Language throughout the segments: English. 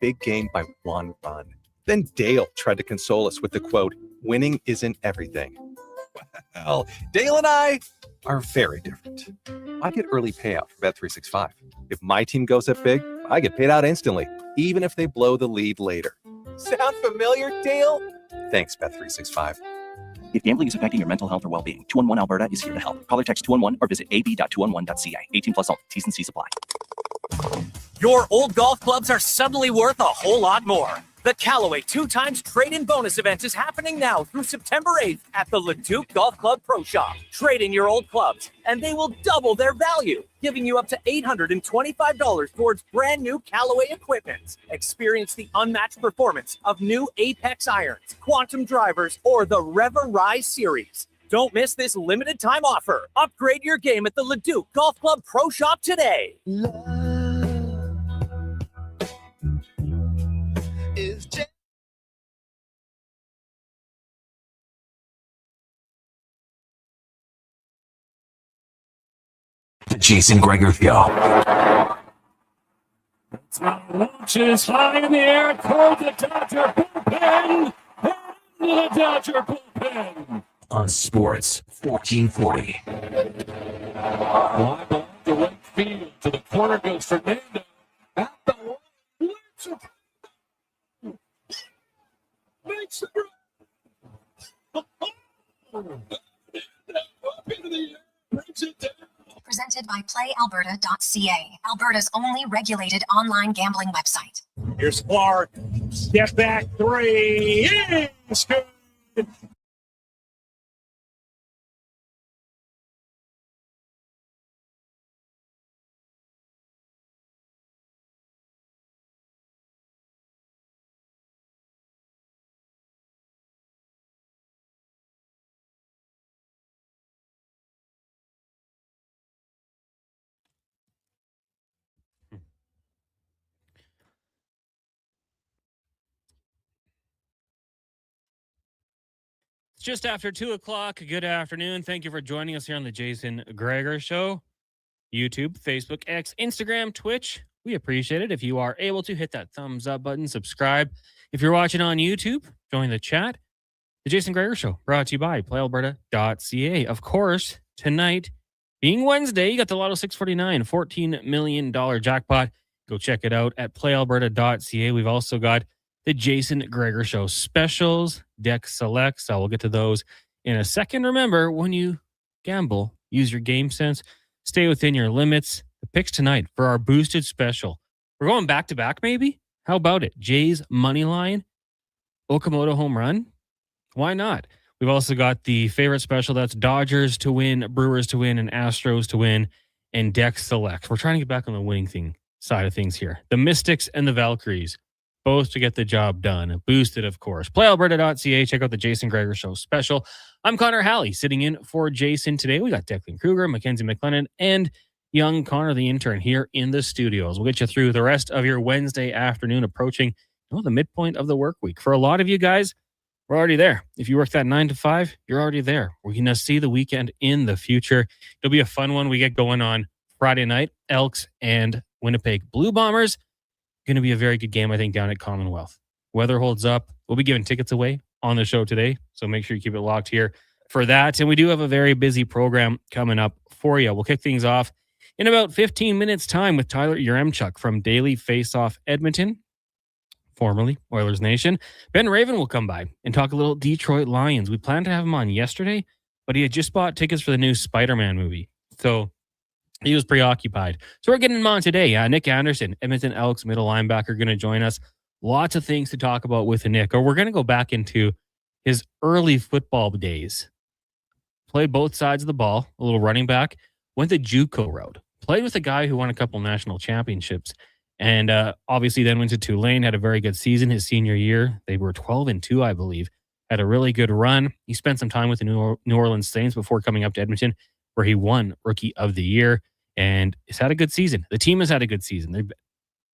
big game by 1 run. Then Dale tried to console us with the quote, "Winning isn't everything." Well, Dale and I are very different. I get early payout from Bet365. If my team goes up big, I get paid out instantly, even if they blow the lead later. Sound familiar, Dale? Thanks, Bet365. If gambling is affecting your mental health or well-being, 211 Alberta is here to help. Call or text 211 or visit ab.211.ca. 18 plus all. T's and C's apply. Your old golf clubs are suddenly worth a whole lot more. The Callaway 2x trade-in bonus event is happening now through September 8th at the Leduc Golf Club Pro Shop. Trade in your old clubs, and they will double their value, giving you up to $825 towards brand new Callaway equipment. Experience the unmatched performance of new Apex irons, Quantum drivers, or the Rever Rise series. Don't miss this limited time offer. Upgrade your game at the Leduc Golf Club Pro Shop today. The Jason Gregor Show. Launches high in the air toward the Dodger bullpen. Into the Dodger bullpen. On Sports 1440. Fly ball to right field. To the corner goes Fernando. At the wall. Makes the run. Up into the air. Brings it down. Presented by PlayAlberta.ca, Alberta's only regulated online gambling website. Here's Clark. Step back three. It's good. It's just after 2 o'clock. Good afternoon. Thank you for joining us here on the Jason Gregor Show. YouTube, Facebook, X, Instagram, Twitch. We appreciate it. If you are able to, hit that thumbs up button, subscribe. If you're watching on YouTube, join the chat. The Jason Gregor Show, brought to you by PlayAlberta.ca. Of course, tonight, being Wednesday, you got the Lotto 649 $14 million jackpot. Go check it out at PlayAlberta.ca. We've also got the Jason Gregor Show specials, deck selects. We'll get to those in a second. Remember, when you gamble, use your game sense. Stay within your limits. The picks tonight for our boosted special. We're going back-to-back, maybe? How about it? Jays money line, Okamoto home run. Why not? We've also got the favorite special. That's Dodgers to win, Brewers to win, and Astros to win, and deck selects. We're trying to get back on the winning side of things here. The Mystics and the Valkyries, both to get the job done. Boosted, of course. PlayAlberta.ca. Check out the Jason Gregor Show special. I'm Connor Halley, sitting in for Jason today. We got Declan Kruger, Mackenzie McLennan, and young Connor, the intern, here in the studios. We'll get you through the rest of your Wednesday afternoon, approaching the midpoint of the work week. For a lot of you guys, we're already there. If you work that 9 to 5, you're already there. We're going to see the weekend in the future. It'll be a fun one we get going on Friday night. Elks and Winnipeg Blue Bombers. Going to be a very good game, I think, down at Commonwealth. Weather holds up. We'll be giving tickets away on the show today, so make sure you keep it locked here for that. And we do have a very busy program coming up for you. We'll kick things off in about 15 minutes' time with Tyler Yaremchuk from Daily Faceoff Edmonton, formerly Oilers Nation. Ben Raven will come by and talk a little Detroit Lions. We planned to have him on yesterday, but he had just bought tickets for the new Spider-Man movie. So he was preoccupied. So we're getting him on today. Nick Anderson, Edmonton Elks middle linebacker, going to join us. Lots of things to talk about with Nick. Or we're going to go back into his early football days. Played both sides of the ball, a little running back. Went the JUCO road. Played with a guy who won a couple national championships. And obviously then went to Tulane, had a very good season his senior year. They were 12-2, I believe. Had a really good run. He spent some time with the New Orleans Saints before coming up to Edmonton, where he won Rookie of the Year. And he's had a good season. The team has had a good season. They've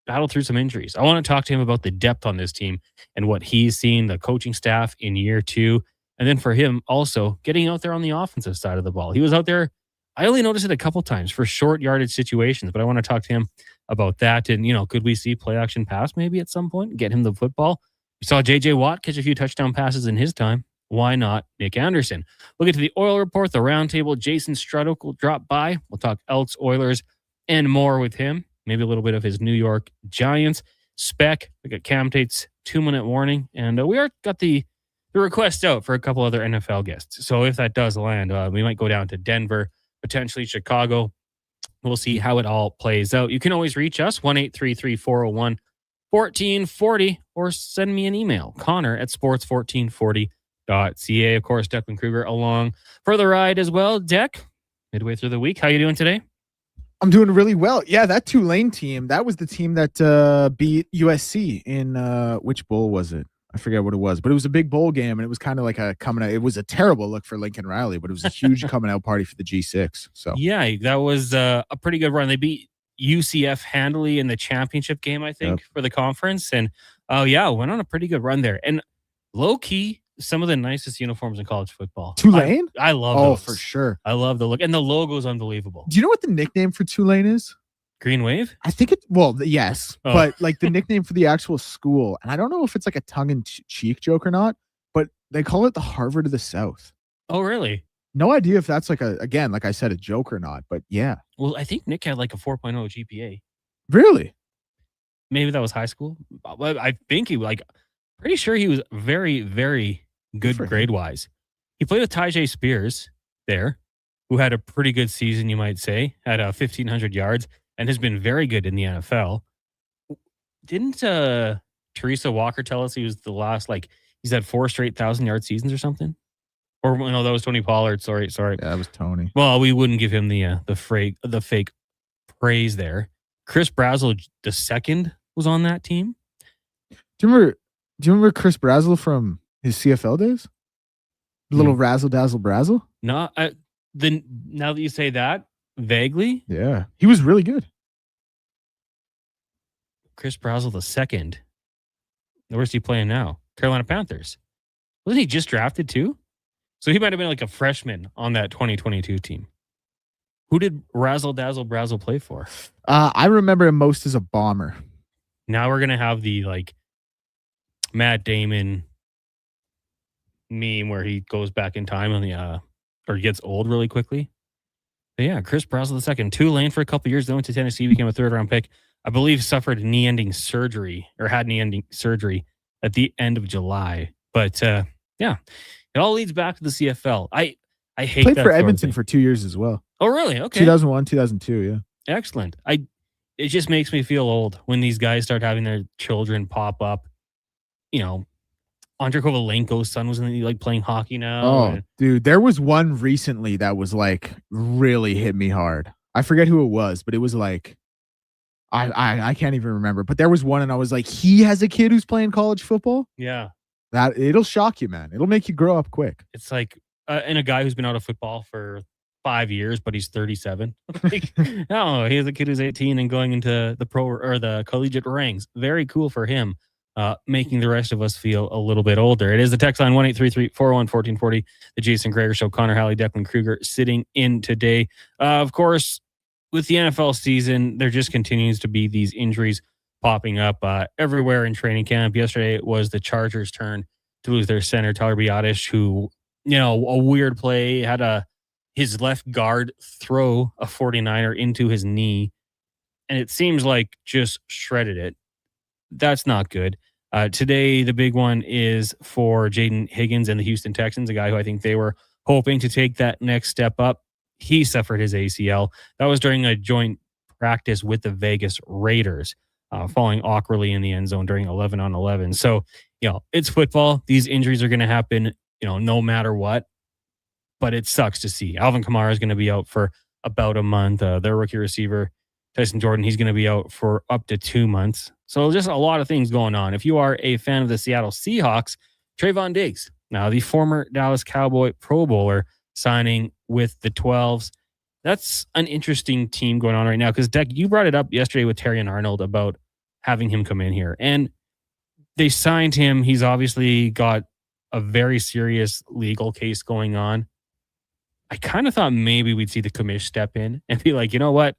battled through some injuries. I want to talk to him about the depth on this team and what he's seen, the coaching staff in year two. And then for him also getting out there on the offensive side of the ball. He was out there. I only noticed it a couple times for short yardage situations, but I want to talk to him about that. And, could we see play action pass maybe at some point? Get him the football. We saw J.J. Watt catch a few touchdown passes in his time. Why not Nick Anderson? We'll get to the Oil Report, the roundtable. Jason Strudwick will drop by. We'll talk Elks, Oilers, and more with him. Maybe a little bit of his New York Giants. Spec, we got Cam Tate's 2-minute warning. And we got the request out for a couple other NFL guests. So if that does land, we might go down to Denver, potentially Chicago. We'll see how it all plays out. You can always reach us, 1-833-401-1440, or send me an email, Connor@sports1440.ca. Of course, Declan Kruger along for the ride as well. Deck, midway through the week, how you doing today? I'm doing really well. Yeah, that Tulane team, that was the team that beat USC in, which bowl was it? I forget what it was, but it was a big bowl game, and it was kind of like it was a terrible look for Lincoln Riley, but it was a huge coming out party for the G6. So yeah, that was a pretty good run. They beat UCF handily in the championship game, I think, for the conference. And went on a pretty good run there. And low key, some of the nicest uniforms in college football. Tulane? I love those. those. For sure. I love the look. And the logo is unbelievable. Do you know what the nickname for Tulane is? Green Wave? I think yes, but like the nickname for the actual school, and I don't know if it's like a tongue-in-cheek joke or not, but they call it the Harvard of the South. Oh, really? No idea if that's like like I said, a joke or not, but yeah. Well, I think Nick had like a 4.0 GPA. Really? Maybe that was high school. I think pretty sure he was very, very good grade-wise. He played with Tyjae Spears there, who had a pretty good season, you might say, had 1,500 yards. And has been very good in the NFL. Didn't Teresa Walker tell us he was the last, he's had 4 straight 1,000-yard seasons or something? Or no, that was Tony Pollard. Sorry. Yeah, that was Tony. Well, we wouldn't give him the fake praise there. Chris Brazel II was on that team. Do you remember Chris Brazel from his CFL days? Little razzle dazzle brazzle? No, now that you say that, vaguely. Yeah. He was really good. Chris Brazel II. Where's he playing now? Carolina Panthers. Wasn't he just drafted too? So he might have been like a freshman on that 2022 team. Who did Razzle Dazzle Brazel play for? I remember him most as a bomber. Now we're going to have the Matt Damon meme where he goes back in time on or gets old really quickly. But yeah, Chris Brazel II, Tulane for a couple of years, then went to Tennessee, became a 3rd-round pick. I believe suffered knee-ending surgery or had knee-ending surgery at the end of July. But it all leads back to the CFL. I hate played that for Edmonton for 2 years as well. Oh, really? Okay. 2001, 2002, yeah. Excellent. It just makes me feel old when these guys start having their children pop up. Andre Kovalenko's son was playing hockey now. Oh, dude, there was one recently that was really hit me hard. I forget who it was, but it was I can't even remember. But there was one, and I was like, he has a kid who's playing college football. Yeah, that it'll shock you, man. It'll make you grow up quick. It's and a guy who's been out of football for 5 years, but he's 37. No, he has a kid who's 18 and going into the pro or the collegiate ranks. Very cool for him. Making the rest of us feel a little bit older. It is the text line 1-833-401-1440. The Jason Gregor Show. Connor Halley, Declan Kruger sitting in today. Of course, with the NFL season, there just continues to be these injuries popping up everywhere in training camp. Yesterday, it was the Chargers' turn to lose their center, Tyler Biadasz, who, a weird play, had his left guard throw a 49er into his knee, and it seems like just shredded it. That's not good. Today, the big one is for Jaden Higgins and the Houston Texans, a guy who I think they were hoping to take that next step up. He suffered his ACL. That was during a joint practice with the Vegas Raiders, falling awkwardly in the end zone during 11-on-11. So, it's football. These injuries are going to happen, no matter what. But it sucks to see. Alvin Kamara is going to be out for about a month. Their rookie receiver, Tyson Jordan, he's going to be out for up to 2 months. So just a lot of things going on. If you are a fan of the Seattle Seahawks, Trayvon Diggs, now the former Dallas Cowboy Pro Bowler, signing with the 12s. That's an interesting team going on right now because, Deck, you brought it up yesterday with Terry and Arnold about having him come in here. And they signed him. He's obviously got a very serious legal case going on. I kind of thought maybe we'd see the commish step in and be like, you know what?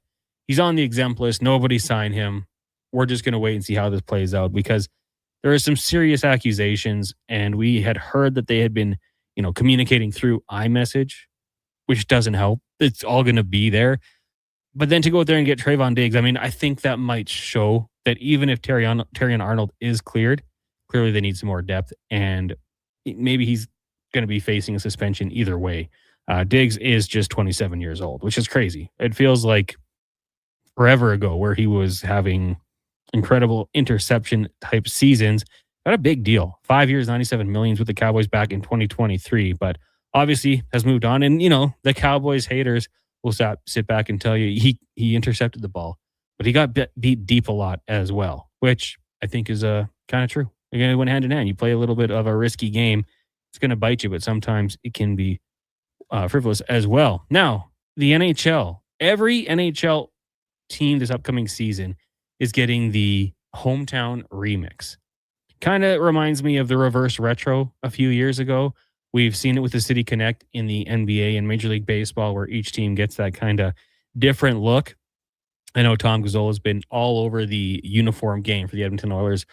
he's on the exempt list. Nobody signed him. We're just going to wait and see how this plays out because there are some serious accusations, and we had heard that they had been, communicating through iMessage, which doesn't help. It's all going to be there. But then to go out there and get Trayvon Diggs, I mean, I think that might show that even if Terrion Arnold is cleared, clearly they need some more depth, and maybe he's going to be facing a suspension either way. Diggs is just 27 years old, which is crazy. It feels like forever ago where he was having incredible interception type seasons. Got a big deal. 5 years, $97 million with the Cowboys back in 2023, but obviously has moved on. And, the Cowboys haters will sit back and tell you he intercepted the ball, but he got beat deep a lot as well, which I think is kind of true. Again, it went hand in hand. You play a little bit of a risky game, it's going to bite you, but sometimes it can be frivolous as well. Now, the NHL, every NHL team this upcoming season is getting the hometown remix. Kind of reminds me of the reverse retro a few years ago. We've seen it with the City Connect in the NBA and Major League Baseball, where each team gets that kind of different look. I know Tom Gazzola has been all over the uniform game for the Edmonton Oilers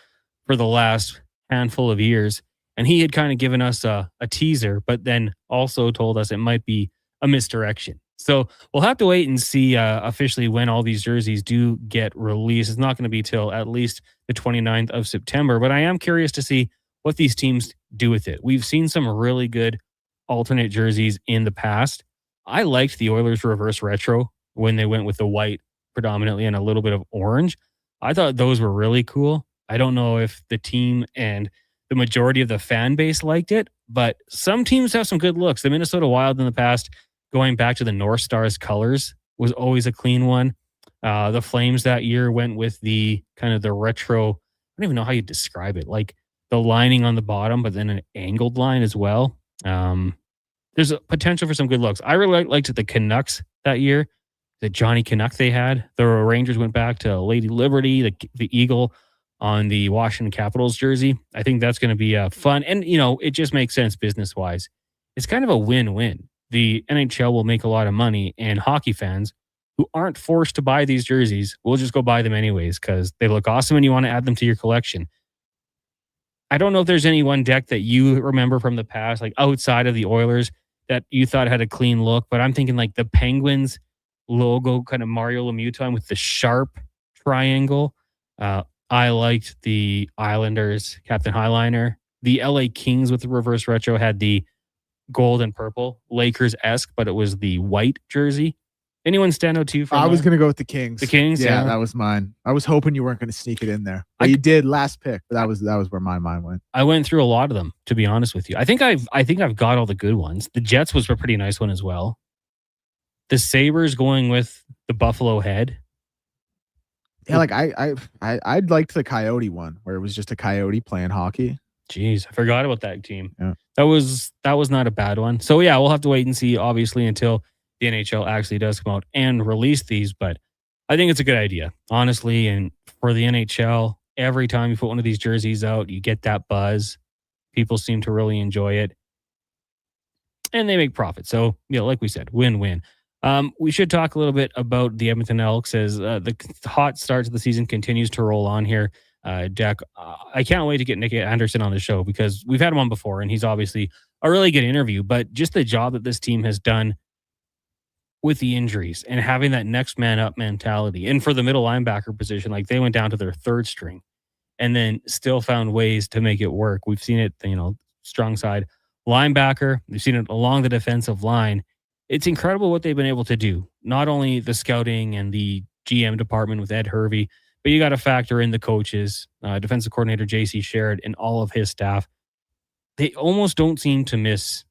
for the last handful of years. And he had kind of given us a teaser, but then also told us it might be a misdirection. So we'll have to wait and see officially when all these jerseys do get released. It's not going to be till at least the 29th of September, but I am curious to see what these teams do with it. We've seen some really good alternate jerseys in the past. I liked the Oilers reverse retro when they went with the white predominantly and a little bit of orange. I thought those were really cool. I don't know if the team and the majority of the fan base liked it, but some teams have some good looks. The Minnesota Wild in the past, going back to the North Stars colors, was always a clean one. The Flames that year went with the kind of the retro, I don't even know how you describe it, like the lining on the bottom, but then an angled line as well. There's a potential for some good looks. I really liked the Canucks that year, the Johnny Canuck they had. The Rangers went back to Lady Liberty, the Eagle on the Washington Capitals jersey. I think that's going to be fun. And, it just makes sense business-wise. It's kind of a win-win. The NHL will make a lot of money, and hockey fans who aren't forced to buy these jerseys will just go buy them anyways because they look awesome and you want to add them to your collection. I don't know if there's any one deck that you remember from the past, like outside of the Oilers, that you thought had a clean look, but I'm thinking like the Penguins logo, kind of Mario Lemieux time with the sharp triangle. I liked the Islanders, Captain Highliner. The LA Kings with the reverse retro had the gold and purple, Lakers-esque, but it was the white jersey. Anyone stand out to you? I was going to go with the Kings. The Kings? Yeah, that was mine. I was hoping you weren't going to sneak it in there. But you did last pick, but that was where my mind went. I went through a lot of them, to be honest with you. I think I've got all the good ones. The Jets was a pretty nice one as well. The Sabres going with the Buffalo head. Yeah, like I liked the Coyote one where it was just a coyote playing hockey. Jeez, I forgot about that team. Yeah. That was not a bad one. So yeah, we'll have to wait and see, obviously, until the NHL actually does come out and release these. But I think it's a good idea, honestly. And for the NHL, every time you put one of these jerseys out, you get that buzz. People seem to really enjoy it, and they make profit. So like we said, win-win. We should talk a little bit about the Edmonton Elks as the hot start to the season continues to roll on here. Jack, I can't wait to get Nick Anderson on the show because we've had him on before and he's obviously a really good interview, but just the job that this team has done with the injuries and having that next man up mentality. And for the middle linebacker position, like they went down to their third string and then still found ways to make it work. We've seen it, strong side linebacker. We've seen it along the defensive line. It's incredible what they've been able to do. Not only the scouting and the GM department with Ed Hervey, but you got to factor in the coaches, defensive coordinator J.C. Sherrod, and all of his staff. They almost don't seem to miss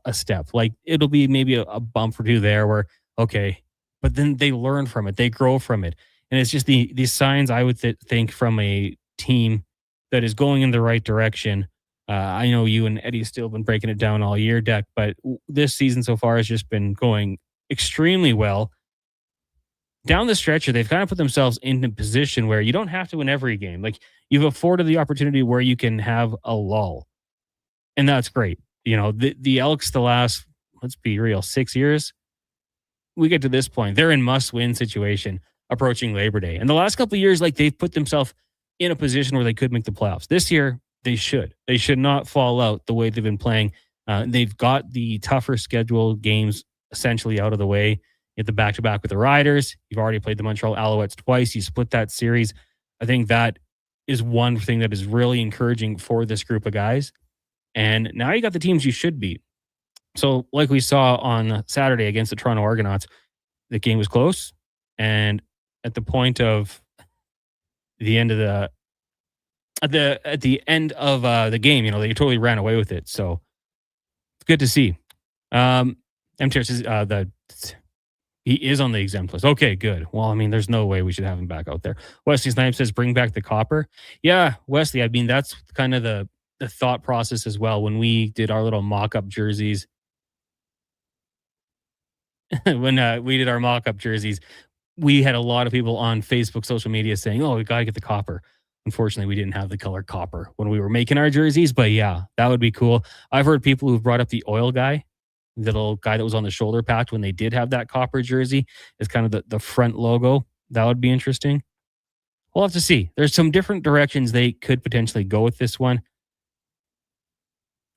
a step. Like it'll be maybe a bump or two there where, okay, but then they learn from it. They grow from it. And it's just these signs I would think from a team that is going in the right direction. I know you and Eddie still been breaking it down all year, Deck, but this season so far has just been going extremely well. Down the stretcher, they've kind of put themselves in a position where you don't have to win every game. Like you've afforded the opportunity where you can have a lull. And that's great. The Elks, the last, let's be real, 6 years, we get to this point. They're in must-win situation. approaching Labor Day. And the last couple of years, like, they've put themselves in a position where they could make the playoffs. This year, they should. They should not fall out the way they've been playing. They've got the tougher schedule games essentially out of the way. You get the back-to-back with the Riders. You've already played the Montreal Alouettes twice. You split that series. I think that is one thing that is really encouraging for this group of guys. And now you got the teams you should beat. So like we saw on Saturday against the Toronto Argonauts, the game was close. And at the point of the end of at the end of the game, they totally ran away with it. So it's good to see. MTR says he is on the exempt list. Okay, good. Well, I mean, there's no way we should have him back out there. Wesley Snipes says, bring back the copper. Yeah, Wesley, I mean, that's kind of the thought process as well. When we did our little mock-up jerseys, we did our mock-up jerseys, we had a lot of people on Facebook, social media saying, oh, we got to get the copper. Unfortunately, we didn't have the color copper when we were making our jerseys, but yeah, that would be cool. I've heard people who've brought up the oil guy, the little guy that was on the shoulder patch when they did have that copper jersey, is kind of the front logo. That would be interesting. We'll have to see. There's some different directions they could potentially go with this one.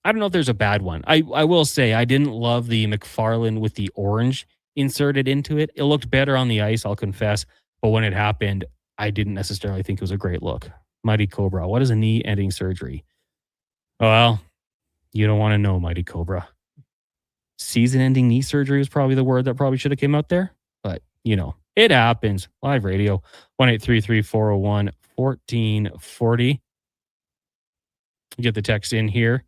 I don't know if there's a bad one. I will say I didn't love the McFarlane with the orange inserted into it. It looked better on the ice, I'll confess. But when it happened, I didn't necessarily think it was a great look. Mighty Cobra. What is a knee-ending surgery? Well, you don't want to know, Mighty Cobra. Season-ending knee surgery is probably the word that probably should have came out there. But, it happens. Live radio, 1-833-401-1440. Get the text in here.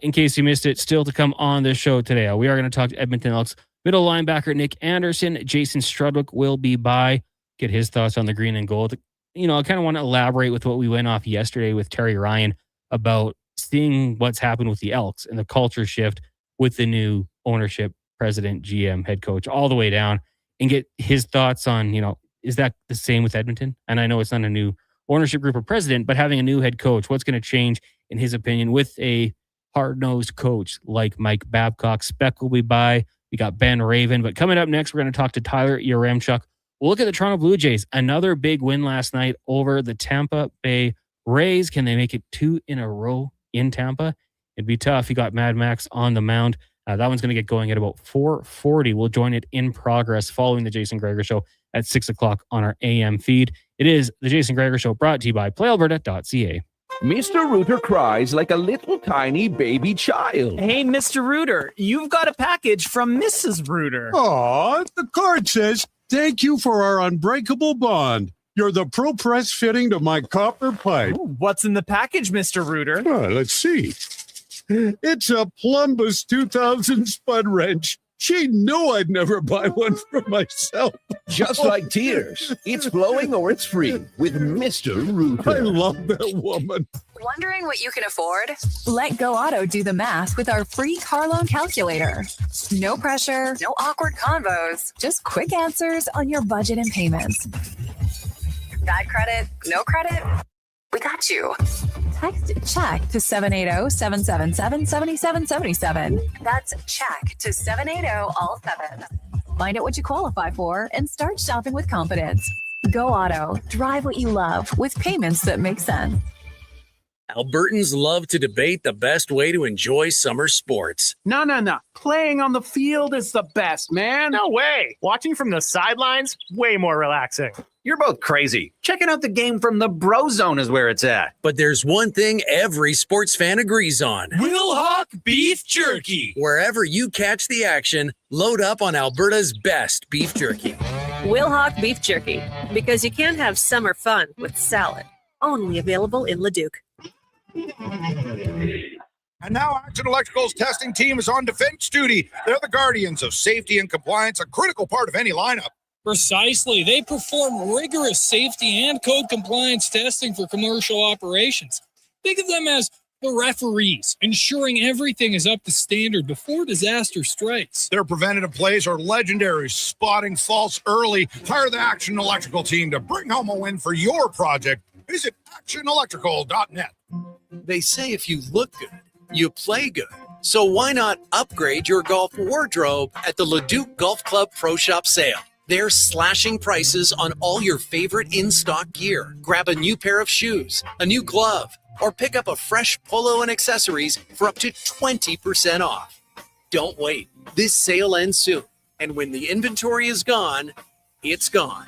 In case you missed it, still to come on this show today, we are going to talk to Edmonton Elks middle linebacker Nick Anderson. Jason Strudwick will be by. Get his thoughts on the green and gold. I kind of want to elaborate with what we went off yesterday with Terry Ryan about seeing what's happened with the Elks and the culture shift with the new ownership, president, GM, head coach, all the way down, and get his thoughts on, is that the same with Edmonton? And I know it's not a new ownership group or president, but having a new head coach, what's going to change, in his opinion, with a hard-nosed coach like Mike Babcock? Speck will be by. We got Ben Raven. But coming up next, we're going to talk to Tyler Yaremchuk. We'll look at the Toronto Blue Jays. Another big win last night over the Tampa Bay Rays. Can they make it 2 in a row in Tampa? It'd be tough. You got Mad Max on the mound. That one's going to get going at about 4:40. We'll join it in progress following the Jason Gregor Show at 6 o'clock on our AM feed. It is the Jason Gregor Show, brought to you by PlayAlberta.ca. Mr. Rooter cries like a little tiny baby child. Hey, Mr. Rooter, you've got a package from Mrs. Rooter. Aw, the card says, thank you for our unbreakable bond. You're the pro press fitting to my copper pipe. Ooh, what's in the package, Mr. Rooter? Let's see. It's a Plumbus 2000 spud wrench. She knew I'd never buy one for myself. Just like tears. It's flowing or it's free with Mr. Rooter. I love that woman. Wondering what you can afford? Let Go Auto do the math with our free car loan calculator. No pressure, no awkward convos, just quick answers on your budget and payments. Bad credit? No credit? We got you. Text CHECK to 780-777-7777. That's CHECK to 780-all-7. Find out what you qualify for and start shopping with confidence. Go Auto. Drive what you love with payments that make sense. Albertans love to debate the best way to enjoy summer sports. No. Playing on the field is the best, man. No way. Watching from the sidelines, way more relaxing. You're both crazy. Checking out the game from the Bro Zone is where it's at. But there's one thing every sports fan agrees on. Wilhock Beef Jerky. Wherever you catch the action, load up on Alberta's best beef jerky. Wilhock Beef Jerky, because you can't have summer fun with salad. Only available in Leduc. And now Action Electrical's testing team is on defense duty. They're the guardians of safety and compliance, a critical part of any lineup. Precisely. They perform rigorous safety and code compliance testing for commercial operations. Think of them as the referees, ensuring everything is up to standard before disaster strikes. Their preventative plays are legendary, spotting faults early. Hire the Action Electrical team to bring home a win for your project. Visit actionelectrical.net. They say if you look good, you play good. So why not upgrade your golf wardrobe at the Leduc Golf Club Pro Shop sale? They're slashing prices on all your favorite in-stock gear. Grab a new pair of shoes, a new glove, or pick up a fresh polo and accessories for up to 20% off. Don't wait. This sale ends soon, and when the inventory is gone, it's gone.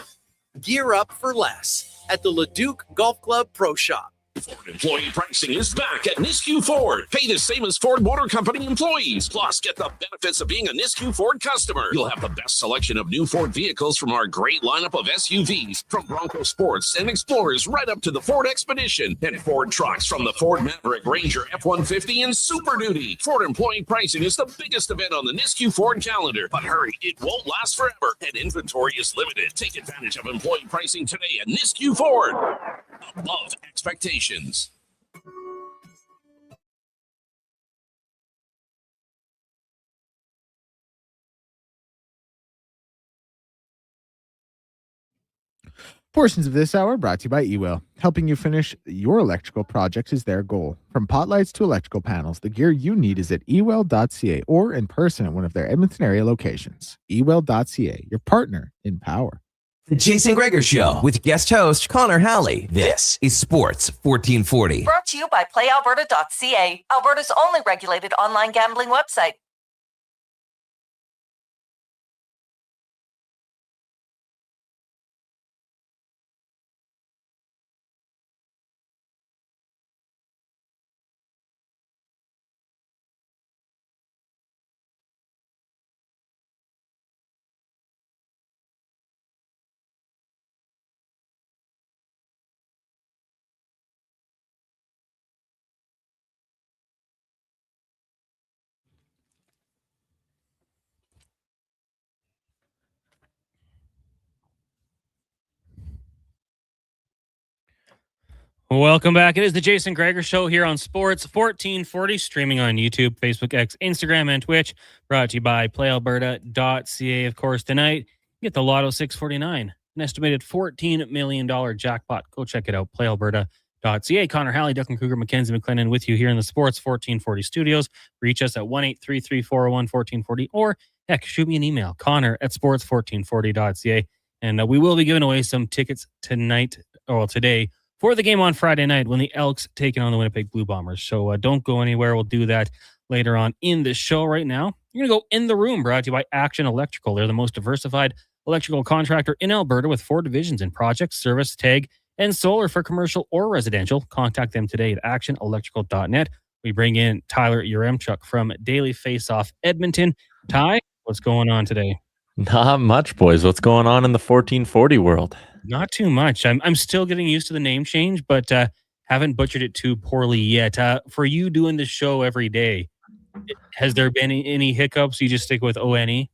Gear up for less at the Leduc Golf Club Pro Shop. Ford employee pricing is back at Nisku Ford. Pay the same as Ford Motor Company employees, plus get the benefits of being a Nisku Ford customer. You'll have the best selection of new Ford vehicles from our great lineup of SUVs, from Bronco Sports and Explorers right up to the Ford Expedition, and Ford trucks from the Ford Maverick, Ranger, F-150, and Super Duty. Ford employee pricing is the biggest event on the Nisku Ford calendar, but hurry, it won't last forever, and inventory is limited. Take advantage of employee pricing today at Nisku Ford. Above expectations. Portions of this hour brought to you by Ewell. Helping you finish your electrical projects is their goal. From pot lights to electrical panels, the gear you need is at ewell.ca or in person at one of their Edmonton area locations. ewell.ca, your partner in power. The Jason Gregor Show with guest host Connor Halley. This is Sports 1440. Brought to you by PlayAlberta.ca, Alberta's only regulated online gambling website. Welcome back. It is the Jason Gregor Show here on Sports 1440, streaming on YouTube, Facebook, X, Instagram, and Twitch. Brought to you by PlayAlberta.ca. Of course, tonight, you get the Lotto 649, an estimated $14 million jackpot. Go check it out, PlayAlberta.ca. Connor Halley, Duncan Kruger, Mackenzie McLennan with you here in the Sports 1440 studios. Reach us at 1-833-401-1440, or heck, shoot me an email, connor@sports1440.ca. And we will be giving away some tickets tonight, or today, for the game on Friday night when the Elks taking on the Winnipeg Blue Bombers. So don't go anywhere. We'll do that later on in the show. Right now, you're going to go in the room, brought to you by Action Electrical. They're the most diversified electrical contractor in Alberta with 4 divisions in project, service, tag, and solar for commercial or residential. Contact them today at actionelectrical.net. We bring in Tyler Yaremchuk from Daily Face-Off Edmonton. Ty, what's going on today? Not much, boys. What's going on in the 1440 world? Not too much. I'm still getting used to the name change, but haven't butchered it too poorly yet. For you doing this show every day, has there been any hiccups? You just stick with ONE?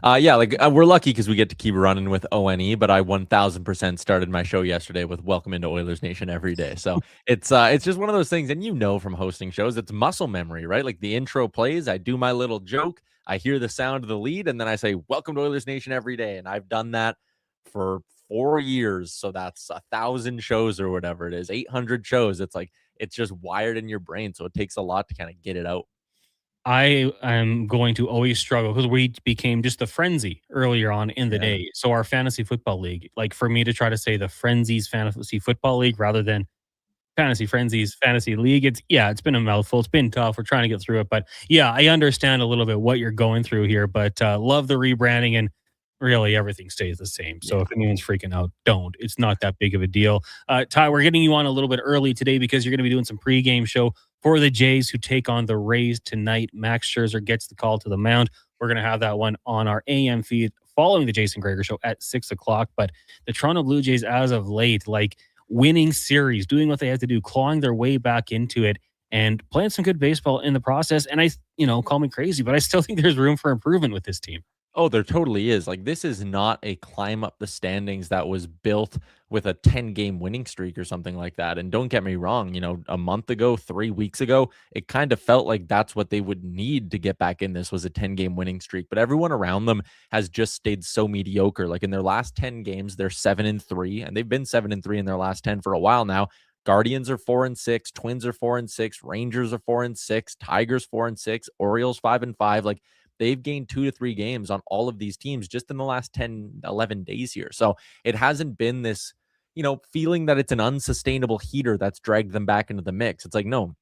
We're lucky because we get to keep running with ONE, but I 1000% started my show yesterday with Welcome into Oilers Nation every day. So it's just one of those things, and from hosting shows, it's muscle memory, right? Like the intro plays, I do my little joke, I hear the sound of the lead, and then I say, Welcome to Oilers Nation every day. And I've done that for 4 years. So that's 1,000 shows or whatever it is, 800 shows. It's like, it's just wired in your brain. So it takes a lot to kind of get it out. I am going to always struggle because we became just the Frenzy earlier on in the day. So our fantasy football league, like for me to try to say the Frenzies Fantasy Football League rather than Fantasy Frenzies Fantasy League, it's been a mouthful. It's been tough. We're trying to get through it. But yeah, I understand a little bit what you're going through here, but love the rebranding, and really everything stays the same. So if anyone's freaking out, don't. It's not that big of a deal. Ty, we're getting you on a little bit early today because you're going to be doing some pregame show for the Jays who take on the Rays tonight. Max Scherzer gets the call to the mound. We're going to have that one on our AM feed following the Jason Gregor Show at 6 o'clock. But the Toronto Blue Jays, as of late, winning series, doing what they have to do, clawing their way back into it, and playing some good baseball in the process. And I call me crazy, but I still think there's room for improvement with this team. Oh, there totally is. This is not a climb up the standings that was built with a 10-game winning streak or something like that. And don't get me wrong, a month ago, 3 weeks ago, it kind of felt like that's what they would need to get back in this, was a 10-game winning streak. But everyone around them has just stayed so mediocre. In their last 10 games, they're 7-3, and they've been 7-3 in their last 10 for a while now. Guardians are 4-6, Twins are 4-6, Rangers are 4-6, Tigers 4-6, Orioles 5-5. they've gained 2 to 3 games on all of these teams just in the last 10, 11 days here. So it hasn't been this, feeling that it's an unsustainable heater that's dragged them back into the mix. It's like, no,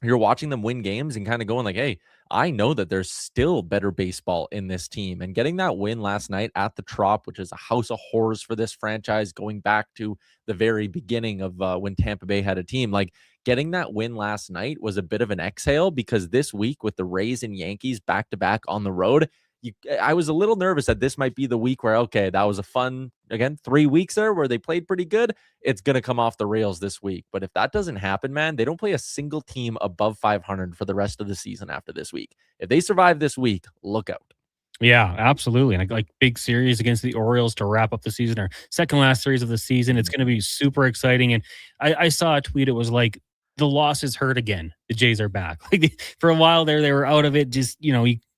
you're watching them win games and kind of going like, hey, I know that there's still better baseball in this team. And getting that win last night at the Trop, which is a house of horrors for this franchise, going back to the very beginning of when Tampa Bay had a team, like getting that win last night was a bit of an exhale, because this week with the Rays and Yankees back to back on the road, I was a little nervous that this might be the week where, okay, that was a fun, again, 3 weeks there where they played pretty good. It's going to come off the rails this week. But if that doesn't happen, man, they don't play a single team above 500 for the rest of the season after this week. If they survive this week, look out. Yeah, absolutely. And like big series against the Orioles to wrap up the season, or second last series of the season. It's going to be super exciting. And I saw a tweet. It was like, the losses hurt again. The Jays are back. Like for a while there, they were out of it, just,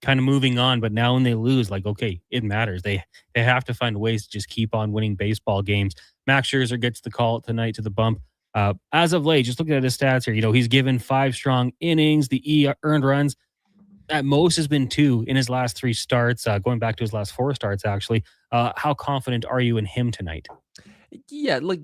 kind of moving on. But now when they lose, like, okay, it matters. They have to find ways to just keep on winning baseball games. Max Scherzer gets the call tonight to the bump. As of late, just looking at his stats here, he's given 5 strong innings. The earned runs at most has been 2 in his last 3 starts, going back to his last 4 starts, actually. How confident are you in him tonight? Yeah, like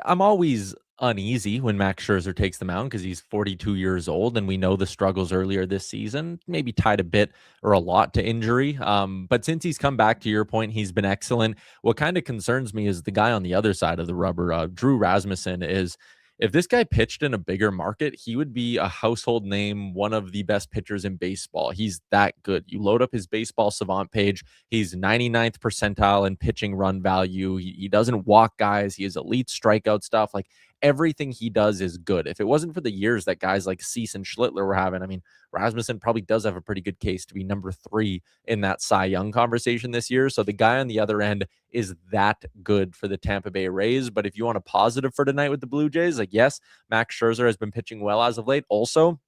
I'm always uneasy when Max Scherzer takes the mound because he's 42 years old, and we know the struggles earlier this season, maybe tied a bit or a lot to injury. But since he's come back, to your point, he's been excellent. What kind of concerns me is the guy on the other side of the rubber, Drew Rasmussen, is if this guy pitched in a bigger market, he would be a household name, one of the best pitchers in baseball. He's that good. You load up his baseball savant page. He's 99th percentile in pitching run value. He doesn't walk guys. He has elite strikeout stuff. Like everything he does is good. If it wasn't for the years that guys like Cease and Schlittler were having, I mean, Rasmussen probably does have a pretty good case to be number 3 in that Cy Young conversation this year. So the guy on the other end is that good for the Tampa Bay Rays. But if you want a positive for tonight with the Blue Jays, like, yes, Max Scherzer has been pitching well as of late. Also,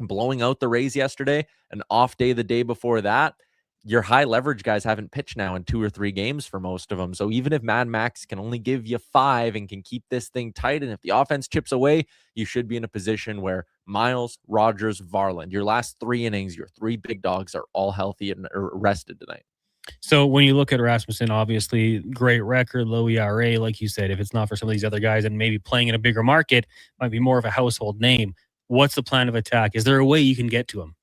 blowing out the Rays yesterday, an off day the day before that. Your high leverage guys haven't pitched now in 2 or 3 games for most of them. So even if Mad Max can only give you 5 and can keep this thing tight, and if the offense chips away, you should be in a position where Miles, Rogers, Varland, your last 3 innings, your 3 big dogs are all healthy and rested tonight. So when you look at Rasmussen, obviously great record, low ERA, like you said. If it's not for some of these other guys and maybe playing in a bigger market, might be more of a household name. What's the plan of attack? Is there a way you can get to him?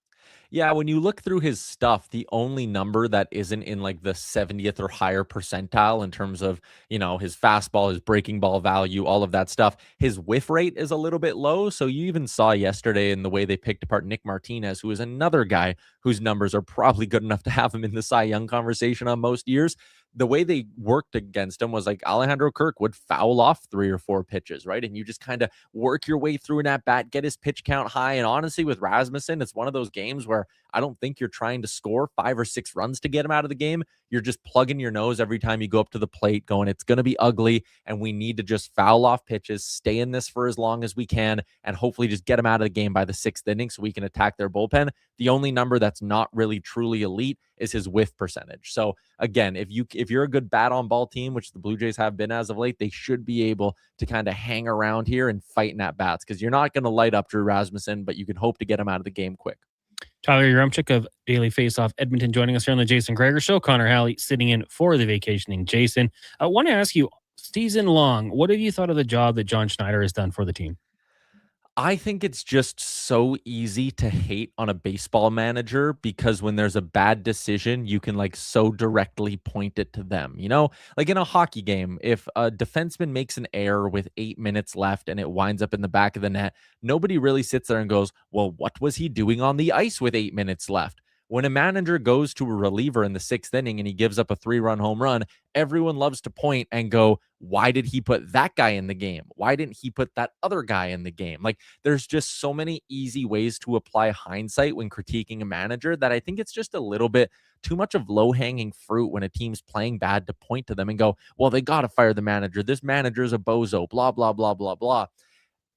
Yeah, when you look through his stuff, the only number that isn't in like the 70th or higher percentile in terms of, his fastball, his breaking ball value, all of that stuff, his whiff rate is a little bit low. So you even saw yesterday in the way they picked apart Nick Martinez, who is another guy whose numbers are probably good enough to have him in the Cy Young conversation on most years. The way they worked against him was like Alejandro Kirk would foul off 3 or 4 pitches, right? And you just kind of work your way through an at-bat, get his pitch count high. And honestly, with Rasmussen, it's one of those games where I don't think you're trying to score 5 or 6 runs to get him out of the game. You're just plugging your nose every time you go up to the plate going, it's going to be ugly, and we need to just foul off pitches, stay in this for as long as we can, and hopefully just get him out of the game by the 6th inning so we can attack their bullpen. The only number that's not really truly elite is his whiff percentage. So again, if you're a good bat on ball team, which the Blue Jays have been as of late, they should be able to kind of hang around here and fight in at bats, because you're not going to light up Drew Rasmussen, but you can hope to get him out of the game quick. Tyler Yaremchuk of Daily Faceoff Edmonton joining us here on the Jason Gregor Show. Connor Halley sitting in for the vacationing Jason. I want to ask you, season long, what have you thought of the job that John Schneider has done for the team? I think it's just so easy to hate on a baseball manager, because when there's a bad decision, you can like so directly point it to them. Like in a hockey game, if a defenseman makes an error with 8 minutes left and it winds up in the back of the net, nobody really sits there and goes, well, what was he doing on the ice with 8 minutes left? When a manager goes to a reliever in the 6th inning and he gives up a 3-run home run, everyone loves to point and go, why did he put that guy in the game? Why didn't he put that other guy in the game? Like, there's just so many easy ways to apply hindsight when critiquing a manager that I think it's just a little bit too much of low-hanging fruit when a team's playing bad to point to them and go, well, they got to fire the manager. This manager is a bozo, blah, blah, blah, blah, blah.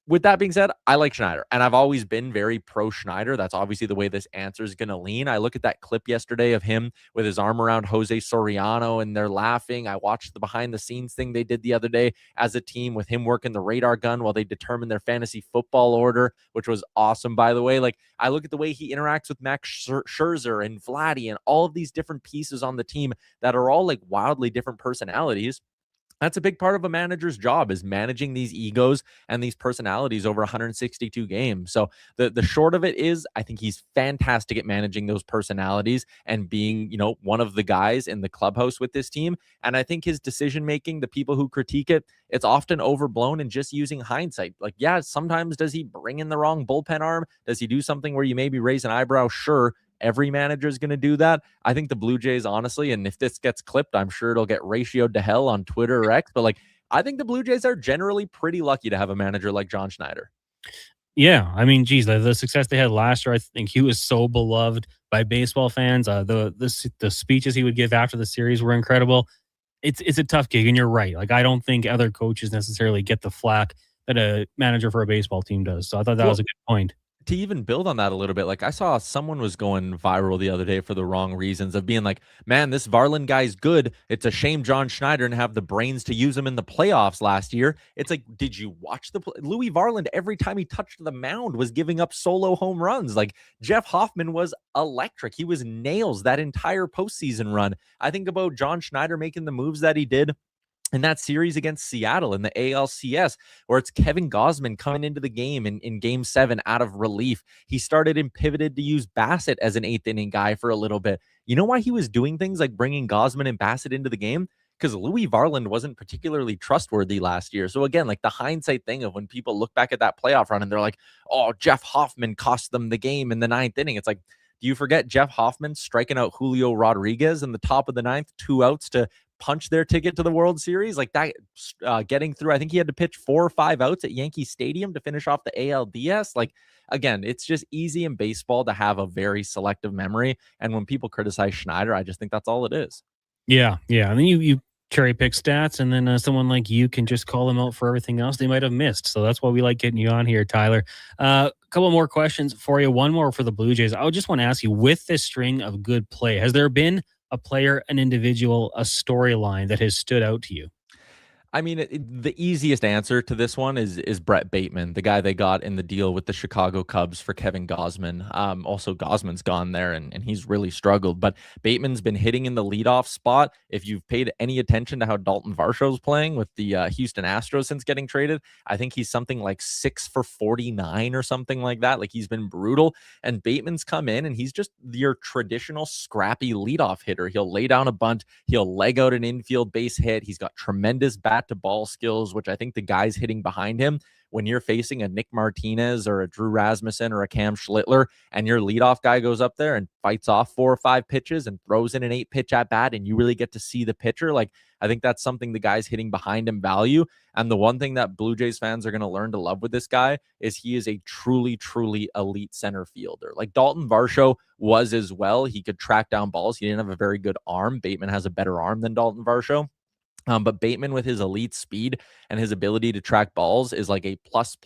with that being said, I like Schneider, and I've always been very pro Schneider. That's obviously the way this answer is going to lean. I look at that clip yesterday of him with his arm around Jose Soriano, and they're laughing. I watched the behind the scenes thing they did the other day as a team with him working the radar gun while they determine their fantasy football order, which was awesome, by the way. Like, I look at the way he interacts with Max Scherzer and Vladdy and all of these different pieces on the team that are all like wildly different personalities. That's a big part of a manager's job, is managing these egos and these personalities over 162 games. So the short of it is, I think he's fantastic at managing those personalities and being, one of the guys in the clubhouse with this team. And I think his decision making, the people who critique it, it's often overblown and just using hindsight. Like, yeah, sometimes does he bring in the wrong bullpen arm? Does he do something where you maybe raise an eyebrow? Sure. Every manager is going to do that. I think the Blue Jays, honestly, and if this gets clipped, I'm sure it'll get ratioed to hell on Twitter or X, but I think the Blue Jays are generally pretty lucky to have a manager like John Schneider. Yeah, I mean, geez, the success they had last year, I think he was so beloved by baseball fans. The speeches he would give after the series were incredible. It's a tough gig, and you're right. Like, I don't think other coaches necessarily get the flack that a manager for a baseball team does. So I thought that was a good point. To even build on that a little bit, like, I saw someone was going viral the other day for the wrong reasons of being like, man, this Varland guy's good. It's a shame John Schneider didn't have the brains to use him in the playoffs last year. It's like, did you watch Louis Varland? Every time he touched the mound was giving up solo home runs. Like, Jeff Hoffman was electric. He was nails that entire postseason run. I think about John Schneider making the moves that he did in that series against Seattle in the ALCS, where it's Kevin Gausman coming into the game in game 7 out of relief. He started and pivoted to use Bassett as an 8th inning guy for a little bit. You know why he was doing things like bringing Gausman and Bassett into the game? Because Louis Varland wasn't particularly trustworthy last year. So again, like, the hindsight thing of when people look back at that playoff run and they're like, oh, Jeff Hoffman cost them the game in the 9th inning. It's like, do you forget Jeff Hoffman striking out Julio Rodriguez in the top of the 9th, 2 outs to punch their ticket to the World Series? Like, that getting through, I think he had to pitch 4 or 5 outs at Yankee Stadium to finish off the ALDS. Like, again, it's just easy in baseball to have a very selective memory. And when people criticize Schneider, I just think that's all it is. Yeah. And then you cherry pick stats, and then someone like you can just call them out for everything else they might have missed. So that's why we like getting you on here, Tyler. A couple more questions for you. One more for the Blue Jays. I just want to ask you, with this string of good play, has there been a player, an individual, a storyline that has stood out to you? I mean, the easiest answer to this one is Brett Bateman, the guy they got in the deal with the Chicago Cubs for Kevin Gausman. Also, Gausman's gone there, and he's really struggled. But Bateman's been hitting in the leadoff spot. If you've paid any attention to how Dalton Varsho's playing with the Houston Astros since getting traded, I think he's something like 6 for 49 or something like that. Like, he's been brutal. And Bateman's come in, and he's just your traditional scrappy leadoff hitter. He'll lay down a bunt. He'll leg out an infield base hit. He's got tremendous bat to ball skills, which I think the guys hitting behind him, when you're facing a Nick Martinez or a Drew Rasmussen or a Cam Schlittler, and your leadoff guy goes up there and fights off 4 or 5 pitches and throws in an 8-pitch at bat, and you really get to see the pitcher, like, I think that's something the guys hitting behind him value. And the one thing that Blue Jays fans are going to learn to love with this guy is he is a truly, truly elite center fielder. Like, Dalton Varsho was as well. He could track down balls. He didn't have a very good arm. Bateman has a better arm than Dalton Varsho. But Bateman, with his elite speed and his ability to track balls, is like a plus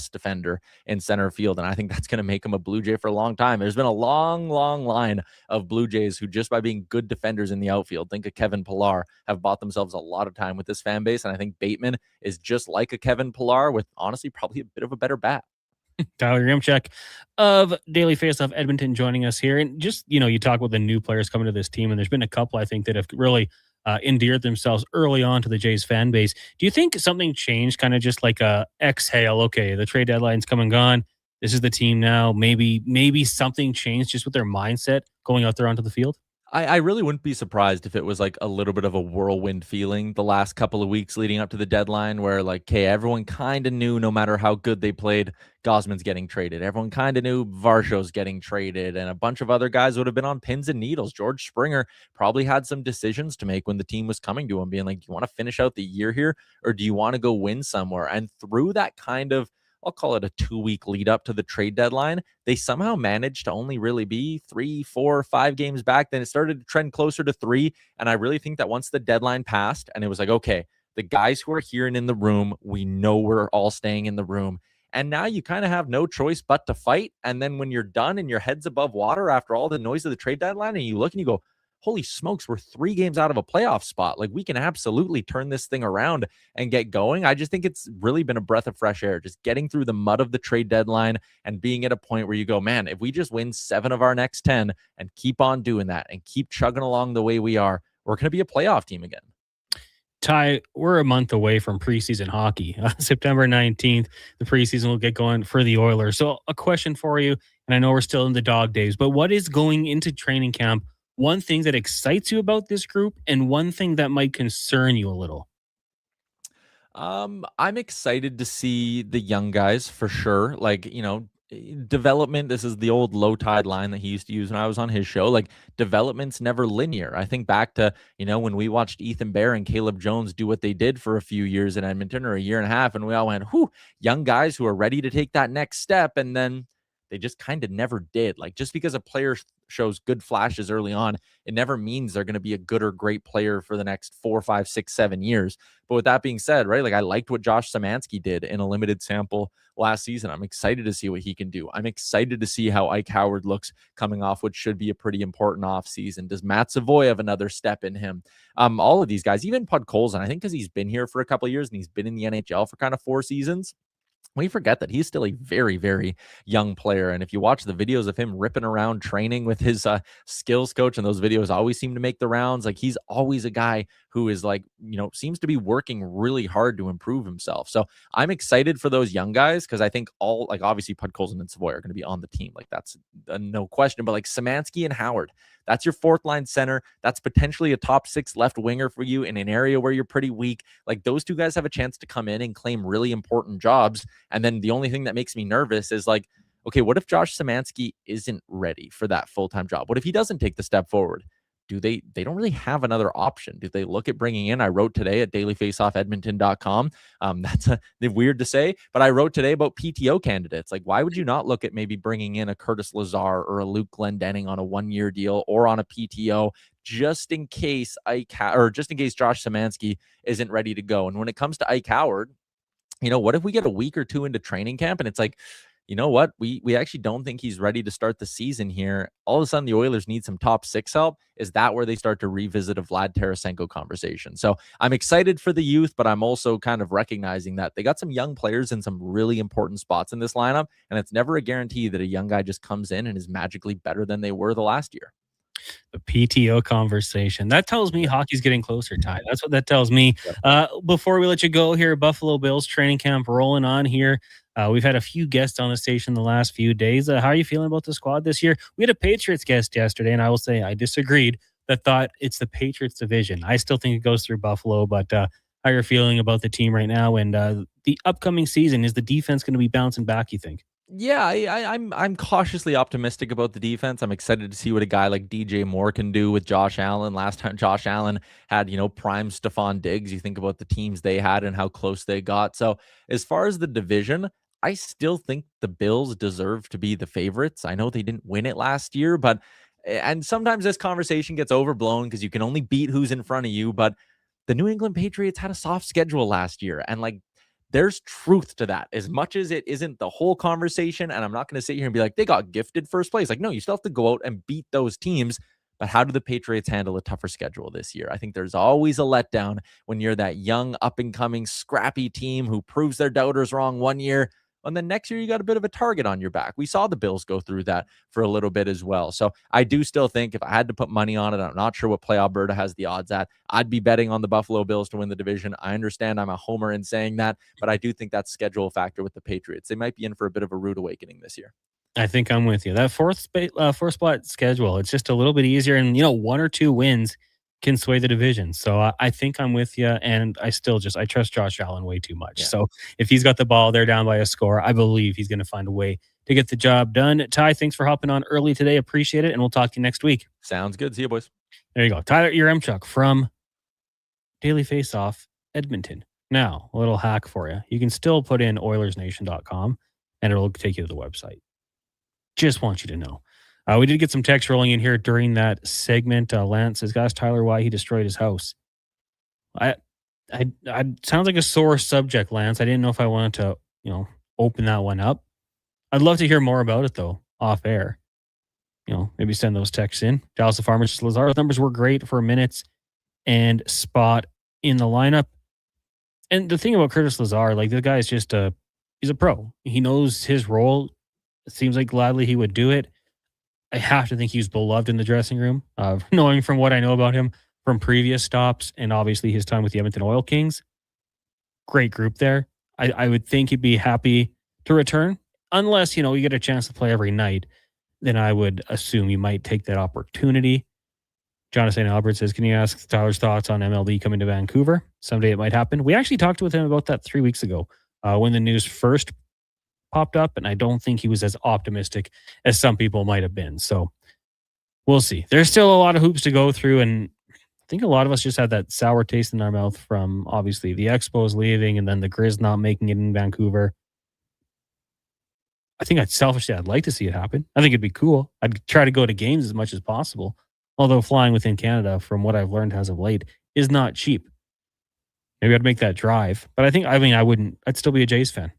defender in center field. And I think that's going to make him a Blue Jay for a long time. There's been a long line of Blue Jays who, just by being good defenders in the outfield, think of Kevin Pillar, have bought themselves a lot of time with this fan base. And I think Bateman is just like a Kevin Pillar with, honestly, probably a bit of a better bat. Tyler Yumchuk of Daily Faceoff Edmonton joining us here. And just, you talk about the new players coming to this team, and there's been a couple, I think, that have really endeared themselves early on to the Jays fan base. Do you think something changed, kind of just like a exhale? Okay, the trade deadline's come and gone. This is the team now. Maybe something changed just with their mindset going out there onto the field? I really wouldn't be surprised if it was like a little bit of a whirlwind feeling the last couple of weeks leading up to the deadline, where, like, hey, everyone kind of knew no matter how good they played, Gausman's getting traded. Everyone kind of knew Varsho's getting traded, and a bunch of other guys would have been on pins and needles. George Springer probably had some decisions to make when the team was coming to him, being like, do you want to finish out the year here, or do you want to go win somewhere? And through that kind of, I'll call it a 2-week lead up to the trade deadline, they somehow managed to only really be 3, 4, 5 games back. Then it started to trend closer to 3. And I really think that once the deadline passed and it was like, okay, the guys who are here and in the room, we know we're all staying in the room. And now you kind of have no choice but to fight. And then when you're done and your head's above water after all the noise of the trade deadline, and you look and you go, holy smokes, we're 3 games out of a playoff spot. Like, we can absolutely turn this thing around and get going. I just think it's really been a breath of fresh air, just getting through the mud of the trade deadline and being at a point where you go, man, if we just win 7 of our next 10 and keep on doing that and keep chugging along the way we are, we're going to be a playoff team again. Ty, we're a month away from preseason hockey. September 19th, the preseason will get going for the Oilers. So a question for you, and I know we're still in the dog days, but what is going into training camp? One thing that excites you about this group and one thing that might concern you a little? I'm excited to see the young guys for sure. Like, development, this is the old low tide line that he used to use when I was on his show. Like, development's never linear. I think back to, when we watched Ethan Bear and Caleb Jones do what they did for a few years in Edmonton, or a year and a half, and we all went, whew, young guys who are ready to take that next step. And then they just kind of never did. Like, just because a player shows good flashes early on, it never means they're going to be a good or great player for the next 4, 5, 6, 7 years. But with that being said, right, like, I liked what Josh Szymanski did in a limited sample last season. I'm excited to see what he can do. I'm excited to see how Ike Howard looks coming off what should be a pretty important offseason. Does Matt Savoy have another step in him? All of these guys, even Podkolzin, I think because he's been here for a couple of years and he's been in the NHL for kind of 4 seasons, we forget that he's still a very, very young player. And if you watch the videos of him ripping around training with his skills coach, and those videos always seem to make the rounds, like, he's always a guy who is like, seems to be working really hard to improve himself. So I'm excited for those young guys, because I think all, like, obviously Podkolzin and Savoy are going to be on the team. Like, that's no question. But like Szymanski and Howard, that's your 4th line center. That's potentially a top 6 left winger for you in an area where you're pretty weak. Like, those 2 guys have a chance to come in and claim really important jobs. And then the only thing that makes me nervous is, like, okay, what if Josh Szymanski isn't ready for that full-time job? What if he doesn't take the step forward? They don't really have another option. Do they look at bringing in? I wrote today at dailyfaceoffedmonton.com. That's weird to say, but I wrote today about PTO candidates. Like, why would you not look at maybe bringing in a Curtis Lazar or a Luke Glendening on a 1-year deal or on a PTO, just in case Josh Szymanski isn't ready to go? And when it comes to Ike Howard, what if we get a week or 2 into training camp and it's like, you know what? We actually don't think he's ready to start the season here. All of a sudden, the Oilers need some top 6 help. Is that where they start to revisit a Vlad Tarasenko conversation? So I'm excited for the youth, but I'm also kind of recognizing that they got some young players in some really important spots in this lineup, and it's never a guarantee that a young guy just comes in and is magically better than they were the last year. The PTO conversation. That tells me hockey's getting closer, Ty. That's what that tells me. Before we let you go here, Buffalo Bills training camp rolling on here. We've had a few guests on the station the last few days. How are you feeling about the squad this year? We had a Patriots guest yesterday, and I will say I disagreed. That thought it's the Patriots division. I still think it goes through Buffalo, but how you're feeling about the team right now and the upcoming season? Is the defense going to be bouncing back, you think? Yeah, I'm cautiously optimistic about the defense. I'm excited to see what a guy like DJ Moore can do with Josh Allen. Last time Josh Allen had, prime Stephon Diggs, you think about the teams they had and how close they got. So as far as the division, I still think the Bills deserve to be the favorites. I know they didn't win it last year, and sometimes this conversation gets overblown because you can only beat who's in front of you. But the New England Patriots had a soft schedule last year, and there's truth to that, as much as it isn't the whole conversation. And I'm not going to sit here and be like, they got gifted first place. Like, no, you still have to go out and beat those teams. But how do the Patriots handle a tougher schedule this year? I think there's always a letdown when you're that young, up-and-coming, scrappy team who proves their doubters wrong one year, and then next year you got a bit of a target on your back. We saw the Bills go through that for a little bit as well. So I do still think if I had to put money on it, I'm not sure what Play Alberta has the odds at, I'd be betting on the Buffalo Bills to win the division. I understand I'm a homer in saying that, but I do think that's schedule factor with the Patriots. They might be in for a bit of a rude awakening this year. I think I'm with you. That fourth spot schedule, it's just a little bit easier, and 1 or 2 wins can sway the division. So I think I'm with you, and I trust Josh Allen way too much. Yeah. So if he's got the ball, they're down by a score, I believe he's going to find a way to get the job done. Ty, thanks for hopping on early today. Appreciate it, and we'll talk to you next week. Sounds good. See you, boys. There you go. Tyler Yaremchuk from Daily Faceoff Edmonton. Now, a little hack for you. You can still put in OilersNation.com, and it'll take you to the website. Just want you to know. We did get some text rolling in here during that segment. Lance says, "Ask Tyler why he destroyed his house." I sounds like a sore subject, Lance. I didn't know if I wanted to, open that one up. I'd love to hear more about it, though, off air. Maybe send those texts in. Dallas the Farmers, Lazar's numbers were great for minutes and spot in the lineup. And the thing about Curtis Lazar, like, the guy is just he's a pro. He knows his role. It seems like gladly he would do it. I have to think he's beloved in the dressing room, knowing from what I know about him from previous stops and obviously his time with the Edmonton Oil Kings. Great group there. I would think he'd be happy to return, unless, you get a chance to play every night. Then I would assume you might take that opportunity. Jonathan Albert says, can you ask Tyler's thoughts on MLD coming to Vancouver? Someday it might happen. We actually talked with him about that 3 weeks ago when the news first popped up, and I don't think he was as optimistic as some people might have been. So we'll see. There's still a lot of hoops to go through, and I think a lot of us just had that sour taste in our mouth from, obviously, the Expos leaving and then the Grizz not making it in Vancouver. I think I'd like to see it happen. I think it'd be cool. I'd try to go to games as much as possible. Although flying within Canada, from what I've learned as of late, is not cheap. Maybe I'd make that drive. But I wouldn't. I'd still be a Jays fan.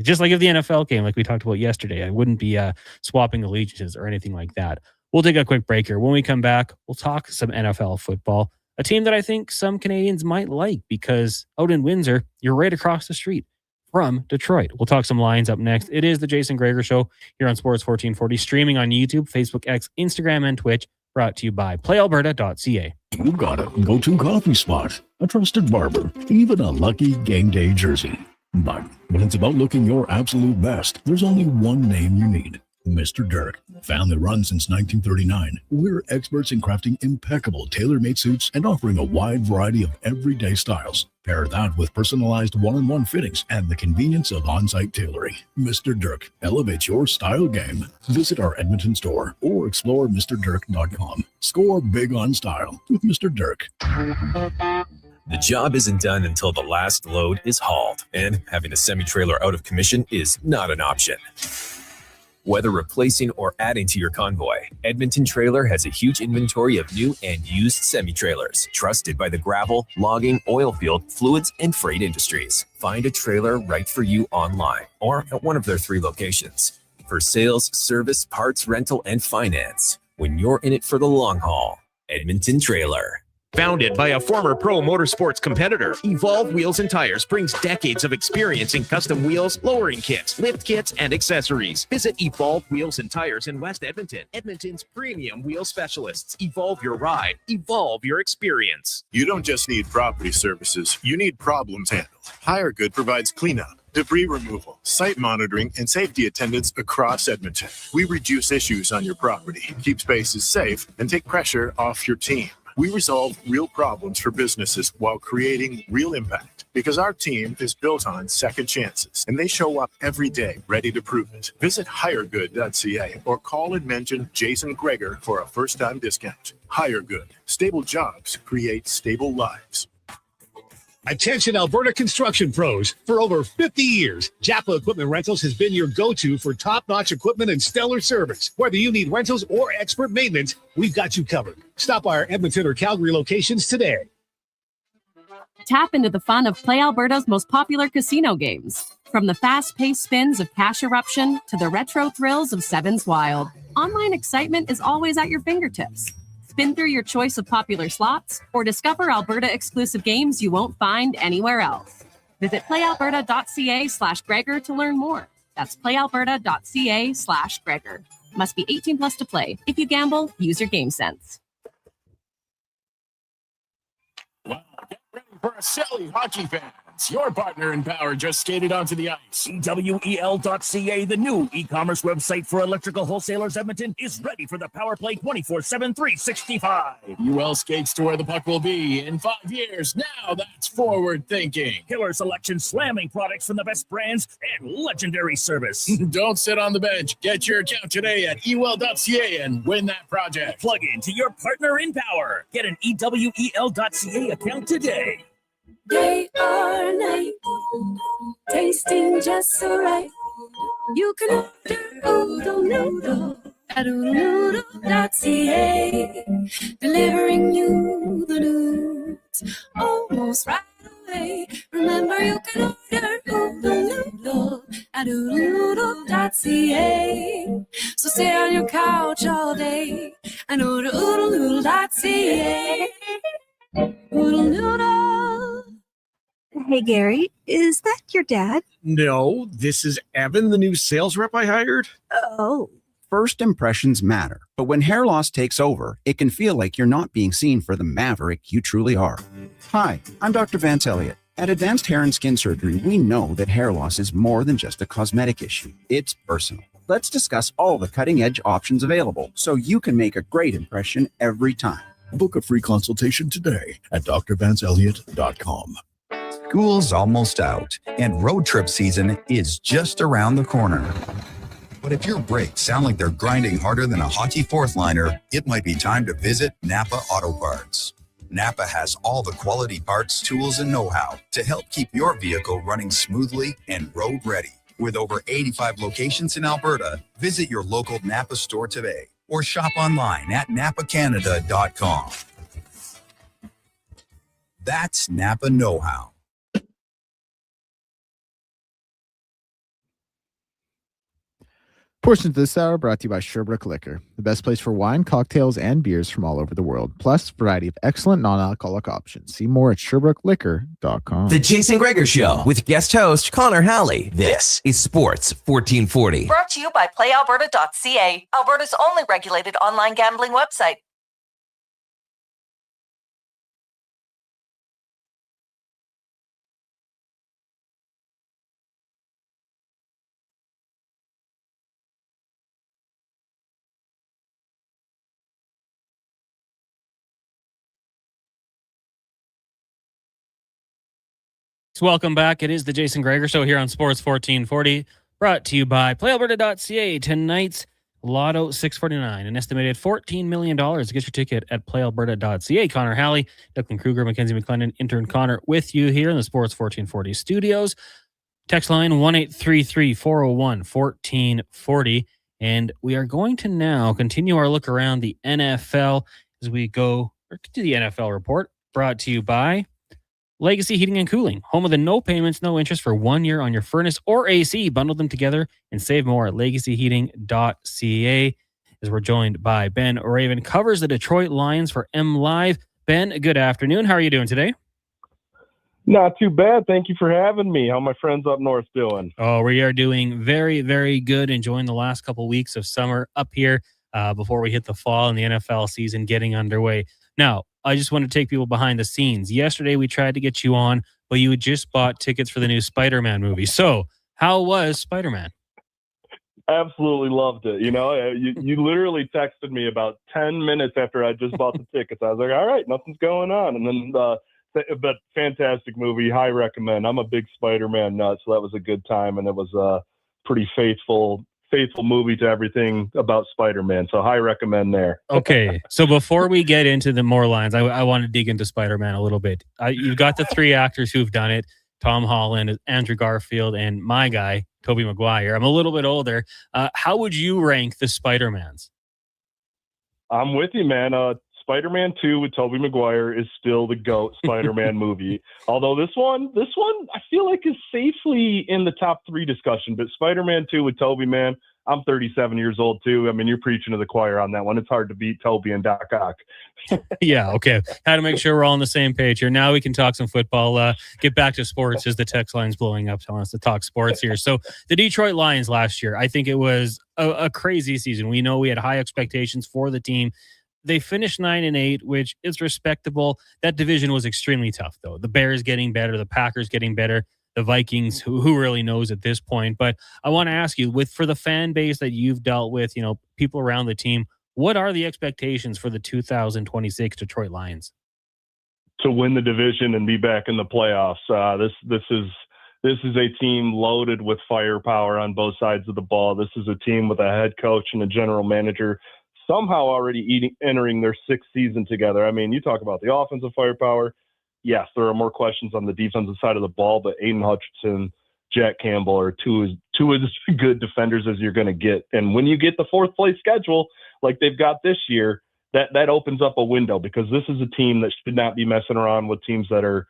Just like if the NFL came, like we talked about yesterday, I wouldn't be swapping allegiances or anything like that. We'll take a quick break here. When we come back, we'll talk some NFL football. A team that I think some Canadians might like, because out in Windsor, you're right across the street from Detroit. We'll talk some Lions up next. It is the Jason Gregor Show here on Sports 1440, streaming on YouTube, Facebook, X, Instagram, and Twitch. Brought to you by PlayAlberta.ca. You got a go-to coffee spot, a trusted barber, even a lucky game day jersey. But when it's about looking your absolute best, there's only one name you need. Mr. Dirk. Family run since 1939. We're experts in crafting impeccable tailor-made suits and offering a wide variety of everyday styles. Pair that with personalized one-on-one fittings and the convenience of on-site tailoring. Mr. Dirk elevates your style game. Visit our Edmonton store or explore MrDirk.com. Score big on style with Mr. Dirk. The job isn't done until the last load is hauled, and having a semi-trailer out of commission is not an option. Whether replacing or adding to your convoy, Edmonton Trailer has a huge inventory of new and used semi-trailers, trusted by the gravel, logging, oil field, fluids, and freight industries. Find a trailer right for you online or at one of their 3 locations. For sales, service, parts, rental, and finance, when you're in it for the long haul, Edmonton Trailer. Founded by a former pro motorsports competitor, Evolve Wheels and Tires brings decades of experience in custom wheels, lowering kits, lift kits, and accessories. Visit Evolve Wheels and Tires in West Edmonton, Edmonton's premium wheel specialists. Evolve your ride, evolve your experience. You don't just need property services, you need problems handled. Hire Good provides cleanup, debris removal, site monitoring, and safety attendance across Edmonton. We reduce issues on your property, keep spaces safe, and take pressure off your team. We resolve real problems for businesses while creating real impact, because our team is built on second chances, and they show up every day ready to prove it. Visit hiregood.ca or call and mention Jason Gregor for a first-time discount. Hire Good. Stable jobs create stable lives. Attention Alberta construction pros. For over 50 years, Japa Equipment Rentals has been your go-to for top-notch equipment and stellar service. Whether you need rentals or expert maintenance, we've got you covered. Stop by our Edmonton or Calgary locations today. Tap into the fun of Play Alberta's most popular casino games. From the fast-paced spins of Cash Eruption to the retro thrills of Sevens Wild, online excitement is always at your fingertips. Spin through your choice of popular slots or discover Alberta-exclusive games you won't find anywhere else. Visit playalberta.ca/Gregor to learn more. That's playalberta.ca/Gregor. Must be 18 plus to play. If you gamble, use your game sense. Wow, get ready for a silly hockey fans. Your partner in power just skated onto the ice. EWEL.ca, the new e-commerce website for electrical wholesalers Edmonton, is ready for the power play 24/7, 365. UL skates to where the puck will be in 5 years. Now that's forward thinking. Killer selection, slamming products from the best brands, and legendary service. Don't sit on the bench. Get your account today at EWEL.ca and win that project. Plug into your partner in power. Get an EWEL.ca account today. Day or night, tasting just so right. You can order oodle noodle at oodlenoodle.ca, delivering you the news almost right away. Remember, you can order oodle noodle at oodle-oodle.ca. So stay on your couch all day and oodle-oodle-oodle.ca. Oodle-noodle. Hey, Gary, is that your dad? No, this is Evan, the new sales rep I hired. Oh. First impressions matter, but when hair loss takes over, it can feel like you're not being seen for the maverick you truly are. Hi, I'm Dr. Vance Elliott. At Advanced Hair and Skin Surgery, we know that hair loss is more than just a cosmetic issue. It's personal. Let's discuss all the cutting-edge options available so you can make a great impression every time. Book a free consultation today at drvanceelliott.com. School's almost out, and road trip season is just around the corner. But if your brakes sound like they're grinding harder than a hockey fourth liner, it might be time to visit Napa Auto Parts. Napa has all the quality parts, tools, and know-how to help keep your vehicle running smoothly and road ready. With over 85 locations in Alberta, visit your local Napa store today or shop online at napacanada.com. That's Napa know-how. Portions of this hour brought to you by Sherbrooke Liquor, the best place for wine, cocktails, and beers from all over the world. Plus, variety of excellent non-alcoholic options. See more at SherbrookeLiquor.com. The Jason Gregor Show with guest host Connor Halley. This is Sports 1440. Brought to you by PlayAlberta.ca, Alberta's only regulated online gambling website. Welcome back. It is the Jason Gregor Show here on Sports 1440, brought to you by PlayAlberta.ca. Tonight's Lotto 649, an estimated $14 million. Get your ticket at PlayAlberta.ca. Connor Halley, Declan Kruger, Mackenzie McClendon, intern Connor with you here in the Sports 1440 studios. Text line 1-833-401-1440. And we are going to now continue our look around the NFL as we go to the NFL report, brought to you by Legacy Heating and Cooling, home of the no payments, no interest for 1 year on your furnace or AC. Bundle them together and save more at legacyheating.ca. As we're joined by Ben Raven, covers the Detroit Lions for M Live. Ben, good afternoon. How are you doing today? Not too bad. Thank you for having me. How are my friends up north doing? Oh, we are doing very, very good. Enjoying the last couple weeks of summer up here before we hit the fall and the NFL season getting underway. Now, I just want to take people behind the scenes. Yesterday, we tried to get you on, but you had just bought tickets for the new Spider-Man movie. So, how was Spider-Man? Absolutely loved it. You know, you literally texted me about 10 minutes after I just bought the tickets. I was like, all right, nothing's going on. And then, but fantastic movie. High recommend. I'm a big Spider-Man nut, so that was a good time. And it was a pretty faithful movie to everything about Spider-Man. So high recommend there. Okay. So before we get into the more lines, I want to dig into Spider-Man a little bit. You've got the three actors who've done it: Tom Holland, Andrew Garfield, and my guy, Tobey Maguire. I'm a little bit older. How would you rank the Spider-Mans? I'm with you, man. Spider-Man 2 with Tobey Maguire is still the GOAT Spider-Man movie. Although this one I feel like is safely in the top 3 discussion. But Spider-Man 2 with Tobey, man, I'm 37 years old too. I mean, you're preaching to the choir on that one. It's hard to beat Tobey and Doc Ock. Yeah, okay. Had to make sure we're all on the same page here. Now we can talk some football. Get back to sports as the text line's blowing up, telling us to talk sports here. So the Detroit Lions last year, I think it was a crazy season. We know we had high expectations for the team. They finished 9-8, which is respectable. That division was extremely tough, though. The Bears getting better, the Packers getting better, the Vikings, who really knows at this point. But I want to ask you, for the fan base that you've dealt with, you know, people around the team, what are the expectations for the 2026 Detroit Lions? To win the division and be back in the playoffs. This is a team loaded with firepower on both sides of the ball. This is a team with a head coach and a general manager somehow already entering their 6th season together. I mean, you talk about the offensive firepower. Yes, there are more questions on the defensive side of the ball, but Aiden Hutchinson, Jack Campbell are two as good defenders as you're going to get. And when you get the 4th place schedule like they've got this year, that opens up a window, because this is a team that should not be messing around with teams that are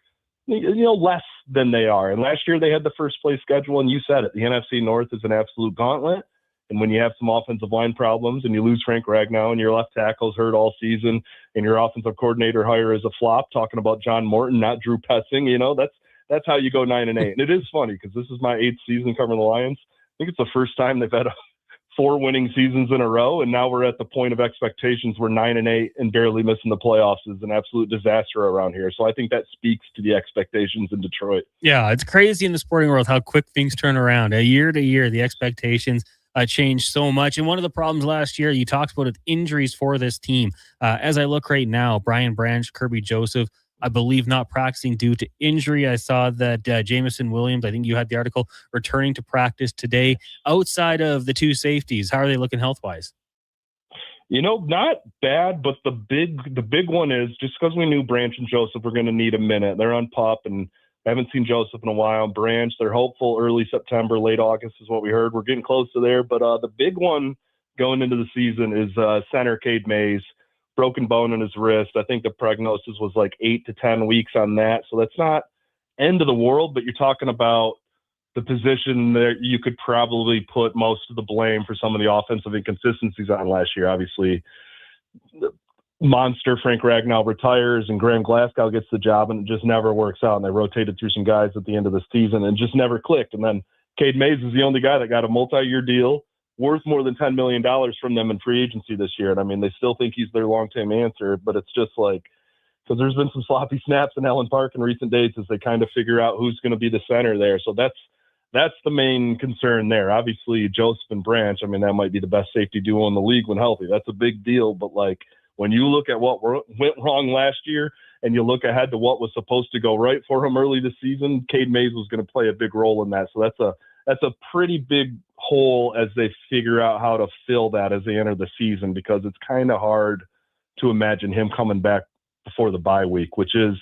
less than they are. And last year they had the first place schedule, and you said it, the NFC North is an absolute gauntlet. And when you have some offensive line problems and you lose Frank Ragnow and your left tackle's hurt all season and your offensive coordinator hire is a flop, talking about John Morton, not Drew Pessing, that's how you go 9-8. And it is funny because this is my 8th season covering the Lions. I think it's the first time they've had 4 winning seasons in a row, and now we're at the point of expectations where 9-8 and barely missing the playoffs is an absolute disaster around here. So I think that speaks to the expectations in Detroit. Yeah, it's crazy in the sporting world how quick things turn around. Year to year, the expectations change so much. And one of the problems last year, you talked about it, injuries for this team. As I look right now, Brian Branch, Kirby Joseph, I believe not practicing due to injury. I saw that Jameson Williams, I think you had the article, returning to practice today. Outside of the 2 safeties, how are they looking health-wise? Not bad, but the big one is just because we knew Branch and Joseph were going to need a minute. They're on PUP, and I haven't seen Joseph in a while. Branch, they're hopeful early September, late August is what we heard. We're getting close to there, but the big one going into the season is center Cade Mays. Broken bone in his wrist. I think the prognosis was like 8 to 10 weeks on that. So that's not end of the world, but you're talking about the position that you could probably put most of the blame for some of the offensive inconsistencies on last year. Obviously, the monster Frank Ragnow retires and Graham Glasgow gets the job, and it just never works out. And they rotated through some guys at the end of the season and just never clicked. And then Cade Mays is the only guy that got a multi-year deal worth more than $10 million from them in free agency this year. And I mean, they still think he's their long-term answer, but it's just like, because there's been some sloppy snaps in Allen Park in recent days as they kind of figure out who's going to be the center there. So that's the main concern there. Obviously, Joseph and Branch, I mean, that might be the best safety duo in the league when healthy. That's a big deal. But like, when you look at what went wrong last year and you look ahead to what was supposed to go right for him early this season, Cade Mays was going to play a big role in that. So that's a pretty big hole as they figure out how to fill that as they enter the season, because it's kind of hard to imagine him coming back before the bye week, which is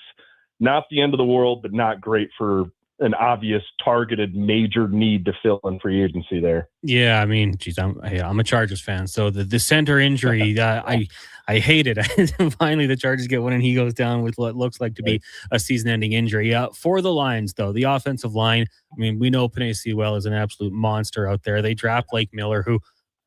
not the end of the world, but not great for an obvious targeted major need to fill in free agency there. Yeah, I mean, geez, I'm a Chargers fan, so the center injury, I hate it. Finally, the Chargers get one, and he goes down with what looks like to be a season-ending injury. For the Lions, though, the offensive line, I mean, we know Penei Sewell is an absolute monster out there. They draft Blake Miller, who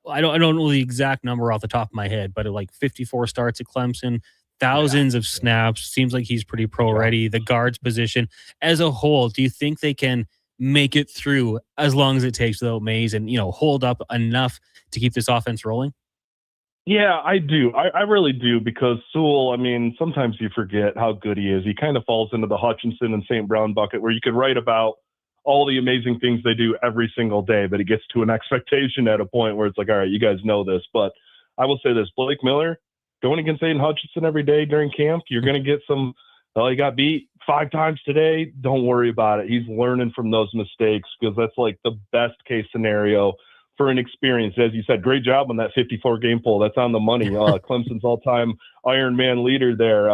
I don't know the exact number off the top of my head, but like 54 starts at Clemson, thousands of snaps. Seems like he's pretty pro ready. The guards position as a whole, do you think they can make it through as long as it takes without Mays and, hold up enough to keep this offense rolling? Yeah, I do. I really do, because Sewell, I mean, sometimes you forget how good he is. He kind of falls into the Hutchinson and St. Brown bucket, where you could write about all the amazing things they do every single day, but it gets to an expectation at a point where it's like, all right, you guys know this. But I will say this, Blake Miller, going against Aiden Hutchinson every day during camp, you're going to get some, he got beat 5 times today. Don't worry about it. He's learning from those mistakes, because that's like the best case scenario for an experience. As you said, great job on that 54 game poll. That's on the money. Clemson's all-time Iron Man leader there.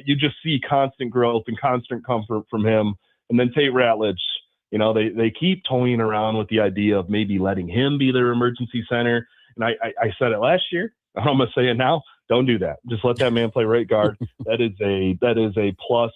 You just see constant growth and constant comfort from him. And then Tate Ratledge, they keep toying around with the idea of maybe letting him be their emergency center. And I said it last year. I'm going to say it now. Don't do that. Just let that man play right guard. That is a plus,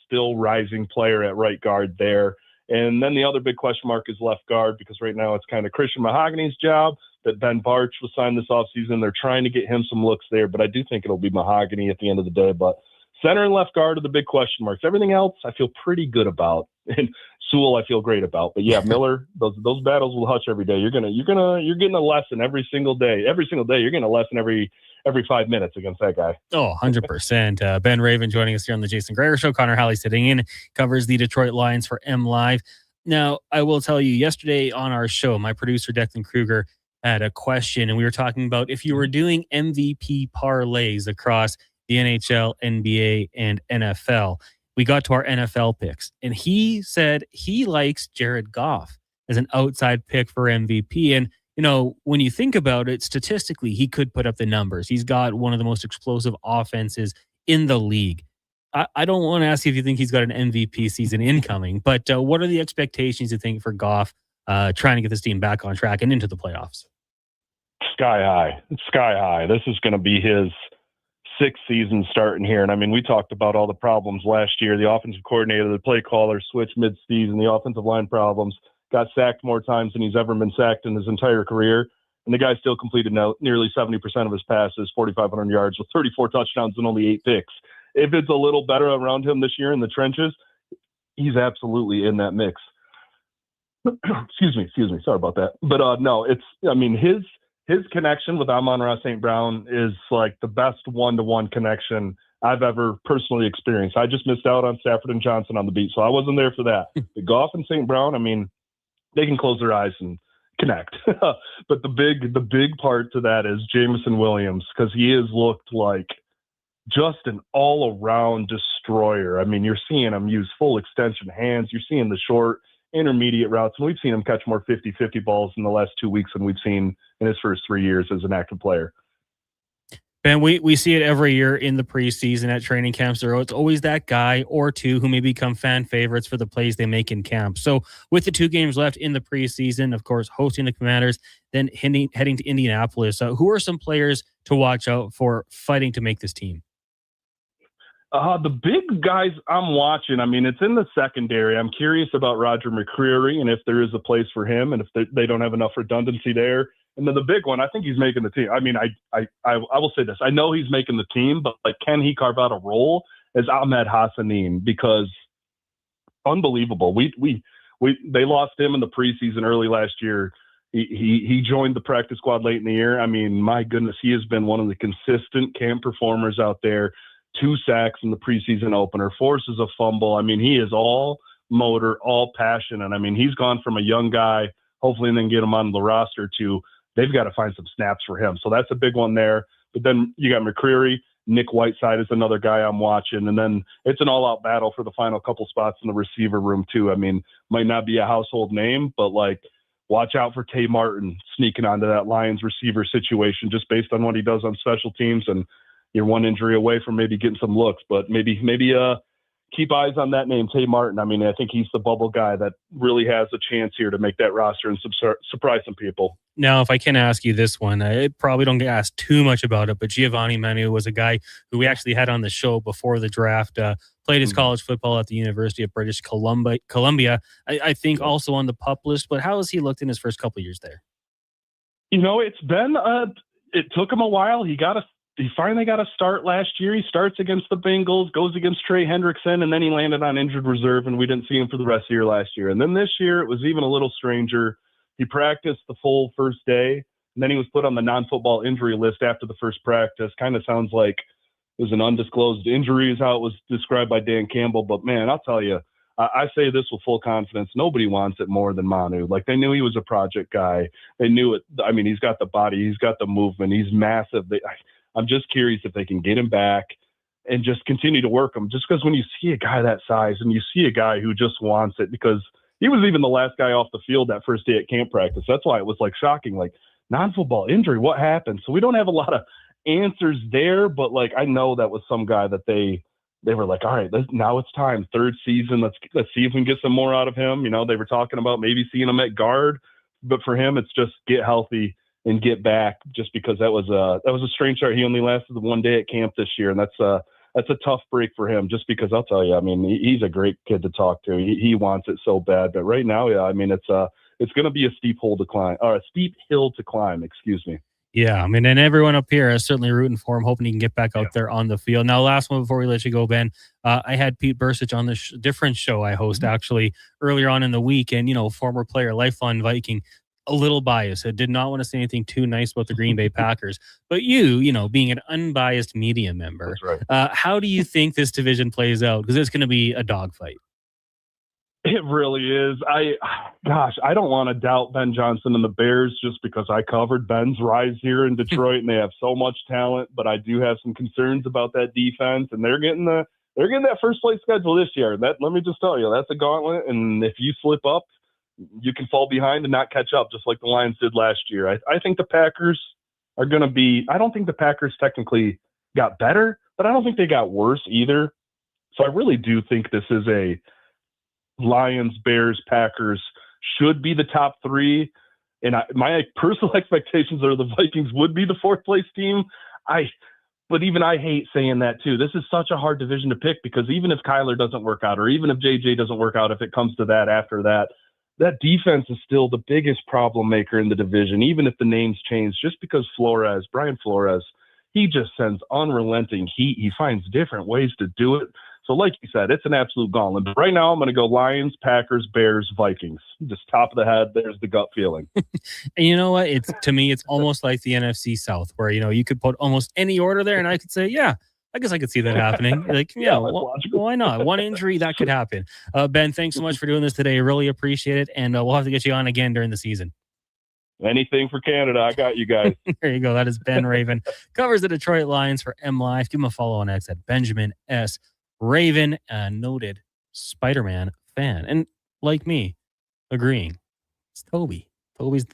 still rising player at right guard there. And then the other big question mark is left guard, because right now it's kind of Christian Mahogany's job that Ben Barch was signed this offseason. They're trying to get him some looks there, but I do think it'll be Mahogany at the end of the day. But center and left guard are the big question marks. Everything else I feel pretty good about. And Sewell I feel great about. But yeah, Miller, those battles will Hutch every day. You're getting a lesson every single day. Every single day you're getting a lesson every 5 minutes against that guy. Oh, 100%. Ben Raven joining us here on the Jason Gregor Show. Connor Halley sitting in, covers the Detroit Lions for M Live. Now, I will tell you, yesterday on our show, my producer Declan Kruger had a question, and we were talking about if you were doing MVP parlays across the NHL, NBA, and NFL. We got to our NFL picks, and he said he likes Jared Goff as an outside pick for MVP. And, when you think about it, statistically, he could put up the numbers. He's got one of the most explosive offenses in the league. I don't want to ask you if you think he's got an MVP season incoming, but what are the expectations you think for Goff trying to get this team back on track and into the playoffs? Sky high. It's sky high. This is going to be his sixth season starting here. And I mean, we talked about all the problems last year. The offensive coordinator, the play caller switched mid-season, the offensive line problems, got sacked more times than he's ever been sacked in his entire career. And the guy still completed nearly 70% of his passes, 4,500 yards with 34 touchdowns and only 8 picks. If it's a little better around him this year in the trenches, he's absolutely in that mix. Excuse me. Sorry about that. But no, his connection with Amon-Ra St. Brown is like the best one-to-one connection I've ever personally experienced. I just missed out on Stafford and Johnson on the beat, so I wasn't there for that. But Goff and St. Brown, I mean, they can close their eyes and connect. But the big part to that is Jameson Williams, because he has looked like just an all-around destroyer. I mean, you're seeing him use full extension hands. You're seeing the short, intermediate routes, and we've seen him catch more 50-50 balls in the last 2 weeks than we've seen in his first 3 years as an active player. Ben, we see it every year in the preseason at training camps. It's always that guy or two who may become fan favorites for the plays they make in camp. So with the 2 games left in the preseason, of course, hosting the Commanders, then heading to Indianapolis, who are some players to watch out for fighting to make this team? The big guys I'm watching, I mean, it's in the secondary. I'm curious about Roger McCreary and if there is a place for him and if they don't have enough redundancy there. And then the big one, I think he's making the team. I mean, I will say this. I know he's making the team, but like, can he carve out a role as Ahmed Hassanin? Because unbelievable. They lost him in the preseason early last year. He joined the practice squad late in the year. I mean, my goodness, he has been one of the consistent camp performers out there. 2 sacks in the preseason opener, forces a fumble. I mean, he is all motor, all passion. And I mean, he's gone from a young guy, hopefully, and then get him on the roster to they've got to find some snaps for him. So that's a big one there. But then you got McCreary. Nick Whiteside is another guy I'm watching. And then it's an all-out battle for the final couple spots in the receiver room, too. I mean, might not be a household name, but like, watch out for Tay Martin sneaking onto that Lions receiver situation just based on what he does on special teams. And you're one injury away from maybe getting some looks, but maybe keep eyes on that name, Tay Martin. I mean, I think he's the bubble guy that really has a chance here to make that roster and surprise some people. Now, if I can ask you this one, I probably don't get asked too much about it, but Giovanni Manu was a guy who we actually had on the show before the draft, played his college football at the University of British Columbia. I think also on the PUP list, but how has he looked in his first couple of years there? You know, it's been, it took him a while. He finally got a start last year. He starts against the Bengals, goes against Trey Hendrickson, and then he landed on injured reserve, and we didn't see him for the rest of the year last year. And then this year, it was even a little stranger. He practiced the full first day, and then he was put on the non-football injury list after the first practice. Kind of sounds like it was an undisclosed injury is how it was described by Dan Campbell. But, man, I'll tell you, I say this with full confidence. Nobody wants it more than Manu. Like, they knew he was a project guy. They knew it. I mean, he's got the body. He's got the movement. He's massive. I'm just curious if they can get him back and just continue to work him. Just because when you see a guy that size and you see a guy who just wants it, because he was even the last guy off the field that first day at camp practice. That's why it was like shocking, like non-football injury, what happened? So we don't have a lot of answers there, but like, I know that was some guy that they were like, all right, now it's time. 3rd season. Let's see if we can get some more out of him. You know, they were talking about maybe seeing him at guard, but for him, it's just get healthy and get back, just because that was a strange start. He only lasted the 1 day at camp this year, and that's a tough break for him, just because I'll tell you, I mean, he's a great kid to talk to. He wants it so bad, but right now, yeah, I mean, it's going to be a steep hill to climb, excuse me. Yeah, I mean, and everyone up here is certainly rooting for him, hoping he can get back out there on the field. Now, last one before we let you go, Ben. I had Pete Bursich on this different show I host actually earlier on in the week, and, you know, former player, lifelong Viking, a little biased. I did not want to say anything too nice about the Green Bay Packers, but you know, being an unbiased media member, right. How do you think this division plays out? Because it's going to be a dogfight. It really is. I don't want to doubt Ben Johnson and the Bears just because I covered Ben's rise here in Detroit and they have so much talent, but I do have some concerns about that defense, and they're getting that first place schedule this year. That, let me just tell you, that's a gauntlet, and if you slip up, you can fall behind and not catch up, just like the Lions did last year. I think the Packers are going to be – I don't think the Packers technically got better, but I don't think they got worse either. So I really do think this is a Lions, Bears, Packers should be the top 3. And my personal expectations are the Vikings would be the 4th place team. But even I hate saying that too. This is such a hard division to pick because even if Kyler doesn't work out, or even if JJ doesn't work out, if it comes to that after that, that defense is still the biggest problem maker in the division, even if the names change, just because Brian Flores, he just sends unrelenting heat. He finds different ways to do it. So like you said, it's an absolute gauntlet. But right now I'm going to go Lions, Packers, Bears, Vikings. Just top of the head. There's the gut feeling. And you know what? To me, it's almost like the NFC South where, you could put almost any order there and I could say, yeah, I guess I could see that happening. Like, why not? One injury, that could happen. Ben, thanks so much for doing this today. Really appreciate it. And we'll have to get you on again during the season. Anything for Canada. I got you guys. There you go. That is Ben Raven. Covers the Detroit Lions for MLive. Give him a follow on X at Benjamin S. Raven, a noted Spider-Man fan. And like me, agreeing. It's Toby. Toby's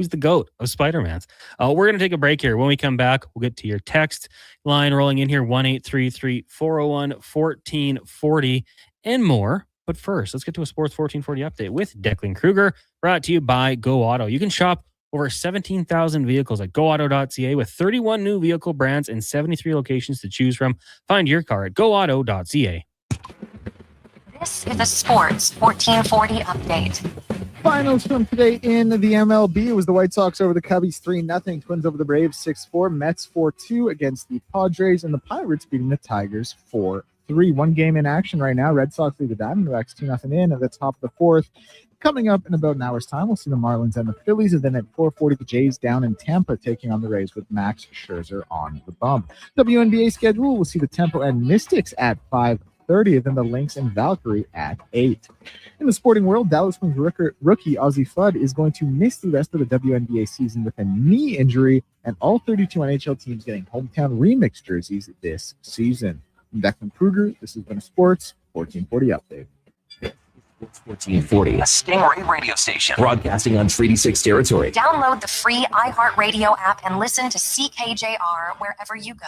the GOAT of Spider-Mans. We're going to take a break here. When we come back, we'll get to your text line rolling in here, 1-833-401-1440 and more. But first, let's get to a Sports 1440 update with Declan Kruger, brought to you by Go Auto. You can shop over 17,000 vehicles at goauto.ca with 31 new vehicle brands and 73 locations to choose from. Find your car at goauto.ca. This is a Sports 1440 update. Finals from today in the MLB. It was the White Sox over the Cubbies 3-0. Twins over the Braves 6-4. Mets 4-2 against the Padres. And the Pirates beating the Tigers 4-3. One game in action right now. Red Sox lead the Diamondbacks 2-0 in at the top of the fourth. Coming up in about an hour's time, we'll see the Marlins and the Phillies. And then at 4:40, the Jays down in Tampa taking on the Rays with Max Scherzer on the bump. WNBA schedule, we'll see the Tempo and Mystics at 5:30, and then the Lynx and Valkyrie at 8. In the sporting world, Dallas Wings rookie Ozzie Fudd is going to miss the rest of the WNBA season with a knee injury, and all 32 NHL teams getting hometown remix jerseys this season. I'm Declan Kruger. This has been a Sports 1440 update. 1440, a Stingray radio station broadcasting on Treaty 6 territory. Download the free iHeartRadio app and listen to CKJR wherever you go.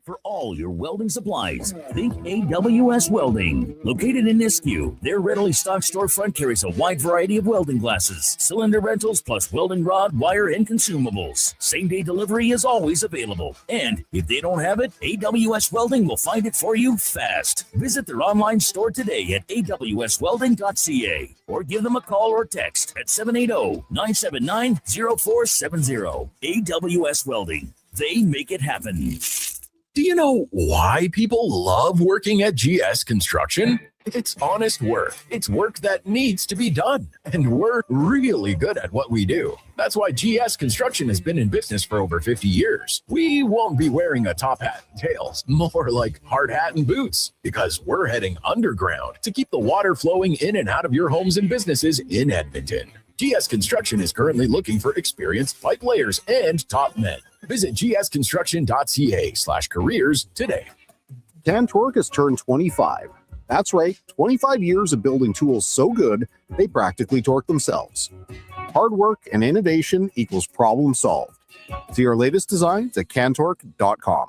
For all your welding supplies, think AWS Welding. Located in Nisku, their readily stocked storefront carries a wide variety of welding glasses, cylinder rentals, plus welding rod, wire, and consumables. Same-day delivery is always available. And if they don't have it, AWS Welding will find it for you fast. Visit their online store today at awswelding.ca or give them a call or text at 780-979-0470. AWS Welding. They make it happen. Do you know why people love working at GS Construction? It's honest work. It's work that needs to be done. And we're really good at what we do. That's why GS Construction has been in business for over 50 years. We won't be wearing a top hat and tails, more like hard hat and boots, because we're heading underground to keep the water flowing in and out of your homes and businesses in Edmonton. GS Construction is currently looking for experienced pipe layers and top men. Visit gsconstruction.ca/careers today. Cantork has turned 25. That's right, 25 years of building tools so good, they practically torque themselves. Hard work and innovation equals problem solved. See our latest designs at cantork.com.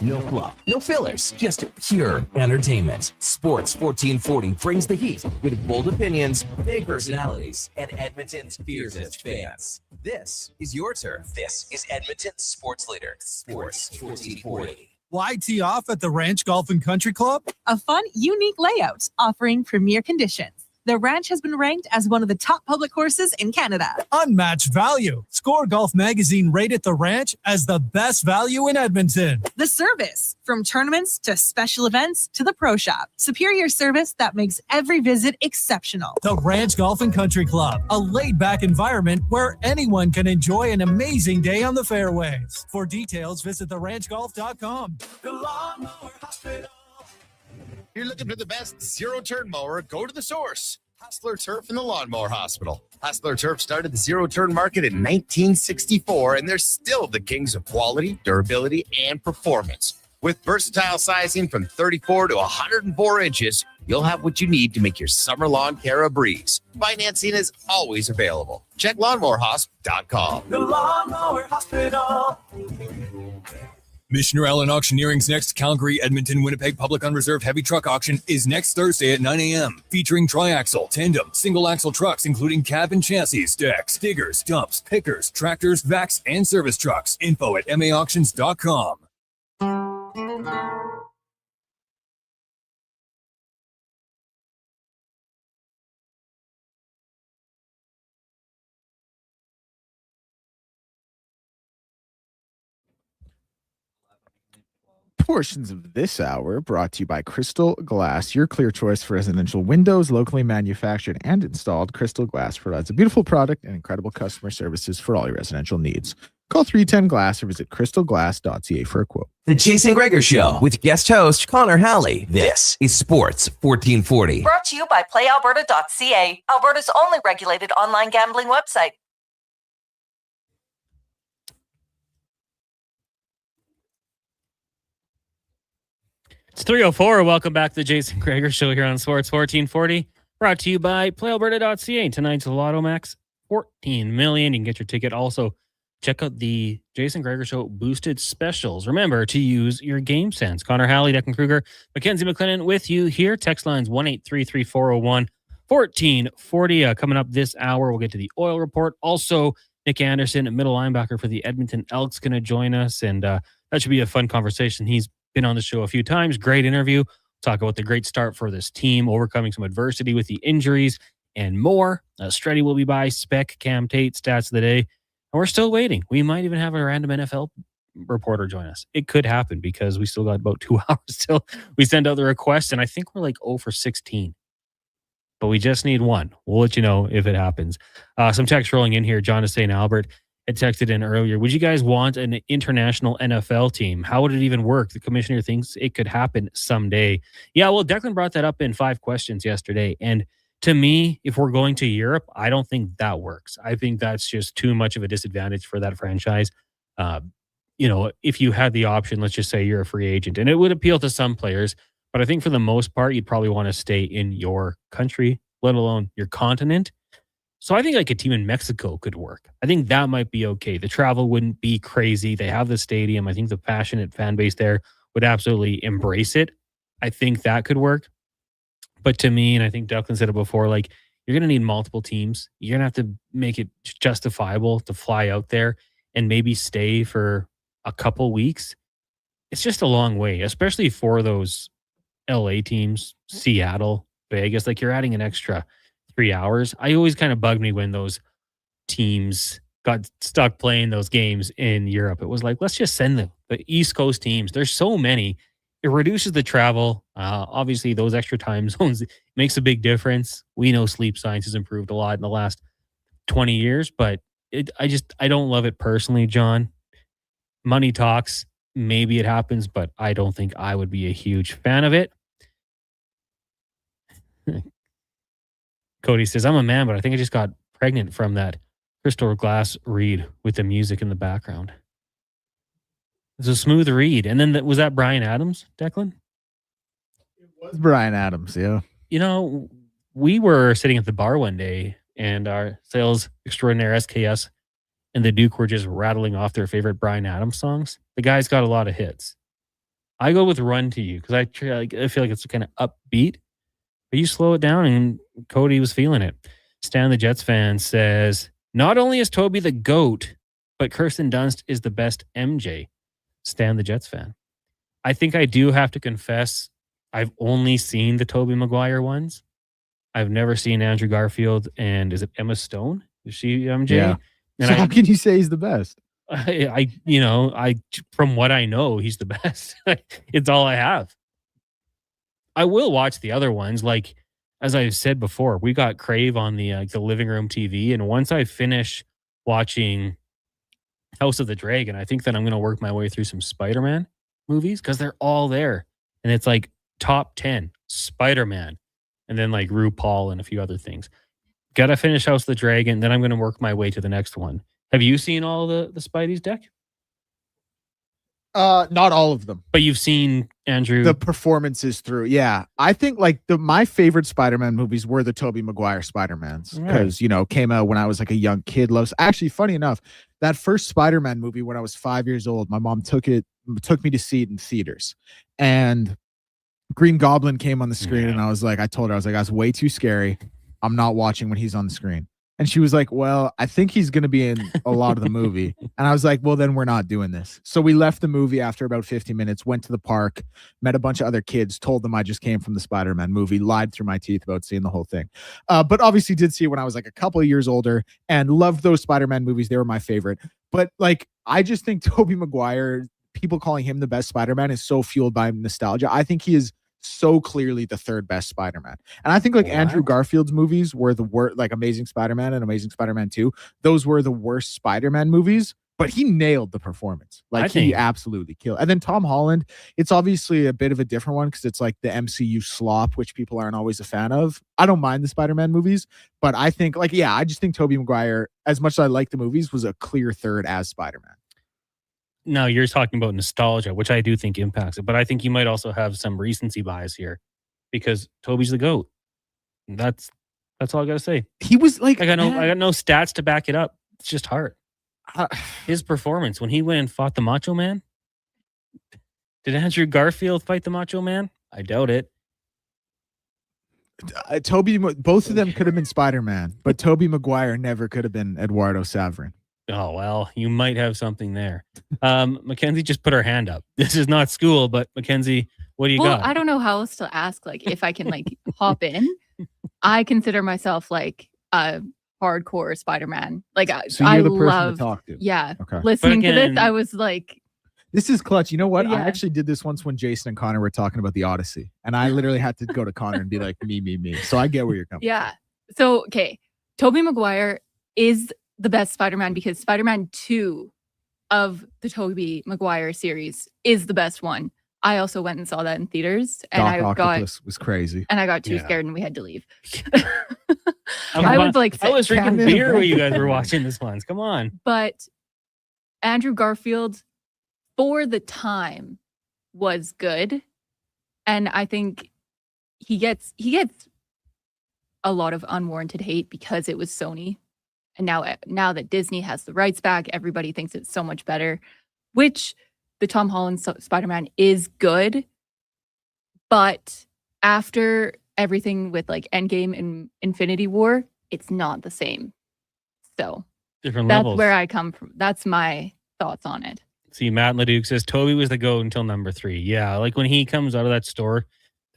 No fluff, no fillers, just pure entertainment. Sports 1440 brings the heat with bold opinions, big personalities, and Edmonton's fiercest fans. This is your turf. This is Edmonton's sports leader, Sports 1440. Why tee off at the Ranch Golf and Country Club? A fun, unique layout offering premier conditions. The Ranch has been ranked as one of the top public courses in Canada. Unmatched value. Score Golf Magazine rated the Ranch as the best value in Edmonton. The service, from tournaments to special events to the pro shop. Superior service that makes every visit exceptional. The Ranch Golf and Country Club, a laid-back environment where anyone can enjoy an amazing day on the fairways. For details, visit theranchgolf.com. The Lawnmower Hospital. You're looking for the best zero-turn mower? Go to the source. Hustler Turf and the Lawnmower Hospital. Hustler Turf started the zero-turn market in 1964, and they're still the kings of quality, durability, and performance. With versatile sizing from 34 to 104 inches, you'll have what you need to make your summer lawn care a breeze. Financing is always available. Check lawnmowerhosp.com. The Lawnmower Hospital. Missioner Allen Auctioneering's next Calgary, Edmonton, Winnipeg public unreserved heavy truck auction is next Thursday at 9 a.m. featuring triaxle, tandem, single axle trucks including cab and chassis, decks, diggers, dumps, pickers, tractors, vacs, and service trucks. Info at maauctions.com. Portions of this hour brought to you by Crystal Glass, your clear choice for residential windows, locally manufactured and installed. Crystal Glass provides a beautiful product and incredible customer services for all your residential needs. Call 310 Glass or visit crystalglass.ca for a quote. The Jason Gregor Show with guest host Connor Halley. This is Sports 1440. Brought to you by PlayAlberta.ca, Alberta's only regulated online gambling website. It's 3:04. Welcome back to the Jason Gregor Show here on Sports 1440. Brought to you by PlayAlberta.ca. Tonight's Lotto Max, $14 million. You can get your ticket. Also, check out the Jason Gregor Show boosted specials. Remember to use your game sense. Connor Halley, Declan Kruger, Mackenzie McLennan with you here. Text lines 1-833-401-1440. Coming up this hour, we'll get to the oil report. Also, Nick Anderson, a middle linebacker for the Edmonton Elks, going to join us, and that should be a fun conversation. He's been on the show a few times. Great interview. Talk about the great start for this team, overcoming some adversity with the injuries and more. Stretty will be by, Spec, Cam Tate, stats of the day. And we're still waiting. We might even have a random NFL reporter join us. It could happen because we still got about 2 hours till we send out the request, and I think we're like 0 for 16. But we just need one. We'll let you know if it happens. Some text rolling in here. John of St. Albert had texted in earlier. Would you guys want an international NFL team? How would it even work? The commissioner thinks it could happen someday. Yeah, well, Declan brought that up in 5 questions yesterday. And to me, if we're going to Europe, I don't think that works. I think that's just too much of a disadvantage for that franchise. If you had the option, let's just say you're a free agent, and it would appeal to some players, but I think for the most part, you'd probably want to stay in your country, let alone your continent. So I think like a team in Mexico could work. I think that might be okay. The travel wouldn't be crazy. They have the stadium. I think the passionate fan base there would absolutely embrace it. I think that could work. But to me, and I think Declan said it before, like you're going to need multiple teams. You're going to have to make it justifiable to fly out there and maybe stay for a couple weeks. It's just a long way, especially for those LA teams, Seattle, Vegas. Like you're adding an extra 3 hours. I always kind of bugged me when those teams got stuck playing those games in Europe. It was like, let's just send the East Coast teams. There's so many. It reduces the travel. Obviously, those extra time zones makes a big difference. We know sleep science has improved a lot in the last 20 years, but I don't love it personally, John. Money talks. Maybe it happens, but I don't think I would be a huge fan of it. Cody says, I'm a man, but I think I just got pregnant from that crystal glass read with the music in the background. It's a smooth read. And then was that Bryan Adams, Declan? It was Bryan Adams, yeah. We were sitting at the bar one day and our sales extraordinaire SKS and the Duke were just rattling off their favorite Bryan Adams songs. The guy's got a lot of hits. I go with Run to You because I feel like it's kind of upbeat. But you slow it down, and Cody was feeling it. Stan the Jets fan says, not only is Toby the GOAT, but Kirsten Dunst is the best MJ. Stan the Jets fan. I think I do have to confess, I've only seen the Tobey Maguire ones. I've never seen Andrew Garfield, and is it Emma Stone? Is she MJ? Yeah. And so how can you say he's the best? I from what I know, he's the best. It's all I have. I will watch the other ones. Like, as I said before, we got Crave on the living room TV. And once I finish watching House of the Dragon, I think that I'm going to work my way through some Spider-Man movies because they're all there. And it's like top 10 Spider-Man and then like RuPaul and a few other things. Got to finish House of the Dragon. Then I'm going to work my way to the next one. Have you seen all the Spidey's deck? Not all of them. But you've seen Andrew the performances through. Yeah. I think like my favorite Spider-Man movies were the Tobey Maguire Spider-Mans because, came out when I was like a young kid. Actually, funny enough, that first Spider-Man movie when I was 5 years old, my mom took me to see it in theaters, and Green Goblin came on the screen, and I told her, that's way too scary. I'm not watching when he's on the screen. And she was like, well, I think he's going to be in a lot of the movie. And I was like, well, then we're not doing this. So we left the movie after about 50 minutes, went to the park, met a bunch of other kids, told them I just came from the Spider-Man movie, lied through my teeth about seeing the whole thing. But obviously did see it when I was like a couple of years older and loved those Spider-Man movies. They were my favorite. But like, I just think Tobey Maguire, people calling him the best Spider-Man, is so fueled by nostalgia. I think he is so clearly the third best Spider-Man. And I think like Andrew Garfield's movies were the worst, like Amazing Spider-Man and Amazing Spider-Man 2. Those were the worst Spider-Man movies, but he nailed the performance. Like he absolutely killed. And then Tom Holland, it's obviously a bit of a different one because it's like the MCU slop, which people aren't always a fan of. I don't mind the Spider-Man movies, but I think I just think Tobey Maguire, as much as I like the movies, was a clear third as Spider-Man. No, you're talking about nostalgia, which I do think impacts it. But I think you might also have some recency bias here because Toby's the GOAT. That's all I got to say. He was like, I got no stats to back it up. It's just heart. His performance when he went and fought the Macho Man. Did Andrew Garfield fight the Macho Man? I doubt it. Both of them could have been Spider-Man, but Tobey Maguire never could have been Eduardo Saverin. Oh, well, you might have something there. Mackenzie just put her hand up. This is not school, but Mackenzie, what do you got? I don't know how else to ask. Like, if I can like hop in, I consider myself like a hardcore Spider-Man. Like, so you're the person to talk to. Yeah. Okay. Listening to this, I was like, this is clutch. You know what? Yeah. I actually did this once when Jason and Connor were talking about the Odyssey, and I literally had to go to Connor and be like, me. So I get where you're coming. Yeah. So, okay. Tobey Maguire is the best Spider-Man because Spider-Man 2 of the Tobey Maguire series is the best one. I also went and saw that in theaters, and was crazy, and I got too scared, and we had to leave. I was drinking beer while you guys were watching this one. Come on. But Andrew Garfield, for the time, was good, and I think he gets a lot of unwarranted hate because it was Sony. And now that Disney has the rights back, everybody thinks it's so much better, which the Tom Holland Spider-Man is good. But after everything with like Endgame and Infinity War, it's not the same. So different that's levels. where I come from. That's my thoughts on it. See, Matt Leduc says Toby was the GOAT until number 3. Yeah, like when he comes out of that store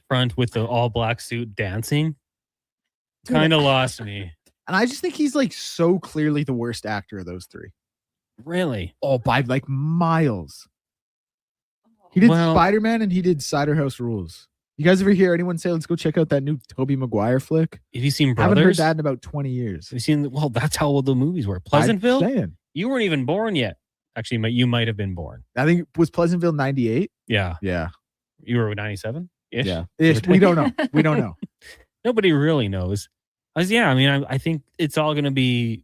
front with the all black suit dancing, kind of lost me. And I just think he's like so clearly the worst actor of those three. Really? Oh, by like miles. He did Spider-Man and he did Cider House Rules. You guys ever hear anyone say, let's go check out that new Tobey Maguire flick? Have you seen Brothers? I haven't heard that in about 20 years. Have you seen, well, that's how old the movies were. Pleasantville? You weren't even born yet. Actually, you might have been born. I think, was Pleasantville 98? Yeah. Yeah. You were 97? Yeah. We don't know. We don't know. Nobody really knows. Yeah, I mean, I think it's all going to be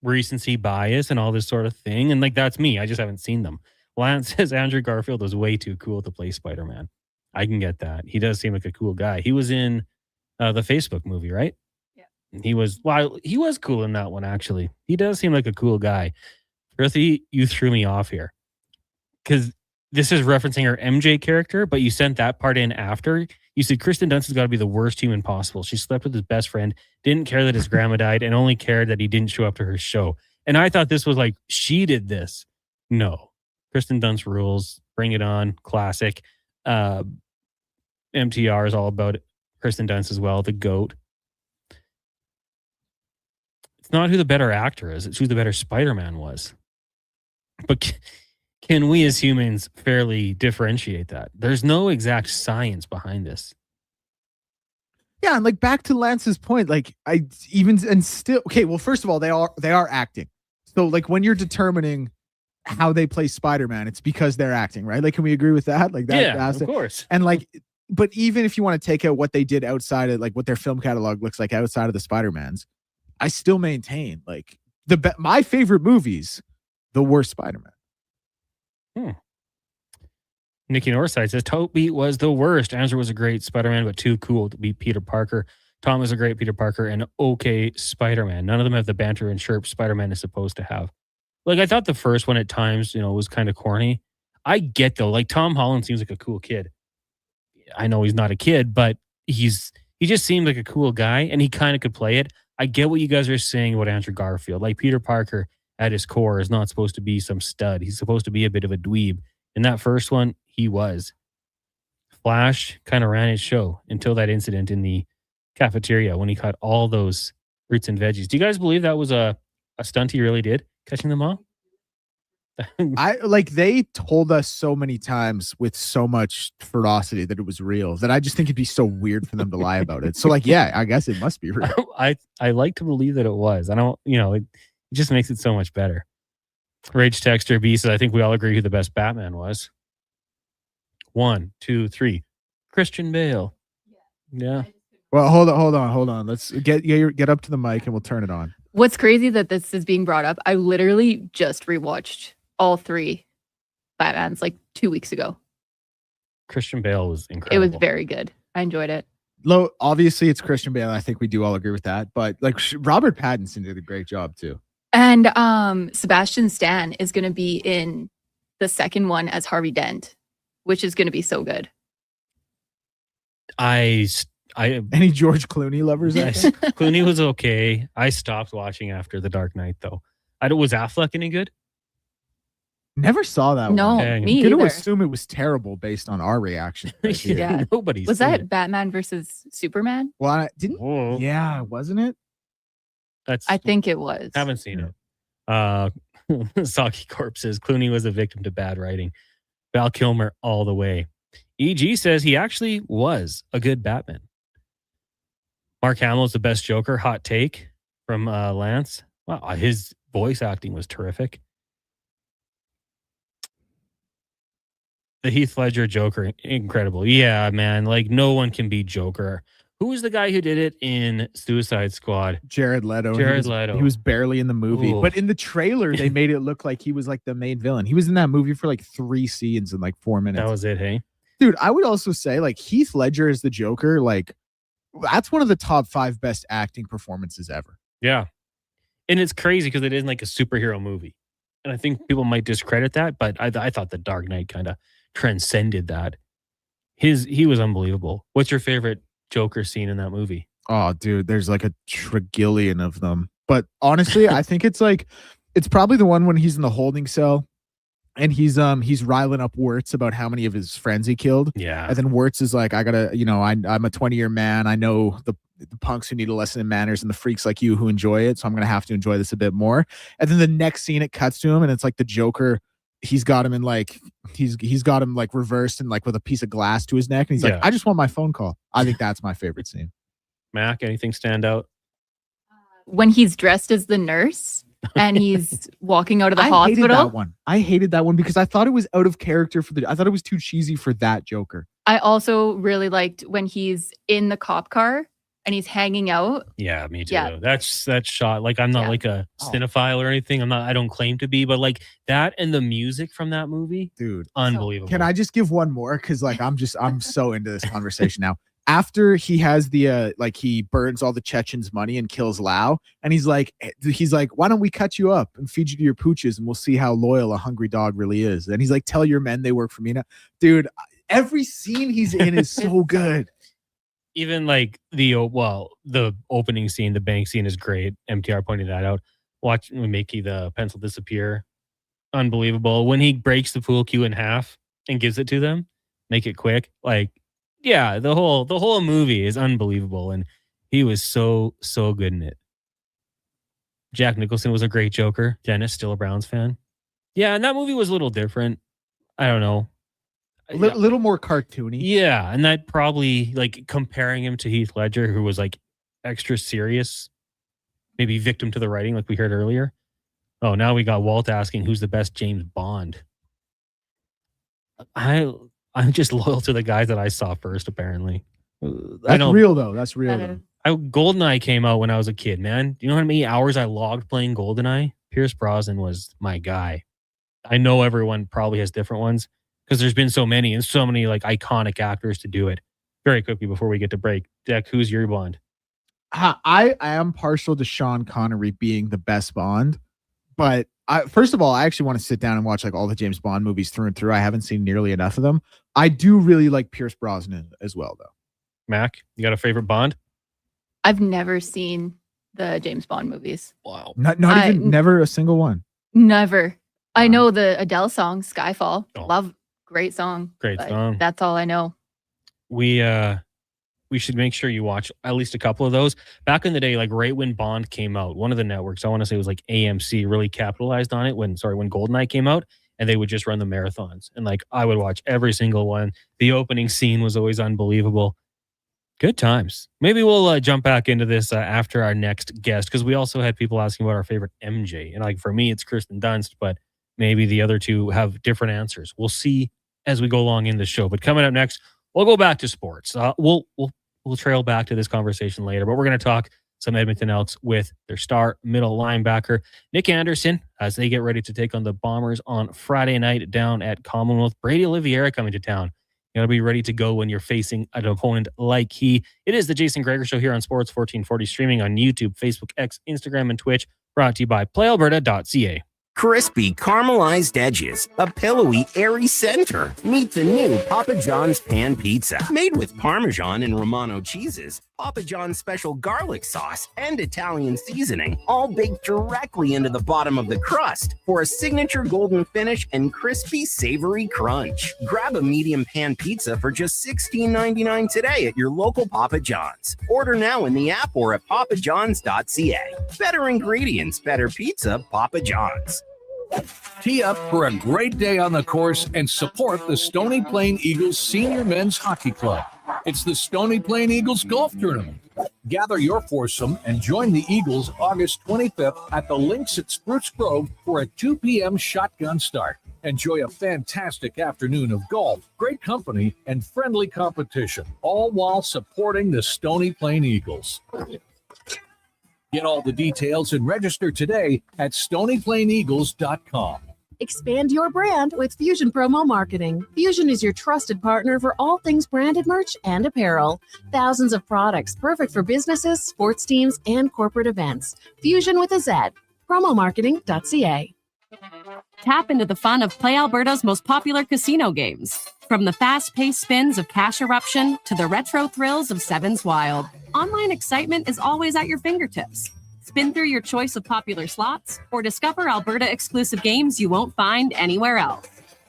recency bias and all this sort of thing. And like, that's me. I just haven't seen them. Lance says Andrew Garfield was way too cool to play Spider-Man. I can get that. He does seem like a cool guy. He was in the Facebook movie, right? Yeah. He was cool in that one, actually. He does seem like a cool guy. Earthy, you threw me off here. Because this is referencing her MJ character, but you sent that part in after. You said Kristen Dunst has got to be the worst human possible. She slept with his best friend, didn't care that his grandma died, and only cared that he didn't show up to her show. And I thought this was like, she did this. No. Kristen Dunst rules. Bring it on. Classic. MTR is all about it. Kristen Dunst as well, the GOAT. It's not who the better actor is. It's who the better Spider-Man was. But can we as humans fairly differentiate that? There's no exact science behind this. Yeah, and like back to Lance's point, like okay, well, first of all, they are acting. So like when you're determining how they play Spider-Man, it's because they're acting, right? Like, can we agree with that? Like that, yeah, of course. And like, but even if you want to take out what they did outside of like what their film catalog looks like outside of the Spider-Mans, I still maintain like my favorite movies, the worst Spider-Man. Nikki Northside says Toby was the worst. Andrew was a great Spider-Man, but too cool to be Peter Parker. Tom is a great Peter Parker and okay Spider-Man. None of them have the banter and chirp Spider-Man is supposed to have. Like, I thought the first one at times, was kind of corny. I get though, like Tom Holland seems like a cool kid. I know he's not a kid, but he just seemed like a cool guy and he kind of could play it. I get what you guys are saying about Andrew Garfield. Like Peter Parker at his core is not supposed to be some stud. He's supposed to be a bit of a dweeb. In that first one, he was. Flash kind of ran his show until that incident in the cafeteria when he caught all those fruits and veggies. Do you guys believe that was a stunt he really did, catching them all? They told us so many times with so much ferocity that it was real that I just think it'd be so weird for them to lie about it. So yeah, I guess it must be real. I like to believe that it was. I don't, it just makes it so much better. Rage Texter B says, I think we all agree who the best Batman was. 1, 2, 3. Christian Bale. Yeah. Well, hold on. Let's get up to the mic and we'll turn it on. What's crazy that this is being brought up, I literally just rewatched all 3 Batmans like 2 weeks ago. Christian Bale was incredible. It was very good. I enjoyed it. Obviously it's Christian Bale. I think we do all agree with that. But like Robert Pattinson did a great job too. And Sebastian Stan is going to be in the second one as Harvey Dent, which is going to be so good. Any George Clooney lovers? Clooney was okay. I stopped watching after The Dark Knight though. Was Affleck any good? Never saw that no, one. No, me I'm gonna either. assume it was terrible based on our reaction. Yeah. Nobody's was seen that it. Batman versus Superman? Well, I didn't. Yeah, wasn't it? I think it was. Haven't seen it. Saki Corp says Clooney was a victim to bad writing. Val Kilmer all the way. EG says he actually was a good Batman. Mark Hamill is the best Joker. Hot take from Lance. Wow, his voice acting was terrific. The Heath Ledger Joker, incredible. Yeah, man. Like, no one can beat Joker. Who was the guy who did it in Suicide Squad? Jared Leto. Leto. He was barely in the movie. Ooh. But in the trailer, they made it look like he was like the main villain. He was in that movie for like 3 scenes in like 4 minutes. That was it, hey? Dude, I would also say like Heath Ledger as the Joker, like that's one of the top 5 best acting performances ever. Yeah. And it's crazy because it isn't like a superhero movie. And I think people might discredit that, but I thought The Dark Knight kind of transcended that. He was unbelievable. What's your favorite Joker scene in that movie? Oh, dude, there's like a trillion of them. But honestly, I think it's probably the one when he's in the holding cell and he's riling up Wirtz about how many of his friends he killed. Yeah. And then Wirtz is like, I gotta, I'm a 20-year man. I know the punks who need a lesson in manners and the freaks like you who enjoy it. So I'm gonna have to enjoy this a bit more. And then the next scene it cuts to him and it's like the Joker. He's got him in like he's got him like reversed and like with a piece of glass to his neck and he's like, I just want my phone call. I think that's my favorite scene. Mac, anything stand out? When he's dressed as the nurse and he's walking out of the hospital. I hated that one because I thought it was out of character I thought it was too cheesy for that Joker. I also really liked when he's in the cop car and he's hanging out. Yeah, me too. Yeah. That's shot. Like, I'm not like a cinephile or anything. I don't claim to be, but like that and the music from that movie, dude, unbelievable. Can I just give one more? Because like I'm so into this conversation now. After he has the he burns all the Chechens' money and kills Lau, and he's like, why don't we cut you up and feed you to your pooches, and we'll see how loyal a hungry dog really is. And he's like, tell your men they work for me now, dude. Every scene he's in is so good. Even like the opening scene, the bank scene is great. MTR pointed that out. Watch Mickey the pencil disappear. Unbelievable. When he breaks the pool cue in half and gives it to them, make it quick. Like, yeah, the whole movie is unbelievable. And he was so good in it. Jack Nicholson was a great Joker. Dennis, still a Browns fan. Yeah, and that movie was a little different. I don't know. A little more cartoony. Yeah, and that probably like comparing him to Heath Ledger, who was like extra serious, maybe victim to the writing, like we heard earlier. Oh, now we got Walt asking who's the best James Bond. I'm just loyal to the guys that I saw first, apparently. That's real though. That's real. GoldenEye came out when I was a kid, man. Do you know how many hours I logged playing GoldenEye? Pierce Brosnan was my guy. I know everyone probably has different ones, because there's been so many and so many like iconic actors to do it. Very quickly before we get to break, Deck, who's your Bond? I am partial to Sean Connery being the best Bond, but first of all, I actually want to sit down and watch like all the James Bond movies through and through. I haven't seen nearly enough of them. I do really like Pierce Brosnan as well, though. Mac, you got a favorite Bond? I've never seen the James Bond movies. Wow. Never a single one. Never. I know the Adele song, Skyfall. Oh. Great song. Great song. That's all I know. We should make sure you watch at least a couple of those. Back in the day, like right when Bond came out, one of the networks, I want to say it was like AMC, really capitalized on it when GoldenEye came out, and they would just run the marathons. And like I would watch every single one. The opening scene was always unbelievable. Good times. Maybe we'll jump back into this after our next guest, because we also had people asking about our favorite MJ. And like for me, it's Kirsten Dunst, but maybe the other two have different answers. We'll see as we go along in the show. But coming up next, we'll go back to sports. We'll trail back to this conversation later, but we're going to talk some Edmonton Elks with their star middle linebacker, Nick Anderson, as they get ready to take on the Bombers on Friday night down at Commonwealth. Brady Oliveira coming to town. You got to be ready to go when you're facing an opponent like he. It is the Jason Gregor Show here on Sports 1440, streaming on YouTube, Facebook, X, Instagram, and Twitch, brought to you by PlayAlberta.ca. Crispy caramelized edges, a pillowy, airy center. Meet the new Papa John's Pan Pizza. Made with Parmesan and Romano cheeses, Papa John's special garlic sauce, and Italian seasoning, all baked directly into the bottom of the crust for a signature golden finish and crispy, savory crunch. Grab a medium pan pizza for just $16.99 today at your local Papa John's. Order now in the app or at papajohns.ca. Better ingredients, better pizza, Papa John's. Tee up for a great day on the course and support the Stony Plain Eagles Senior Men's Hockey Club. It's the Stony Plain Eagles Golf Tournament. Gather your foursome and join the Eagles August 25th at the Links at Spruce Grove for a 2 p.m. shotgun start. Enjoy a fantastic afternoon of golf, great company, and friendly competition, all while supporting the Stony Plain Eagles. Get all the details and register today at stonyplaineagles.com. Expand your brand with Fusion Promo Marketing. Fusion is your trusted partner for all things branded merch and apparel. Thousands of products perfect for businesses, sports teams, and corporate events. Fusion with a Z. Promomarketing.ca. Tap into the fun of Play Alberta's most popular casino games. From the fast-paced spins of Cash Eruption to the retro thrills of Sevens Wild, online excitement is always at your fingertips. Spin through your choice of popular slots or discover Alberta-exclusive games you won't find anywhere else.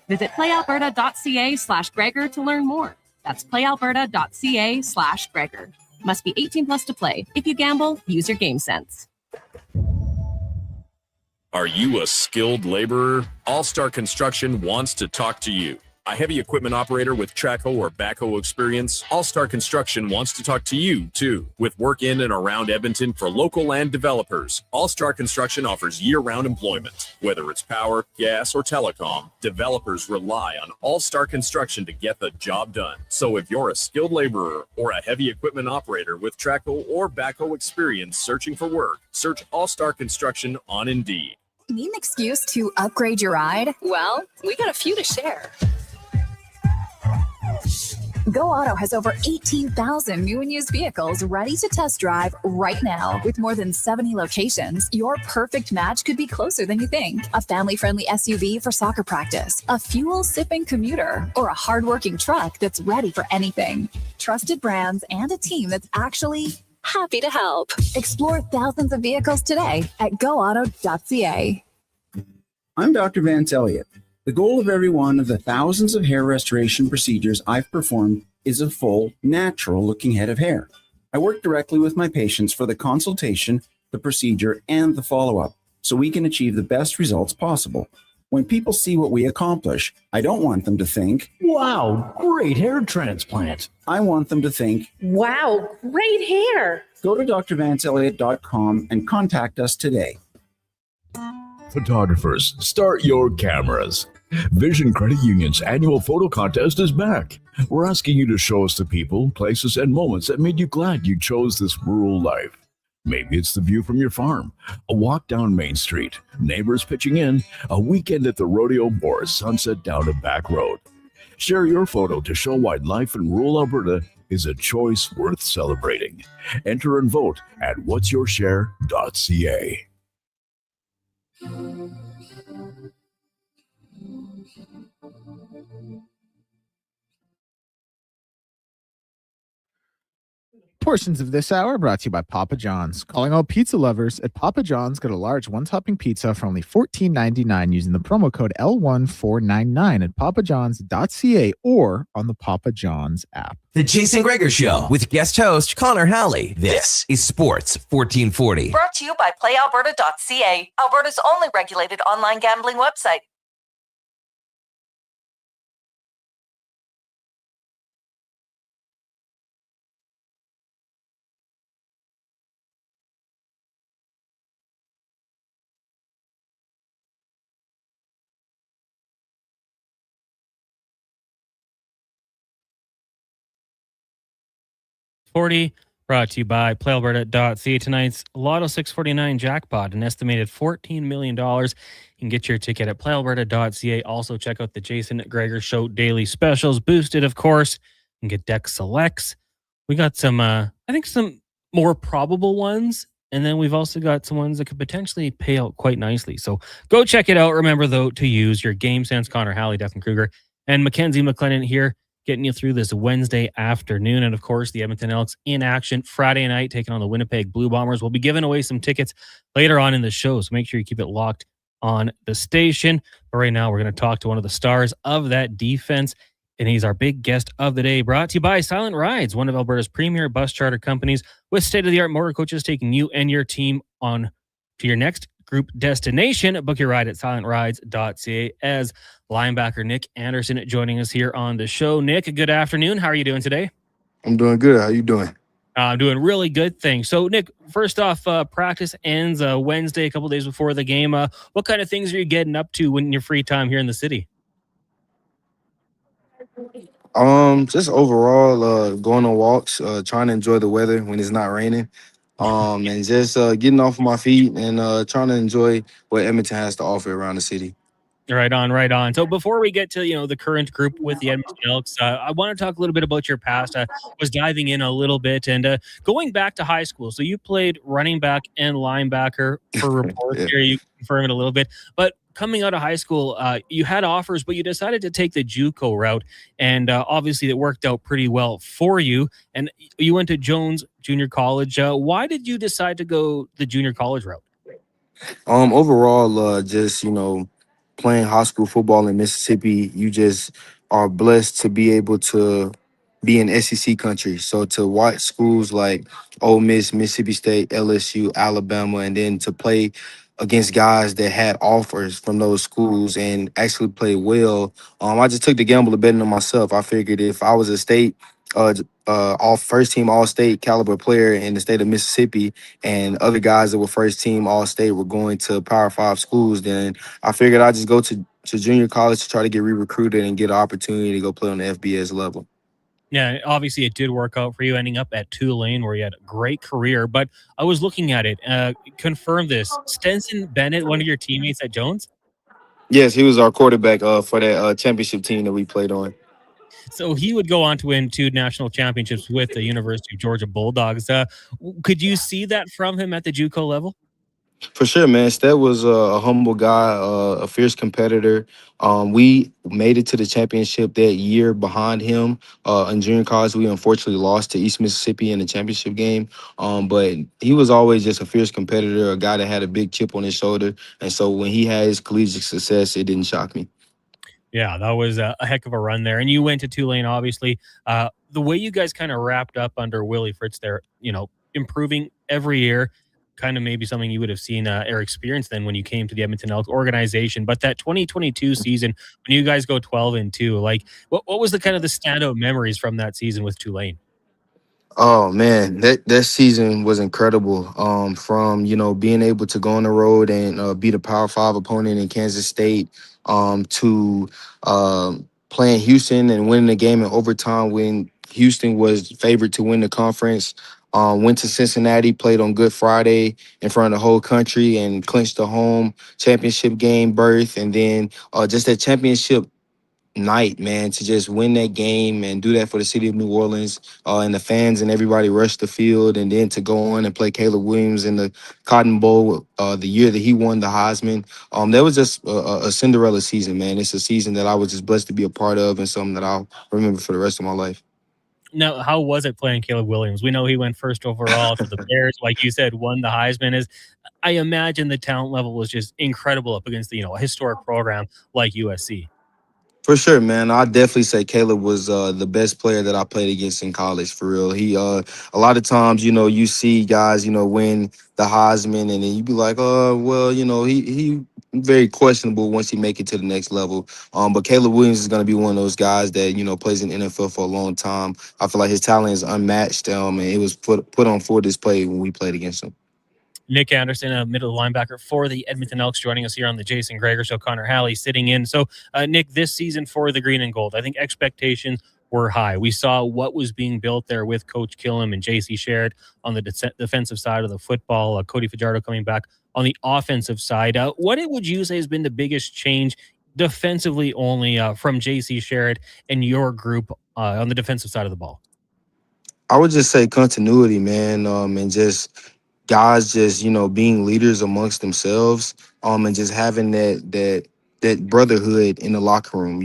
Visit playalberta.ca/Gregor to learn more. That's playalberta.ca/Gregor. Must be 18 plus to play. If you gamble, use your game sense. Are you a skilled laborer? All-Star Construction wants to talk to you. A heavy equipment operator with Traco or backhoe experience, All-Star Construction wants to talk to you, too. With work in and around Edmonton for local land developers, All-Star Construction offers year-round employment. Whether it's power, gas, or telecom, developers rely on All-Star Construction to get the job done. So if you're a skilled laborer or a heavy equipment operator with Traco or backhoe experience searching for work, search All-Star Construction on Indeed. Need an excuse to upgrade your ride? Well, we got a few to share. Go Auto has over 18,000 new and used vehicles ready to test drive right now. With more than 70 locations, your perfect match could be closer than you think. A family-friendly SUV for soccer practice, a fuel-sipping commuter, or a hardworking truck that's ready for anything. Trusted brands and a team that's actually happy to help. Explore thousands of vehicles today at goauto.ca. I'm Dr. Vance Elliott. The goal of every one of the thousands of hair restoration procedures I've performed is a full, natural-looking head of hair. I work directly with my patients for the consultation, the procedure, and the follow-up, so we can achieve the best results possible. When people see what we accomplish, I don't want them to think, "Wow, great hair transplant." I want them to think, "Wow, great hair." Go to drvanceelliott.com and contact us today. Photographers, start your cameras. Vision Credit Union's annual photo contest is back. We're asking you to show us the people, places, and moments that made you glad you chose this rural life. Maybe it's the view from your farm, a walk down Main Street, neighbors pitching in, a weekend at the rodeo, or a sunset down a back road. Share your photo to show why life in rural Alberta is a choice worth celebrating. Enter and vote at whatsyourshare.ca. Portions of this hour brought to you by Papa John's. Calling all pizza lovers, at Papa John's, get a large one-topping pizza for only $14.99 using the promo code L1499 at papajohns.ca or on the Papa John's app. The Jason Gregor Show with guest host Connor Halley. This is Sports 1440. Brought to you by PlayAlberta.ca, Alberta's only regulated online gambling website. Brought to you by PlayAlberta.ca. Tonight's Lotto 649 jackpot, an estimated $14 million. You can get your ticket at PlayAlberta.ca. Also, check out the Jason Gregor Show daily specials. Boosted, of course. You can get deck selects. We got some, I think, some more probable ones. And then we've also got some ones that could potentially pay out quite nicely. So go check it out. Remember, though, to use your game sense. Connor Halley, Declan Kruger, and Mackenzie McLennan here, getting you through this Wednesday afternoon. And of course, the Edmonton Elks in action Friday night, taking on the Winnipeg Blue Bombers. We'll be giving away some tickets later on in the show, so make sure you keep it locked on the station. But right now, we're going to talk to one of the stars of that defense, and he's our big guest of the day. Brought to you by Silent Rides, one of Alberta's premier bus charter companies with state-of-the-art motor coaches taking you and your team on to your next group destination. Book your ride at silentrides.ca. As linebacker Nick Anderson joining us here on the show. Nick, good afternoon. How are you doing today? I'm doing good. How you doing? I'm doing really good, thanks. So, Nick, first off, practice ends Wednesday, a couple days before the game. What kind of things are you getting up to in your free time here in the city? Just overall, going on walks, trying to enjoy the weather when it's not raining. And just getting off of my feet and trying to enjoy what Edmonton has to offer around the city. Right on, right on. So before we get to, the current group with the Edmonton Elks, I want to talk a little bit about your past. I was diving in a little bit and going back to high school. So you played running back and linebacker for reports Yeah. here. You confirm it a little bit. But coming out of high school, you had offers, but you decided to take the JUCO route. And obviously it worked out pretty well for you. And you went to Jones Junior College. Why did you decide to go the junior college route? Overall, just, playing high school football in Mississippi, you just are blessed to be able to be in SEC country. So to watch schools like Ole Miss, Mississippi State, LSU, Alabama, and then to play against guys that had offers from those schools and actually play well, I just took the gamble of betting on myself. I figured if I was a state all first team all state caliber player in the state of Mississippi and other guys that were first team all state were going to Power 5 schools, then I figured I'd just go to junior college to try to get re-recruited and get an opportunity to go play on the FBS level. Yeah, obviously it did work out for you, ending up at Tulane where you had a great career. But I was looking at it. Confirm this. Stenson Bennett, one of your teammates at Jones? Yes, he was our quarterback for that championship team that we played on. So he would go on to win 2 national championships with the University of Georgia Bulldogs. Could you see that from him at the JUCO level? For sure, man. Stet was a humble guy, a fierce competitor. We made it to the championship that year behind him. In junior college, we unfortunately lost to East Mississippi in the championship game. But he was always just a fierce competitor, a guy that had a big chip on his shoulder. And so when he had his collegiate success, it didn't shock me. Yeah, that was a heck of a run there. And you went to Tulane, obviously. The way you guys kind of wrapped up under Willie Fritz there, improving every year, kind of maybe something you would have seen or experienced then when you came to the Edmonton Elks organization. But that 2022 season, when you guys go 12-2, like what was the kind of the standout memories from that season with Tulane? Oh man, that season was incredible. From being able to go on the road and beat a Power 5 opponent in Kansas State, to playing Houston and winning the game in overtime when Houston was favored to win the conference. Went to Cincinnati, played on Good Friday in front of the whole country and clinched the home championship game berth. And then just that championship night, man, to just win that game and do that for the city of New Orleans, and the fans and everybody rushed the field, and then to go on and play Caleb Williams in the Cotton Bowl the year that he won the Heisman. That was just a Cinderella season, man. It's a season that I was just blessed to be a part of, and something that I'll remember for the rest of my life. Now, how was it playing Caleb Williams? We know he went first overall to the Bears, like you said, won the Heisman. Is I imagine the talent level was just incredible up against a historic program like USC. For sure, man. I definitely say Caleb was the best player that I played against in college. For real, he a lot of times, you see guys, win the Heisman, and then you be like, well, he very questionable once he make it to the next level. But Caleb Williams is going to be one of those guys that plays in the NFL for a long time. I feel like his talent is unmatched, and it was put on full display when we played against him. Nick Anderson, a middle linebacker for the Edmonton Elks, joining us here on the Jason Gregor Show. Connor Halley sitting in. So, Nick, this season for the Green and Gold, I think expectations were high. We saw what was being built there with Coach Killam and JC Sherrod on the defensive side of the football, Cody Fajardo coming back on the offensive side. What would you say has been the biggest change defensively only from JC Sherrod and your group on the defensive side of the ball? I would just say continuity, man, and just guys just being leaders amongst themselves, and just having that brotherhood in the locker room.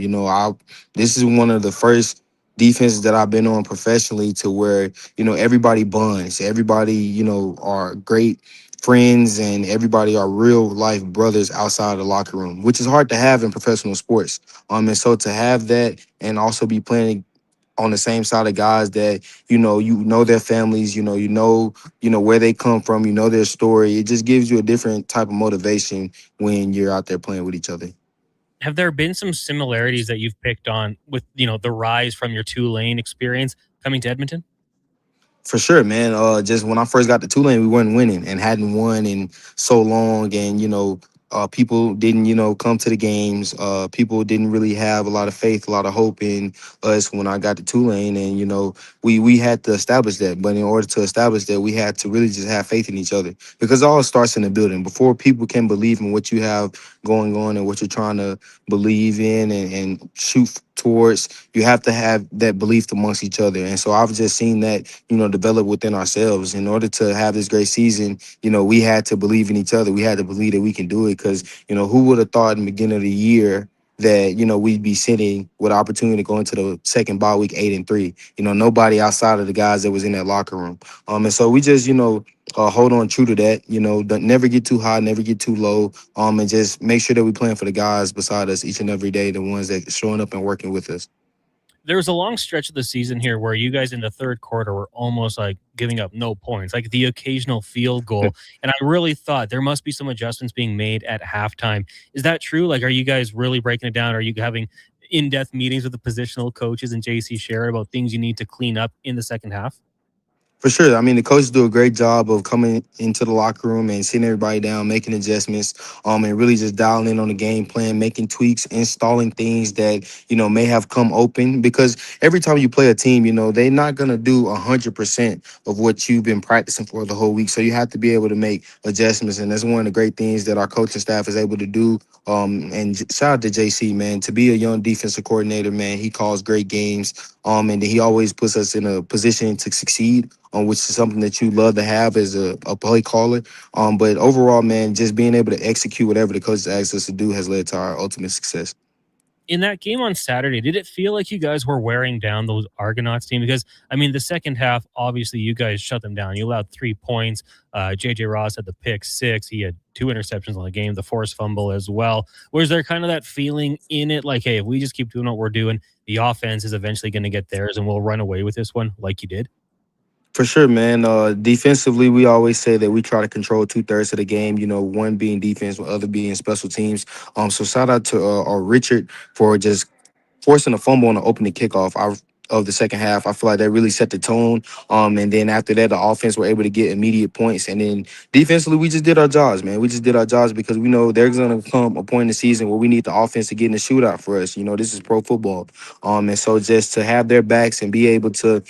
This is one of the first defenses that I've been on professionally to where everybody bonds, everybody are great friends, and everybody are real life brothers outside of the locker room, which is hard to have in professional sports. And so to have that and also be playing on the same side of guys that their families, where they come from, their story. It just gives you a different type of motivation when you're out there playing with each other. Have there been some similarities that you've picked on with the rise from your Tulane experience coming to Edmonton? For sure, man. Just when I first got to Tulane, we weren't winning and hadn't won in so long, and people didn't come to the games. People didn't really have a lot of faith, a lot of hope in us when I got to Tulane, and we had to establish that. But in order to establish that, we had to really just have faith in each other, because it all starts in the building. Before people can believe in what you have going on and what you're trying to believe in and shoot towards, you have to have that belief amongst each other. And so I've just seen that develop within ourselves. In order to have this great season, we had to believe in each other. We had to believe that we can do it, because who would have thought in the beginning of the year that we'd be sitting with opportunity to go into the second bye week 8-3. Nobody outside of the guys that was in that locker room. And so we just hold on true to that. Never get too high, never get too low. And just make sure that we're playing for the guys beside us each and every day, the ones that showing up and working with us. There was a long stretch of the season here where you guys in the third quarter were almost like giving up no points, like the occasional field goal. And I really thought there must be some adjustments being made at halftime. Is that true? Like, are you guys really breaking it down? Are you having in-depth meetings with the positional coaches and JC Sherrod about things you need to clean up in the second half? For sure. I mean, the coaches do a great job of coming into the locker room and sitting everybody down, making adjustments, and really just dialing in on the game plan, making tweaks, installing things that, may have come open. Because every time you play a team, they're not going to do 100% of what you've been practicing for the whole week. So you have to be able to make adjustments. And that's one of the great things that our coaching staff is able to do. And shout out to JC, man, to be a young defensive coordinator, man. He calls great games. And then he always puts us in a position to succeed, which is something that you love to have as a play caller. But overall, man, just being able to execute whatever the coaches asked us to do has led to our ultimate success. In that game on Saturday, did it feel like you guys were wearing down those Argonauts team? Because, I mean, the second half, obviously, you guys shut them down. You allowed 3 points. J.J. Ross had the pick 6. He had 2 interceptions on the game, the forced fumble as well. Was there kind of that feeling in it like, hey, if we just keep doing what we're doing, the offense is eventually going to get theirs and we'll run away with this one like you did? For sure, man. Defensively, we always say that we try to control 2/3 of the game, one being defense, the other being special teams. So shout out to Richard for just forcing a fumble on the opening kickoff of the second half. I feel like that really set the tone. And then after that, the offense were able to get immediate points. And then defensively, we just did our jobs, man. We just did our jobs because we know there's going to come a point in the season where we need the offense to get in the shootout for us. This is pro football. And so just to have their backs and be able to,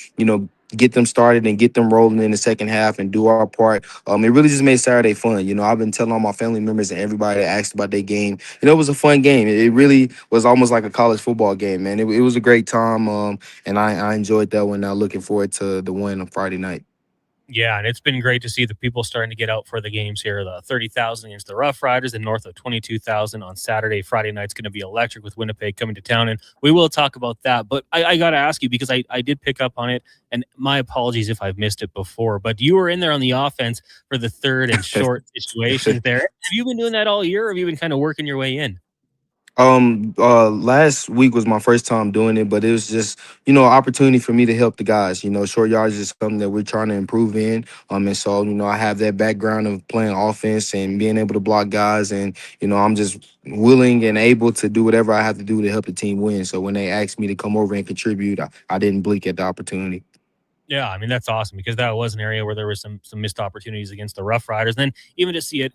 get them started and get them rolling in the second half and do our part. It really just made Saturday fun. I've been telling all my family members and everybody that asked about their game. It was a fun game. It really was almost like a college football game, man. It was a great time, and I enjoyed that one. Now looking forward to the win on Friday night. Yeah, and it's been great to see the people starting to get out for the games here. The 30,000 against the Rough Riders and north of 22,000 on Saturday. Friday night's going to be electric with Winnipeg coming to town, and we will talk about that. But I got to ask you, because I did pick up on it, and my apologies if I've missed it before, but you were in there on the offense for the third and short situations there. Have you been doing that all year, or have you been kind of working your way in? Last week was my first time doing it, but it was just, an opportunity for me to help the guys. Short yards is something that we're trying to improve in. And so, I have that background of playing offense and being able to block guys. And, I'm just willing and able to do whatever I have to do to help the team win. So when they asked me to come over and contribute, I didn't blink at the opportunity. Yeah, I mean, that's awesome, because that was an area where there was some missed opportunities against the Rough Riders. And then even to see it,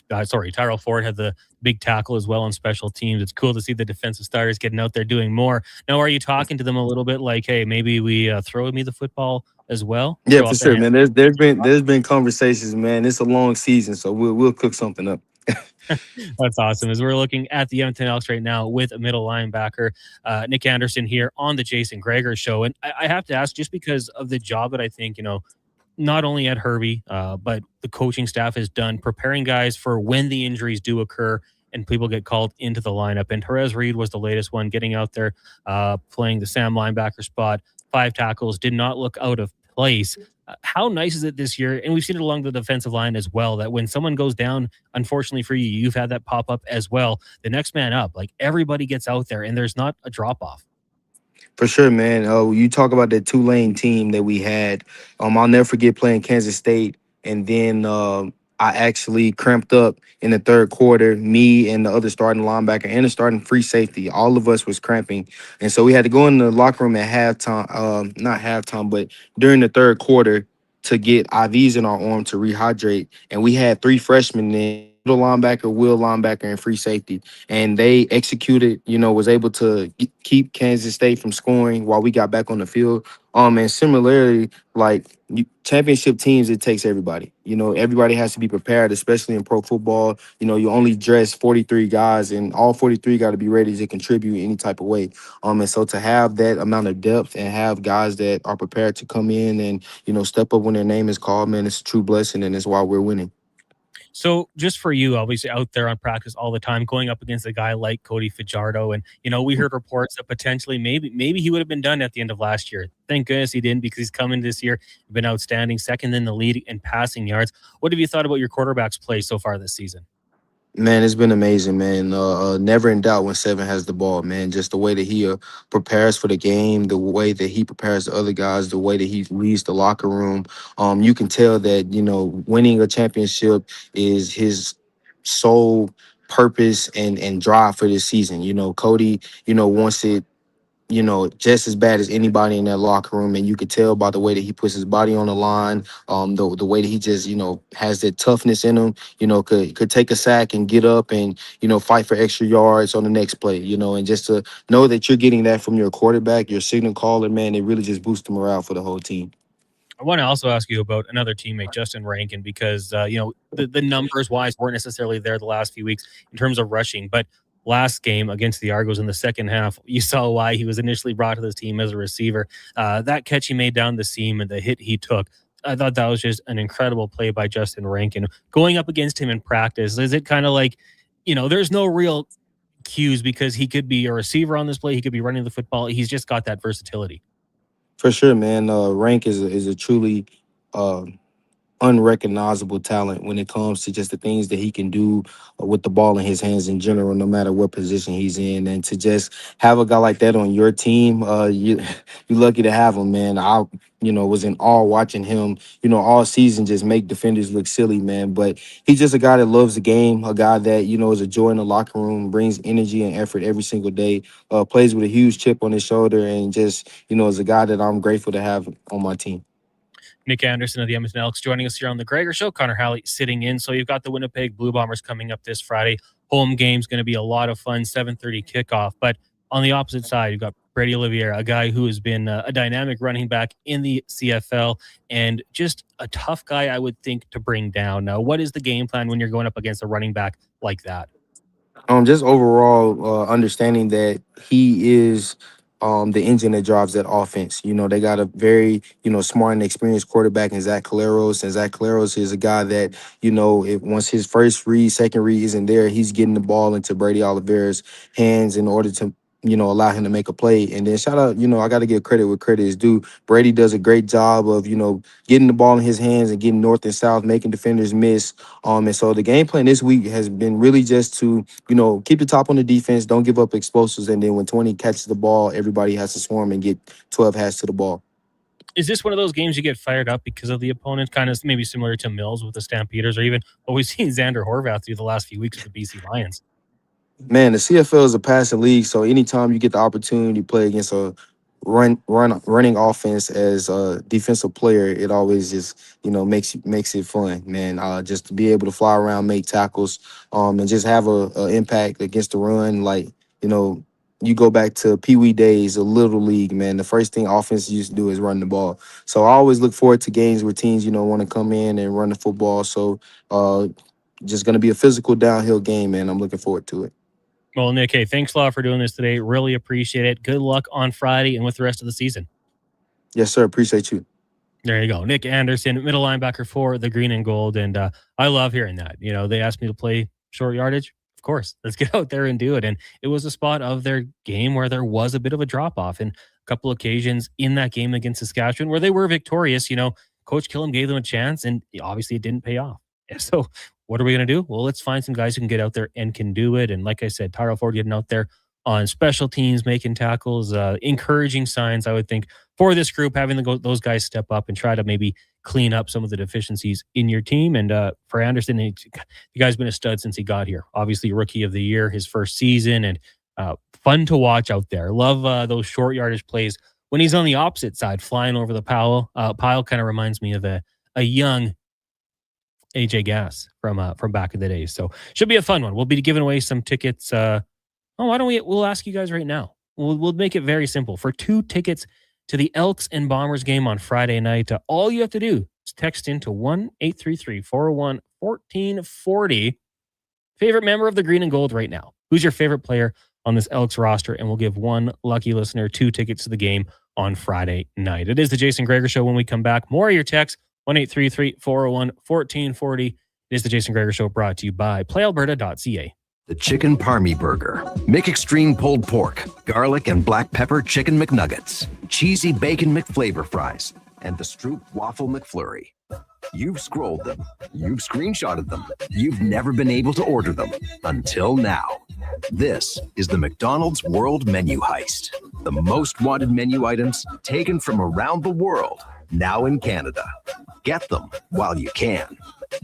Tyrell Ford had the big tackle as well on special teams. It's cool to see the defensive starters getting out there doing more. Now, are you talking to them a little bit like, hey, maybe we throw me the football as well? Yeah, for sure, man. There's been conversations, man. It's a long season, so we'll cook something up. That's awesome. As we're looking at the Edmonton Elks right now with a middle linebacker, Nick Anderson here on the Jason Gregor Show. And I have to ask, just because of the job that I think, not only at Herbie, but the coaching staff has done preparing guys for when the injuries do occur and people get called into the lineup. And Perez Reed was the latest one, getting out there, playing the Sam linebacker spot, 5 tackles, did not look out of place. How nice is it this year? And we've seen it along the defensive line as well, that when someone goes down, unfortunately for you, you've had that pop up as well. The next man up, like everybody gets out there and there's not a drop off. For sure, man. You talk about that Tulane team that we had. I'll never forget playing Kansas State, and then I actually cramped up in the third quarter. Me and the other starting linebacker and the starting free safety, all of us was cramping, and so we had to go in the locker room at halftime. Not halftime, but during the third quarter to get IVs in our arm to rehydrate. And we had 3 freshmen in. Middle linebacker, will linebacker, and free safety, and they executed. Was able to keep Kansas State from scoring while we got back on the field. And similarly, like championship teams, it takes everybody. Everybody has to be prepared, especially in pro football. You only dress 43 guys, and all 43 got to be ready to contribute any type of way. And so to have that amount of depth and have guys that are prepared to come in and step up when their name is called, man, it's a true blessing, and it's why we're winning. So just for you, obviously out there on practice all the time, going up against a guy like Cody Fajardo, and we heard reports that potentially maybe he would have been done at the end of last year. Thank goodness he didn't, because he's coming this year, been outstanding, second in the league in passing yards. What have you thought about your quarterback's play so far this season? Man, it's been amazing, man. Never in doubt when Seven has the ball, man. Just the way that he prepares for the game, the way that he prepares the other guys, the way that he leads the locker room. You can tell that, winning a championship is his sole purpose and drive for this season. Cody, wants it, just as bad as anybody in that locker room. And you could tell by the way that he puts his body on the line, the way that he just, has that toughness in him, could take a sack and get up and, fight for extra yards on the next play, and just to know that you're getting that from your quarterback, your signal caller, man, it really just boosts the morale for the whole team. I want to also ask you about another teammate, Justin Rankin, because, the numbers wise weren't necessarily there the last few weeks in terms of rushing, but last game against the Argos in the second half, you saw why he was initially brought to this team as a receiver. That catch he made down the seam and the hit he took, I thought that was just an incredible play by Justin Rankin. Going up against him in practice, is it kind of like, there's no real cues, because he could be a receiver on this play, he could be running the football, he's just got that versatility. For sure, man. Rank is a truly unrecognizable talent when it comes to just the things that he can do with the ball in his hands in general, no matter what position he's in. And to just have a guy like that on your team, you're lucky to have him, man. I was in awe watching him, all season just make defenders look silly, man. But he's just a guy that loves the game, a guy that, is a joy in the locker room, brings energy and effort every single day, plays with a huge chip on his shoulder, and just, is a guy that I'm grateful to have on my team. Nick Anderson of the Edmonton Elks joining us here on the Gregor Show. Connor Halley sitting in. So you've got the Winnipeg Blue Bombers coming up this Friday. Home game's going to be a lot of fun, 7:30 kickoff. But on the opposite side, you've got Brady Olivier, a guy who has been a dynamic running back in the CFL and just a tough guy, I would think, to bring down. Now, what is the game plan when you're going up against a running back like that? Just overall understanding that he is the engine that drives that offense. They got a very, smart and experienced quarterback in Zach Caleros. And Zach Caleros is a guy that, if once his first read, second read isn't there, he's getting the ball into Brady Oliveira's hands in order to, allow him to make a play. And then shout out, I got to give credit where credit is due. Brady does a great job of, getting the ball in his hands and getting north and south, making defenders miss. And so the game plan this week has been really just to, keep the top on the defense, don't give up explosives. And then when 20 catches the ball, everybody has to swarm and get 12 hats to the ball. Is this one of those games you get fired up because of the opponent, kind of maybe similar to Mills with the Stampeders, or even what we've seen Xander Horvath do the last few weeks with the BC Lions? Man, the CFL is a passing league, so anytime you get the opportunity to play against a running offense as a defensive player, it always just makes it fun, man. Just to be able to fly around, make tackles, and just have a impact against the run. Like you go back to Pee Wee days, a little league, man. The first thing offense used to do is run the ball. So I always look forward to games where teams want to come in and run the football. So just gonna be a physical downhill game, man. I'm looking forward to it. Well, Nick, hey, thanks a lot for doing this today. Really appreciate it. Good luck on Friday and with the rest of the season. Yes, sir. Appreciate you. There you go. Nick Anderson, middle linebacker for the Green and Gold. And I love hearing that. They asked me to play short yardage. Of course, let's get out there and do it. And it was a spot of their game where there was a bit of a drop-off. And a couple occasions in that game against Saskatchewan where they were victorious, Coach Killam gave them a chance, and obviously it didn't pay off. So what are we going to do? Well, let's find some guys who can get out there and can do it. And like I said, Tyrell Ford getting out there on special teams, making tackles, encouraging signs, I would think, for this group, having those guys step up and try to maybe clean up some of the deficiencies in your team. And for Anderson, the guy's been a stud since he got here. Obviously, Rookie of the Year, his first season, and fun to watch out there. Love those short yardage plays when he's on the opposite side, flying over the pile. Pile kind of reminds me of a young AJ Gass from back in the day. So should be a fun one. We'll be giving away some tickets. We'll ask you guys right now. We'll make it very simple. For 2 tickets to the Elks and Bombers game on Friday night, all you have to do is text into 1-833-401-1440. Favorite member of the Green and Gold right now. Who's your favorite player on this Elks roster? And we'll give one lucky listener 2 tickets to the game on Friday night. It is the Jason Gregor Show. When we come back, more of your texts. 1-833-401-1440. It is the Jason Gregor Show, brought to you by PlayAlberta.ca. The Chicken Parmy Burger. Mick Extreme pulled pork, garlic and black pepper chicken McNuggets, cheesy bacon McFlavor fries, and the Stroop Waffle McFlurry. You've scrolled them. You've screenshotted them. You've never been able to order them until now. This is the McDonald's World Menu Heist. The most wanted menu items taken from around the world, now in Canada. Get them while you can.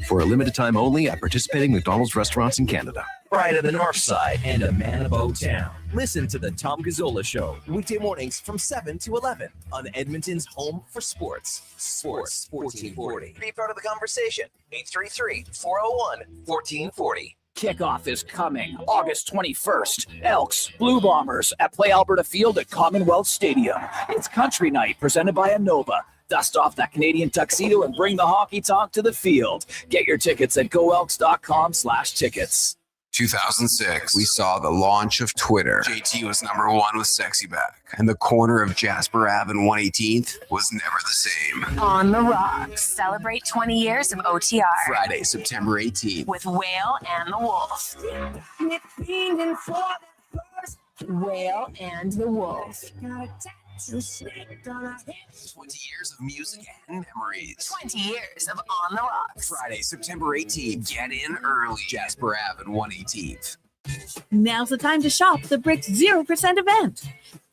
For a limited time only at participating McDonald's restaurants in Canada. Pride of the North Side and a man about town. Listen to the Tom Gazzola Show, weekday mornings from 7 to 11 on Edmonton's home for sports. Sports 1440. Be part of the conversation. 833-401-1440. Kickoff is coming August 21st. Elks, Blue Bombers at Play Alberta Field at Commonwealth Stadium. It's Country Night presented by Innova. Dust off that Canadian tuxedo and bring the honky tonk to the field. Get your tickets at goelks.com/tickets. 2006, we saw the launch of Twitter. JT was #1 with Sexy Back, and the corner of Jasper Ave and 118th was never the same. On the Rocks, celebrate 20 years of OTR. Friday, September 18th. With Whale and the Wolf. Whale and the Wolf. 20 years of music and memories. 20 years of On the Rocks. Friday, September 18th. Get in early. Jasper Ave and 118th. Now's the time to shop the Brick 0% event.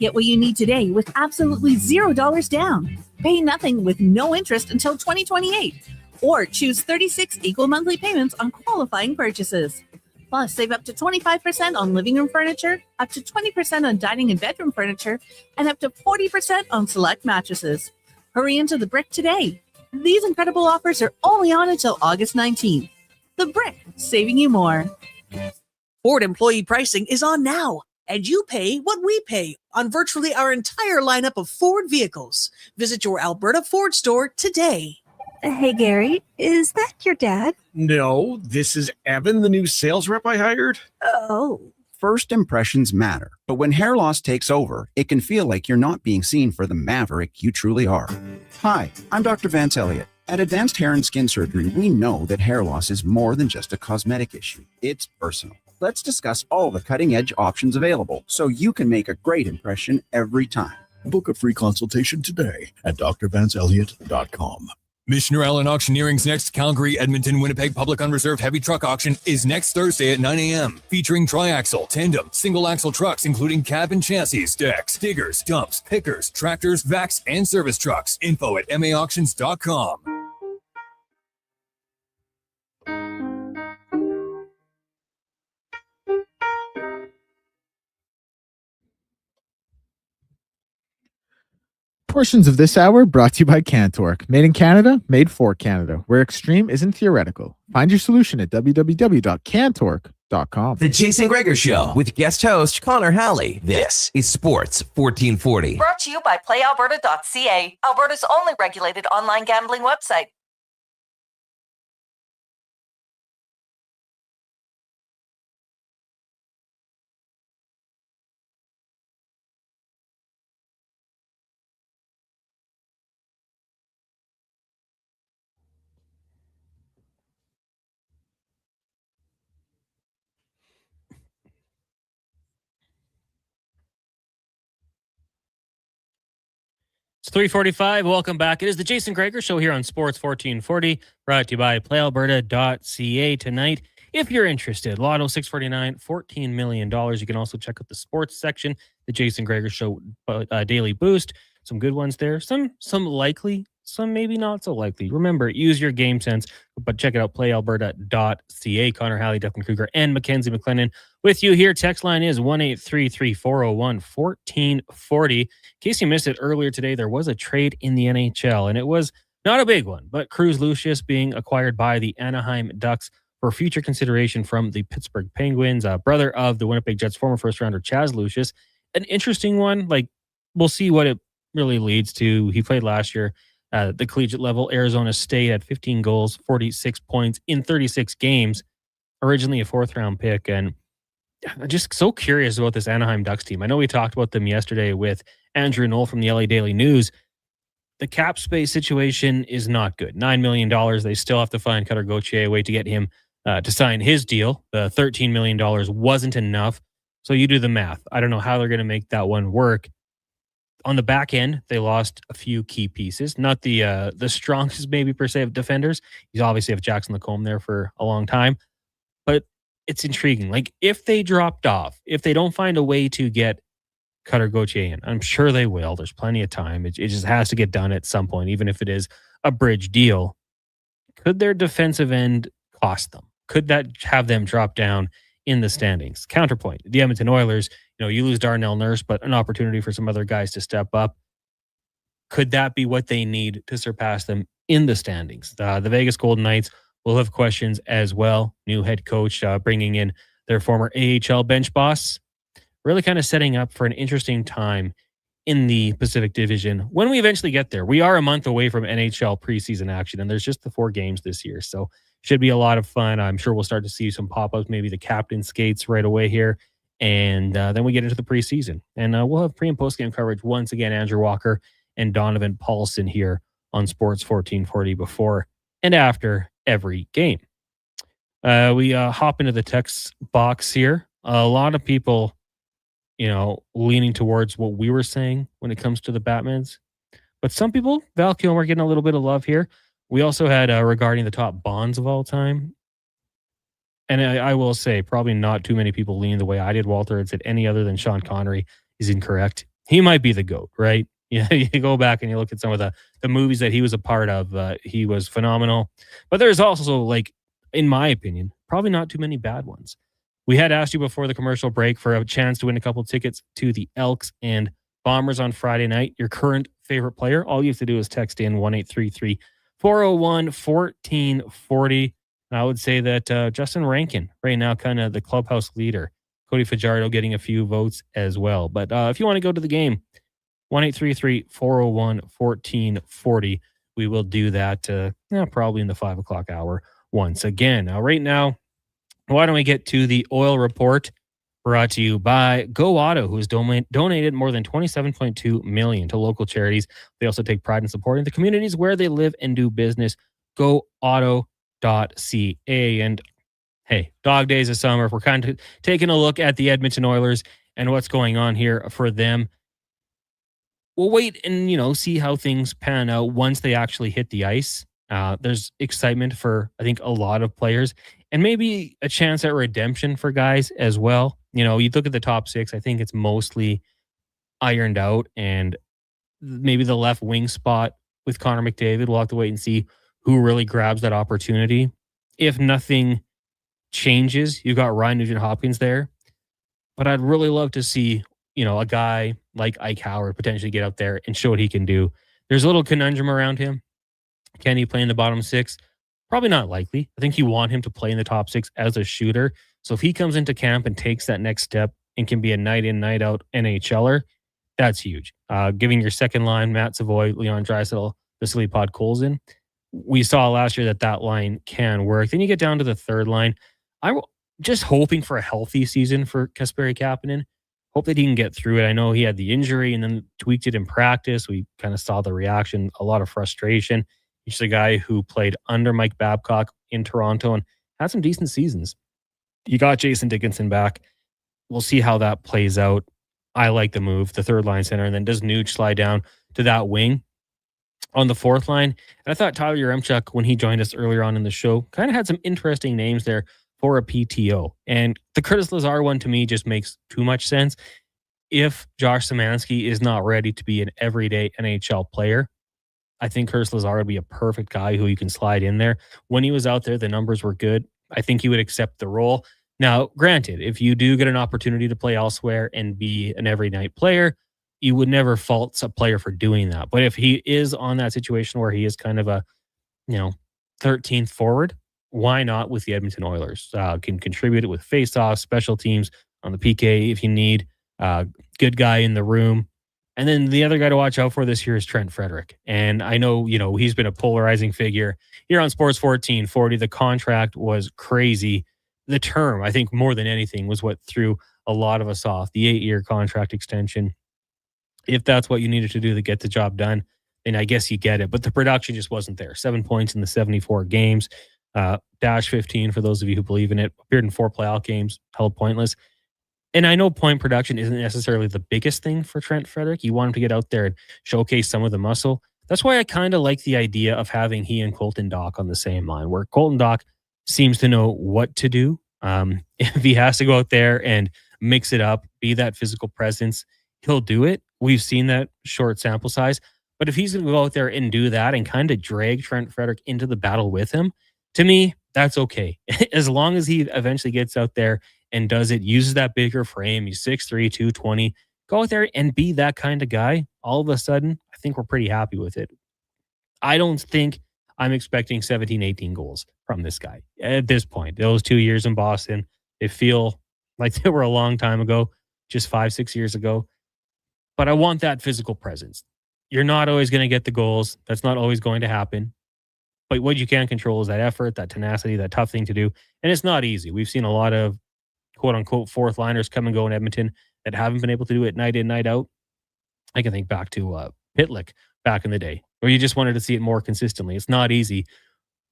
Get what you need today with absolutely $0 down. Pay nothing with no interest until 2028. Or choose 36 equal monthly payments on qualifying purchases. Plus, save up to 25% on living room furniture, up to 20% on dining and bedroom furniture, and up to 40% on select mattresses. Hurry into the Brick today. These incredible offers are only on until August 19th. The Brick, saving you more. Ford employee pricing is on now. and you pay what we pay on virtually our entire lineup of Ford vehicles. Visit your Alberta Ford store today. Hey, Gary, is that your dad? No, this is Evan, the new sales rep I hired. Oh. First impressions matter, but when hair loss takes over, it can feel like you're not being seen for the maverick you truly are. Hi, I'm Dr. Vance Elliott. At Advanced Hair and Skin Surgery, we know that hair loss is more than just a cosmetic issue. It's personal. Let's discuss all the cutting-edge options available so you can make a great impression every time. Book a free consultation today at drvanceelliott.com. Missioner Allen Auctioneering's next Calgary, Edmonton, Winnipeg Public Unreserved Heavy Truck Auction is next Thursday at 9 a.m. Featuring triaxle, tandem, single-axle trucks, including cab and chassis, decks, diggers, dumps, pickers, tractors, vacs, and service trucks. Info at maauctions.com. Portions of this hour brought to you by Cantork. Made in Canada, made for Canada, where extreme isn't theoretical. Find your solution at www.cantork.com. The Jason Gregor Show with guest host Connor Halley. This is Sports 1440. Brought to you by PlayAlberta.ca, Alberta's only regulated online gambling website. It's 3:45. Welcome back. It is the Jason Gregor Show here on Sports 1440, brought to you by PlayAlberta.ca tonight. If you're interested, Lotto 649, $14 million. You can also check out the sports section, the Jason Gregor Show Daily Boost. Some good ones there. Some likely, some maybe not so likely. Remember, use your game sense, but check it out, PlayAlberta.ca. Connor Halley, Declan Kruger, and Mackenzie McLennan with you here. Text line is 1-833-401-1440. In case you missed it earlier today, there was a trade in the NHL, and it was not a big one, but Cruz Lucius being acquired by the Anaheim Ducks for future consideration from the Pittsburgh Penguins, brother of the Winnipeg Jets former first-rounder Chaz Lucius. An interesting one. Like, we'll see what it really leads to. He played last year at the collegiate level. Arizona State had 15 goals, 46 points in 36 games, originally a fourth-round pick, and I'm just so curious about this Anaheim Ducks team. I know we talked about them yesterday with Andrew Knoll from the LA Daily News. The cap space situation is not good. $9 million. They still have to find Cutter Gauthier a way to get him to sign his deal. The $13 million wasn't enough. So you do the math. I don't know how they're going to make that one work. On the back end, they lost a few key pieces. Not the strongest, maybe, per se, of defenders. You obviously have Jackson Lacombe there for a long time. But it's intriguing. Like, if they dropped off, if they don't find a way to get Cutter Gauthier in, I'm sure they will. There's plenty of time. It just has to get done at some point, even if it is a bridge deal. Could their defensive end cost them? Could that have them drop down in the standings? Counterpoint, the Edmonton Oilers, you lose Darnell Nurse, but an opportunity for some other guys to step up. Could that be what they need to surpass them in the standings? The Vegas Golden Knights will have questions as well. New head coach bringing in their former AHL bench boss. Really kind of setting up for an interesting time in the Pacific Division when we eventually get there. We are a month away from NHL preseason action, and there's just the 4 games this year. So should be a lot of fun. I'm sure we'll start to see some pop-ups, maybe the captain skates right away here. And then we get into the preseason. And we'll have pre- and post-game coverage once again. Andrew Walker and Donovan Paulson here on Sports 1440 before and after every game. We hop into the text box here. A lot of people, leaning towards what we were saying when it comes to the Batmans. But some people, Val Kilmer getting a little bit of love here. We also had regarding the top Bonds of all time. And I will say, probably not too many people leaning the way I did. Walter had said any other than Sean Connery is incorrect. He might be the GOAT, right? Yeah, you go back and you look at some of the movies that he was a part of. He was phenomenal. But there's also, like, in my opinion, probably not too many bad ones. We had asked you before the commercial break for a chance to win a couple tickets to the Elks and Bombers on Friday night. Your current favorite player, all you have to do is text in 1-833-401-1440. And I would say that Justin Rankin, right now, kind of the clubhouse leader. Cody Fajardo getting a few votes as well. But if you want to go to the game, 1-833-401-1440. We will do that probably in the 5 o'clock hour once again. Now, right now, why don't we get to the oil report brought to you by Go Auto, who has donated more than $27.2 million to local charities. They also take pride in supporting the communities where they live and do business. GoAuto.ca. And hey, dog days of summer. We're kind of taking a look at the Edmonton Oilers and what's going on here for them. We'll wait and, see how things pan out once they actually hit the ice. There's excitement for, I think, a lot of players and maybe a chance at redemption for guys as well. You look at the top six, I think it's mostly ironed out, and maybe the left wing spot with Connor McDavid, we'll have to wait and see who really grabs that opportunity. If nothing changes, you've got Ryan Nugent-Hopkins there, but I'd really love to see a guy like Ike Howard potentially get out there and show what he can do. There's a little conundrum around him. Can he play in the bottom six? Probably not likely. I think you want him to play in the top six as a shooter. So if he comes into camp and takes that next step and can be a night in, night out NHLer, that's huge. Giving your second line, Matt Savoy, Leon Draisaitl, Vasily Podkolzin. We saw last year that line can work. Then you get down to the third line. I'm just hoping for a healthy season for Kasperi Kapanen. Hope that he can get through it. I know he had the injury and then tweaked it in practice. We kind of saw the reaction, a lot of frustration. He's a guy who played under Mike Babcock in Toronto and had some decent seasons. You got Jason Dickinson back. We'll see how that plays out. I like the move, the third line center, and then does Nuge slide down to that wing on the fourth line. And I thought Tyler Yaremchuk, when he joined us earlier on in the show, kind of had some interesting names there for a PTO. And the Curtis Lazar one to me just makes too much sense. If Josh Szymanski is not ready to be an everyday NHL player, I think Curtis Lazar would be a perfect guy who you can slide in there. When he was out there, the numbers were good. I think he would accept the role. Now, granted, if you do get an opportunity to play elsewhere and be an every night player, you would never fault a player for doing that. But if he is on that situation where he is kind of a, 13th forward, why not with the Edmonton Oilers? Can contribute it with faceoffs, special teams on the PK if you need. Good guy in the room. And then the other guy to watch out for this year is Trent Frederick. And I know, he's been a polarizing figure here on Sports 1440. The contract was crazy. The term, I think more than anything, was what threw a lot of us off. The 8-year contract extension. If that's what you needed to do to get the job done, then I guess you get it. But the production just wasn't there. 7 points in the 74 games. Dash 15 for those of you who believe in it. Appeared in 4 playoff games, held pointless. And I know point production isn't necessarily the biggest thing for Trent Frederick. You want him to get out there and showcase some of the muscle. That's why I kind of like the idea of having he and Colton Dach on the same line, where Colton Dach seems to know what to do. If he has to go out there and mix it up, be that physical presence, he'll do it. We've seen that short sample size. But if he's going to go out there and do that and kind of drag Trent Frederick into the battle with him, to me, that's okay. As long as he eventually gets out there and does it, uses that bigger frame, he's 6'3", 220, go out there and be that kind of guy, all of a sudden, I think we're pretty happy with it. I don't think I'm expecting 17, 18 goals from this guy at this point. Those 2 years in Boston, they feel like they were a long time ago, just 5-6 years ago. But I want that physical presence. You're not always going to get the goals. That's not always going to happen. But what you can control is that effort, that tenacity, that tough thing to do. And it's not easy. We've seen a lot of quote-unquote fourth liners come and go in Edmonton that haven't been able to do it night in, night out. I can think back to Pitlick back in the day, where you just wanted to see it more consistently. It's not easy.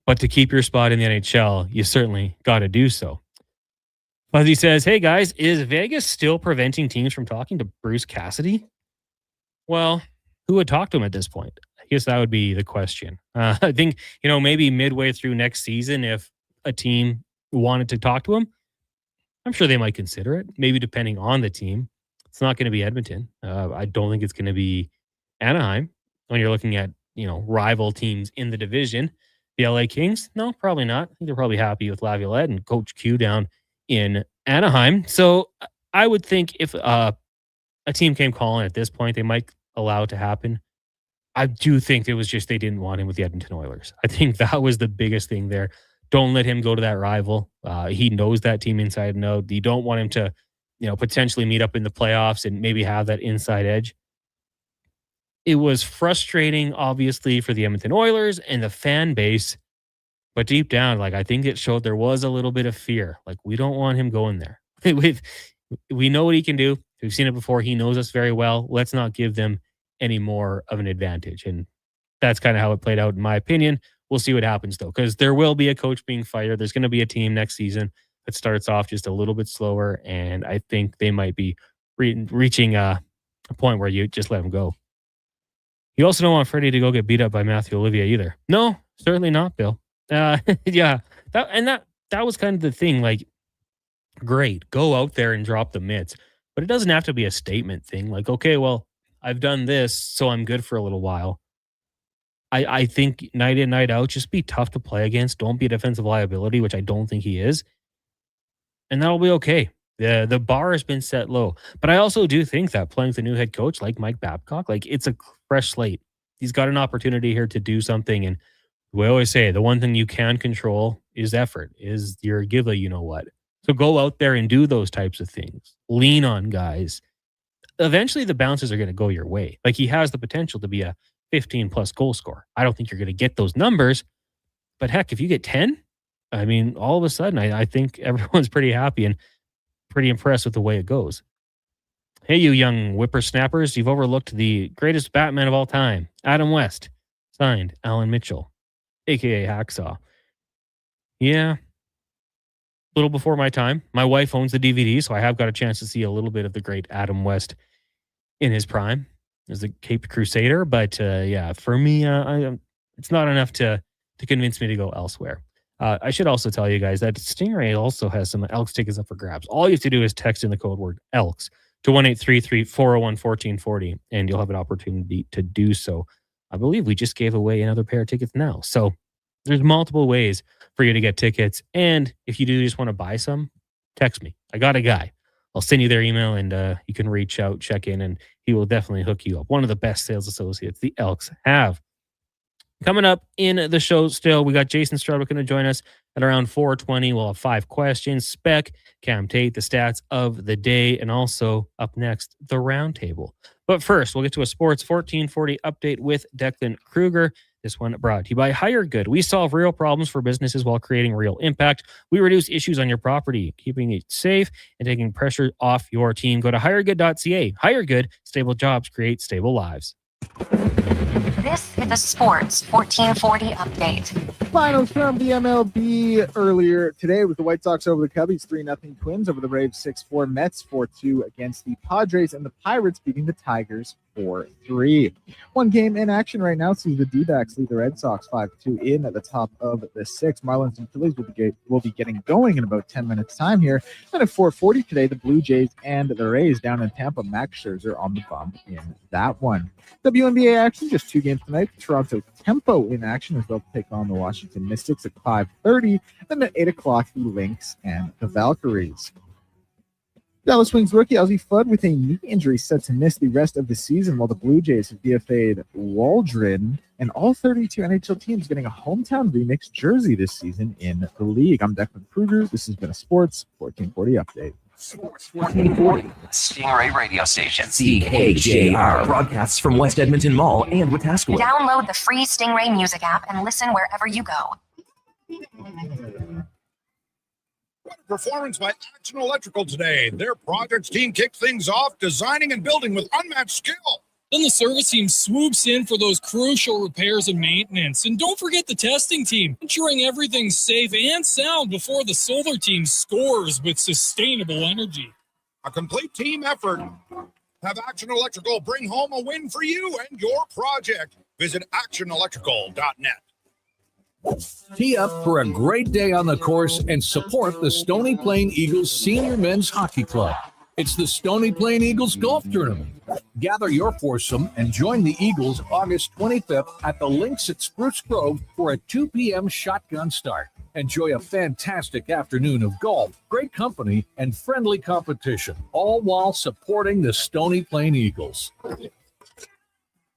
But to keep your spot in the NHL, you certainly got to do so. Fuzzy says, hey guys, is Vegas still preventing teams from talking to Bruce Cassidy? Well, who would talk to him at this point? I guess that would be the question. I think, maybe midway through next season, if a team wanted to talk to him, I'm sure they might consider it, maybe depending on the team. It's not going to be Edmonton. I don't think it's going to be Anaheim when you're looking at, rival teams in the division. The LA Kings? No, probably not. I think they're probably happy with Laviolette and Coach Q down in Anaheim. So I would think if a team came calling at this point, they might allow it to happen. I do think it was just they didn't want him with the Edmonton Oilers. I think that was the biggest thing there. Don't let him go to that rival. He knows that team inside and out. You don't want him to potentially meet up in the playoffs and maybe have that inside edge. It was frustrating, obviously, for the Edmonton Oilers and the fan base. But deep down, I think it showed there was a little bit of fear. We don't want him going there. We know what he can do. We've seen it before. He knows us very well. Let's not give them any more of an advantage. And that's kind of how it played out, in my opinion. We'll see what happens, though, because there will be a coach being fired. There's going to be a team next season that starts off just a little bit slower. And I think they might be reaching a point where you just let them go. You also don't want Freddie to go get beat up by Matthew Olivier either. No, certainly not, Bill. Yeah, that was kind of the thing. Great, go out there and drop the mitts, but it doesn't have to be a statement thing. Okay, well, I've done this, so I'm good for a little while. I think night in, night out, just be tough to play against. Don't be a defensive liability, which I don't think he is, and that'll be okay. The bar has been set low, but I also do think that playing with a new head coach like Mike Babcock, it's a fresh slate. He's got an opportunity here to do something, and we always say the one thing you can control is effort, is your give a you-know-what. So go out there and do those types of things. Lean on guys. Eventually, the bounces are going to go your way. He has the potential to be a 15-plus goal scorer. I don't think you're going to get those numbers, but heck, if you get 10, all of a sudden, I think everyone's pretty happy and pretty impressed with the way it goes. Hey, you young whippersnappers, you've overlooked the greatest Batman of all time, Adam West, signed Alan Mitchell, a.k.a. Hacksaw. Yeah, a little before my time. My wife owns the DVD, so I have got a chance to see a little bit of the great Adam West in his prime as the Caped Crusader. But for me, it's not enough to convince me to go elsewhere. I should also tell you guys that Stingray also has some Elks tickets up for grabs. All you have to do is text in the code word ELKS to 1-833-401-1440, and you'll have an opportunity to do so. I believe we just gave away another pair of tickets now. So there's multiple ways for you to get tickets. And if you do just want to buy some, text me. I got a guy. I'll send you their email, and you can reach out, check in, and he will definitely hook you up. One of the best sales associates the Elks have. Coming up in the show still, we got Jason Strudwick going to join us at around 4:20. We'll have 5 questions, spec, Cam Tate, the stats of the day, and also up next, the roundtable. But first, we'll get to a Sports 1440 update with Declan Kruger. This one brought to you by Hire Good. We solve real problems for businesses while creating real impact. We reduce issues on your property, keeping it safe and taking pressure off your team. Go to hiregood.ca. Hire Good. Stable jobs create stable lives. This is a Sports 1440 update. Finals from the MLB earlier today with the White Sox over the Cubbies, 3-0 Twins over the Braves, 6-4 Mets, 4-2 against the Padres, and the Pirates beating the Tigers 4-3. One game in action right now sees the D-backs lead the Red Sox 5-2 in at the top of the 6th. Marlins and Phillies will be getting going in about 10 minutes time here. Then at 4:40 today, the Blue Jays and the Rays down in Tampa. Max Scherzer on the bump in that one. WNBA action, just 2 games tonight. Toronto Tempo in action as they'll take on the Washington Mystics at 5:30. Then at 8 o'clock, the Lynx and the Valkyries. Dallas Wings rookie Ozzie Fudd with a knee injury set to miss the rest of the season, while the Blue Jays have DFA'd Waldron, and all 32 NHL teams getting a hometown remix jersey this season in the league. I'm Declan Kruger. This has been a Sports 1440 update. Sports 1440, Stingray radio station, CKJR, broadcasts from West Edmonton Mall and Wetaskiwin. Download the free Stingray music app and listen wherever you go. Performance by Action Electrical today. Their projects team kicked things off, designing and building with unmatched skill. Then the service team swoops in for those crucial repairs and maintenance. And don't forget the testing team, ensuring everything's safe and sound before the solar team scores with sustainable energy. A complete team effort. Have Action Electrical bring home a win for you and your project. Visit actionelectrical.net. Tee up for a great day on the course and support the Stony Plain Eagles Senior Men's Hockey Club. It's the Stony Plain Eagles Golf Tournament. Gather your foursome and join the Eagles August 25th at the Links at Spruce Grove for a 2 p.m. shotgun start. Enjoy a fantastic afternoon of golf, great company, and friendly competition, all while supporting the Stony Plain Eagles.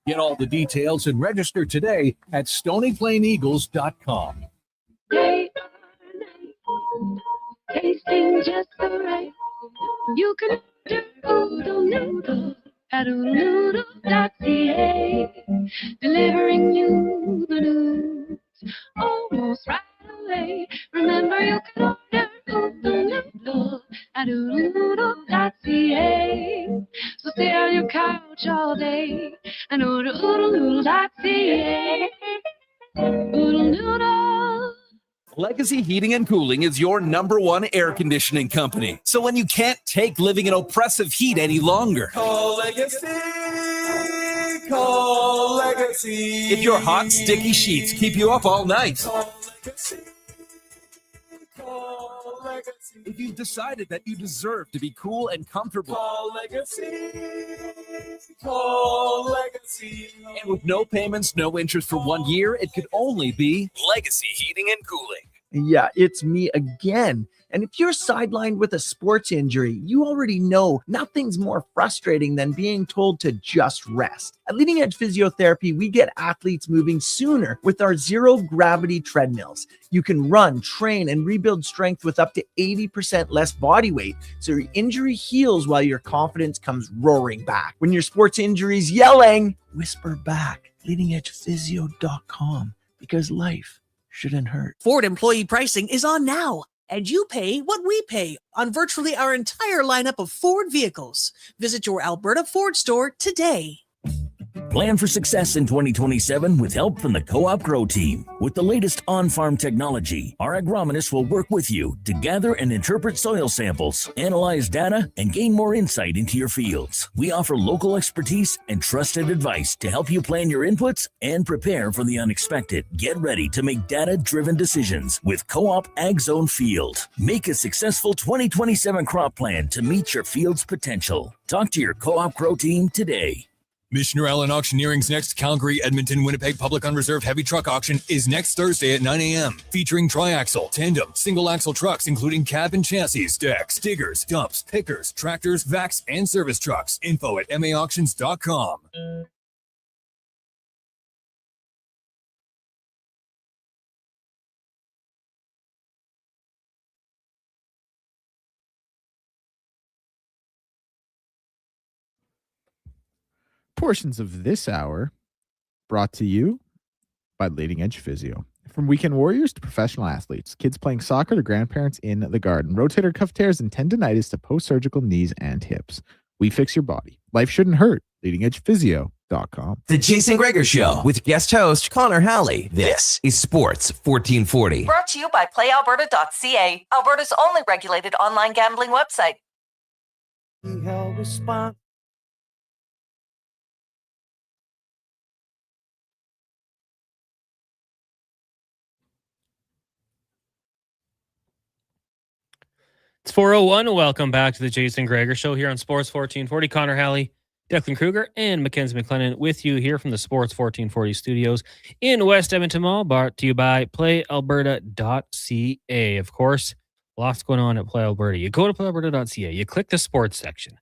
Get all the details and register today at stonyplaineagles.com. Tasting just the right. You can order Oodle Noodle at oodlenoodle.ca, delivering you the news almost right away. Remember, you can order Oodle Noodle at oodlenoodle.ca. So stay on your couch all day and order oodlenoodle.ca. Oodle Noodle. Legacy Heating and Cooling is your #1 air conditioning company. So when you can't take living in oppressive heat any longer, Call Legacy. Call Legacy. if your hot, sticky sheets keep you up all night, Call Legacy. Call Legacy. if you've decided that you deserve to be cool and comfortable, Call Legacy. Call Legacy. and with no payments, no interest for 1 year, it could only be Legacy Heating and Cooling. Yeah, it's me again. And if you're sidelined with a sports injury, you already know nothing's more frustrating than being told to just rest. At Leading Edge Physiotherapy, we get athletes moving sooner with our zero gravity treadmills. You can run, train, and rebuild strength with up to 80% less body weight, so your injury heals while your confidence comes roaring back. When your sports injury's yelling, whisper back, leadingedgephysio.com, because life shouldn't hurt. Ford employee pricing is on now, and you pay what we pay on virtually our entire lineup of Ford vehicles. Visit your Alberta Ford store today. Plan for success in 2027 with help from the Co-op Grow team. With the latest on-farm technology, our agronomists will work with you to gather and interpret soil samples, analyze data, and gain more insight into your fields. We offer local expertise and trusted advice to help you plan your inputs and prepare for the unexpected. Get ready to make data-driven decisions with Co-op Ag Zone Field. Make a successful 2027 crop plan to meet your field's potential. Talk to your Co-op Grow team today. Missioner Allen Auctioneering's next Calgary, Edmonton, Winnipeg Public Unreserved Heavy Truck Auction is next Thursday at 9 a.m. Featuring triaxle, tandem, single-axle trucks, including cab and chassis, decks, diggers, dumps, pickers, tractors, vacs, and service trucks. Info at maauctions.com. Portions of this hour brought to you by Leading Edge Physio. From weekend warriors to professional athletes, kids playing soccer to grandparents in the garden, rotator cuff tears and tendonitis to post-surgical knees and hips. We fix your body. Life shouldn't hurt. LeadingEdgePhysio.com. The Jason Gregor Show with guest host Connor Halley. This is Sports 1440. Brought to you by PlayAlberta.ca, Alberta's only regulated online gambling website. It's 4:01. Welcome back to the Jason Gregor Show here on Sports 1440. Connor Halley, Declan Kruger, and Mackenzie McLennan with you here from the Sports 1440 studios in West Edmonton Mall, brought to you by PlayAlberta.ca. Of course, lots going on at Play Alberta. You go to PlayAlberta.ca, you click the sports section.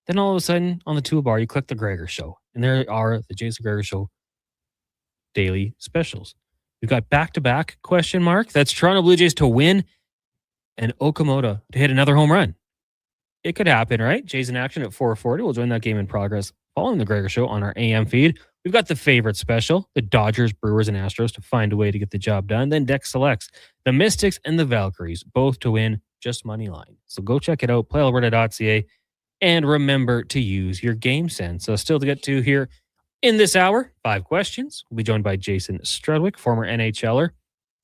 Then all of a sudden, on the toolbar, you click the Gregor Show. And there are the Jason Gregor Show daily specials. We've got back-to-back ? That's Toronto Blue Jays to win and Okamoto to hit another home run. It could happen, right? Jays in action at 4:40. We'll join that game in progress following the Gregor Show on our AM feed. We've got the favorite special, the Dodgers, Brewers, and Astros to find a way to get the job done. Then Deck selects the Mystics and the Valkyries, both to win just money line. So go check it out, playalberta.ca, and remember to use your game sense. So still to get to here in this hour, 5 questions. We'll be joined by Jason Strudwick, former NHLer.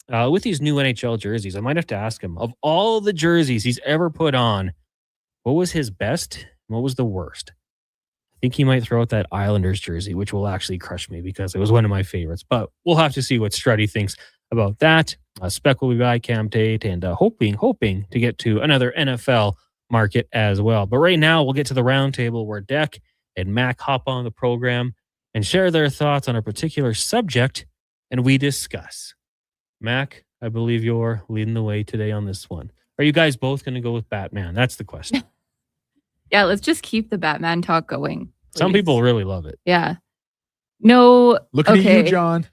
With these new NHL jerseys, I might have to ask him, of all the jerseys he's ever put on, what was his best and what was the worst? I think he might throw out that Islanders jersey, which will actually crush me because it was one of my favorites. But we'll have to see what Struddy thinks about that. Spec will be by Cam Tate and hoping to get to another NFL market as well. But right now, we'll get to the roundtable where Deck and Mac hop on the program and share their thoughts on a particular subject, and we discuss. Mac, I believe you're leading the way today on this one. Are you guys both going to go with Batman? That's the question. Yeah, let's just keep the Batman talk going. Please. Some people really love it. Yeah. No. Looking at you, John.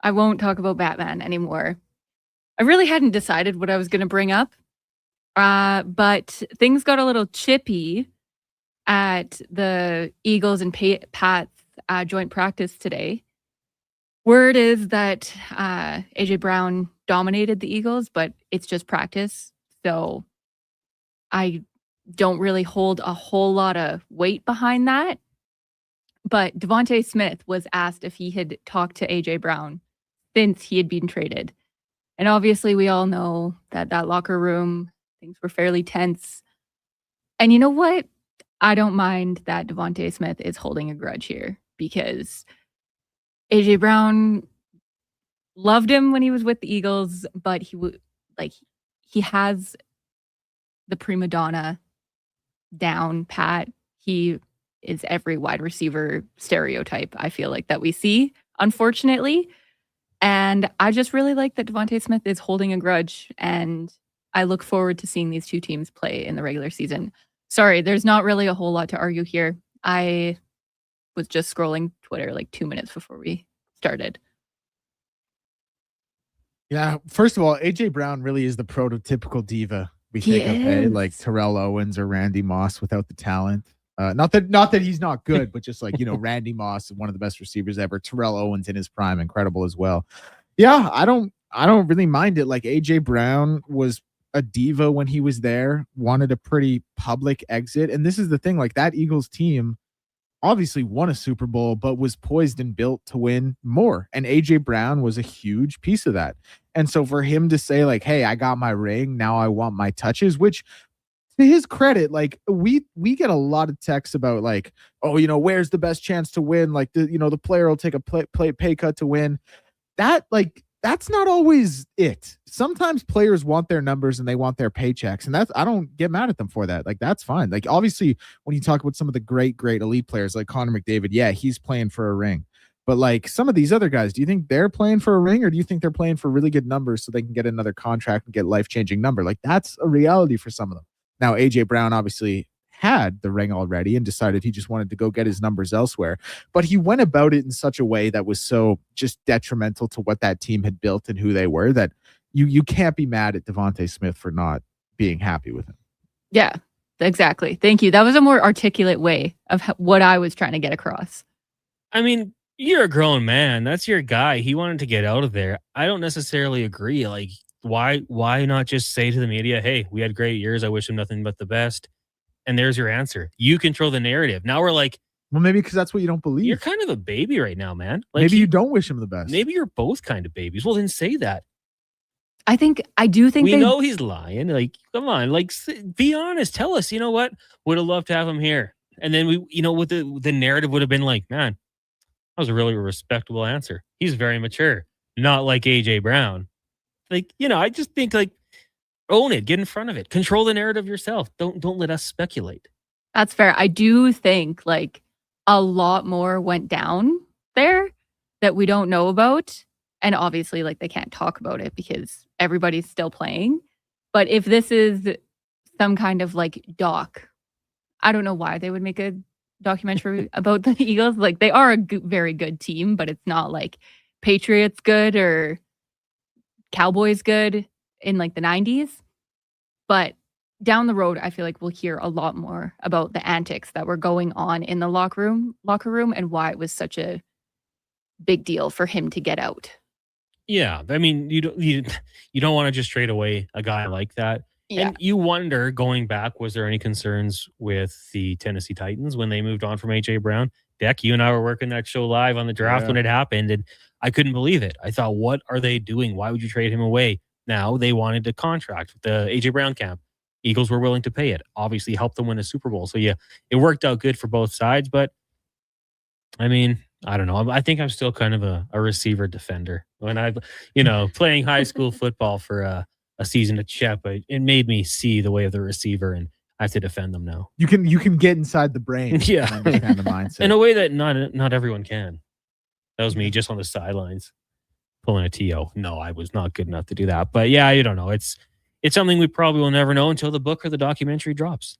I won't talk about Batman anymore. I really hadn't decided what I was going to bring up. But things got a little chippy at the Eagles and Pats joint practice today. Word is that AJ Brown dominated the Eagles, but it's just practice. So I don't really hold a whole lot of weight behind that. But Devontae Smith was asked if he had talked to AJ Brown since he had been traded. And obviously we all know that locker room, things were fairly tense. And you know what? I don't mind that Devontae Smith is holding a grudge here because AJ Brown loved him when he was with the Eagles, but he has the prima donna down pat. He is every wide receiver stereotype, I feel like, that we see, unfortunately. And I just really like that Devontae Smith is holding a grudge, and I look forward to seeing these two teams play in the regular season. Sorry, there's not really a whole lot to argue here. I was just scrolling Twitter like 2 minutes before we started. Yeah, first of all, AJ Brown really is the prototypical diva we think of, like Terrell Owens or Randy Moss without the talent. Not that he's not good, but just like, Randy Moss, one of the best receivers ever. Terrell Owens in his prime, incredible as well. Yeah, I don't really mind it. Like AJ Brown was a diva when he was there, wanted a pretty public exit. And this is the thing, like that Eagles team obviously won a Super Bowl, but was poised and built to win more. And AJ Brown was a huge piece of that. And so for him to say like, hey, I got my ring, now I want my touches, which to his credit, like we get a lot of texts about like, oh, where's the best chance to win? Like the player will take a pay cut to win. That's not always it. Sometimes players want their numbers and they want their paychecks, and I don't get mad at them for that. Like that's fine. Like obviously when you talk about some of the great elite players like Connor McDavid, yeah, he's playing for a ring. But like some of these other guys, do you think they're playing for a ring, or do you think they're playing for really good numbers so they can get another contract and get life-changing number? Like that's a reality for some of them. Now, AJ Brown obviously had the ring already and decided he just wanted to go get his numbers elsewhere. But he went about it in such a way that was so just detrimental to what that team had built and who they were that you can't be mad at Devontae Smith for not being happy with him. Yeah, exactly. Thank you. That was a more articulate way of what I was trying to get across. I mean, you're a grown man. That's your guy. He wanted to get out of there. I don't necessarily agree. Like, why not just say to the media, hey, we had great years. I wish him nothing but the best. And there's your answer. You control the narrative. Now we're like, well, maybe because that's what you don't believe. You're kind of a baby right now, man. Like maybe you don't wish him the best. Maybe you're both kind of babies. Well, then say that. I do think we know he's lying. Like, come on, like, be honest. Tell us, you know what? Would have loved to have him here. And then we, what the narrative would have been like, man, that was a really respectable answer. He's very mature. Not like AJ Brown. Like, I just think like, own it, get in front of it, control the narrative yourself. Don't let us speculate. That's fair. I do think like a lot more went down there that we don't know about. And obviously like they can't talk about it because everybody's still playing. But if this is some kind of like doc, I don't know why they would make a documentary about the Eagles. Like they are a very good team, but it's not like Patriots good or Cowboys good in like the 90s. But down the road, I feel like we'll hear a lot more about the antics that were going on in the locker room and why it was such a big deal for him to get out. Yeah, I mean, you don't want to just trade away a guy like that. Yeah. And you wonder, going back, was there any concerns with the Tennessee Titans when they moved on from AJ Brown? Deck, you and I were working that show live on the draft when it happened, and I couldn't believe it. I thought, what are they doing? Why would you trade him away? Now they wanted a contract with the AJ Brown camp. Eagles were willing to pay it. Obviously helped them win a Super Bowl. So yeah, it worked out good for both sides. But I mean, I don't know. I think I'm still kind of a receiver defender. When I, playing high school football for a season at Shep, it made me see the way of the receiver, and I have to defend them now. You can get inside the brain. Yeah, and understand the mindset in a way that not everyone can. That was me just on the sidelines pulling a TO. No, I was not good enough to do that. But yeah, I don't know. It's something we probably will never know until the book or the documentary drops.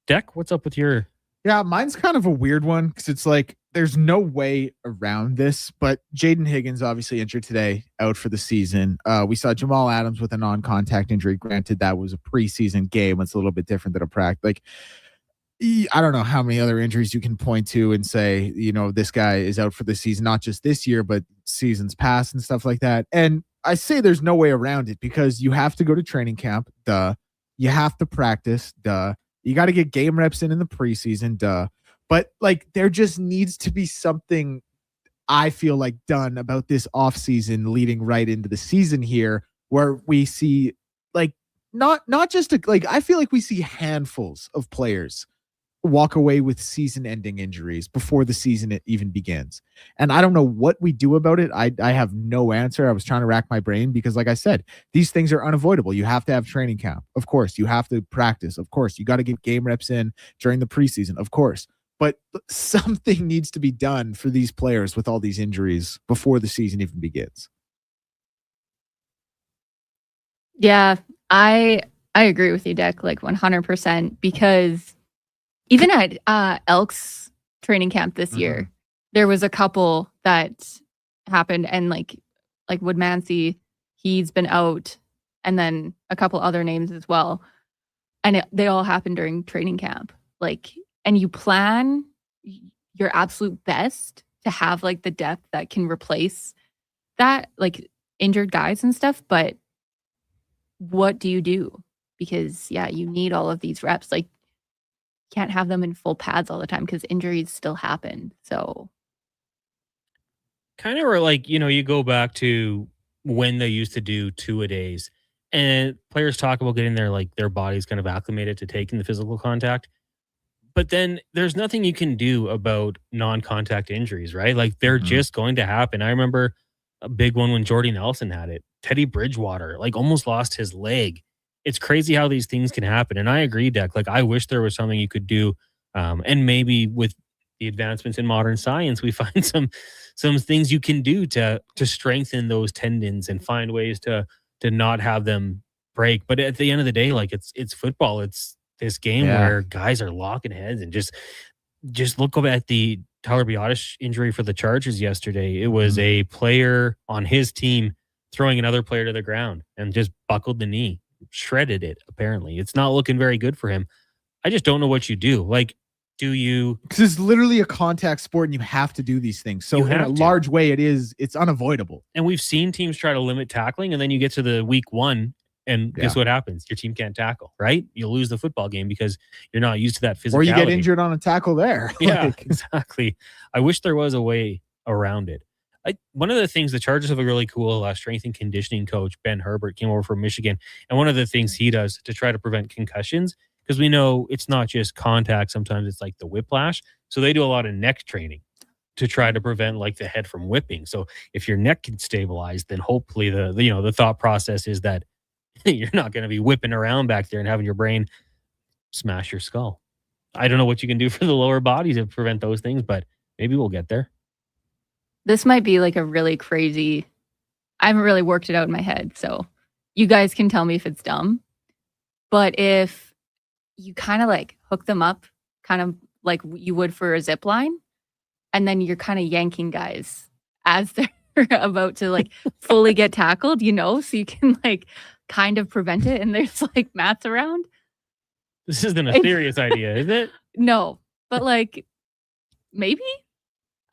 Deck, what's up with your Yeah, mine's kind of a weird one because it's like there's no way around this. But Jaden Higgins obviously injured today, out for the season. We saw Jamal Adams with a non-contact injury. Granted, that was a preseason game. It's a little bit different than a practice. Like, I don't know how many other injuries you can point to and say, this guy is out for the season, not just this year, but seasons past and stuff like that. And I say there's no way around it because you have to go to training camp. Duh. You have to practice. Duh. You got to get game reps in the preseason. Duh. But like, there just needs to be something I feel like done about this offseason leading right into the season here where we see like, not just I feel like we see handfuls of players walk away with season-ending injuries before the season it even begins. And I don't know what we do about it. I have no answer. I was trying to rack my brain because, like I said, these things are unavoidable. You have to have training camp. Of course. You have to practice. Of course. You got to get game reps in during the preseason. Of course. But something needs to be done for these players with all these injuries before the season even begins. Yeah, I agree with you, Deck, like 100%, because even at Elks training camp this year, there was a couple that happened, and like Woodmansey, he's been out, and then a couple other names as well, and they all happened during training camp. Like, and you plan your absolute best to have like the depth that can replace that, like injured guys and stuff, but what do you do? Because you need all of these reps. Like, can't have them in full pads all the time because injuries still happen. So kind of like, you go back to when they used to do 2-a-days, and players talk about getting their bodies kind of acclimated to taking the physical contact. But then there's nothing you can do about non-contact injuries, right? Like, they're just going to happen. I remember a big one when Jordy Nelson had it. Teddy Bridgewater, almost lost his leg. It's crazy how these things can happen. And I agree, Deck. Like, I wish there was something you could do. And maybe with the advancements in modern science, we find some things you can do to strengthen those tendons and find ways to not have them break. But at the end of the day, it's football. It's this game where guys are locking heads, and just look at the Tyler Biotish injury for the Chargers yesterday. It was a player on his team throwing another player to the ground and just buckled the knee. Shredded it. Apparently it's not looking very good for him. I just don't know what you do. Like, do you, because it's literally a contact sport and you have to do these things, so in a large way it's unavoidable. And we've seen teams try to limit tackling, and then you get to the week 1 and guess what happens? Your team can't tackle, right? You'll lose the football game because you're not used to that physicality, or you get injured on a tackle there. Yeah, exactly. I wish there was a way around it. One of the things, the Chargers have a really cool strength and conditioning coach, Ben Herbert, came over from Michigan. And one of the things he does to try to prevent concussions, because we know it's not just contact, sometimes it's like the whiplash. So they do a lot of neck training to try to prevent the head from whipping. So if your neck can stabilize, then hopefully the thought process is that you're not going to be whipping around back there and having your brain smash your skull. I don't know what you can do for the lower body to prevent those things, but maybe we'll get there. this might be like a really crazy, I haven't really worked it out in my head, so you guys can tell me if it's dumb. But if you kind of like hook them up, kind of like you would for a zip line, and then you're kind of yanking guys as they're about to like fully get tackled, you know, so you can like kind of prevent it, and there's like mats around. This isn't a serious idea, is it? No, but like maybe?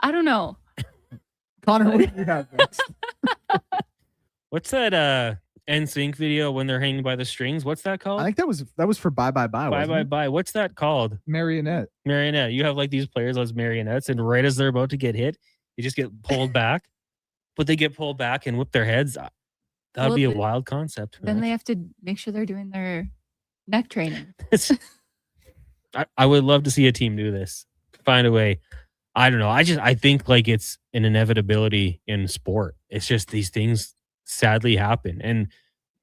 I don't know. Connor, what do you have next? What's that NSYNC video when they're hanging by the strings? What's that called? I think that was for Bye Bye Bye. Bye Bye Bye. What's that called? Marionette. Marionette. You have like these players as marionettes, and right as they're about to get hit, you just get pulled back. But they get pulled back and whip their heads. That would be a wild concept. Then they have to make sure they're doing their neck training. I would love to see a team do this. Find a way. I don't know. I think like it's an inevitability in sport. It's just these things sadly happen. And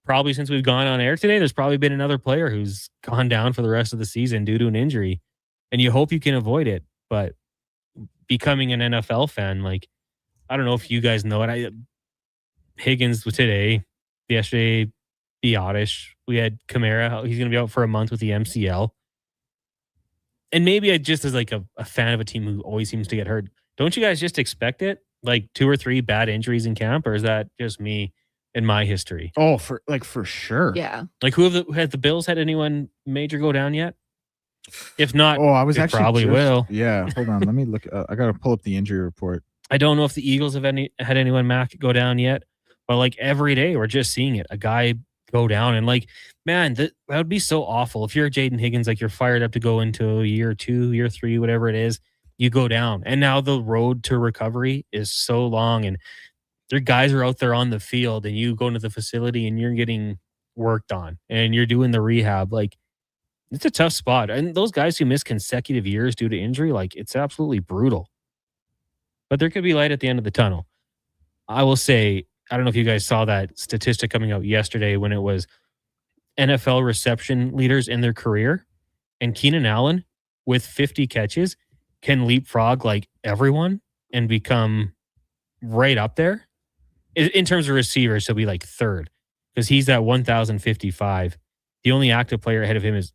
probably since we've gone on air today, there's probably been another player who's gone down for the rest of the season due to an injury. And you hope you can avoid it. But becoming an NFL fan, like, I don't know if you guys know it. Higgins today, yesterday, Biotish. We had Kamara. He's going to be out for a month with the MCL. And maybe I just as like a fan of a team who always seems to get hurt. Don't you guys just expect it? Like 2 or 3 bad injuries in camp, or is that just me and my history? Oh, for sure. Yeah. Like had the Bills had anyone major go down yet? If not, I was they actually probably will. Yeah, hold on. Let me look. I gotta pull up the injury report. I don't know if the Eagles have had anyone Mac go down yet, but like every day we're just seeing it. A guy go down, and like, man, that would be so awful. If you're Jaden Higgins, like you're fired up to go into year 2, year 3, whatever it is, you go down, and now the road to recovery is so long, and their guys are out there on the field, and you go into the facility and you're getting worked on, and you're doing the rehab. Like, it's a tough spot, and those guys who miss consecutive years due to injury, like, it's absolutely brutal. But there could be light at the end of the tunnel. I will say, I don't know if you guys saw that statistic coming out yesterday when it was NFL reception leaders in their career, and Keenan Allen with 50 catches can leapfrog like everyone and become right up there. In terms of receivers, he'll be like third because he's at 1,055. The only active player ahead of him is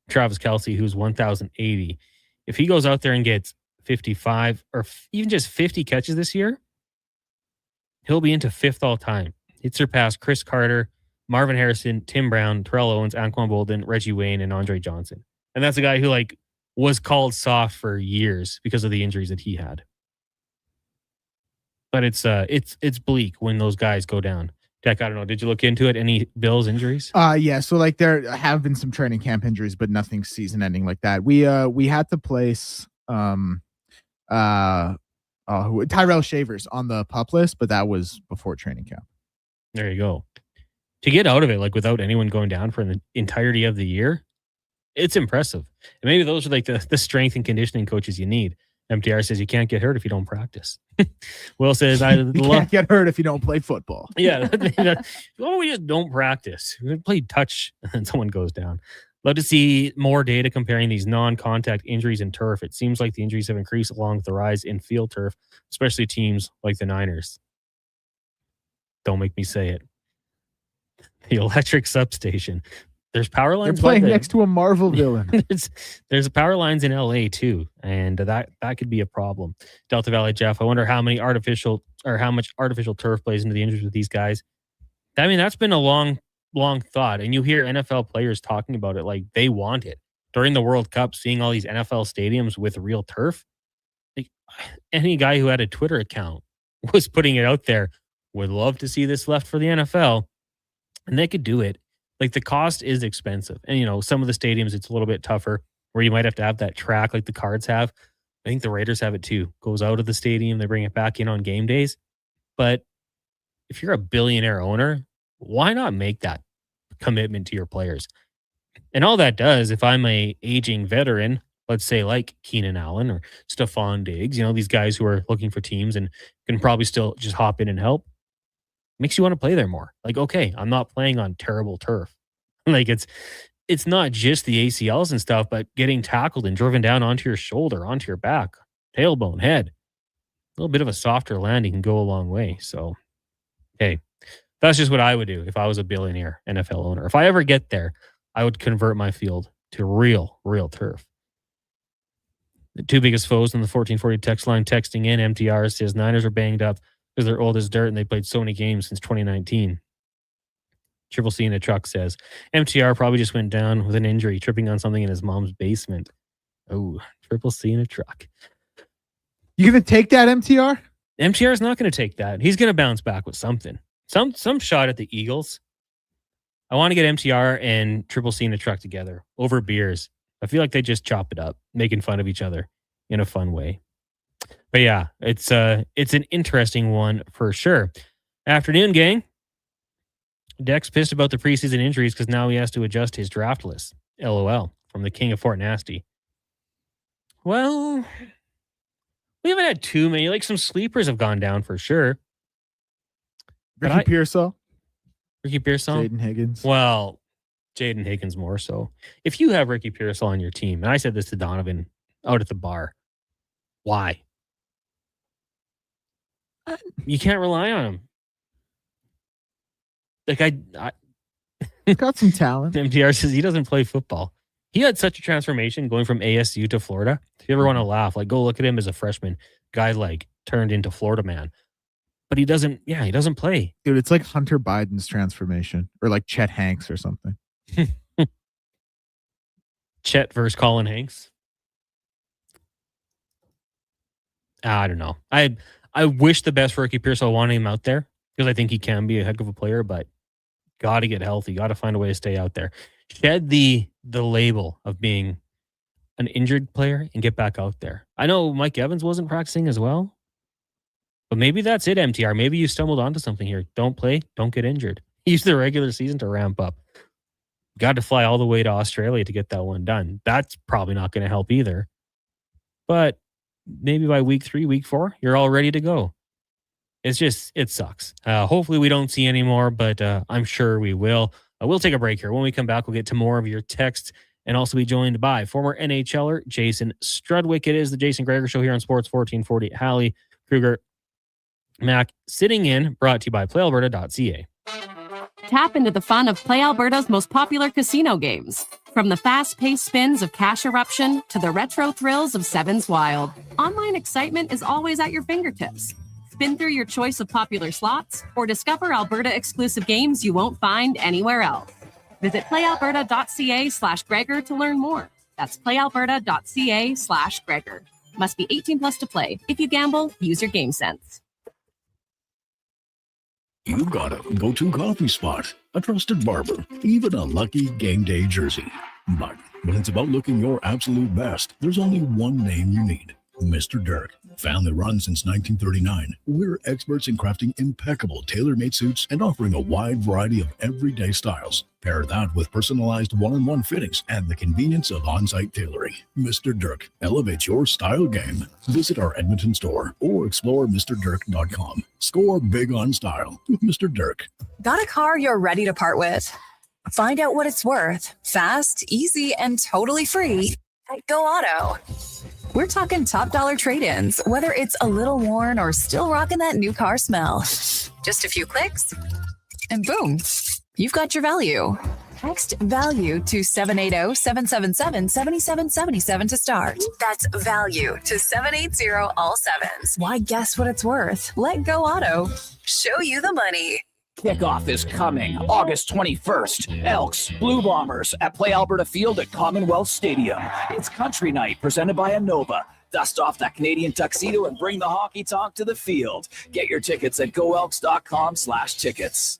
Travis Kelce, who's 1,080. If he goes out there and gets 55 or even just 50 catches this year, he'll be into 5th all time. He'd surpass Chris Carter, Marvin Harrison, Tim Brown, Terrell Owens, Anquan Bolden, Reggie Wayne, and Andre Johnson. And that's a guy who like was called soft for years because of the injuries that he had. But it's bleak when those guys go down. Tech, I don't know. Did you look into it? Any Bills injuries? Yeah. So like there have been some training camp injuries, but nothing season ending like that. We had to place Tyrell Shavers on the PUP list, but that was before training camp. There you go. To get out of it, like without anyone going down for the entirety of the year, it's impressive. And maybe those are like the strength and conditioning coaches you need. MTR says you can't get hurt if you don't practice. Will says you can't get hurt if you don't play football. Yeah. We just don't practice. We play touch and someone goes down. Love to see more data comparing these non-contact injuries in turf. It seems like the injuries have increased along with the rise in field turf, especially teams like the Niners. Don't make me say it. The electric substation. There's power lines. They're playing next to a Marvel villain. there's power lines in LA too, and that could be a problem. Delta Valley Jeff, I wonder how much artificial turf plays into the injuries with these guys. I mean, that's been a long thought, and you hear NFL players talking about it like they want it. During the World Cup, seeing all these NFL stadiums with real turf, like any guy who had a Twitter account was putting it out there, would love to see this left for the NFL, and they could do it. Like the cost is expensive. And, some of the stadiums, it's a little bit tougher where you might have to have that track like the Cards have. I think the Raiders have it too. Goes out of the stadium. They bring it back in on game days. But if you're a billionaire owner, why not make that commitment to your players? And all that does, if I'm a aging veteran, let's say like Keenan Allen or Stephon Diggs, these guys who are looking for teams and can probably still just hop in and help, makes you want to play there more. Like, okay, I'm not playing on terrible turf. Like it's not just the ACLs and stuff, but getting tackled and driven down onto your shoulder, onto your back, tailbone, head. A little bit of a softer landing can go a long way. So, hey, that's just what I would do if I was a billionaire NFL owner. If I ever get there, I would convert my field to real turf. The two biggest foes on the 1440 text line texting in, MTR says Niners are banged up because they're old as dirt and they played so many games since 2019. Triple C in a truck says, MTR probably just went down with an injury, tripping on something in his mom's basement. Oh, Triple C in a truck. You going to take that, MTR? MTR is not going to take that. He's going to bounce back with something. Some shot at the Eagles. I want to get MTR and Triple C in a truck together over beers. I feel like they just chop it up, making fun of each other in a fun way. But yeah, it's an interesting one for sure. Afternoon, gang. Deck's pissed about the preseason injuries because now he has to adjust his draft list. LOL from the King of Fort Nasty. Well, we haven't had too many. Like some sleepers have gone down for sure. Ricky Pearsall? Jaden Higgins? Well, Jaden Higgins more so. If you have Ricky Pearsall on your team, and I said this to Donovan out at the bar, why? You can't rely on him. Like He's got some talent. MTR says he doesn't play football. He had such a transformation going from ASU to Florida. If you ever want to laugh, like go look at him as a freshman. Guy like turned into Florida man. But he doesn't play. Dude, it's like Hunter Biden's transformation or like Chet Hanks or something. Chet versus Colin Hanks. I don't know. I wish the best for Ricky Pierce. I want him out there because I think he can be a heck of a player, but got to get healthy. Got to find a way to stay out there. Shed the label of being an injured player and get back out there. I know Mike Evans wasn't practicing as well, but maybe that's it, MTR. Maybe you stumbled onto something here. Don't play. Don't get injured. Use the regular season to ramp up. Got to fly all the way to Australia to get that one done. That's probably not going to help either. But maybe by week 3, week 4, you're all ready to go. It sucks. Hopefully we don't see any more, but I'm sure we will. We'll take a break here. When we come back, we'll get to more of your texts and also be joined by former NHLer Jason Strudwick. It is the Jason Gregor Show here on Sports 1440. Halley, Kruger, Mac sitting in, brought to you by PlayAlberta.ca. Tap into the fun of Play Alberta's most popular casino games. From the fast-paced spins of Cash Eruption to the retro thrills of Sevens Wild, online excitement is always at your fingertips. Spin through your choice of popular slots or discover Alberta-exclusive games you won't find anywhere else. Visit playalberta.ca/Gregor to learn more. That's playalberta.ca/Gregor. Must be 18 plus to play. If you gamble, use your game sense. You've got a go-to coffee spot, a trusted barber, even a lucky game day jersey. But when it's about looking your absolute best, there's only one name you need. Mr. Dirk. Family run since 1939, we're experts in crafting impeccable tailor-made suits and offering a wide variety of everyday styles. Pair that with personalized one-on-one fittings and the convenience of on-site tailoring. Mr. Dirk elevates your style game. Visit our Edmonton store or explore MrDirk.com. Score big on style with Mr. Dirk. Got a car you're ready to part with? Find out what it's worth. Fast, easy, and totally free at Go Auto. We're talking top dollar trade-ins, whether it's a little worn or still rocking that new car smell. Just a few clicks, and boom, you've got your value. Text VALUE to 780-777-7777 to start. That's VALUE to 780 all sevens. Why guess what it's worth? Let Go Auto show you the money. Kickoff is coming August 21st. Elks, Blue Bombers at Play Alberta Field at Commonwealth Stadium. It's Country Night presented by Innova. Dust off that Canadian tuxedo and bring the hockey talk to the field. Get your tickets at goelks.com/tickets.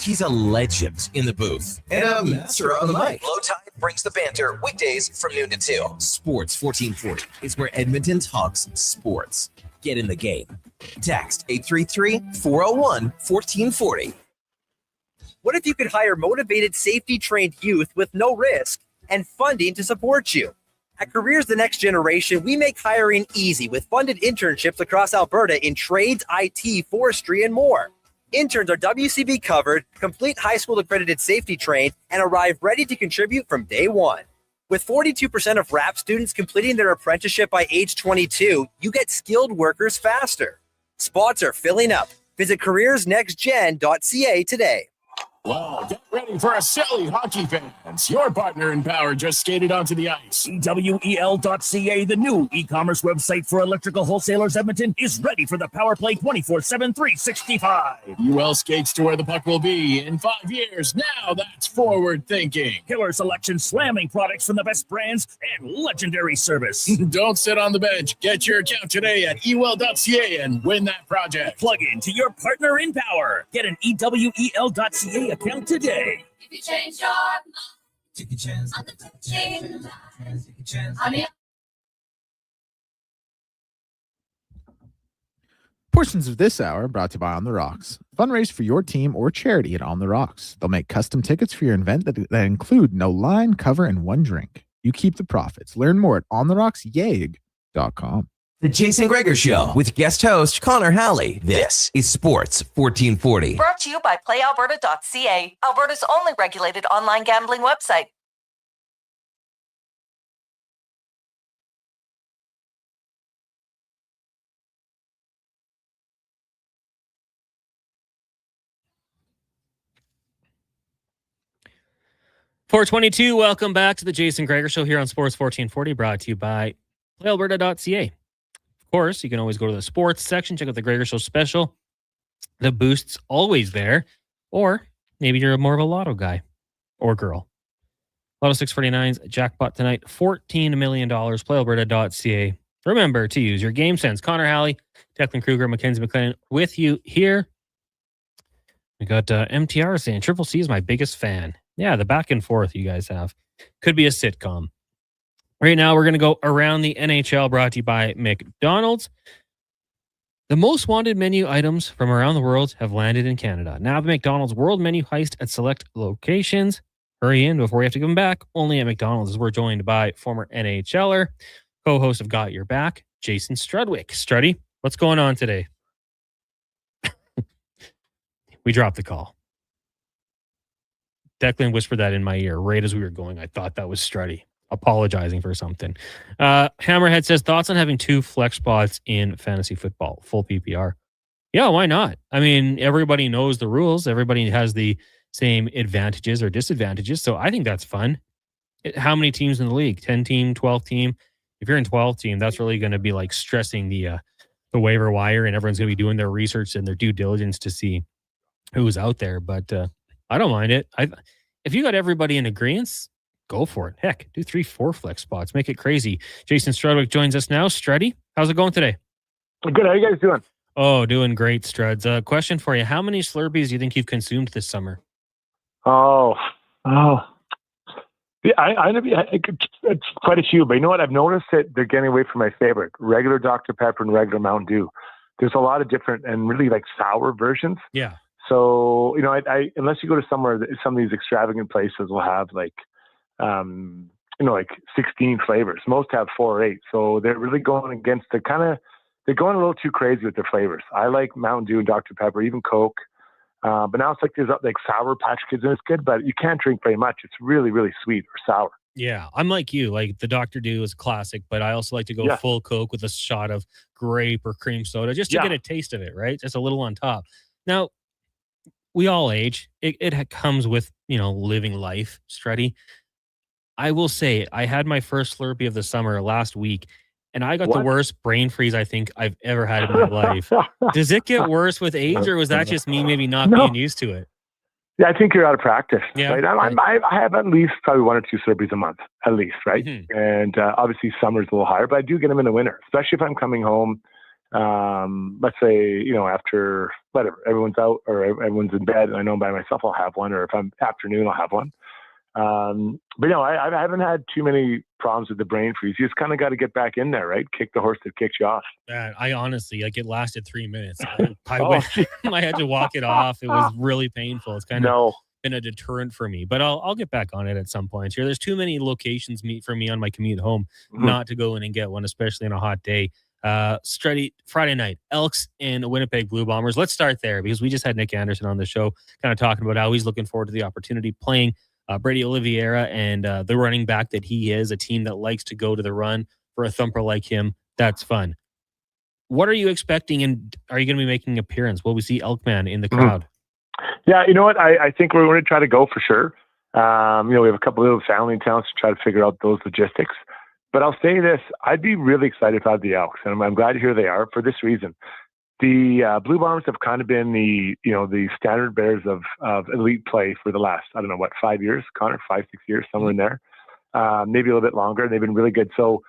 He's a legend in the booth and a master on the mic. Low Tide brings the banter weekdays from noon to 2. Sports 1440 is where Edmonton talks sports. Get in the game. Text 833-401-1440. What if you could hire motivated, safety-trained youth with no risk and funding to support you? At Careers the Next Generation, we make hiring easy with funded internships across Alberta in trades, IT, forestry, and more. Interns are WCB covered, complete high school accredited safety trained, and arrive ready to contribute from day one. With 42% of RAP students completing their apprenticeship by age 22, you get skilled workers faster. Spots are filling up. Visit careersnextgen.ca today. Wow, get ready for a silly hockey fans. Your partner in power just skated onto the ice. EWEL.ca, the new e-commerce website for electrical wholesalers Edmonton, is ready for the power play 24/7, 365. UL skates to where the puck will be in 5 years. Now that's forward thinking. Killer selection, slamming products from the best brands, and legendary service. Don't sit on the bench. Get your account today at EWEL.ca and win that project. Plug into your partner in power. Get an EWEL.ca account today. If you change your mind, take a chance on the touching line. Take a chance on the Portions of this hour brought to you by On the Rocks. Fundraise for your team or charity at On the Rocks. They'll make custom tickets for your event that include no line, cover, and one drink. You keep the profits. Learn more at ontherocksyag.com. The Jason Gregor Show with guest host Connor Halley. This is Sports 1440. Brought to you by PlayAlberta.ca, Alberta's only regulated online gambling website. 422, welcome back to the Jason Gregor Show here on Sports 1440, brought to you by PlayAlberta.ca. Of course, you can always go to the sports section, check out the Gregor Show special. The boost's always there. Or maybe you're more of a lotto guy or girl. Lotto 649's jackpot tonight, $14 million. PlayAlberta.ca. Remember to use your game sense. Connor Halley, Declan Kruger, Mackenzie McLennan with you here. We got MTR saying, Triple C is my biggest fan. Yeah, the back and forth you guys have. Could be a sitcom. Right now, we're going to go around the NHL, brought to you by McDonald's. The most wanted menu items from around the world have landed in Canada. Now the McDonald's World Menu Heist at select locations. Hurry in before you have to give them back. Only at McDonald's, as we're joined by former NHLer, co-host of Got Your Back, Jason Strudwick. Struddy, what's going on today? We dropped the call. Declan whispered that in my ear right as we were going. I thought that was Struddy apologizing for something. Hammerhead says, thoughts on having 2 flex spots in fantasy football, full PPR? Yeah, why not? I mean, everybody knows the rules. Everybody has the same advantages or disadvantages. So I think that's fun. How many teams in the league? 10 team, 12 team? If you're in 12 team, that's really going to be like stressing the waiver wire, and everyone's going to be doing their research and their due diligence to see who's out there. But I don't mind it. If you got everybody in agreement, go for it. Heck, do 3-4 flex spots. Make it crazy. Jason Strudwick joins us now. Struddy, how's it going today? Good. How you guys doing? Oh, doing great, Struds. Question for you. How many Slurpees do you think you've consumed this summer? Oh. Yeah, it's quite a few, but you know what? I've noticed that they're getting away from my favorite, regular Dr. Pepper and regular Mountain Dew. There's a lot of different and really like sour versions. Yeah. So, you know, I unless you go to somewhere, some of these extravagant places will have like, you know, like 16 flavors. Most have 4 or 8. So they're really going against they're going a little too crazy with their flavors. I like Mountain Dew and Dr. Pepper, even Coke. But now it's like there's like Sour Patch Kids, and it's good, but you can't drink very much. It's really, really sweet or sour. Yeah, I'm like you. Like the Dr. Dew is classic, but I also like to go full Coke with a shot of grape or cream soda just to get a taste of it, right? Just a little on top. Now, we all age. It comes with, you know, living life, Struddy. I will say, I had my first Slurpee of the summer last week, and I got the worst brain freeze I think I've ever had in my life. Does it get worse with age, or was that just me maybe not being used to it? Yeah, I think you're out of practice. Yeah, right? I have at least probably 1 or 2 Slurpees a month, at least, right? Mm-hmm. And obviously summer's a little higher, but I do get them in the winter, especially if I'm coming home. Let's say, you know, after whatever, everyone's out or everyone's in bed, and I know I'm by myself, I'll have one, or if I'm afternoon, I'll have one. But no, I haven't had too many problems with the brain freeze. You just kind of got to get back in there, right? Kick the horse that kicks you off. I honestly, like, it lasted 3 minutes. I had to walk it off. It was really painful. It's kind of been a deterrent for me, but I'll get back on it at some point here. There's too many locations for me on my commute home not to go in and get one, especially on a hot day. Friday night, Elks and Winnipeg Blue Bombers. Let's start there because we just had Nick Anderson on the show kind of talking about how he's looking forward to the opportunity playing Brady Oliveira and the running back that he is, a team that likes to go to the run for a thumper like him. That's fun. What are you expecting, and are you going to be making an appearance? Will we see Elkman in the crowd? Yeah, you know what? I think we're going to try to go for sure. You know, we have a couple of little family towns to try to figure out those logistics. But I'll say this, I'd be really excited to have the Elks, and I'm glad to hear they are for this reason. The Blue Bombers have kind of been the standard bearers of elite play for the last, 5 years, Connor, 5-6 years, somewhere in there, maybe a little bit longer. They've been really good. So,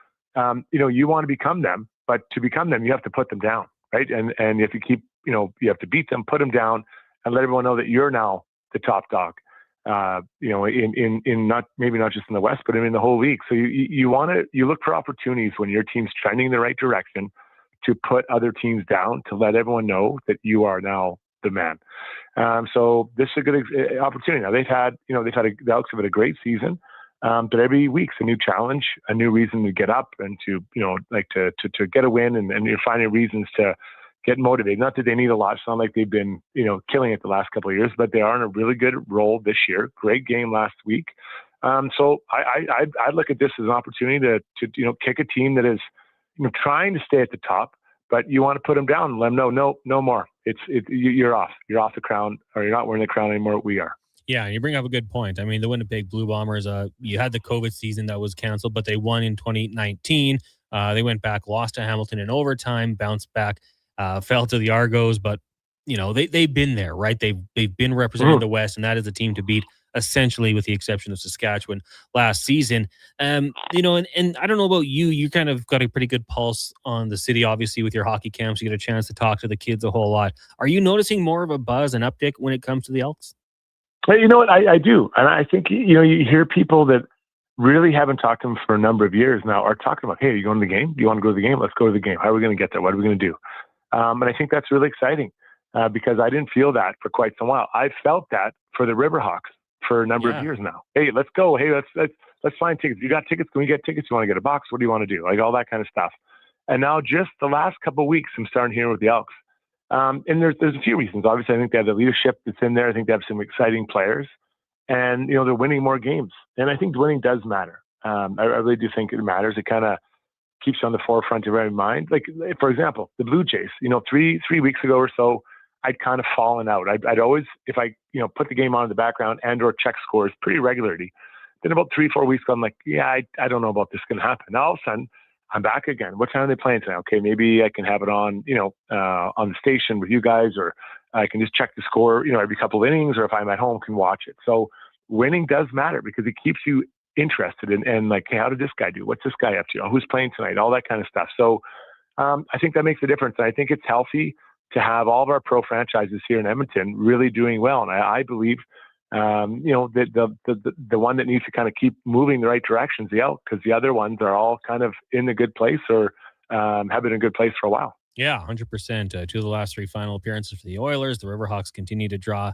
you want to become them, but to become them, you have to put them down, right? And you have to you have to beat them, put them down, and let everyone know that you're now the top dog. In not just in the West, but in the whole league. So you look for opportunities when your team's trending in the right direction to put other teams down, to let everyone know that you are now the man. So this is a good opportunity. Now the Elks have had a great season, but every week's a new challenge, a new reason to get up and to to get a win, and you're finding reasons to get motivated. Not that they need a lot. It's not like they've been, killing it the last couple of years, but they are in a really good role this year. Great game last week. So I look at this as an opportunity to kick a team that is, trying to stay at the top, but you want to put them down and let them know, no more. You're off. You're off the crown, or you're not wearing the crown anymore. We are. Yeah, you bring up a good point. I mean, the Winnipeg Blue Bombers, you had the COVID season that was canceled, but they won in 2019. They went back, lost to Hamilton in overtime, bounced back, fell to the Argos, but they've been there, right? They've been representing the West, and that is a team to beat, essentially, with the exception of Saskatchewan last season. And I don't know about you. You kind of got a pretty good pulse on the city, obviously, with your hockey camps. You get a chance to talk to the kids a whole lot. Are you noticing more of a buzz and uptick when it comes to the Elks? Well, you know what? I do. And I think, you hear people that really haven't talked to them for a number of years now are talking about, hey, are you going to the game? Do you want to go to the game? Let's go to the game. How are we going to get there? What are we going to do? And I think that's really exciting because I didn't feel that for quite some while. I felt that for the Riverhawks for a number of years now. Hey, let's go. Hey, let's find tickets. You got tickets? Can we get tickets? You want to get a box? What do you want to do? Like all that kind of stuff. And now just the last couple of weeks, I'm starting here with the Elks. And there's a few reasons. Obviously, I think they have the leadership that's in there. I think they have some exciting players. And, they're winning more games. And I think winning does matter. I really do think it matters. It kind of keeps you on the forefront of every mind. Like, for example, the Blue Jays, 3 weeks ago or so, I'd kind of fallen out. I'd always, if I, put the game on in the background and or check scores pretty regularly, then about 3-4 weeks ago, I'm like, yeah, I don't know about this going to happen. Now all of a sudden, I'm back again. What time are they playing tonight? Okay, maybe I can have it on, on the station with you guys, or I can just check the score, every couple of innings, or if I'm at home, can watch it. So winning does matter because it keeps you interested in like, hey, how did this guy do? What's this guy up to? Who's playing tonight? All that kind of stuff. So I think that makes a difference. And I think it's healthy to have all of our pro franchises here in Edmonton really doing well. And I believe, the one that needs to kind of keep moving the right direction is the Elks, because the other ones are all kind of in a good place or have been in a good place for a while. Yeah, 100%. 2 of the last 3 final appearances for the Oilers. The Riverhawks continue to draw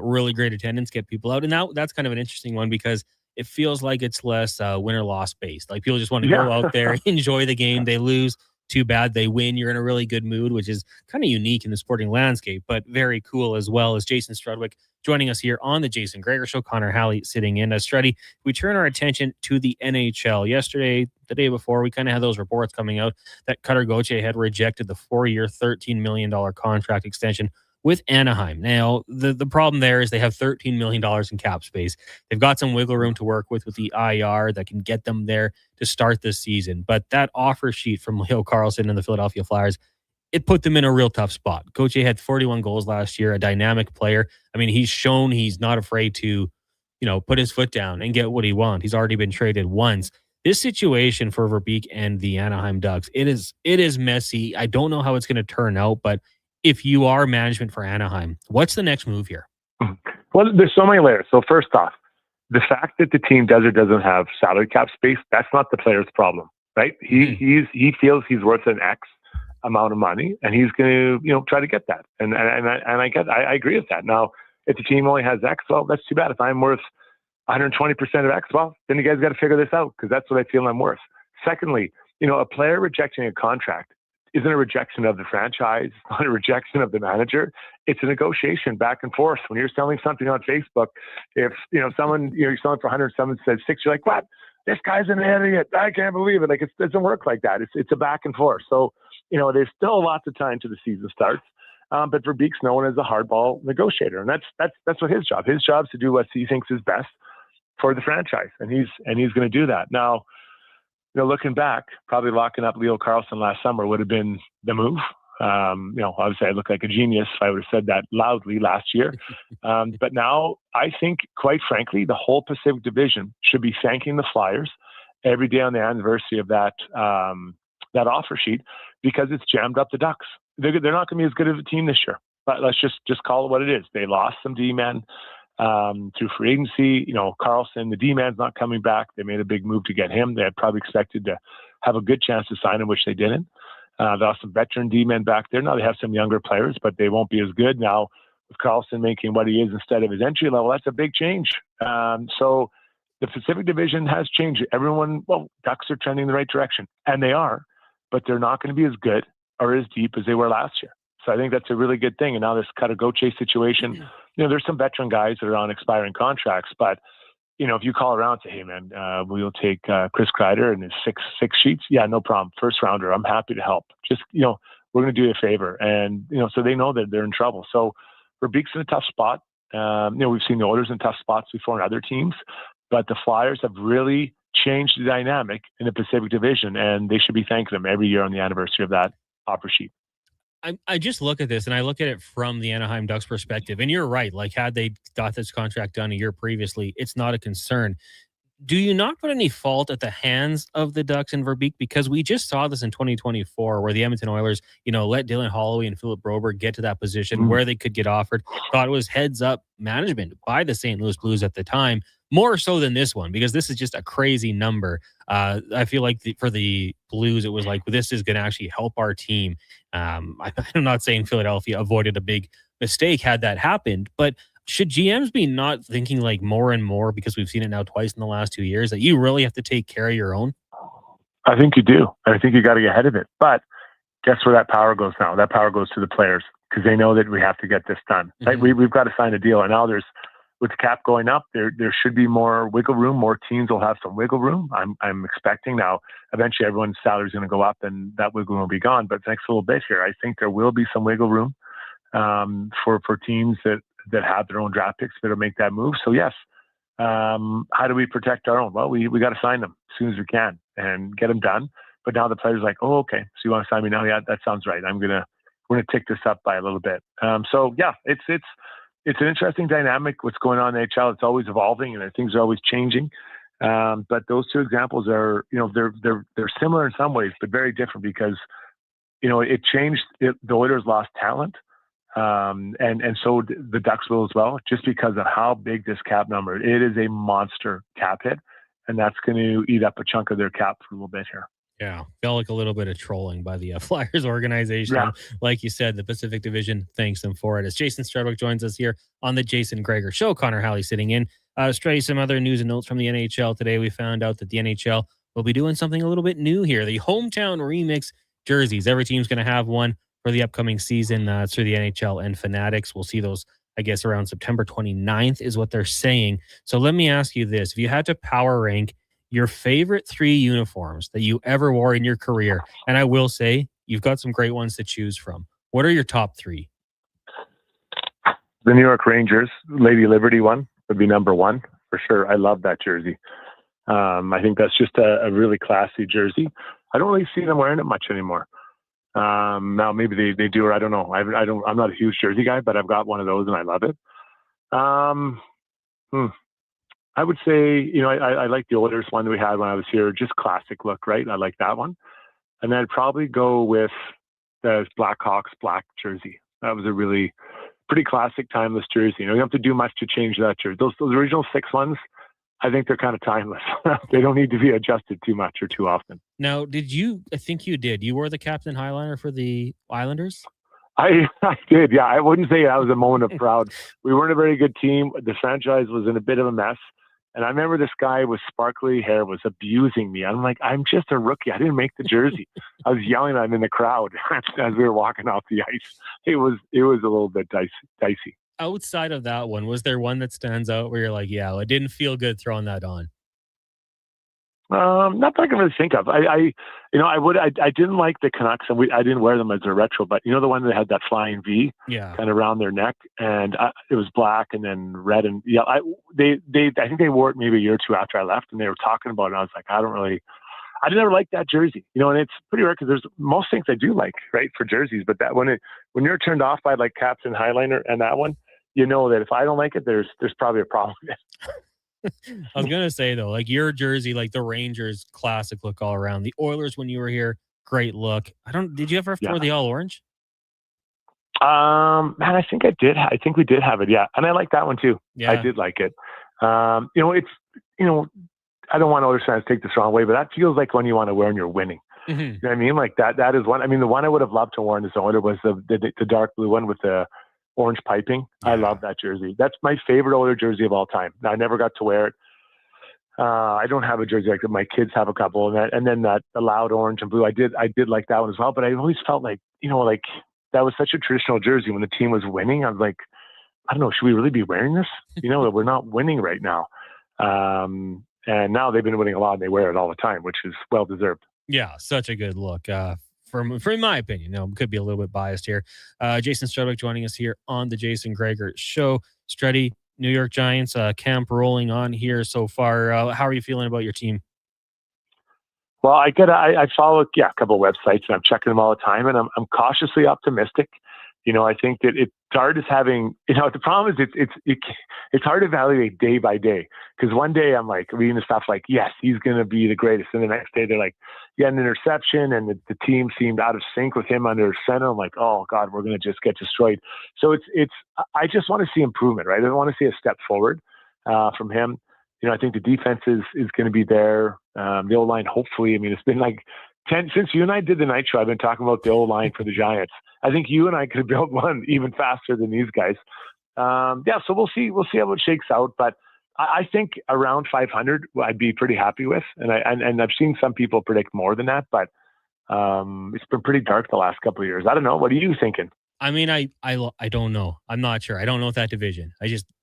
really great attendance, get people out. And now that's kind of an interesting one because it feels like it's less win or loss based. Like people just want to go out there, enjoy the game. They lose, too bad. They win, you're in a really good mood, which is kind of unique in the sporting landscape, but very cool as well. As Jason Strudwick joining us here on the Jason Gregor Show, Connor Halley sitting in. As Struddy, we turn our attention to the NHL. Yesterday, the day before, we kind of had those reports coming out that Cutter Gauthier had rejected the 4-year, $13 million contract extension with Anaheim. Now, the problem there is they have $13 million in cap space. They've got some wiggle room to work with the IR that can get them there to start this season. But that offer sheet from Leo Carlsson and the Philadelphia Flyers, it put them in a real tough spot. Gauthier had 41 goals last year, a dynamic player. I mean, he's shown he's not afraid to, put his foot down and get what he wants. He's already been traded once. This situation for Verbeek and the Anaheim Ducks, it is messy. I don't know how it's going to turn out, but if you are management for Anaheim, what's the next move here? Well, there's so many layers. So first off, the fact that the team does or doesn't have salary cap space, that's not the player's problem, right? He feels he's worth an X amount of money, and he's going to try to get that. And I agree with that. Now, if the team only has X, well, that's too bad. If I'm worth 120% of X, well, then you guys got to figure this out because that's what I feel I'm worth. Secondly, a player rejecting a contract isn't a rejection of the franchise, it's not a rejection of the manager. It's a negotiation back and forth. When you're selling something on Facebook, if someone you're selling for 100, someone says 6, you're like, what? This guy's an idiot. I can't believe it. Like it doesn't work like that. It's a back and forth. So there's still lots of time to the season starts. But Verbeek's known as a hardball negotiator, and that's what his job. His job is to do what he thinks is best for the franchise, and he's going to do that now. Looking back, probably locking up Leo Carlsson last summer would have been the move. Obviously I look like a genius if I would have said that loudly last year. But now I think, quite frankly, the whole Pacific Division should be thanking the Flyers every day on the anniversary of that offer sheet because it's jammed up the Ducks. They're not going to be as good of a team this year. But let's just call it what it is. They lost some D-men through free agency. Carlson, the D-man's not coming back. They made a big move to get him. They had probably expected to have a good chance to sign him, which they didn't. They lost some veteran D-men back there. Now they have some younger players, but they won't be as good. Now with Carlson making what he is instead of his entry level, that's a big change. So the Pacific Division has changed. Ducks are trending in the right direction, and they are, but they're not going to be as good or as deep as they were last year. So I think that's a really good thing. And now this Cutter Gauthier situation, there's some veteran guys that are on expiring contracts, but if you call around and say, hey man, we'll take Chris Kreider and his six sheets. Yeah, no problem. First rounder. I'm happy to help. Just, we're going to do you a favor. And, so they know that they're in trouble. So Verbeek's in a tough spot. We've seen the Oilers in tough spots before in other teams, but the Flyers have really changed the dynamic in the Pacific Division, and they should be thanking them every year on the anniversary of that offer sheet. I just look at this and I look at it from the Anaheim Ducks perspective. And you're right. Like, had they got this contract done a year previously, it's not a concern. Do you not put any fault at the hands of the Ducks and Verbeek? Because we just saw this in 2024 where the Edmonton Oilers, let Dylan Holloway and Philip Broberg get to that position where they could get offered. Thought it was heads up management by the St. Louis Blues at the time, more so than this one, because this is just a crazy number. I feel like for the Blues, it was like, this is going to actually help our team. I'm not saying Philadelphia avoided a big mistake had that happened, but should GMs be not thinking like more and more, because we've seen it now twice in the last 2 years, that you really have to take care of your own? I think you do. I think you got to get ahead of it. But guess where that power goes now? That power goes to the players, because they know that we have to get this done. Right? We've got to sign a deal. And now with the cap going up, there should be more wiggle room. More teams will have some wiggle room. I'm expecting now. Eventually, everyone's salary is going to go up, and that wiggle room will be gone. But the next little bit here, I think there will be some wiggle room for teams that have their own draft picks that'll make that move. So yes, how do we protect our own? Well, we got to sign them as soon as we can and get them done. But now the player's like, oh, okay, so you want to sign me now? Yeah, that sounds right. We're gonna tick this up by a little bit. So yeah, it's an interesting dynamic. What's going on in the NHL? It's always evolving, and things are always changing. But those two examples are, they're similar in some ways, but very different, because it changed. The Oilers lost talent. And so the Ducks will as well, just because of how big this cap number. It is a monster cap hit, and that's going to eat up a chunk of their cap for a little bit here. Yeah, felt like a little bit of trolling by the Flyers organization. Yeah. Like you said, the Pacific Division thanks them for it. As Jason Strudwick joins us here on the Jason Gregor Show, Connor Halley sitting in. Stray, some other news and notes from the NHL today. We found out that the NHL will be doing something a little bit new here. The hometown remix jerseys. Every team's going to have one for the upcoming season through the NHL and Fanatics. We'll see those, I guess, around September 29th is what they're saying. So let me ask you this. If you had to power rank your favorite 3 uniforms that you ever wore in your career, and I will say you've got some great ones to choose from, what are your top 3? The New York Rangers Lady Liberty one would be number 1 for sure. I love that jersey. I think that's just a really classy jersey. I don't really see them wearing it much anymore. Now maybe they do, or I don't know. I'm not a huge jersey guy, but I've got one of those and I love it. I would say, I like the Oilers one that we had when I was here, just classic look, right? I like that one. And then I'd probably go with the Blackhawks black jersey. That was a really pretty classic, timeless jersey. You don't have to do much to change that jersey. Those original 6 ones, I think they're kind of timeless. They don't need to be adjusted too much or too often. Now, I think you did. You wore the Captain Highliner for the Islanders? I did, yeah. I wouldn't say that was a moment of proud. We weren't a very good team. The franchise was in a bit of a mess. And I remember this guy with sparkly hair was abusing me. I'm like, I'm just a rookie. I didn't make the jersey. I was yelling at him in the crowd as we were walking off the ice. It was a little bit dicey. Outside of that one, was there one that stands out where you're like, yeah, it didn't feel good throwing that on? Not that I can really think of. I didn't like the Canucks, and I didn't wear them as a retro, but the one that had that flying V, kind of around their neck, and it was black and then red and I think they wore it maybe a year or 2 after I left, and they were talking about it. And I was like, I didn't ever like that jersey, and it's pretty rare because there's most things I do like, right, for jerseys, but that when you're turned off by like Captain Highliner and that one, that if I don't like it, there's probably a problem with it. I was going to say, though, like your jersey, like the Rangers, classic look all around. The Oilers, when you were here, great look. Did you ever wear the all orange? Man, I think I did. I think we did have it. Yeah. And I like that one too. Yeah. I did like it. I don't want Oilers fans to take this the wrong way, but that feels like one you want to wear when you're winning. Mm-hmm. You know what I mean? Like that is one. I mean, the one I would have loved to wear in this Oiler was the dark blue one with the orange piping. I love that jersey. That's my favorite Oiler jersey of all time. Now, I never got to wear it. I don't have a jersey like that. My kids have a couple, and then the loud orange and blue. I did like that one as well. But I always felt like that was such a traditional jersey when the team was winning. I was like, I don't know, should we really be wearing this? We're not winning right now. And now they've been winning a lot, and they wear it all the time, which is well deserved. Yeah, such a good look. For my opinion, could be a little bit biased here. Jason Strudwick joining us here on the Jason Gregor Show. Struddy, New York Giants camp rolling on here so far. How are you feeling about your team? Well, I follow a couple of websites and I'm checking them all the time, and I'm cautiously optimistic. I think that it's hard as having, the problem is it's hard to evaluate day by day, because one day I'm like reading the stuff like, yes, he's going to be the greatest. And the next day they're like, he had an interception and the team seemed out of sync with him under center. I'm like, oh God, we're going to just get destroyed. So I just want to see improvement, right? I want to see a step forward from him. I think the defense is going to be there. The O-line, hopefully, it's been like since you and I did the night show, I've been talking about the O-line for the Giants. I think you and I could build one even faster than these guys. So we'll see. We'll see how it shakes out. But I think around 500, I'd be pretty happy with. And I've seen some people predict more than that, but it's been pretty dark the last couple of years. I don't know. What are you thinking? I don't know. I'm not sure. I don't know with that division.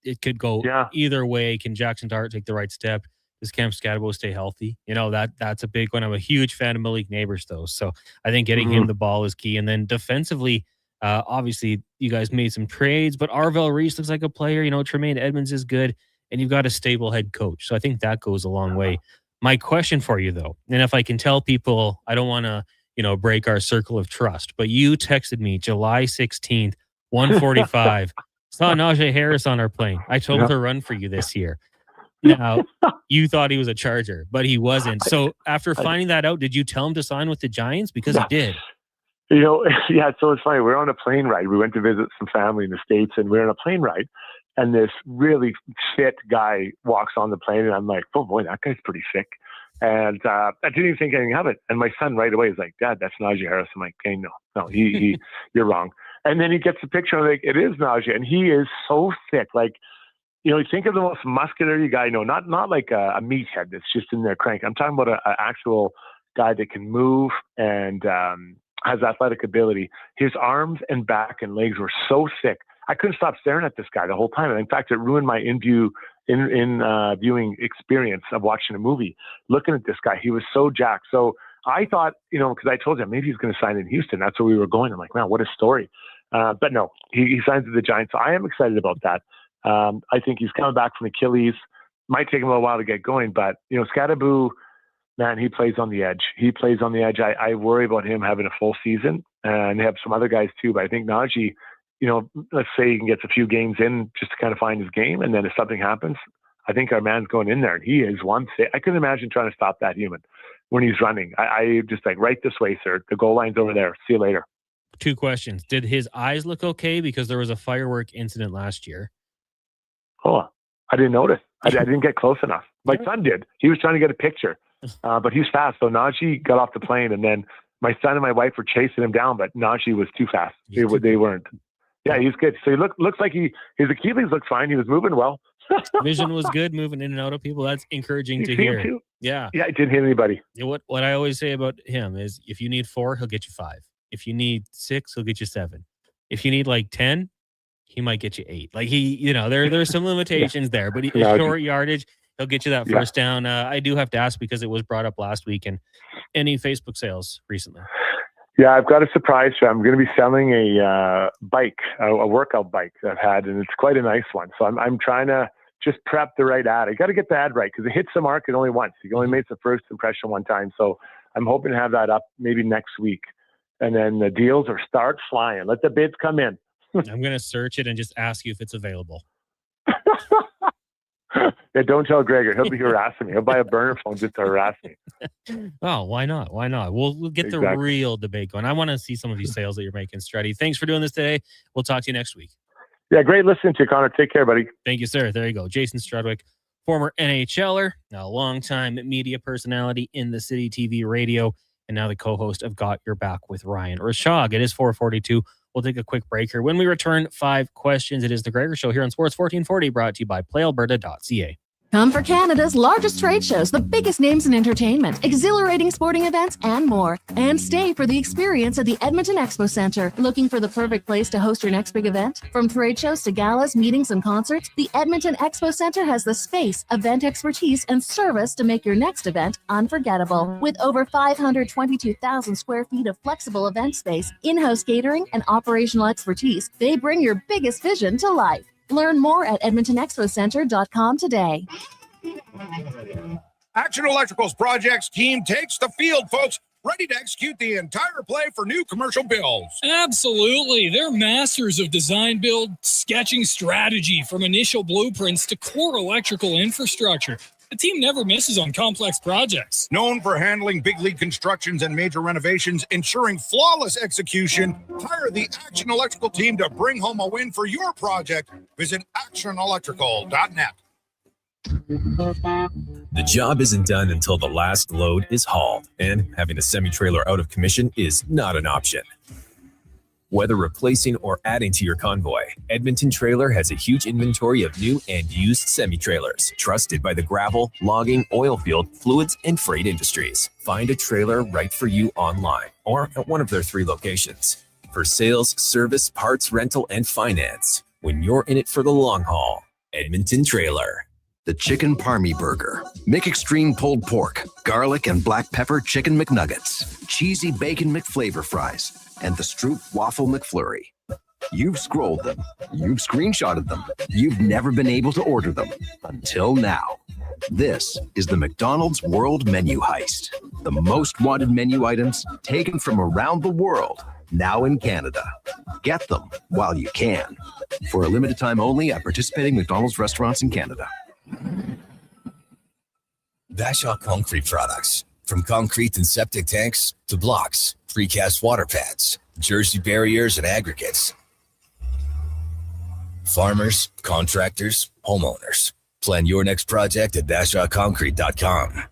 It could go either way. Can Jackson Dart take the right step? Does Cam Scatterbo stay healthy? That's a big one. I'm a huge fan of Malik Neighbors, though. So I think getting him the ball is key. And then defensively, obviously, you guys made some trades, but Arvell Reese looks like a player. Tremaine Edmonds is good, and you've got a stable head coach. So I think that goes a long way. My question for you, though, and if I can tell people, I don't want to, break our circle of trust, but you texted me July 16th, 1:45. Saw Najee Harris on our plane. I told her to run for you this year. Now, you thought he was a Charger, but he wasn't. So after finding that out, did you tell him to sign with the Giants? Because he did. So it's funny. We're on a plane ride. We went to visit some family in the States, and we're on a plane ride, and this really fit guy walks on the plane, and I'm like, oh boy, that guy's pretty sick. And I didn't even think anything of it. And my son right away is like, Dad, that's Najee Harris. I'm like, okay, no, he you're wrong. And then he gets the picture, and I'm like, it is Najee, and he is so thick, like. You think of the most muscular guy, not like a meathead that's just in there crank. I'm talking about an actual guy that can move and has athletic ability. His arms and back and legs were so thick. I couldn't stop staring at this guy the whole time. And in fact, it ruined my viewing experience of watching a movie. Looking at this guy, he was so jacked. So I thought, because I told him maybe he's going to sign in Houston. That's where we were going. I'm like, man, what a story. But no, he signs with the Giants. So I am excited about that. I think he's coming back from Achilles. Might take him a while to get going, but Scatterbo, man, he plays on the edge. I worry about him having a full season, and they have some other guys too. But I think Najee, let's say he can get a few games in just to kind of find his game, and then if something happens, I think our man's going in there, and he is one thing. I couldn't imagine trying to stop that human when he's running. I just like, right this way, sir. The goal line's over there. See you later. 2 questions. Did his eyes look okay? Because there was a firework incident last year. Oh, I didn't notice. I didn't get close enough. My son did. He was trying to get a picture, but he's fast. So Najee got off the plane, and then my son and my wife were chasing him down, but Najee was too fast. They weren't. Yeah, he's good. So he looks like his Achilles looked fine. He was moving well. Vision was good, moving in and out of people. That's encouraging to hear. Yeah. Yeah, it didn't hit anybody. What I always say about him is, if you need 4, he'll get you 5. If you need 6, he'll get you 7. If you need like 10, he might get you 8. Like there's some limitations there, but short yardage, he'll get you that first down. I do have to ask, because it was brought up last week, and any Facebook sales recently? Yeah, I've got a surprise. I'm going to be selling a bike, a workout bike that I've had, and it's quite a nice one. So I'm trying to just prep the right ad. I got to get the ad right, because it hits the market only once. You only made the first impression one time. So I'm hoping to have that up maybe next week. And then the deals start flying. Let the bids come in. I'm going to search it and just ask you if it's available. Yeah, don't tell Gregor. He'll be harassing me. He'll buy a burner phone just to harass me. Oh, why not? Why not? We'll get the real debate going. I want to see some of these sales that you're making, Struddy. Thanks for doing this today. We'll talk to you next week. Yeah, great listening to you, Connor. Take care, buddy. Thank you, sir. There you go. Jason Strudwick, former NHLer, now longtime media personality in the city, TV, radio, and now the co-host of Got Your Back with Ryan Rashog. It is 4:42. We'll take a quick break here. When we return, 5 questions. It is the Gregor Show here on Sports 1440, brought to you by PlayAlberta.ca. Come for Canada's largest trade shows, the biggest names in entertainment, exhilarating sporting events, and more. And stay for the experience at the Edmonton Expo Centre. Looking for the perfect place to host your next big event? From trade shows to galas, meetings, and concerts, the Edmonton Expo Centre has the space, event expertise, and service to make your next event unforgettable. With over 522,000 square feet of flexible event space, in-house catering, and operational expertise, they bring your biggest vision to life. Learn more at edmontonexpocenter.com today. Action Electrical's projects team takes the field, folks, ready to execute the entire play for new commercial builds. Absolutely. They're masters of design build, sketching strategy from initial blueprints to core electrical infrastructure. The team never misses on complex projects. Known for handling big league constructions and major renovations, ensuring flawless execution, hire the Action Electrical team to bring home a win for your project. Visit actionelectrical.net. The job isn't done until the last load is hauled, and having a semi-trailer out of commission is not an option. Whether replacing or adding to your convoy, Edmonton Trailer has a huge inventory of new and used semi-trailers, trusted by the gravel, logging, oil field, fluids, and freight industries. Find a trailer right for you online or at one of their 3 locations. For sales, service, parts, rental, and finance, when you're in it for the long haul, Edmonton Trailer. The Chicken Parmy Burger, McExtreme Pulled Pork, Garlic and Black Pepper Chicken McNuggets, Cheesy Bacon McFlavor Fries, and the Stroop Waffle McFlurry. You've scrolled them, you've screenshotted them, you've never been able to order them until now. This is the McDonald's World Menu Heist. The most wanted menu items taken from around the world, now in Canada. Get them while you can. For a limited time only at participating McDonald's restaurants in Canada. Bashaw Concrete Products. From concrete and septic tanks to blocks, precast water pads, jersey barriers, and aggregates. Farmers, contractors, homeowners. Plan your next project at BashawConcrete.com.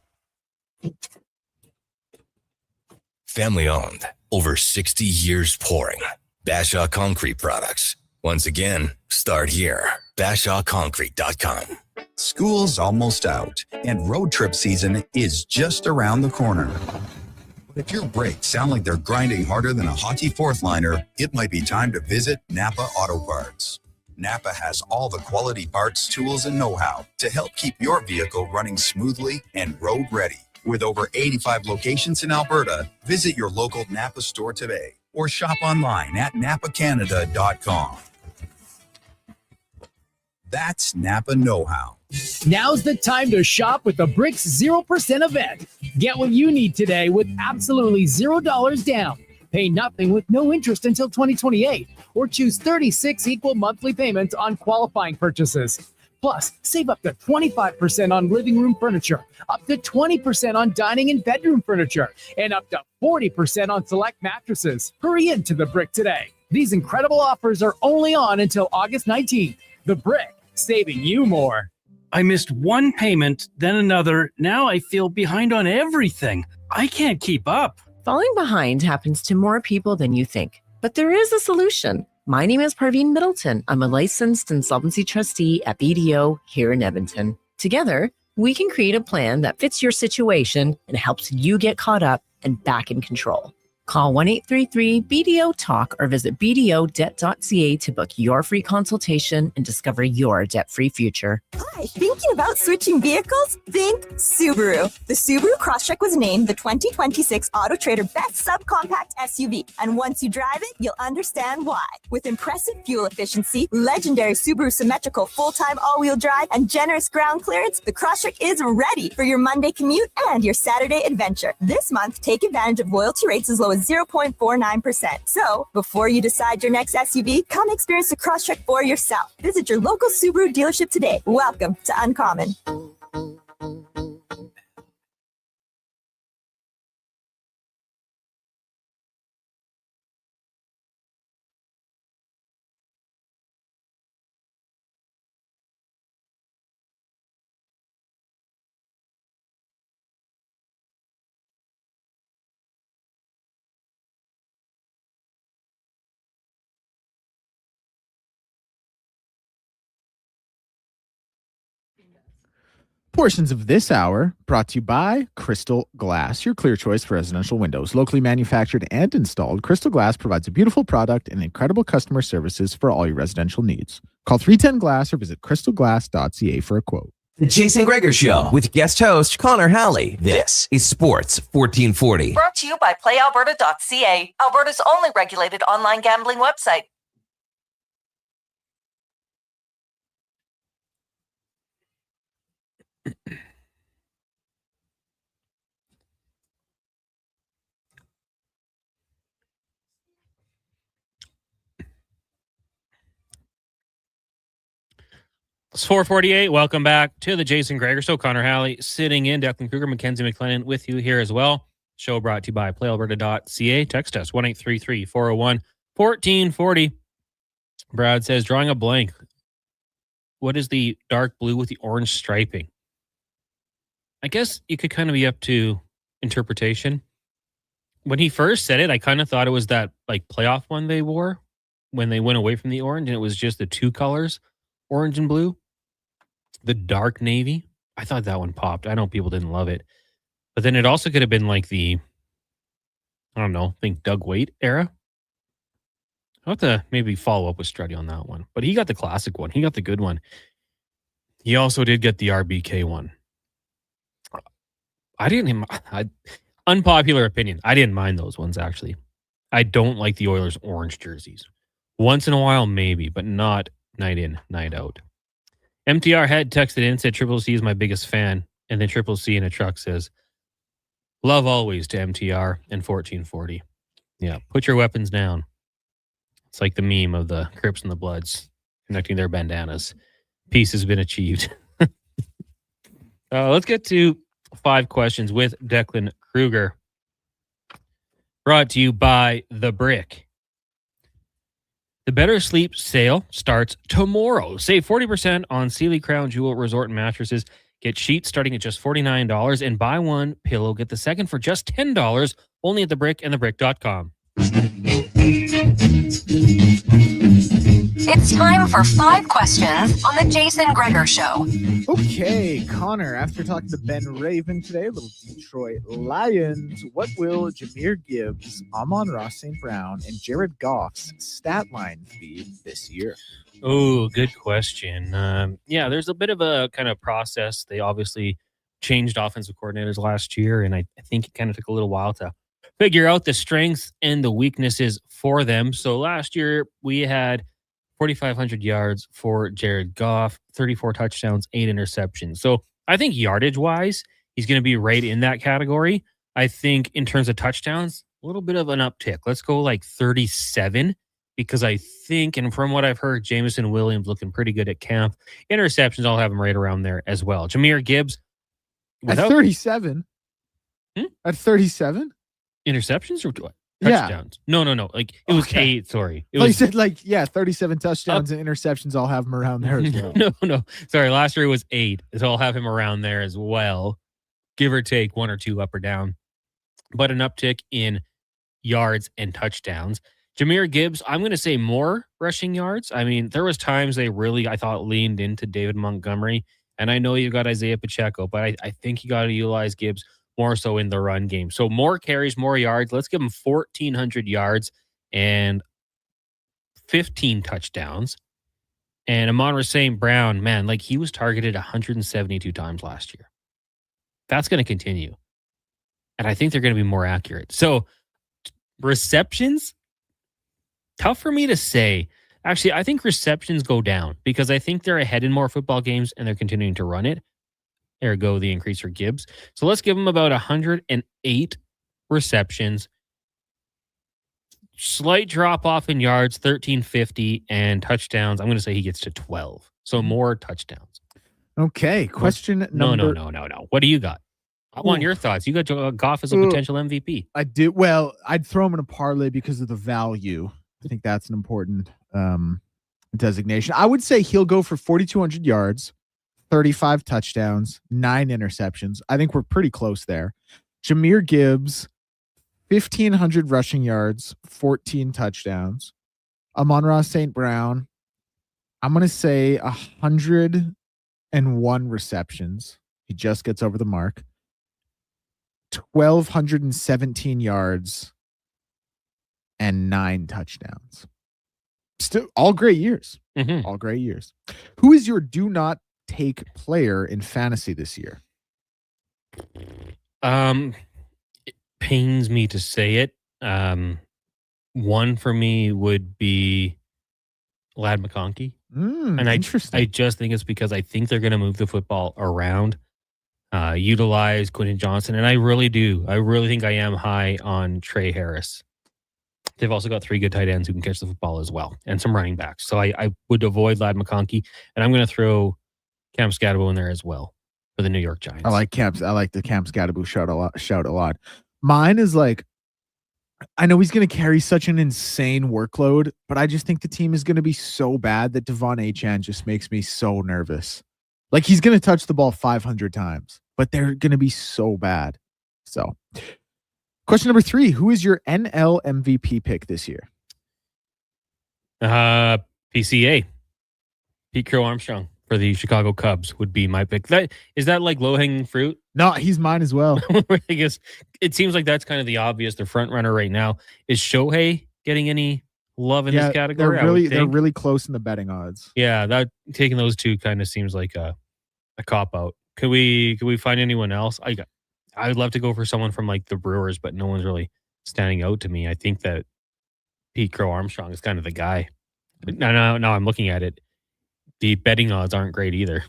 Family owned. Over 60 years pouring. Bashaw Concrete Products. Once again, start here. BashawConcrete.com. School's almost out, and road trip season is just around the corner. But if your brakes sound like they're grinding harder than a hockey fourth liner, it might be time to visit Napa Auto Parts. Napa has all the quality parts, tools, and know-how to help keep your vehicle running smoothly and road ready. With over 85 locations in Alberta, visit your local Napa store today or shop online at napacanada.com. That's Napa know-how. Now's the time to shop with the Bricks 0% event. Get what you need today with absolutely $0 down. Pay nothing with no interest until 2028, or choose 36 equal monthly payments on qualifying purchases. Plus, save up to 25% on living room furniture, up to 20% on dining and bedroom furniture, and up to 40% on select mattresses. Hurry into the Brick today. These incredible offers are only on until August 19th. The Brick, saving you more. I missed one payment, then another. Now I feel behind on everything. I can't keep up. Falling behind happens to more people than you think, but there is a solution. My name is Parveen Middleton. I'm a licensed insolvency trustee at BDO here in Edmonton. Together, we can create a plan that fits your situation and helps you get caught up and back in control. Call 1-833-BDO-TALK or visit bdodebt.ca to book your free consultation and discover your debt-free future. Hi, thinking about switching vehicles? Think Subaru. The Subaru Crosstrek was named the 2026 Auto Trader Best Subcompact SUV. And once you drive it, you'll understand why. With impressive fuel efficiency, legendary Subaru symmetrical full-time all-wheel drive, and generous ground clearance, the Crosstrek is ready for your Monday commute and your Saturday adventure. This month, take advantage of loyalty rates as low as 0.49%. So, before you decide your next SUV, come experience the Crosstrek for yourself. Visit your local Subaru dealership today. Welcome to Uncommon. Portions of this hour brought to you by Crystal Glass, your clear choice for residential windows. Locally manufactured and installed, Crystal Glass provides a beautiful product and incredible customer services for all your residential needs. Call 310-GLASS or visit crystalglass.ca for a quote. The Jason Gregor Show with guest host Connor Halley. This is Sports 1440. Brought to you by PlayAlberta.ca, Alberta's only regulated online gambling website. It's 4:48. Welcome back to the Jason Gregor Show. Connor Halley sitting in. Declan Kruger, Mackenzie McLennan with you here as well. Show brought to you by PlayAlberta.ca. Text us 1-833-401-1440. Brad says, drawing a blank. What is the dark blue with the orange striping? I guess you could kind of be up to interpretation. When he first said it, I kind of thought it was that like playoff one they wore when they went away from the orange, and it was just the two colors, orange and blue. The dark navy. I thought that one popped. I know people didn't love it. But then it also could have been like the, I don't know, think Doug Waite era. I'll have to maybe follow up with Struddy on that one. But he got the classic one. He got the good one. He also did get the RBK one. Unpopular opinion. I didn't mind those ones, actually. I don't like the Oilers orange jerseys. Once in a while, maybe, but not night in, night out. MTR had texted in, said Triple C is my biggest fan. And then Triple C in a truck says, love always to MTR and 1440. Yeah, put your weapons down. It's like the meme of the Crips and the Bloods connecting their bandanas. Peace has been achieved. Let's get to 5 questions with Declan Kruger. Brought to you by The Brick. The Better Sleep sale starts tomorrow. Save 40% on Sealy Crown Jewel Resort mattresses. Get sheets starting at just $49 and buy one pillow. Get the second for just $10 only at The Brick and thebrick.com. It's time for 5 questions on the Jason Gregor Show. Okay, Connor, after talking to Ben Raven today, little Detroit Lions, what will Jahmyr Gibbs, Amon-Ra St. Brown, and Jared Goff's stat line be this year? Oh, good question. There's a bit of a kind of process. They obviously changed offensive coordinators last year, and I think it kind of took a little while to figure out the strengths and the weaknesses for them. So last year we had 4,500 yards for Jared Goff, 34 touchdowns, 8 interceptions. So I think yardage-wise, he's going to be right in that category. I think in terms of touchdowns, a little bit of an uptick. Let's go like 37, because I think, and from what I've heard, Jameson Williams looking pretty good at camp. Interceptions, I'll have him right around there as well. Jahmyr Gibbs. At 37? At 37? Interceptions or what? Touchdowns? Yeah. No. Like, it was 8, sorry. It was, you said 37 touchdowns and interceptions. I'll have him around there as well. No. Sorry, last year it was 8. So I'll have him around there as well. Give or take 1 or 2 up or down. But an uptick in yards and touchdowns. Jahmyr Gibbs, I'm going to say more rushing yards. I mean, there was times they really, I thought, leaned into David Montgomery. And I know you got Isaiah Pacheco, but I think you got to utilize Gibbs more so in the run game. So more carries, more yards. Let's give him 1,400 yards and 15 touchdowns. And Amon-Ra St. Brown, man, like he was targeted 172 times last year. That's going to continue. And I think they're going to be more accurate. So receptions, tough for me to say. Actually, I think receptions go down because I think they're ahead in more football games and they're continuing to run it. Ergo, the increase for Gibbs. So let's give him about 108 receptions. Slight drop off in yards, 1,350, and touchdowns. I'm going to say he gets to 12. So more touchdowns. Okay. Question number... No. What do you got? I want your thoughts. You got Goff as a potential MVP. I do. Well, I'd throw him in a parlay because of the value. I think that's an important designation. I would say he'll go for 4,200 yards, 35 touchdowns, 9 interceptions. I think we're pretty close there. Jahmyr Gibbs, 1,500 rushing yards, 14 touchdowns. Amon-Ra St. Brown, I'm going to say 101 receptions. He just gets over the mark. 1,217 yards and 9 touchdowns. Still all great years. Mm-hmm. All great years. Who is your do not take player in fantasy this year? It pains me to say it. One for me would be Ladd McConkey. And I just think it's because I think they're going to move the football around, utilize Quentin Johnson. And I really do. I really think I am high on Trey Harris. They've also got 3 good tight ends who can catch the football as well, and some running backs. So I would avoid Ladd McConkey, and I'm going to throw Cam Scadabo in there as well for the New York Giants. I like the Cam Scadabo shout a lot. Mine is like, I know he's going to carry such an insane workload, but I just think the team is going to be so bad that Devon Achane just makes me so nervous. Like, he's going to touch the ball 500 times, but they're going to be so bad. So, question number 3, who is your NL MVP pick this year? PCA. Pete Crow Armstrong for the Chicago Cubs would be my pick. Is that like low-hanging fruit? No, he's mine as well. I guess it seems like that's kind of the obvious, the front runner right now. Is Shohei getting any love in this category? They're really close in the betting odds. Yeah, that taking those two kind of seems like a cop out. Could we find anyone else? I would love to go for someone from like the Brewers, but no one's really standing out to me. I think that Pete Crow Armstrong is kind of the guy. But now I'm looking at it. The betting odds aren't great either.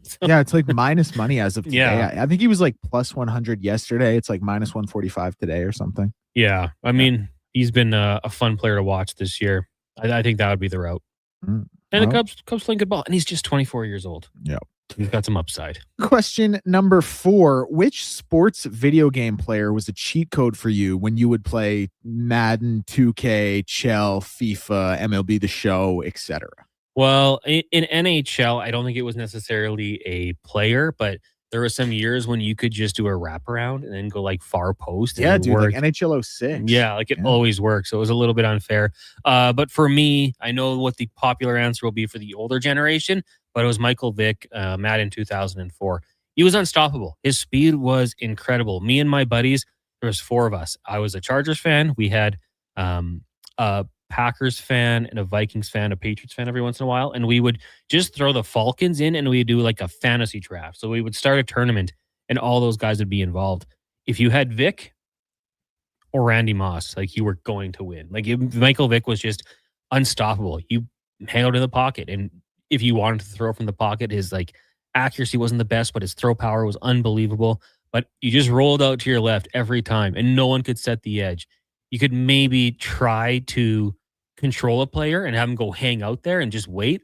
So, yeah, it's like minus money as of today. Yeah. I think he was like plus 100 yesterday. It's like minus 145 today or something. Yeah, I mean, he's been a fun player to watch this year. I think that would be the route. And the Cubs playing good ball, and he's just 24 years old. Yeah, he's got some upside. Question number 4: which sports video game player was a cheat code for you when you would play Madden, 2K, Chell, FIFA, MLB The Show, etc.? Well, in NHL, I don't think it was necessarily a player, but there were some years when you could just do a wraparound and then go like far post. Yeah, dude, like NHL 06. Yeah, like it always works. So it was a little bit unfair. But for me, I know what the popular answer will be for the older generation, but it was Michael Vick, Madden 2004. He was unstoppable. His speed was incredible. Me and my buddies, there was 4 of us. I was a Chargers fan. We had a Packers fan and a Vikings fan, a Patriots fan every once in a while. And we would just throw the Falcons in and we'd do like a fantasy draft. So we would start a tournament and all those guys would be involved. If you had Vic or Randy Moss, like you were going to win. Like Michael Vick was just unstoppable. You hang out in the pocket. And if you wanted to throw from the pocket, his like accuracy wasn't the best, but his throw power was unbelievable. But you just rolled out to your left every time and no one could set the edge. You could maybe try to control a player and have him go hang out there and just wait,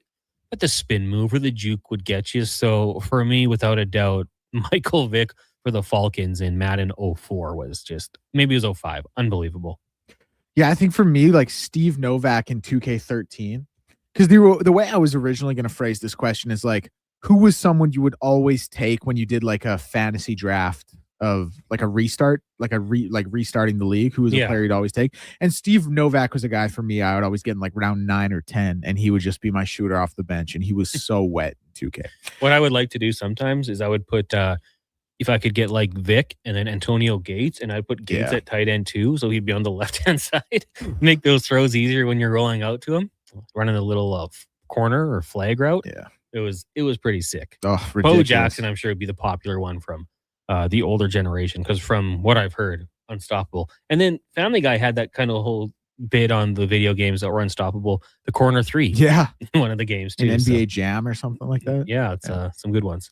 but the spin move or the juke would get you. So for me, without a doubt, Michael Vick for the Falcons in Madden 04 was just, maybe it was 05, unbelievable. Yeah, I think for me, like Steve Novak in 2K13, because the way I was originally going to phrase this question is like, who was someone you would always take when you did like a fantasy draft of like a restart, like restarting the league? Who was a player you'd always take? And Steve Novak was a guy for me. I would always get in like round 9 or 10, and he would just be my shooter off the bench, and he was so wet in 2K. What I would like to do sometimes is I would put if I could get like Vic and then Antonio Gates, and I'd put Gates at tight end too, so he'd be on the left hand side. Make those throws easier when you're rolling out to him, running a little corner or flag route. Yeah, it was pretty sick. Oh, ridiculous. Bo Jackson, I'm sure, would be the popular one from the older generation, because from what I've heard, unstoppable. And then Family Guy had that kind of whole bit on the video games that were unstoppable. The corner 3, yeah, one of the games too. An NBA Jam or something like that. Yeah, it's some good ones.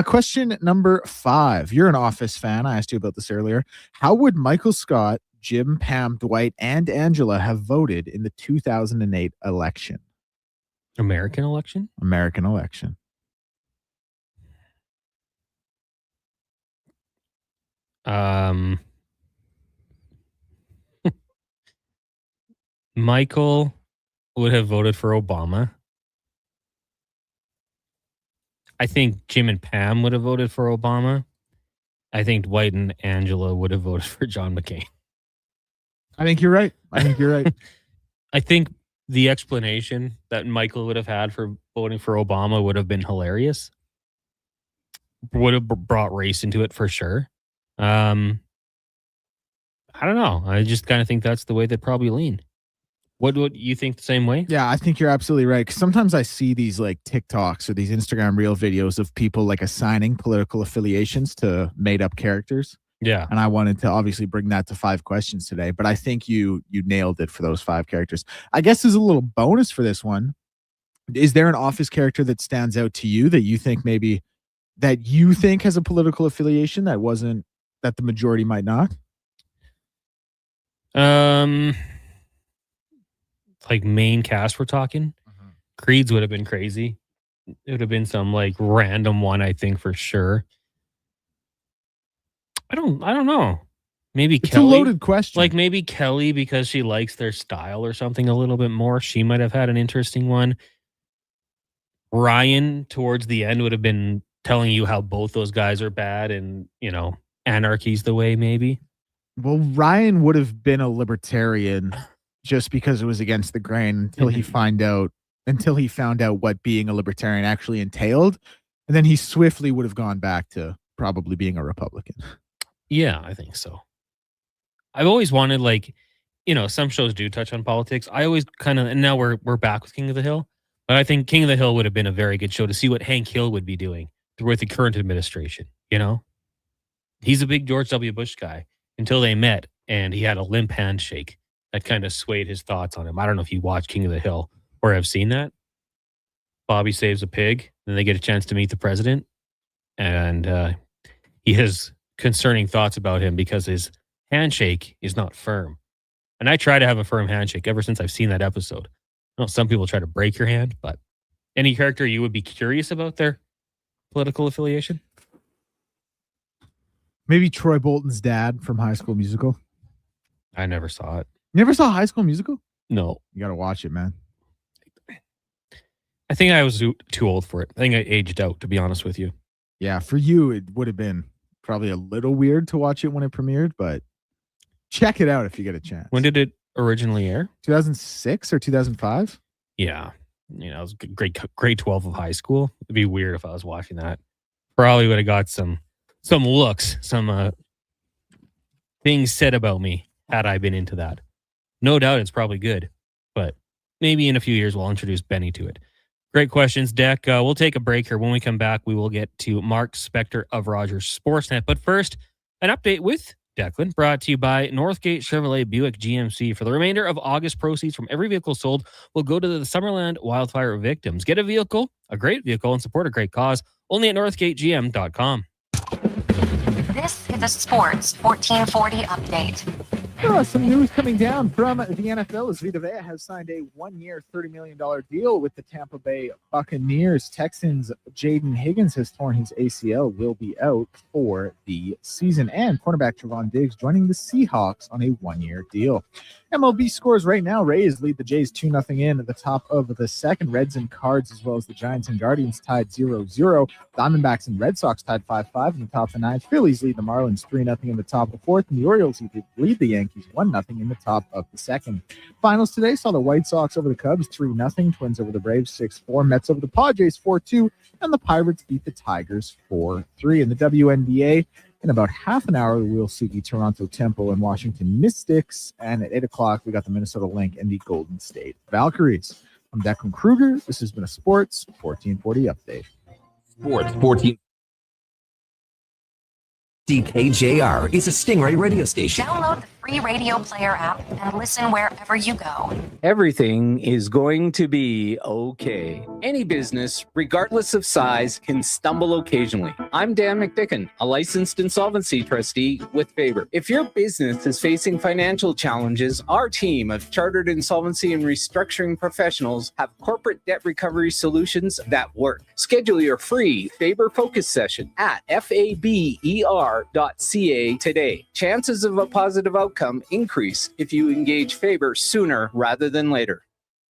Question number 5. You're an Office fan. I asked you about this earlier. How would Michael Scott, Jim, Pam, Dwight, and Angela have voted in the 2008 election? American election. Michael would have voted for Obama. I think Jim and Pam would have voted for Obama. I think Dwight and Angela would have voted for John McCain. I think you're right. I think the explanation that Michael would have had for voting for Obama would have been hilarious. Would have brought race into it for sure. I don't know. I just kind of think that's the way they'd probably lean. What would you think the same way? Yeah, I think you're absolutely right. 'Cause sometimes I see these like TikToks or these Instagram reel videos of people like assigning political affiliations to made up characters. Yeah. And I wanted to obviously bring that to 5 questions today, but I think you nailed it for those 5 characters. I guess as a little bonus for this one, is there an Office character that stands out to you that you think has a political affiliation that the majority might not? Like main cast we're talking. Creeds would have been crazy. It would have been some like random one, I think, for sure. I don't know. Maybe It's Kelly. a loaded question. Like maybe Kelly, because she likes their style or something a little bit more. She might have had an interesting one. Ryan, towards the end, would have been telling you how both those guys are bad and, anarchy's the way, maybe. Well, Ryan would have been a libertarian just because it was against the grain until he found out what being a libertarian actually entailed. And then he swiftly would have gone back to probably being a Republican. Yeah, I think so. I've always wanted, some shows do touch on politics. I always kind of, and now we're back with King of the Hill, but I think King of the Hill would have been a very good show to see what Hank Hill would be doing with the current administration. He's a big George W. Bush guy until they met, and he had a limp handshake that kind of swayed his thoughts on him. I don't know if you watch King of the Hill or have seen that. Bobby saves a pig, then they get a chance to meet the president, and he has concerning thoughts about him because his handshake is not firm. And I try to have a firm handshake ever since I've seen that episode. I know some people try to break your hand, but any character you would be curious about their political affiliation? Maybe Troy Bolton's dad from High School Musical. I never saw it. Never saw High School Musical? No. You got to watch it, man. I think I was too old for it. I think I aged out, to be honest with you. Yeah, for you, it would have been probably a little weird to watch it when it premiered, but check it out if you get a chance. When did it originally air? 2006 or 2005? Yeah. It was grade 12 of high school. It'd be weird if I was watching that. Probably would have got some looks, some things said about me had I been into that. No doubt it's probably good, but maybe in a few years we'll introduce Benny to it. Great questions, Deck. We'll take a break here. When we come back, we will get to Mark Spector of Rogers Sportsnet. But first, an update with Declan, brought to you by Northgate Chevrolet Buick GMC. For the remainder of August, proceeds from every vehicle sold will go to the Summerland wildfire victims. Get a vehicle, a great vehicle, and support a great cause. Only at northgategm.com. This is a Sports 1440 update. Some news coming down from the NFL as Vita Vea has signed a 1-year, $30 million deal with the Tampa Bay Buccaneers. Texans' Jaden Higgins has torn his ACL, will be out for the season. And cornerback Trevon Diggs joining the Seahawks on a 1-year deal. MLB scores right now. Rays lead the Jays 2-0 in at the top of the second. Reds and Cards, as well as the Giants and Guardians, tied 0-0. Diamondbacks and Red Sox tied 5-5 in the top of the ninth. Phillies lead the Marlins 3-0 in the top of the fourth. And the Orioles lead the Yankees 1-0 in the top of the second. Finals today saw the White Sox over the Cubs 3-0. Twins over the Braves 6-4. Mets over the Padres 4-2. And the Pirates beat the Tigers 4-3. In the WNBA, in about half an hour, we'll see the Toronto Temple and Washington Mystics. And at 8 o'clock, we got the Minnesota Lynx and the Golden State Valkyries. I'm Declan Kruger. This has been a Sports 1440 update. Sports 14. DKJR is a Stingray radio station. Download the free radio player app and listen wherever you go. Everything is going to be okay. Any business, regardless of size, can stumble occasionally. I'm Dan McDicken, a licensed insolvency trustee with Faber. If your business is facing financial challenges, our team of chartered insolvency and restructuring professionals have corporate debt recovery solutions that work. Schedule your free Faber focus session at faber.ca today. Chances of a positive outcome increase if you engage Faber sooner rather than later.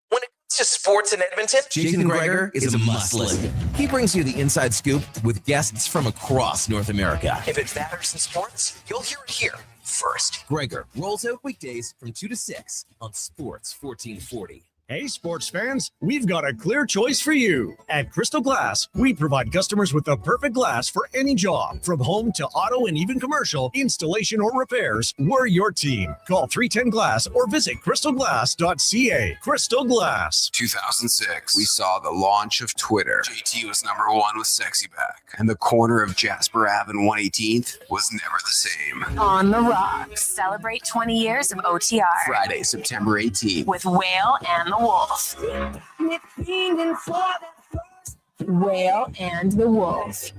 When it comes to sports in Edmonton, Jason Gregor is a must listen. He brings you the inside scoop with guests from across North America. If it matters in sports, you'll hear it here first. Gregor rolls out weekdays from 2 to 6 on Sports 1440. Hey, sports fans, we've got a clear choice for you. At Crystal Glass, we provide customers with the perfect glass for any job. From home to auto and even commercial, installation or repairs, we're your team. Call 310 Glass or visit crystalglass.ca. Crystal Glass. 2006, we saw the launch of Twitter. JT was #1 with Sexy Back, and the corner of Jasper Ave and 118th was never the same. On the Rocks, celebrate 20 years of OTR. Friday, September 18th. With Whale and the Wolf. Whale and the Wolf.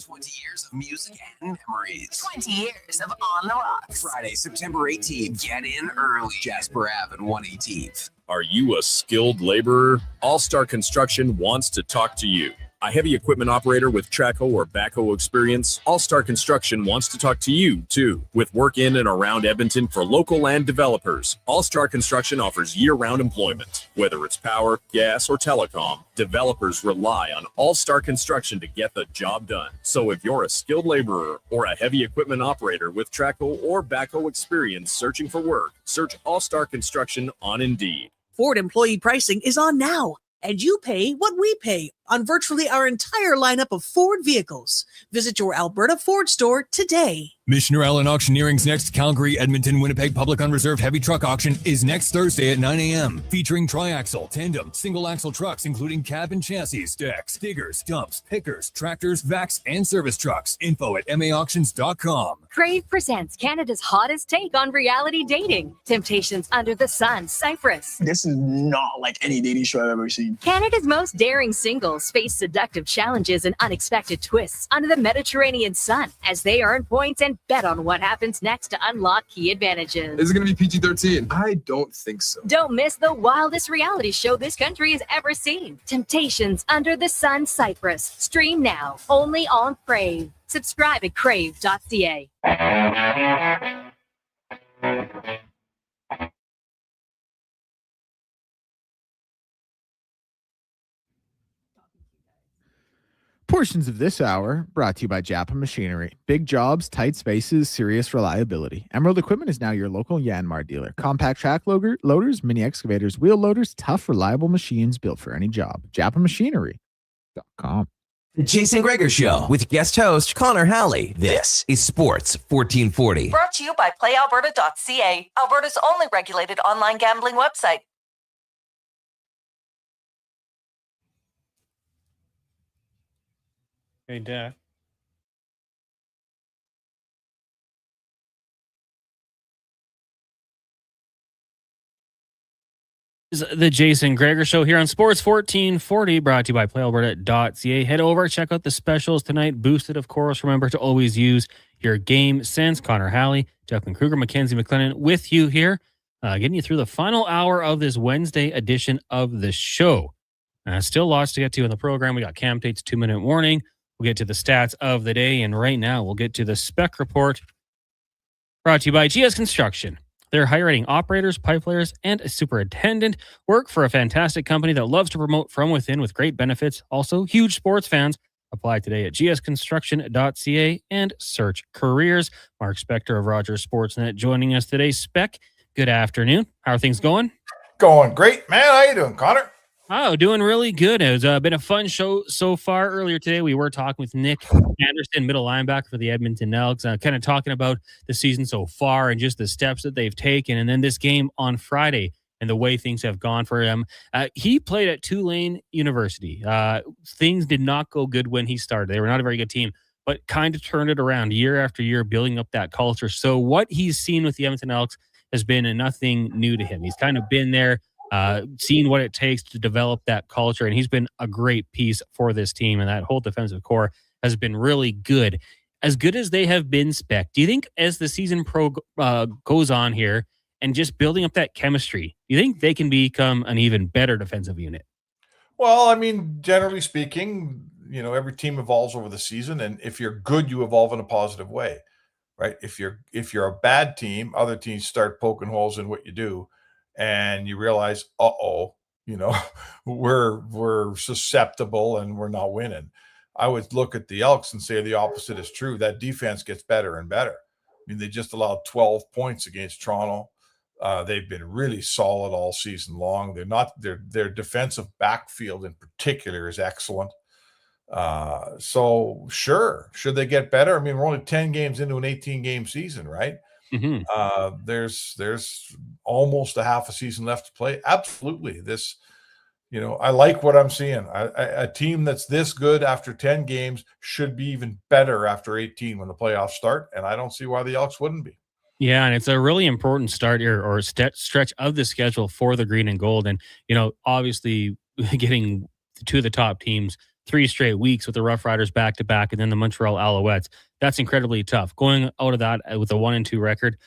20 years of music and memories. 20 years of On the Rocks. Friday, September 18th. Get in early. Jasper Ave and 118th. Are you a skilled laborer? All-Star Construction wants to talk to you. A heavy equipment operator with track hoe or backhoe experience, All-Star Construction wants to talk to you, too. With work in and around Edmonton for local land developers, All-Star Construction offers year-round employment. Whether it's power, gas, or telecom, developers rely on All-Star Construction to get the job done. So if you're a skilled laborer or a heavy equipment operator with track hoe or backhoe experience searching for work, search All-Star Construction on Indeed. Ford employee pricing is on now, and you pay what we pay on virtually our entire lineup of Ford vehicles. Visit your Alberta Ford store today. Missioner Allen Auctioneering's next Calgary, Edmonton, Winnipeg Public Unreserved Heavy Truck Auction is next Thursday at 9 a.m. featuring triaxle, tandem, single-axle trucks including cab and chassis, decks, diggers, dumps, pickers, tractors, vacs, and service trucks. Info at maauctions.com. Crave presents Canada's hottest take on reality dating. Temptations Under the Sun, Cyprus. This is not like any dating show I've ever seen. Canada's most daring singles face seductive challenges and unexpected twists under the Mediterranean sun as they earn points and bet on what happens next to unlock key advantages. Is it going to be PG-13? I don't think so. Don't miss the wildest reality show this country has ever seen. Temptations Under the Sun, Cyprus. Stream now, only on Crave. Subscribe at crave.ca. Portions of this hour brought to you by Japa Machinery. Big jobs, tight spaces, serious reliability. Emerald Equipment is now your local Yanmar dealer. Compact track loaders, mini excavators, wheel loaders, tough, reliable machines built for any job. JapaMachinery.com. The Jason Gregor Show with guest host Connor Halley. This is Sports 1440. Brought to you by PlayAlberta.ca, Alberta's only regulated online gambling website. Hey, Dad. This is the Jason Gregor Show here on Sports 1440, brought to you by PlayAlberta.ca. Head over, check out the specials tonight. Boosted, of course. Remember to always use your game sense. Connor Halley, Declan Kruger, Mackenzie McLennan with you here, getting you through the final hour of this Wednesday edition of the show. Still lots to get to in the program. We got Cam Tate's 2-minute warning. We'll get to the stats of the day, and right now we'll get to the spec report brought to you by GS Construction. They're hiring operators, pipe layers, and a superintendent. Work for a fantastic company that loves to promote from within with great benefits. Also, huge sports fans. Apply today at gsconstruction.ca and search careers. Mark Spector of Rogers Sportsnet joining us today. Spec, good afternoon. How are things going? Going great, man. How you doing, Connor? Oh, doing really good. It's been a fun show so far. Earlier today, we were talking with Nick Anderson, middle linebacker for the Edmonton Elks, kind of talking about the season so far and just the steps that they've taken. And then this game on Friday and the way things have gone for him. He played at Tulane University. Things did not go good when he started. They were not a very good team, but kind of turned it around year after year, building up that culture. So what he's seen with the Edmonton Elks has been nothing new to him. He's kind of been there, seeing what it takes to develop that culture, and he's been a great piece for this team, and that whole defensive core has been really good. As good as they have been, Spec, do you think as the season goes on here and just building up that chemistry, do you think they can become an even better defensive unit? Well, I mean, generally speaking, you know, every team evolves over the season, and if you're good, you evolve in a positive way, right? If you're a bad team, other teams start poking holes in what you do, and you realize, you know, we're susceptible and we're not winning. I would look at the Elks and say the opposite is true. That defense gets better and better. I mean, they just allowed 12 points against Toronto. They've been really solid all season long. Their defensive backfield in particular is excellent. So sure, should they get better? I mean, we're only 10 games into an 18-game season, right? Mm-hmm. There's almost a half a season left to play. Absolutely. This, you know, I like what I'm seeing. A team that's this good after 10 games should be even better after 18 when the playoffs start. And I don't see why the Elks wouldn't be. Yeah, and it's a really important start here or stretch of the schedule for the green and gold. And, you know, obviously getting two of the top teams 3 straight weeks with the Rough Riders back-to-back and then the Montreal Alouettes, that's incredibly tough. Going out of that with a 1-2 record,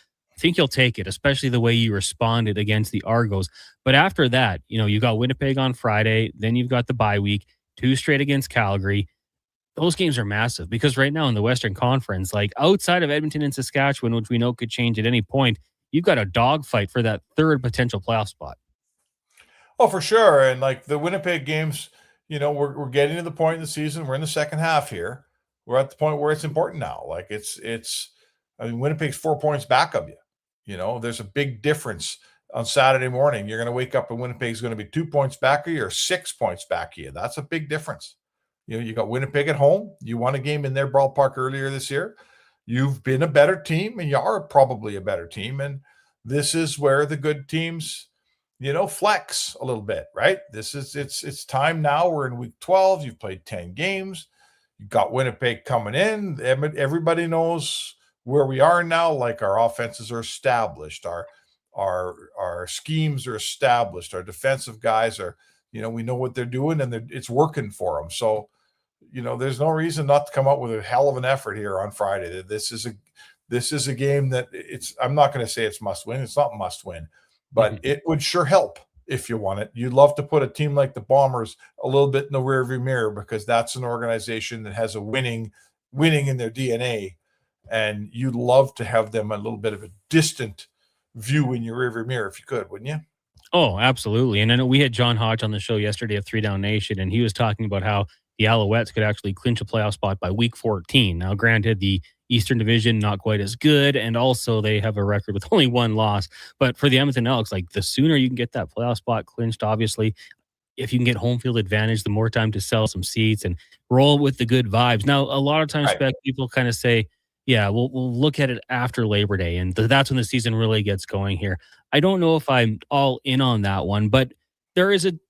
think you'll take it, especially the way you responded against the Argos. But after that, you got Winnipeg on Friday, then you've got the bye week, 2 straight against Calgary. Those games are massive because right now in the Western Conference, like outside of Edmonton and Saskatchewan, which we know could change at any point, you've got a dogfight for that third potential playoff spot. Oh, for sure. And like the Winnipeg games, we're getting to the point in the season. We're in the second half here. We're at the point where it's important now. Like Winnipeg's 4 points back of you. There's a big difference on Saturday morning. You're going to wake up and Winnipeg's going to be 2 points back of you or 6 points back of you. That's a big difference. You got Winnipeg at home. You won a game in their ballpark earlier this year. You've been a better team, and you are probably a better team. And this is where the good teams, flex a little bit, right? It's time now. We're in week 12. You've played 10 games. You've got Winnipeg coming in. Everybody knows where we are now. Like our offenses are established. Our schemes are established. Our defensive guys are, we know what they're doing, and it's working for them. So, there's no reason not to come up with a hell of an effort here on Friday. This is a game that I'm not going to say it's must win. It's not must win, but it would sure help if you want it. You'd love to put a team like the Bombers a little bit in the rearview mirror because that's an organization that has a winning in their DNA, and you'd love to have them a little bit of a distant view in your rearview mirror if you could, wouldn't you? Oh, absolutely. And I know we had John Hodge on the show yesterday of 3 Down Nation, and he was talking about how the Alouettes could actually clinch a playoff spot by week 14. Now, granted, the Eastern Division not quite as good, and also they have a record with only 1 loss. But for the Edmonton Elks, like the sooner you can get that playoff spot clinched, obviously, if you can get home field advantage, the more time to sell some seats and roll with the good vibes. Now, a lot of times, people kind of say, yeah, we'll look at it after Labor Day, and that's when the season really gets going here. I don't know if I'm all in on that one, but there is some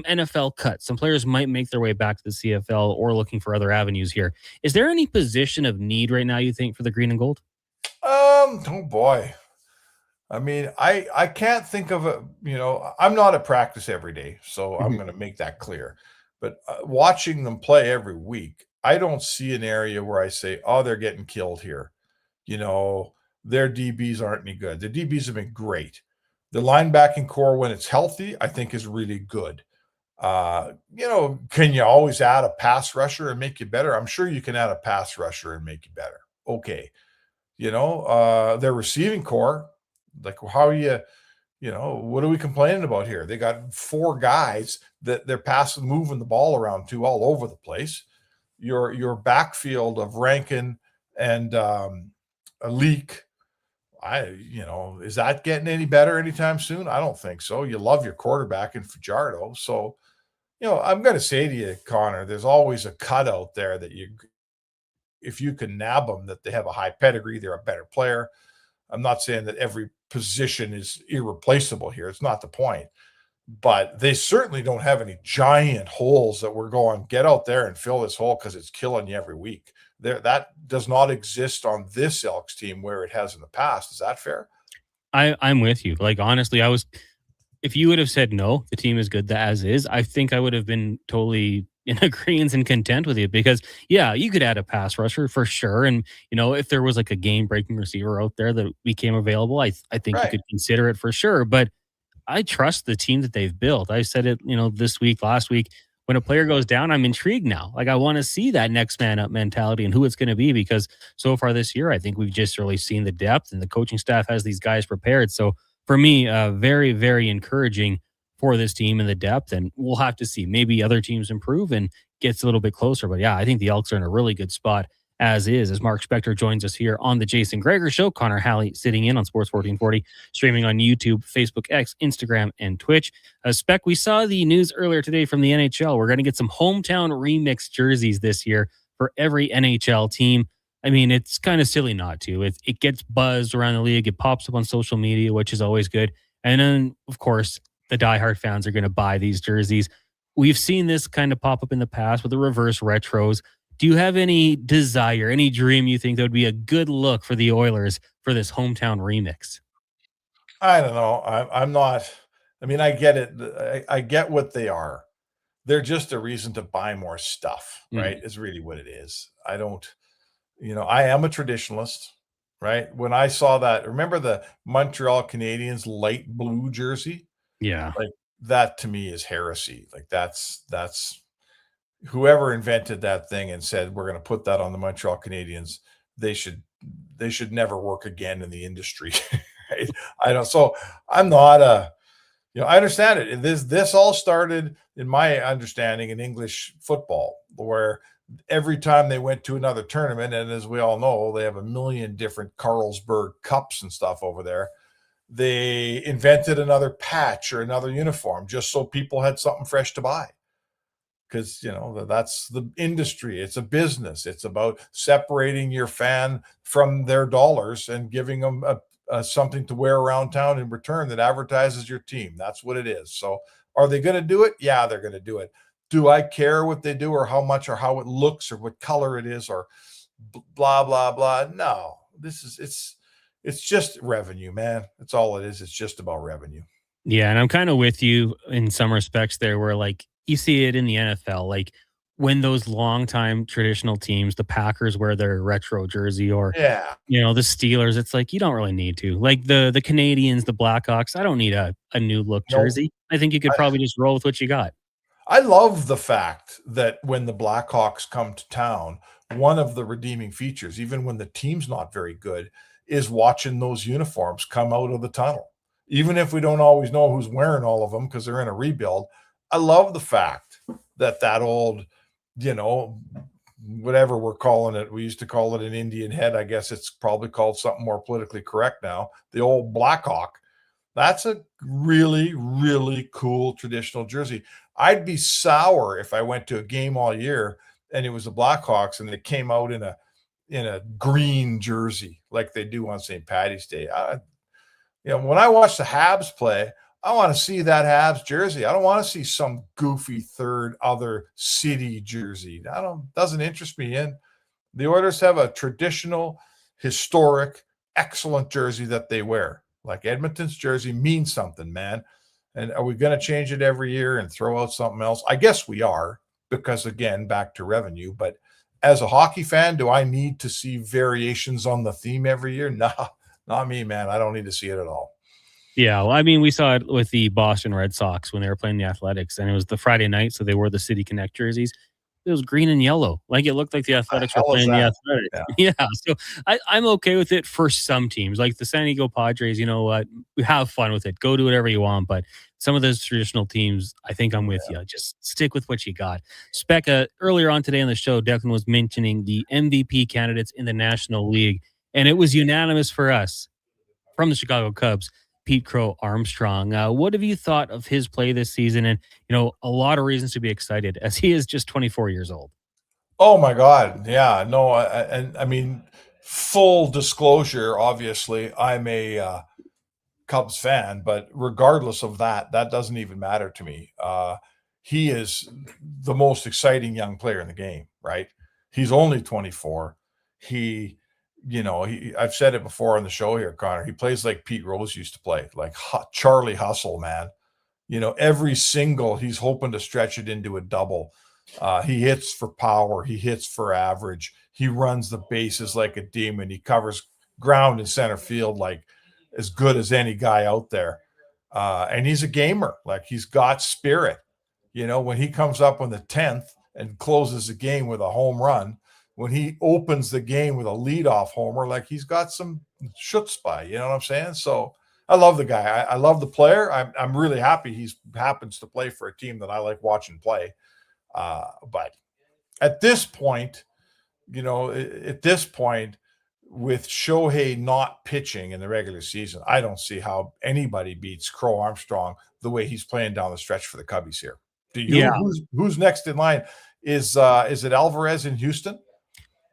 NFL cuts. Some players might make their way back to the CFL or looking for other avenues here. Is there any position of need right now, you think, for the green and gold? Oh boy. I mean, I can't think of a, I'm not at practice every day, so I'm going to make that clear. But watching them play every week, I don't see an area where I say, oh, they're getting killed here. Their DBs aren't any good. The DBs have been great. The linebacking core, when it's healthy, I think is really good. Can you always add a pass rusher and make you better? I'm sure you can add a pass rusher and make you better. Okay. Their receiving core, like how are what are we complaining about here? They got 4 guys that they're passing, moving the ball around to all over the place. Your backfield of Rankin and Leak, is that getting any better anytime soon? I don't think so. You love your quarterback in Fajardo. So, I'm going to say to you, Connor, there's always a cut out there that if you can nab them, that they have a high pedigree, they're a better player. I'm not saying that every position is irreplaceable here. It's not the point. But they certainly don't have any giant holes that we're going, get out there and fill this hole because it's killing you every week. That does not exist on this Elks team where it has in the past. Is that fair? I'm with you. Like, honestly, if you would have said no, the team is good as is, I think I would have been totally in agreement and content with you because, yeah, you could add a pass rusher for sure. And, if there was like a game-breaking receiver out there that became available, I think you could consider it for sure. But I trust the team that they've built. I said it, this week, last week, when a player goes down, I'm intrigued now. Like, I want to see that next man up mentality and who it's going to be because so far this year, I think we've just really seen the depth and the coaching staff has these guys prepared. So for me, very, very encouraging for this team and the depth. And we'll have to see. Maybe other teams improve and gets a little bit closer. But yeah, I think the Elks are in a really good spot as is. As Mark Spector joins us here on the Jason Gregor Show, Connor Halley sitting in on Sports 1440, streaming on YouTube, Facebook, X, Instagram, and Twitch. Spec, we saw the news earlier today from the NHL. We're going to get some hometown remix jerseys this year for every NHL team. I mean, it's kind of silly not to. It gets buzzed around the league. It pops up on social media, which is always good. And then, of course, the diehard fans are going to buy these jerseys. We've seen this kind of pop up in the past with the reverse retros. Do you have any desire, any dream you think that would be a good look for the Oilers for this hometown remix? I don't know. I'm not. I mean, I get it. I get what they are. They're just a reason to buy more stuff, right? Is really what it is. I don't, I am a traditionalist, right? When I saw that, remember the Montreal Canadiens light blue jersey? Yeah. Like that to me is heresy. Like that's whoever invented that thing and said we're going to put that on the Montreal Canadiens, they should never work again in the industry. Right? I'm not I understand it. This all started, in my understanding, in English football, where every time they went to another tournament, and as we all know, they have a million different Carlsberg cups and stuff over there, they invented another patch or another uniform just so people had something fresh to buy. Because, that's the industry. It's a business. It's about separating your fan from their dollars and giving them something to wear around town in return that advertises your team. That's what it is. So are they going to do it? Yeah, they're going to do it. Do I care what they do or how much or how it looks or what color it is or blah, blah, blah? No, it's just revenue, man. That's all it is. It's just about revenue. Yeah. And I'm kind of with you in some respects there where like you see it in the NFL, like when those longtime traditional teams, the Packers wear their retro jersey or, the Steelers, it's like, you don't really need to. Like the Canadians, the Blackhawks, I don't need a new look jersey. I think you could probably just roll with what you got. I love the fact that when the Blackhawks come to town, one of the redeeming features, even when the team's not very good, is watching those uniforms come out of the tunnel. Even if we don't always know who's wearing all of them because they're in a rebuild, I love the fact that old, whatever we're calling it, we used to call it an Indian head. I guess it's probably called something more politically correct now. The old Blackhawk. That's a really, really cool traditional jersey. I'd be sour if I went to a game all year and it was the Blackhawks and they came out in a green jersey like they do on St. Paddy's Day. When I watch the Habs play, I want to see that Habs jersey. I don't want to see some goofy third other city jersey. Doesn't interest me in. The Oilers have a traditional, historic, excellent jersey that they wear. Like Edmonton's jersey means something, man. And are we going to change it every year and throw out something else? I guess we are, because again, back to revenue. But as a hockey fan, do I need to see variations on the theme every year? No, not me, man. I don't need to see it at all. Yeah, well, I mean, we saw it with the Boston Red Sox when they were playing the Athletics, and it was the Friday night, so they wore the City Connect jerseys. It was green and yellow. Like, it looked like the Athletics were playing the Athletics. Yeah, so I'm okay with it for some teams. Like the San Diego Padres, you know what? We have fun with it. Go do whatever you want, but some of those traditional teams, I think I'm with you. Just stick with what you got. Specca, earlier on today on the show, Declan was mentioning the MVP candidates in the National League, and it was unanimous for us from the Chicago Cubs. Pete Crow Armstrong. What have you thought of his play this season? And, a lot of reasons to be excited as he is just 24 years old. Oh my God. Yeah, no. I mean, full disclosure, obviously I'm a Cubs fan, but regardless of that doesn't even matter to me. He is the most exciting young player in the game, right? He's only 24. I've said it before on the show here, Connor. He plays like Pete Rose used to play, like Charlie Hustle, man. Every single, he's hoping to stretch it into a double. He hits for power. He hits for average. He runs the bases like a demon. He covers ground in center field like as good as any guy out there. And he's a gamer. Like, he's got spirit. When he comes up on the 10th and closes the game with a home run, when he opens the game with a leadoff homer, like, he's got some chutzpah, you know what I'm saying? So I love the guy. I love the player. I'm really happy he happens to play for a team that I like watching play. But at this point, with Shohei not pitching in the regular season, I don't see how anybody beats Crow Armstrong the way he's playing down the stretch for the Cubbies here. Do you? Yeah. Who's next in line? Is it Alvarez in Houston?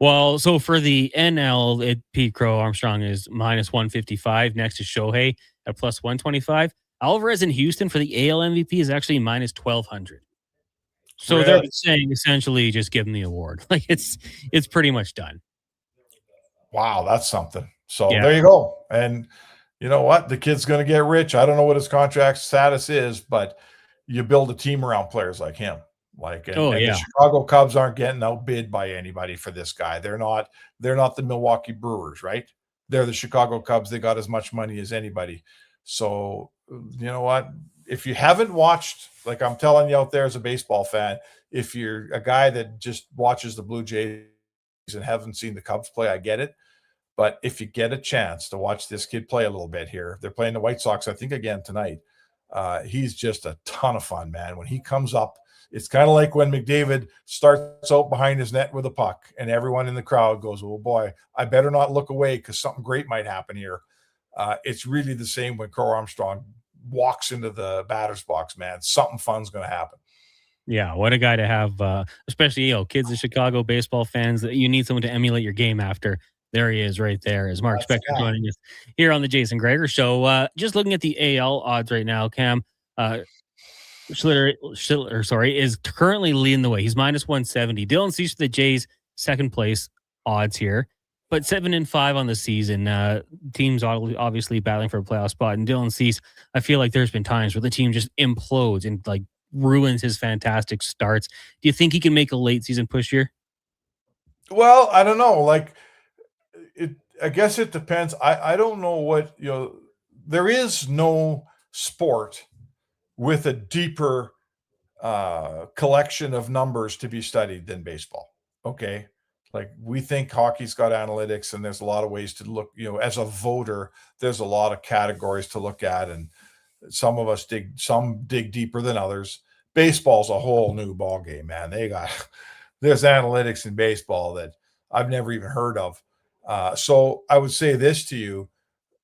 Well, so for the NL, Pete Crow Armstrong is minus 155. Next is Shohei at plus 125. Alvarez in Houston for the AL MVP is actually minus 1,200. So Really? They're saying essentially just give him the award. Like, it's pretty much done. Wow, that's something. So Yeah. There you go. And you know what? The kid's going to get rich. I don't know what his contract status is, but you build a team around players like him. And the Chicago Cubs aren't getting outbid by anybody for this guy. They're not the Milwaukee Brewers, right? they're the Chicago Cubs. They got as much money as anybody. So you know what? If you haven't watched, like I'm telling you out there as a baseball fan, if you're a guy that just watches the Blue Jays and haven't seen the Cubs play, I get it. But if you get a chance to watch this kid play a little bit here, they're playing the White Sox, I think, again tonight. He's just a ton of fun, man. When he comes up, it's kind of like when McDavid starts out behind his net with a puck and everyone in the crowd goes, oh boy, I better not look away because something great might happen here. It's really the same when Crow Armstrong walks into the batter's box, man. Something fun's going to happen. Yeah, what a guy to have, especially, kids of Chicago baseball fans, that you need someone to emulate your game after. There he is right there, as Mark Spector joining us here on the Jason Gregor Show. Just looking at the AL odds right now, Cam, Schiller, is currently leading the way. He's minus 170. Dylan Cease for the Jays, second place odds here, but 7-5 on the season. Teams obviously battling for a playoff spot. And Dylan Cease, I feel like there's been times where the team just implodes and like ruins his fantastic starts. Do you think he can make a late season push here? Well, I don't know. I guess it depends. I don't know what, there is no sport with a deeper collection of numbers to be studied than baseball. Okay. Like we think hockey's got analytics and there's a lot of ways to look, as a voter, there's a lot of categories to look at. And some of us dig deeper than others. Baseball's a whole new ball game, man. There's analytics in baseball that I've never even heard of. So I would say this to you,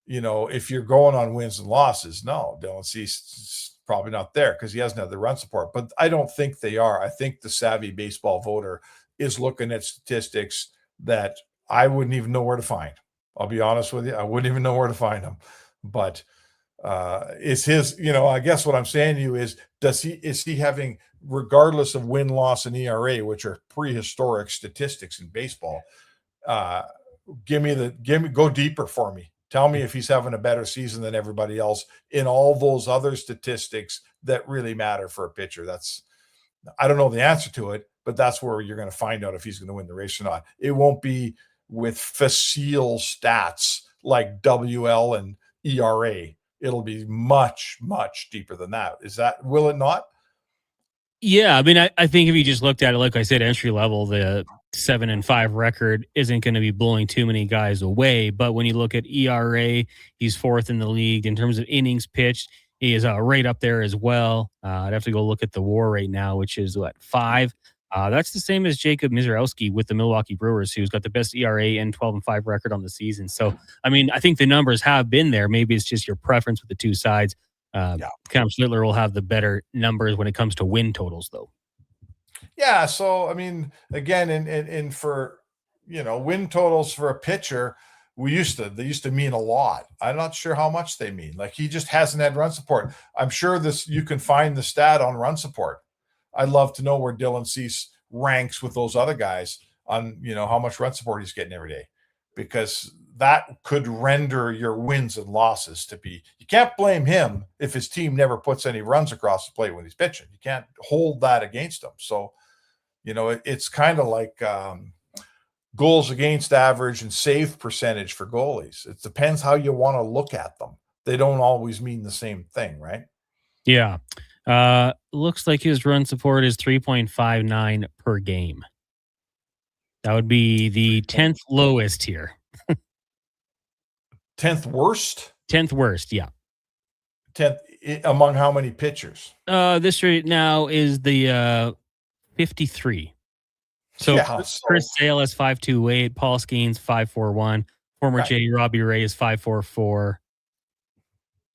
if you're going on wins and losses, no, Dylan Cease probably not there because he hasn't had the run support. But I don't think they are. I think the savvy baseball voter is looking at statistics that I wouldn't even know where to find. I'll be honest with you. I wouldn't even know where to find them. But is his, I guess what I'm saying to you is he having, regardless of win, loss, and ERA, which are prehistoric statistics in baseball, go deeper for me. Tell me if he's having a better season than everybody else in all those other statistics that really matter for a pitcher. I don't know the answer to it, but that's where you're going to find out if he's going to win the race or not. It won't be with facile stats like WL and ERA. It'll be much, much deeper than that. Will it not? Yeah, I mean, I think if you just looked at it, like I said, entry level, the 7-5 record isn't going to be blowing too many guys away. But when you look at ERA, he's fourth in the league. In terms of innings pitched, he is right up there as well. I'd have to go look at the WAR right now, which is 5. That's the same as Jacob Mizrowski with the Milwaukee Brewers, who's got the best ERA and 12-5 record on the season. So, I mean, I think the numbers have been there. Maybe it's just your preference with the two sides. Cam Schlittler will have the better numbers when it comes to win totals, though. Yeah. So, I mean, again, and for, win totals for a pitcher, they used to mean a lot. I'm not sure how much they mean. Like he just hasn't had run support. I'm sure you can find the stat on run support. I'd love to know where Dylan Cease ranks with those other guys on, how much run support he's getting every day, because that could render your wins and losses to be. You can't blame him if his team never puts any runs across the plate when he's pitching. You can't hold that against him. So, it's kind of like goals against average and save percentage for goalies. It depends how you want to look at them. They don't always mean the same thing, right? Yeah. Looks like his run support is 3.59 per game. That would be the 10th lowest here. 10th worst? 10th worst, yeah. 10th among how many pitchers? This right now is the 53. So Chris Sale has 5.28, Paul Skeens 5.41, former J. Robbie Ray is 5.44.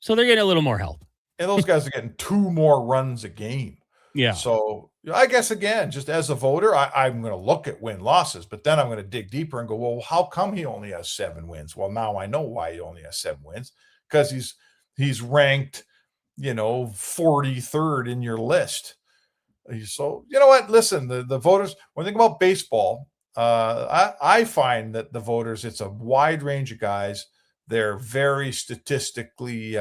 So they're getting a little more help. And those guys are getting 2 more runs a game. Yeah. So I guess, again, just as a voter, I'm going to look at win losses, but then I'm going to dig deeper and go, well, how come he only has 7 wins? Well, now I know why he only has 7 wins, because he's ranked, 43rd in your list. So, you know what? Listen, the voters, when they think about baseball, I find that the voters, it's a wide range of guys. They're very statistically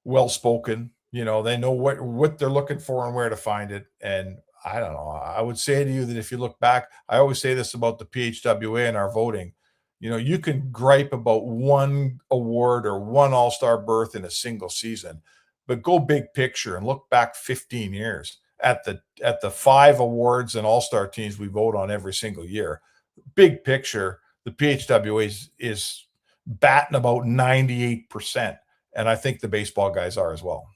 well-spoken. They know what they're looking for and where to find it. And I don't know. I would say to you that if you look back, I always say this about the PHWA and our voting. You can gripe about one award or one all-star berth in a single season, but go big picture and look back 15 years at the 5 awards and all-star teams we vote on every single year. Big picture, the PHWA is batting about 98%. And I think the baseball guys are as well.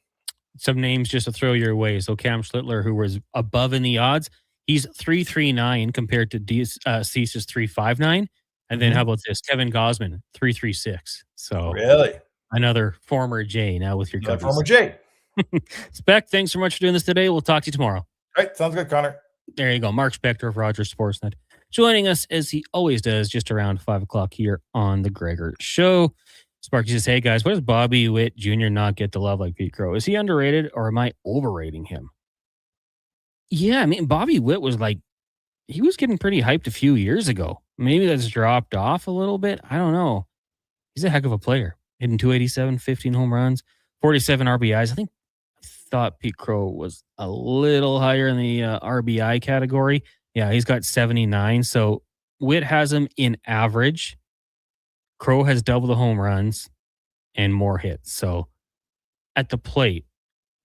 Some names just to throw your way. So Cam Schlittler, who was above in the odds, he's 339 compared to Cease's 359. And then how about this? Kevin Gosman, 336. So really another former J now with your Cubbies. Former J. Spec, thanks so much for doing this today. We'll talk to you tomorrow. All right, sounds good, Connor. There you go. Mark Spector of Rogers Sportsnet joining us as he always does just around 5 o'clock here on the Gregor Show. Sparky says, hey guys, what does Bobby Witt Jr. not get the love like Pete Crow? Is he underrated or am I overrating him? Yeah, I mean, Bobby Witt was he was getting pretty hyped a few years ago. Maybe that's dropped off a little bit. I don't know. He's a heck of a player. Hitting 287, 15 home runs, 47 RBIs. I thought Pete Crow was a little higher in the RBI category. Yeah, he's got 79. So Witt has him in average. Crow has double the home runs and more hits. So at the plate,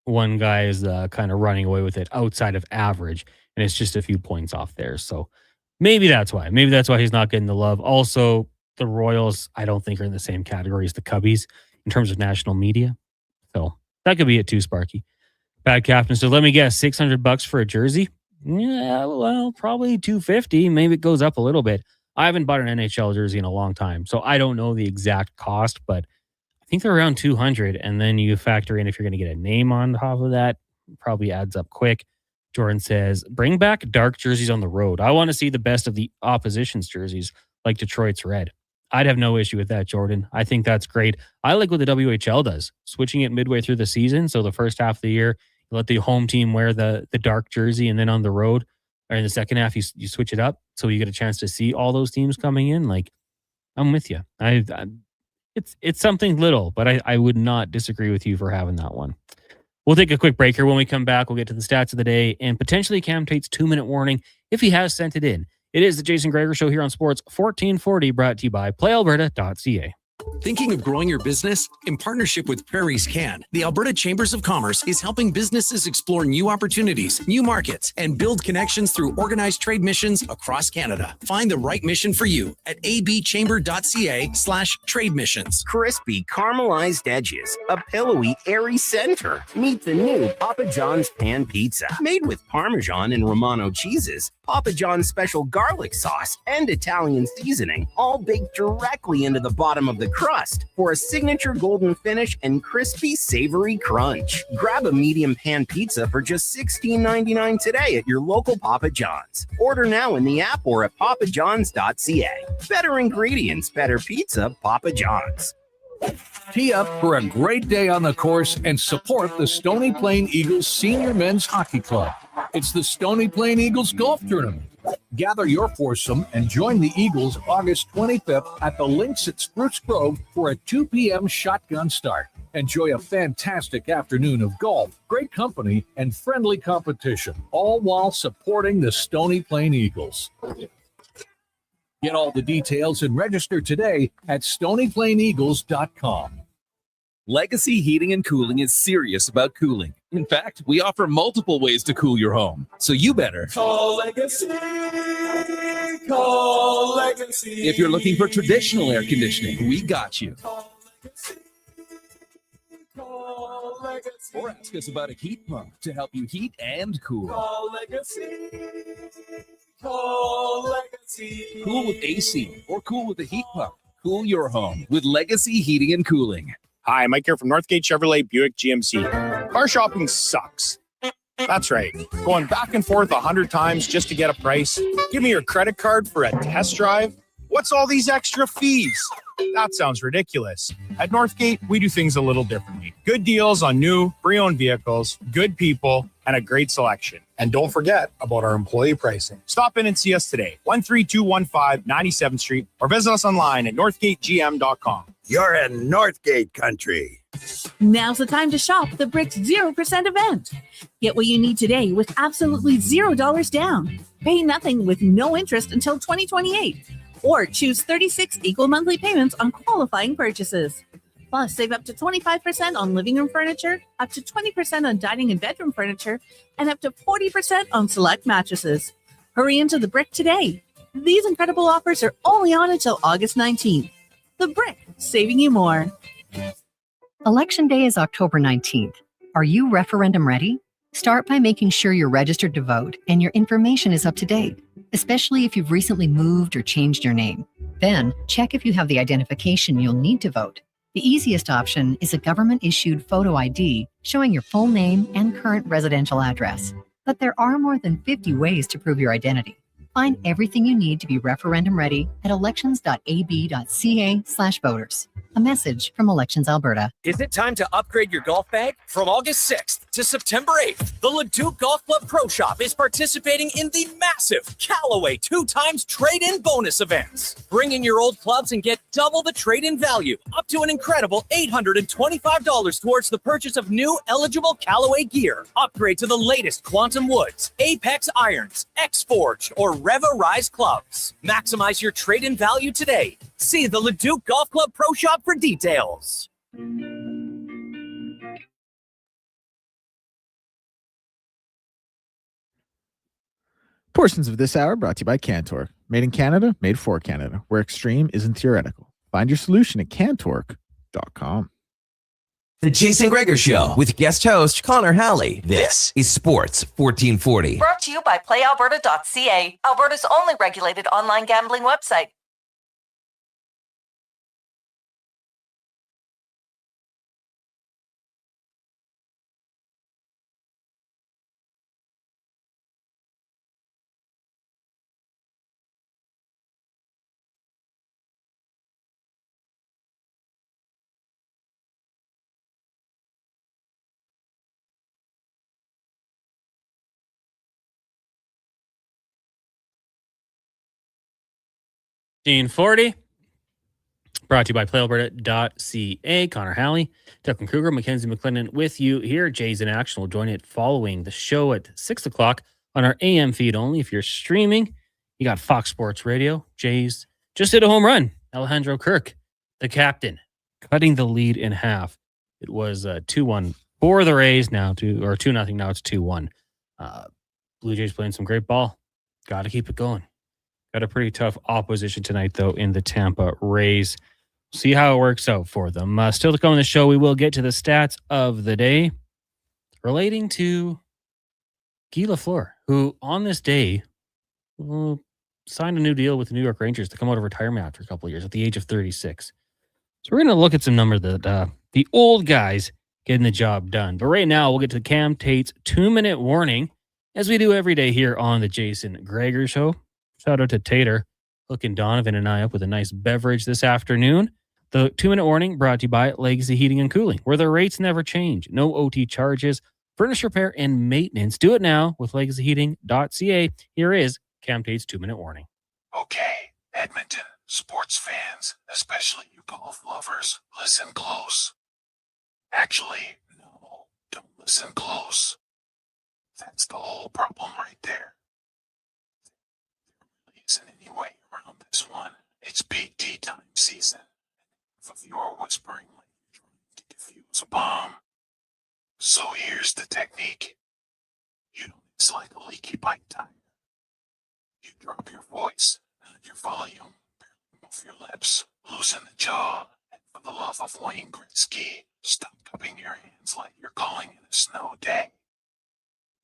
one guy is kind of running away with it outside of average, and it's just a few points off there. So maybe that's why. Maybe that's why he's not getting the love. Also, the Royals, I don't think are in the same category as the Cubbies in terms of national media. So that could be it too, Sparky. Bad Captain. So let me guess, $600 for a jersey? Yeah, well, probably $250. Maybe it goes up a little bit. I haven't bought an NHL jersey in a long time, so I don't know the exact cost, but I think they're around $200. And then you factor in if you're going to get a name on top of that, probably adds up quick. Jordan says, bring back dark jerseys on the road. I want to see the best of the opposition's jerseys, like Detroit's red. I'd have no issue with that, Jordan. I think that's great. I like what the WHL does, switching it midway through the season. So the first half of the year, you let the home team wear the dark jersey, and then on the road, or in the second half, you switch it up so you get a chance to see all those teams coming in. Like, I'm with you. It's something little, but I would not disagree with you for having that one. We'll take a quick break here. When we come back, we'll get to the stats of the day and potentially Cam Tate's 2-minute warning if he has sent it in. It is the Jason Gregor Show here on Sports 1440, brought to you by PlayAlberta.ca. Thinking of growing your business? In partnership with Prairie's Can, the Alberta Chambers of Commerce is helping businesses explore new opportunities, new markets, and build connections through organized trade missions across Canada. Find the right mission for you at abchamber.ca/trade missions. Crispy caramelized edges, a pillowy, airy center. Meet the new Papa John's Pan Pizza. Made with Parmesan and Romano cheeses, Papa John's special garlic sauce, and Italian seasoning, all baked directly into the bottom of the crust for a signature golden finish and crispy, savory crunch. Grab a medium pan pizza for just $16.99 today at your local Papa John's. Order now in the app or at papajohns.ca. Better ingredients, better pizza, Papa John's. Tee up for a great day on the course and support the Stony Plain Eagles Senior Men's Hockey Club. It's the Stony Plain Eagles Golf Tournament. Gather your foursome and join the Eagles August 25th at the Links at Spruce Grove for a 2 p.m. shotgun start. Enjoy a fantastic afternoon of golf, great company, and friendly competition, all while supporting the Stony Plain Eagles. Get all the details and register today at stonyplaineagles.com. Legacy Heating and Cooling is serious about cooling. In fact, we offer multiple ways to cool your home. So you better call Legacy. Call Legacy. If you're looking for traditional air conditioning, we got you. Call Legacy. Or ask us about a heat pump to help you heat and cool. Call Legacy. Call Legacy. Cool with AC or cool with a heat pump. Cool your home with Legacy Heating and Cooling. Hi, Mike here from Northgate Chevrolet Buick GMC. Car shopping sucks. That's right. Going back and forth 100 times just to get a price. Give me your credit card for a test drive. What's all these extra fees? That sounds ridiculous. At Northgate, we do things a little differently. Good deals on new, pre-owned vehicles, good people, and a great selection. And don't forget about our employee pricing. Stop in and see us today, 13215 97th Street, or visit us online at northgategm.com. You're in Northgate country. Now's the time to shop the Bricks 0% event. Get what you need today with absolutely $0 down. Pay nothing with no interest until 2028. or choose 36 equal monthly payments on qualifying purchases. Plus, save up to 25% on living room furniture, up to 20% on dining and bedroom furniture, and up to 40% on select mattresses. Hurry into the Brick today. These incredible offers are only on until August 19th. The Brick, saving you more. Election Day is October 19th. Are you referendum ready? Start by making sure you're registered to vote and your information is up to date, especially if you've recently moved or changed your name. Then, check if you have the identification you'll need to vote. The easiest option is a government-issued photo ID showing your full name and current residential address. But there are more than 50 ways to prove your identity. Find everything you need to be referendum ready at elections.ab.ca/voters. A message from Elections Alberta. Is it time to upgrade your golf bag? From August 6th to September 8th, the Leduc Golf Club Pro Shop is participating in the massive Callaway 2x trade-in bonus events. Bring in your old clubs and get double the trade-in value, up to an incredible $825 towards the purchase of new eligible Callaway gear. Upgrade to the latest Quantum Woods, Apex Irons, X-Forge, or Reva Rise clubs. Maximize your trade-in value today. See the Leduc Golf Club Pro Shop for details. Portions of this hour brought to you by Cantor. Made in Canada, made for Canada, where extreme isn't theoretical. Find your solution at cantork.com. The Jason Gregor Show with guest host Connor Halley. This is Sports 1440. Brought to you by PlayAlberta.ca, Alberta's only regulated online gambling website. Dean 40. Brought to you by PlayAlberta.ca. Connor Halley, Declan Kruger, Mackenzie McClendon with you here. Jay's in action. We'll join it following the show at 6 o'clock on our AM feed only. If you're streaming, you got Fox Sports Radio. Jay's just hit a home run. Alejandro Kirk, the captain, cutting the lead in half. It was 2-1 for the Rays now, 2-0. Now it's 2-1. Blue Jays playing some great ball. Got to keep it going. Got a pretty tough opposition tonight, though, in the Tampa Rays. See how it works out for them. Still to come on the show, we will get to the stats of the day relating to Guy Lafleur, who on this day signed a new deal with the New York Rangers to come out of retirement after a couple of years at the age of 36. So we're going to look at some numbers that the old guys getting the job done. But right now, we'll get to Cam Tate's 2-minute warning, as we do every day here on the Jason Gregor Show. Shout out to Tater, hooking Donovan and I up with a nice beverage this afternoon. The 2-minute warning brought to you by Legacy Heating and Cooling, where the rates never change. No OT charges, furnace repair, and maintenance. Do it now with legacyheating.ca. Here is Cam Tate's 2-minute warning. Okay, Edmonton, sports fans, especially you golf lovers, listen close. Actually, no, don't listen close. That's the whole problem right there. Isn't any way around this one. It's big tea time season. If you're whispering like you're trying to defuse a bomb. So here's the technique. It's like a leaky pipe tire. You drop your voice, nod your volume, barely move your lips, loosen the jaw, and for the love of Wayne Gretzky, stop cupping your hands like you're calling it a snow day.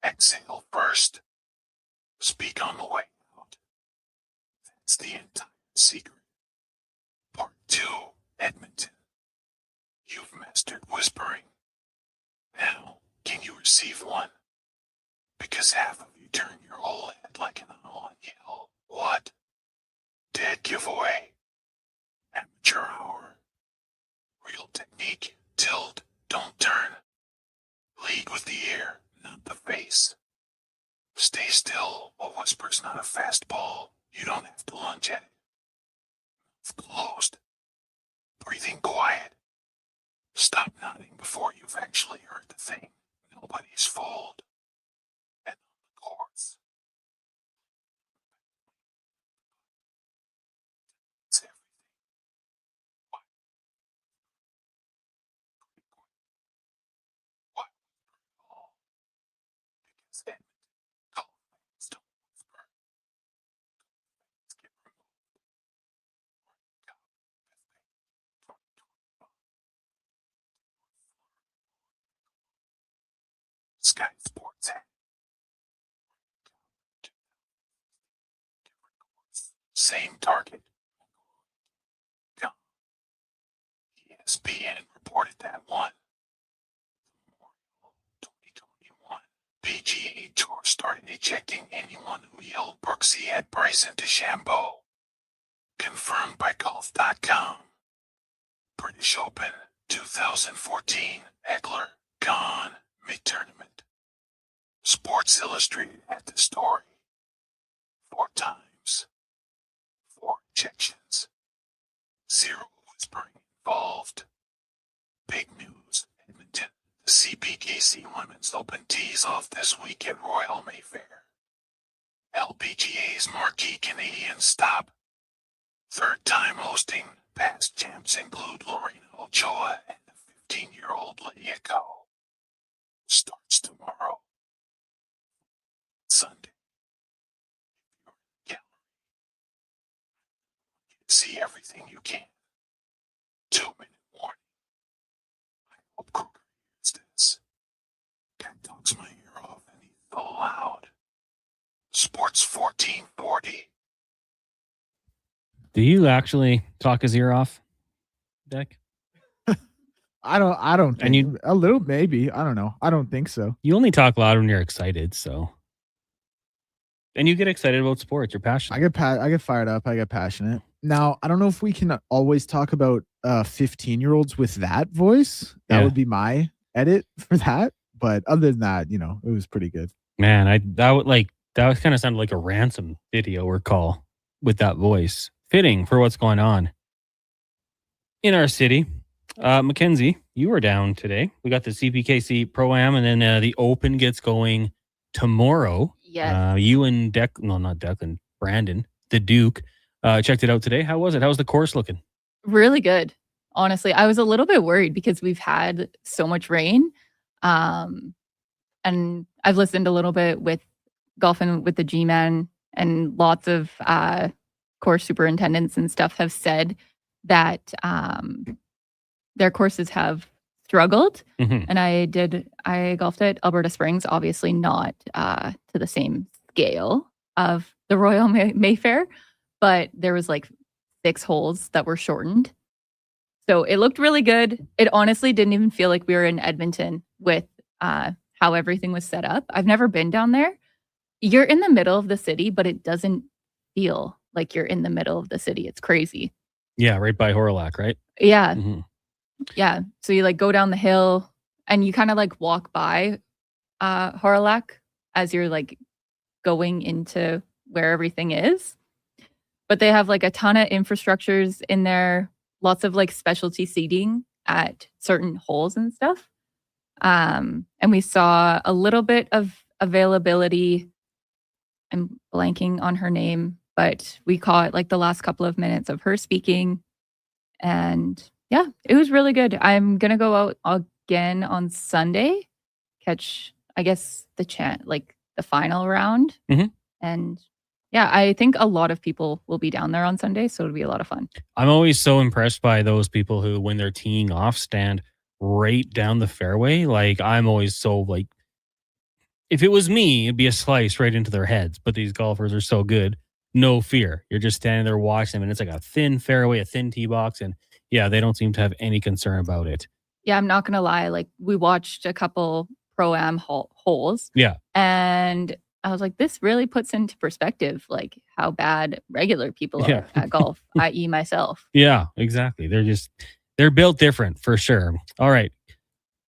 Exhale first. Speak on the way out. That's the entire secret. Part 2, Edmonton. You've mastered whispering. Now, can you receive one? Because half of you turn your whole head like an on yell. What? Dead giveaway. Amateur hour. Real technique. Tilt. Don't turn. Lead with the ear, not the face. Stay still. A whisper's not a fastball. You don't have to lunge at it. Mouth closed. Breathing quiet. Stop nodding before you've actually heard the thing. Nobody's fooled. And on the course. Sky Sports app. Same target. ESPN reported that one. 2021 PGA Tour started ejecting anyone who yelled Brooksy at Bryson DeChambeau. Confirmed by Golf.com. British Open 2014 Eckler gone mid-tournament. Sports Illustrated had the story. 4 times. 4 ejections. 0 whispering involved. Big news, Edmonton. The CPKC Women's Open tees off this week at Royal Mayfair. LPGA's marquee Canadian stop. 3rd time hosting. Past champs include Lorena Ochoa and the 15-year-old Lydia Ko. Starts tomorrow. Sunday. See everything you can. 2-minute warning. I hope Kruger hears this. Guy talks my ear off and he's so loud. Sports 1440. Do you actually talk his ear off, Deck? I don't think And you- a little maybe. I don't know. I don't think so. You only talk loud when you're excited, so. And you get excited about sports. You're passionate. I get fired up. I get passionate. Now, I don't know if we can always talk about 15-year-olds with that voice. That Yeah. would be my edit for that. But other than that, it was pretty good. Man, that kind of sounded like a ransom video or call with that voice. Fitting for what's going on in our city. Mackenzie, you were down today. We got the CPKC Pro-Am, and then the Open gets going tomorrow. Yes. You and not Declan, Brandon, the Duke, checked it out today. How was it? How's the course looking? Really good. Honestly, I was a little bit worried because we've had so much rain. And I've listened a little bit with golfing with the G-Man, and lots of course superintendents and stuff have said that their courses have struggled. Mhm. And I golfed at Alberta Springs, obviously not to the same scale of the Royal Mayfair, but there was like 6 holes that were shortened. So it looked really good. It honestly didn't even feel like we were in Edmonton with how everything was set up. I've never been down there. You're in the middle of the city, but it doesn't feel like you're in the middle of the city. It's crazy. Yeah, right by Horillac, right? Yeah. Mhm. Yeah. So you like go down the hill and you kind of like walk by Horillac as you're like going into where everything is. But they have like a ton of infrastructures in there, lots of like specialty seating at certain holes and stuff. And we saw a little bit of availability. I'm blanking on her name, but we caught like the last couple of minutes of her speaking. And yeah, it was really good. I'm going to go out again on Sunday, catch, I guess, the final round. Mhm. And yeah, I think a lot of people will be down there on Sunday, so it'll be a lot of fun. I'm always so impressed by those people who, when they're teeing off, stand right down the fairway. Like, I'm always so like, if it was me, it'd be a slice right into their heads. But these golfers are so good. No fear. You're just standing there watching them, and it's like a thin fairway, a thin tee box. And yeah, they don't seem to have any concern about it. Yeah, I'm not going to lie. Like, we watched a couple Pro-Am holes. Yeah. And I was like, this really puts into perspective, like, how bad regular people are Yeah. at golf, i.e. myself. Yeah, exactly. They're built different for sure. All right.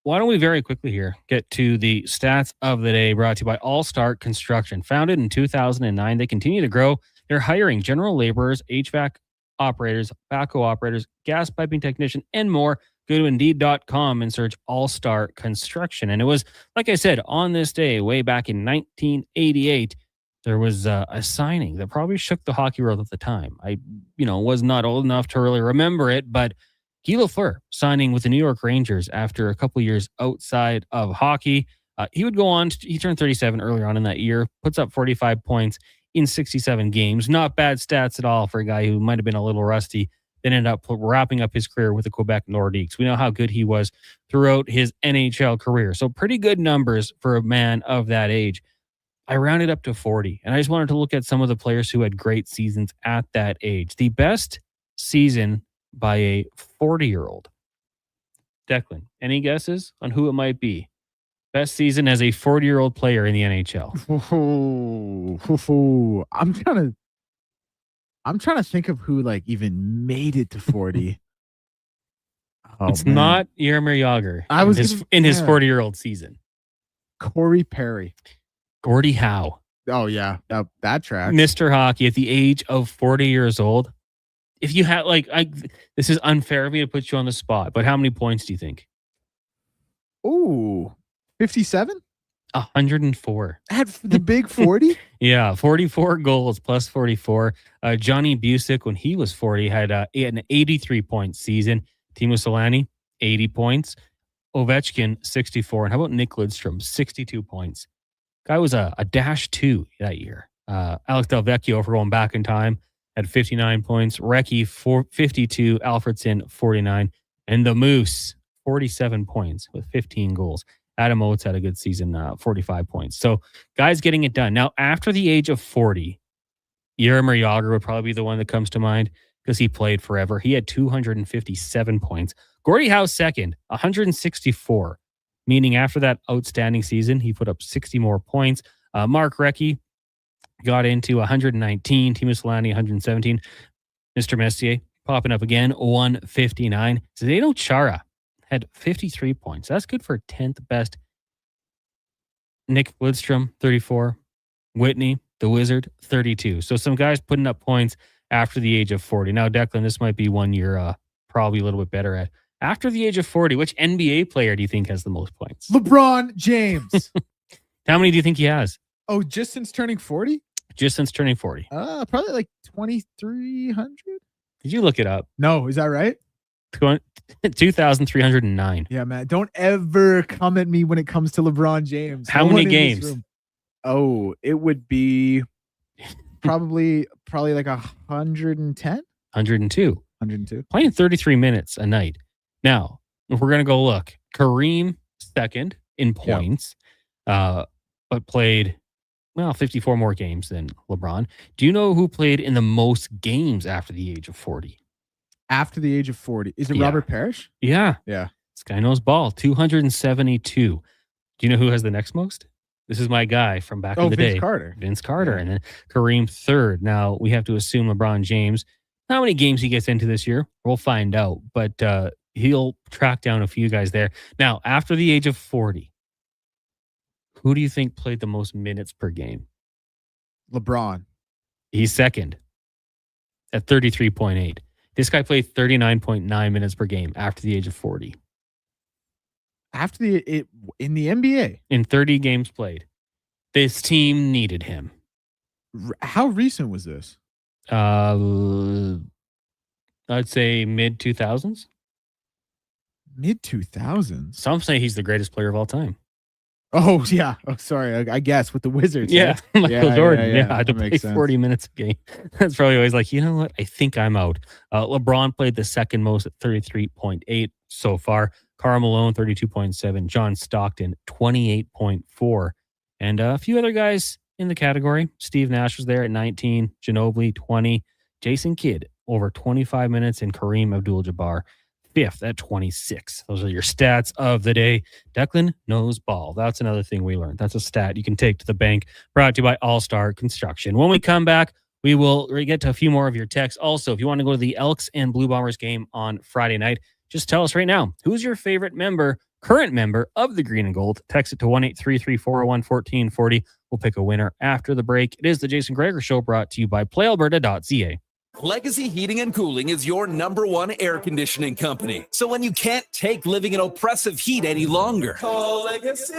Why don't we very quickly here get to the stats of the day, brought to you by All Start Construction. Founded in 2009, they continue to grow. They're hiring general laborers, HVAC operators, backhoe operators, gas piping technician, and more. Go to Indeed.com and search All Start Construction. And it was, like I said, on this day, way back in 1988, there was a signing that probably shook the hockey world at the time. I, was not old enough to really remember it, but Guy Lafleur signing with the New York Rangers after a couple years outside of hockey. He would go on. He turned 37 earlier on in that year, puts up 45 points in 67 games. Not bad stats at all for a guy who might have been a little rusty, then ended up wrapping up his career with the Quebec Nordiques. We know how good he was throughout his NHL career. So pretty good numbers for a man of that age. I rounded up to 40, and I just wanted to look at some of the players who had great seasons at that age. The best season by a 40-year-old. Declan, any guesses on who it might be? Best season as a 40-year-old player in the NHL. I'm trying to think of who even made it to 40. It's not Jaromir Jagr. I was in his 40-year-old season. Corey Perry. Gordie Howe. Oh yeah, that tracks. Mr. Hockey at the age of 40 years old. If you had this is unfair of me to put you on the spot, but how many points do you think? Ooh, 57? 104. At the big 40? Yeah, 44 goals plus 44. Johnny Busick, when he was 40, had an 83-point season. Timo Solani, 80 points. Ovechkin, 64. And how about Nick Lidstrom, 62 points? Guy was a -2 that year. Alex Delvecchio, for going back in time, had 59 points. Recchi, 52. Alfredson, 49. And the Moose, 47 points with 15 goals. Adam Oates had a good season, 45 points. So guys getting it done. Now, after the age of 40, Jaromir Jagr would probably be the one that comes to mind because he played forever. He had 257 points. Gordie Howe second, 164. Meaning after that outstanding season, he put up 60 more points. Mark Recchi got into 119. Timo Solani, 117. Mr. Messier popping up again, 159. Zdeno Chara had 53 points. That's good for 10th best. Nick Lidstrom, 34. Whitney, the Wizard, 32. So some guys putting up points after the age of 40. Now, Declan, this might be one you're probably a little bit better at. After the age of 40, which NBA player do you think has the most points? LeBron James. How many do you think he has? Oh, just since turning 40? Just since turning 40. Probably like 2,300. Did you look it up? No, is that right? 2,309. Yeah, man. Don't ever come at me when it comes to LeBron James. How many games? Oh, it would be probably like 110? 102. 102. Playing 33 minutes a night. Now, if we're going to go look, Kareem second in points, but played, 54 more games than LeBron. Do you know who played in the most games after the age of 40? After the age of 40. Is it Robert Parrish? Yeah. Yeah. This guy knows ball. 272. Do you know who has the next most? This is my guy from back in the day. Vince Carter. Yeah. And then Kareem third. Now, we have to assume LeBron James, how many games he gets into this year, we'll find out. But he'll track down a few guys there. Now, after the age of 40, who do you think played the most minutes per game? LeBron. He's second at 33.8. This guy played 39.9 minutes per game after the age of 40. After in the NBA? In 30 games played. This team needed him. How recent was this? I'd say mid 2000s. Mid 2000s. Some say he's the greatest player of all time. Oh yeah. Oh sorry. I guess with the Wizards. Yeah, right? Michael Jordan. Yeah, that to play makes sense. 40 minutes a game. That's probably always like, you know what? I think I'm out. LeBron played the second most at 33.8 so far. Karl Malone 32.7. John Stockton 28.4, and a few other guys in the category. Steve Nash was there at 19. Ginobili 20. Jason Kidd over 25 minutes, and Kareem Abdul-Jabbar fifth at 26. Those are your stats of the day. Declan knows ball. That's another thing we learned. That's a stat you can take to the bank. Brought to you by All-Star Construction. When we come back, we will get to a few more of your texts. Also, if you want to go to the Elks and Blue Bombers game on Friday night, just tell us right now, who's your favorite current member of the Green and Gold? Text it to 1-833-401-1440. We'll pick a winner after the break. It is the Jason Gregor Show, brought to you by PlayAlberta.ca. Legacy Heating and Cooling is your #1 air conditioning company. So when you can't take living in oppressive heat any longer, Call Legacy.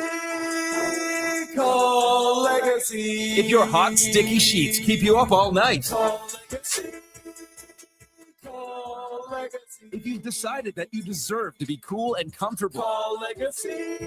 Call Legacy. if your hot, sticky sheets keep you up all night, Call Legacy. Call Legacy. If you've decided that you deserve to be cool and comfortable. Call Legacy.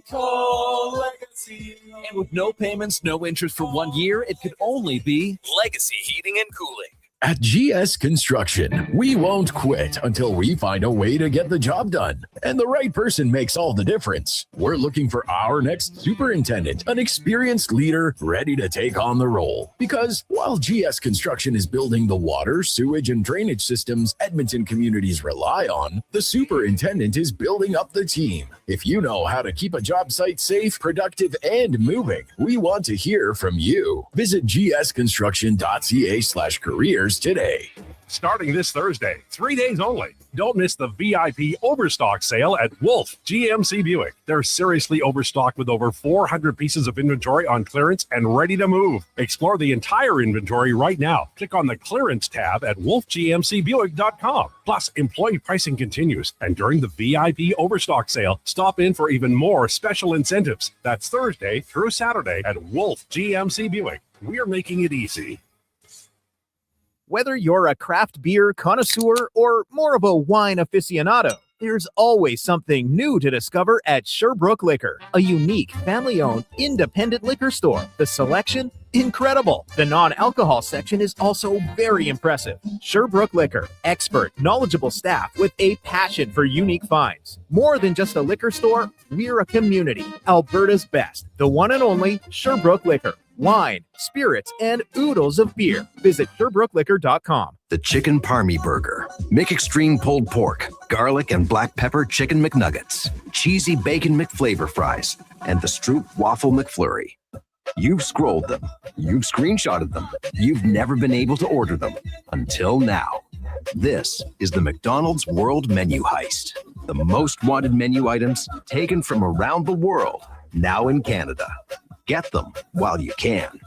Call Legacy. And with no payments, no interest for 1 year, it could only be Legacy Heating and Cooling. At GS Construction, we won't quit until we find a way to get the job done. And the right person makes all the difference. We're looking for our next superintendent, an experienced leader ready to take on the role. Because while GS Construction is building the water, sewage, and drainage systems Edmonton communities rely on, the superintendent is building up the team. If you know how to keep a job site safe, productive, and moving, we want to hear from you. Visit gsconstruction.ca/careers today. Starting this Thursday, 3 days only. Don't miss the VIP Overstock sale at Wolf GMC Buick. They're seriously overstocked with over 400 pieces of inventory on clearance and ready to move. Explore the entire inventory right now. Click on the clearance tab at wolfgmcbuick.com. Plus, employee pricing continues. And during the VIP Overstock sale, stop in for even more special incentives. That's Thursday through Saturday at Wolf GMC Buick. We're making it easy. Whether you're a craft beer connoisseur or more of a wine aficionado, there's always something new to discover at Sherbrooke Liquor, a unique, family-owned, independent liquor store. The selection? Incredible. The non-alcohol section is also very impressive. Sherbrooke Liquor, expert, knowledgeable staff with a passion for unique finds. More than just a liquor store, we're a community. Alberta's best, the one and only Sherbrooke Liquor. Wine, spirits, and oodles of beer. Visit SherbrookeLiquor.com. The Chicken Parmy Burger. Make extreme pulled pork, garlic and black pepper chicken McNuggets, cheesy bacon McFlavor fries, and the Stroop Waffle McFlurry. You've scrolled them. You've screenshotted them. You've never been able to order them until now. This is the McDonald's World Menu Heist. The most wanted menu items taken from around the world, now in Canada. Get them while you can.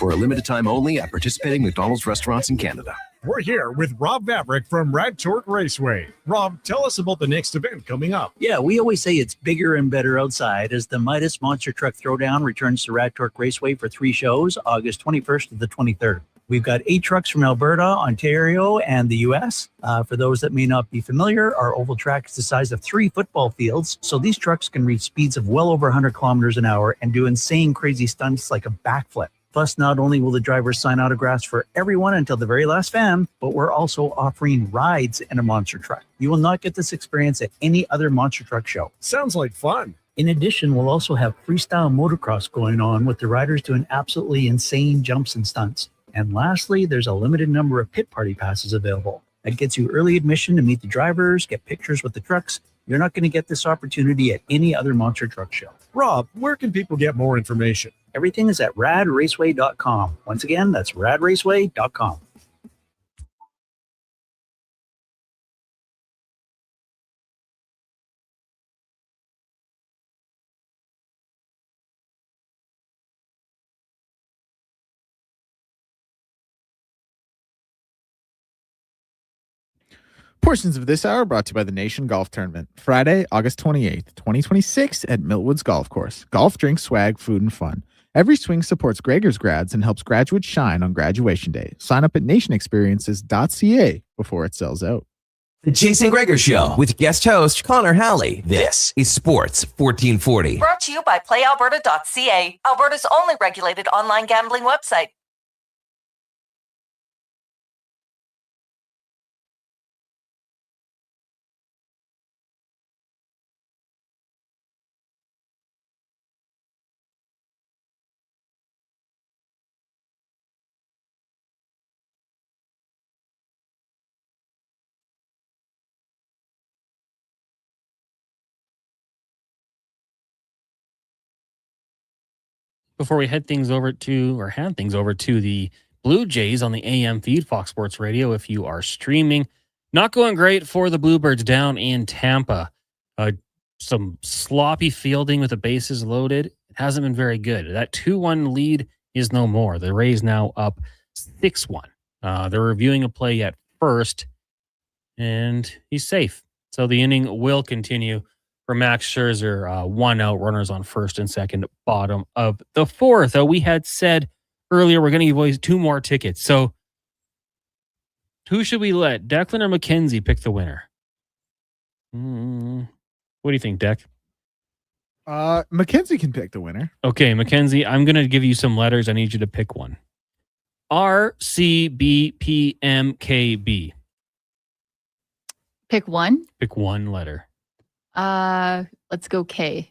For a limited time only at participating McDonald's restaurants in Canada. We're here with Rob Vavrick from Rad Torque Raceway. Rob, tell us about the next event coming up. Yeah, we always say it's bigger and better outside as the Midas Monster Truck Throwdown returns to Rad Torque Raceway for 3 shows, August 21st to the 23rd. We've got 8 trucks from Alberta, Ontario, and the U.S. For those that may not be familiar, our oval track is the size of 3 football fields, so these trucks can reach speeds of well over 100 kilometers an hour and do insane, crazy stunts like a backflip. Plus, not only will the drivers sign autographs for everyone until the very last fan, but we're also offering rides in a monster truck. You will not get this experience at any other monster truck show. Sounds like fun. In addition, we'll also have freestyle motocross going on with the riders doing absolutely insane jumps and stunts. And lastly, there's a limited number of pit party passes available. That gets you early admission to meet the drivers, get pictures with the trucks. You're not going to get this opportunity at any other monster truck show. Rob, where can people get more information? Everything is at radraceway.com. Once again, that's radraceway.com. Portions of this hour brought to you by the Nation Golf Tournament. Friday, August 28th, 2026 at Miltwoods Golf Course. Golf, drinks, swag, food, and fun. Every swing supports Gregor's grads and helps graduates shine on graduation day. Sign up at nationexperiences.ca before it sells out. The Jason Gregor Show with guest host Connor Halley. This is Sports 1440. Brought to you by PlayAlberta.ca, Alberta's only regulated online gambling website. Before we hand things over to the Blue Jays on the AM feed, Fox Sports Radio, if you are streaming. Not going great for the Bluebirds down in Tampa. Some sloppy fielding with the bases loaded. It hasn't been very good. That 2-1 lead is no more. The Rays now up 6-1. They're reviewing a play at first, and he's safe. So the inning will continue for Max Scherzer, 1 out, runners on first and second, bottom of the 4th. We had said earlier we're going to give away 2 more tickets. So Who should we let, Declan or Mackenzie, pick the winner? What do you think, Deck? Mackenzie can pick the winner. Okay, Mackenzie, I'm going to give you some letters. I need you to pick one. R, C, B, P, M, K, B. Pick one. Pick one letter. Let's go K.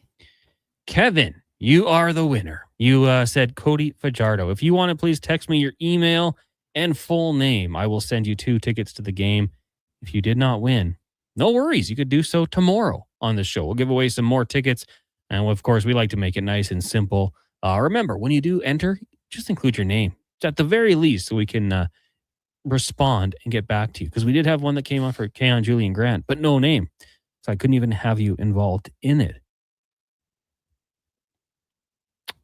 Kevin, you are the winner. You said Cody Fajardo. If you want to, please text me your email and full name. I will send you 2 tickets to the game. If you did not win, no worries. You could do so tomorrow on the show. We'll give away some more tickets. And of course, we like to make it nice and simple. Remember, when you do enter, just include your name at the very least so we can respond and get back to you. Because we did have one that came on for Keon Julian Grant, but no name. So I couldn't even have you involved in it.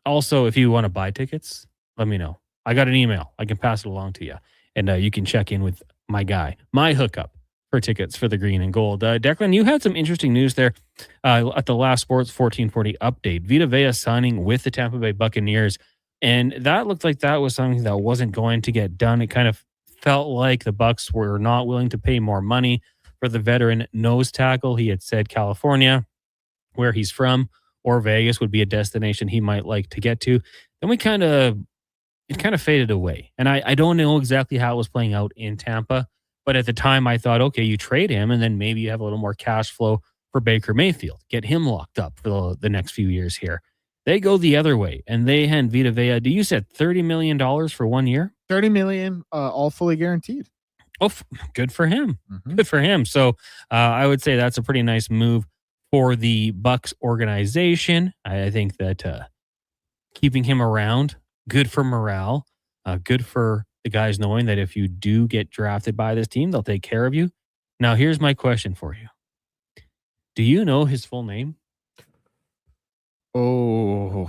Also, if you want to buy tickets, let me know. I got an email. I can pass it along to you. And you can check in with my guy, my hookup for tickets for the green and gold. Declan, you had some interesting news there at the last Sports 1440 update. Vita Vea signing with the Tampa Bay Buccaneers. And that looked like that was something that wasn't going to get done. It kind of felt like the Bucs were not willing to pay more money for the veteran nose tackle. He had said California, where he's from, or Vegas would be a destination he might like to get to. Then it kind of faded away. And I don't know exactly how it was playing out in Tampa, but at the time I thought, okay, you trade him and then maybe you have a little more cash flow for Baker Mayfield. Get him locked up for the next few years here. They go the other way and they hand Vita Vea, you said $30 million for 1 year? $30 million, all fully guaranteed. Oh, good for him. Mm-hmm. Good for him. So I would say that's a pretty nice move for the Bucs organization. I think that keeping him around, good for morale, good for the guys knowing that if you do get drafted by this team, they'll take care of you. Now, here's my question for you. Do you know his full name? Oh,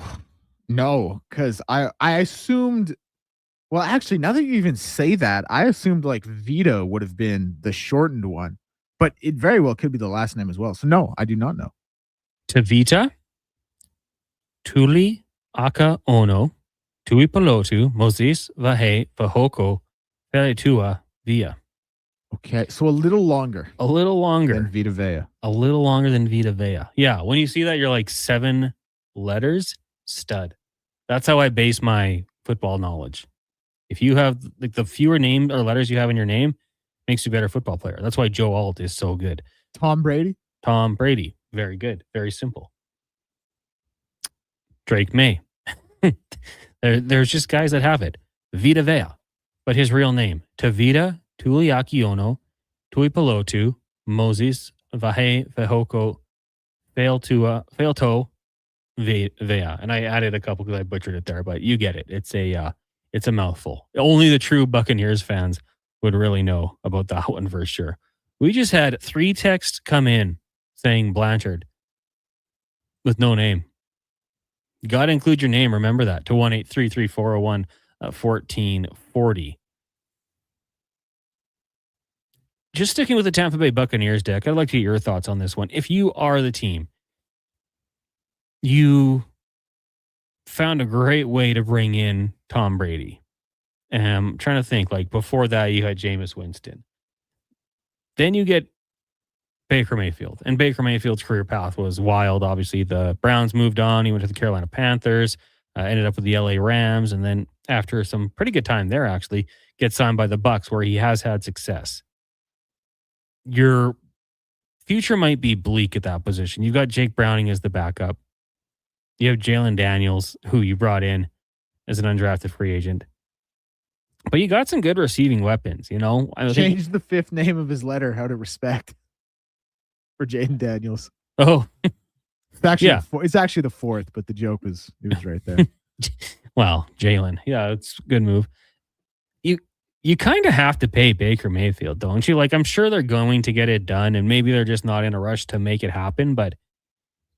no, because I assumed, well, actually, now that you even say that, I assumed like Vito would have been the shortened one, but it very well could be the last name as well. So no, I do not know. Tavita Tuli Aka Ono Tui Pelotu Moses Vahe Vahoko Feletua Via. Okay, so a little longer. A little longer than Vita Vea. A little longer than Vita Vea. Yeah, when you see that, you're like 7 letters, stud. That's how I base my football knowledge. If you have like the fewer name or letters you have in your name, makes you a better football player. That's why Joe Alt is so good. Tom Brady. Very good. Very simple. Drake May. There's just guys that have it. Vita Vea. But his real name, Tavita Tuliaki Ono, Tui Pelotu, Moses Vahe Vehoko Failto Vea. And I added a couple because I butchered it there, but you get it. It's a mouthful. Only the true Buccaneers fans would really know about that one for sure. We just had 3 texts come in saying Blanchard with no name. You got to include your name. Remember that to 1-833-401-1440. Just sticking with the Tampa Bay Buccaneers deck, I'd like to get your thoughts on this one. If you are the team, you found a great way to bring in Tom Brady. I'm trying to think, like before that, you had Jameis Winston. Then you get Baker Mayfield. And Baker Mayfield's career path was wild. Obviously, the Browns moved on. He went to the Carolina Panthers, ended up with the LA Rams. And then after some pretty good time there, actually, gets signed by the Bucs, where he has had success. Your future might be bleak at that position. You've got Jake Browning as the backup. You have Jalen Daniels, who you brought in as an undrafted free agent. But you got some good receiving weapons, you know. Change the 5th name of his letter out of respect for Jaden Daniels. Oh, it's actually it's actually the 4th, but the joke was right there. Well, Jalen, yeah, it's a good move. You kind of have to pay Baker Mayfield, don't you? Like, I'm sure they're going to get it done, and maybe they're just not in a rush to make it happen. But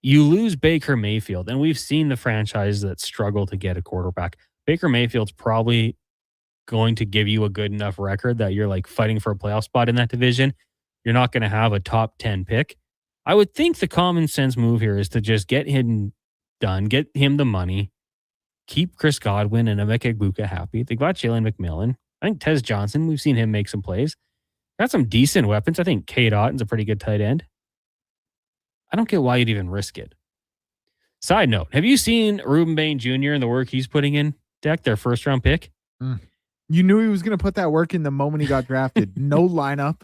you lose Baker Mayfield, and we've seen the franchises that struggle to get a quarterback. Baker Mayfield's probably going to give you a good enough record that you're like fighting for a playoff spot in that division. You're not going to have a top 10 pick. I would think the common sense move here is to just get him done, get him the money, keep Chris Godwin and Emeka Egbuka happy. They got Jalen McMillan. I think Tez Johnson, we've seen him make some plays. Got some decent weapons. I think Cade Otton's a pretty good tight end. I don't get why you'd even risk it. Side note, have you seen Ruben Bain Jr. and the work he's putting in, Deck, their first-round pick? You knew he was going to put that work in the moment he got drafted. No lineup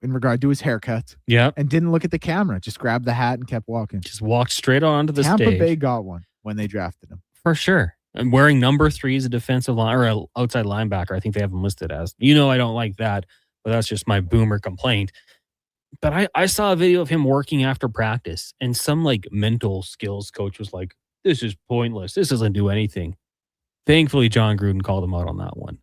in regard to his haircut. Yeah. And didn't look at the camera. Just grabbed the hat and kept walking. Just walked straight onto the Tampa stage. Bay got one when they drafted him. For sure. And wearing number 3 as a defensive line or an outside linebacker. I think they have him listed as. I don't like that, but that's just my boomer complaint. But I saw a video of him working after practice, and some like mental skills coach was like, this is pointless. This doesn't do anything. Thankfully, John Gruden called him out on that one.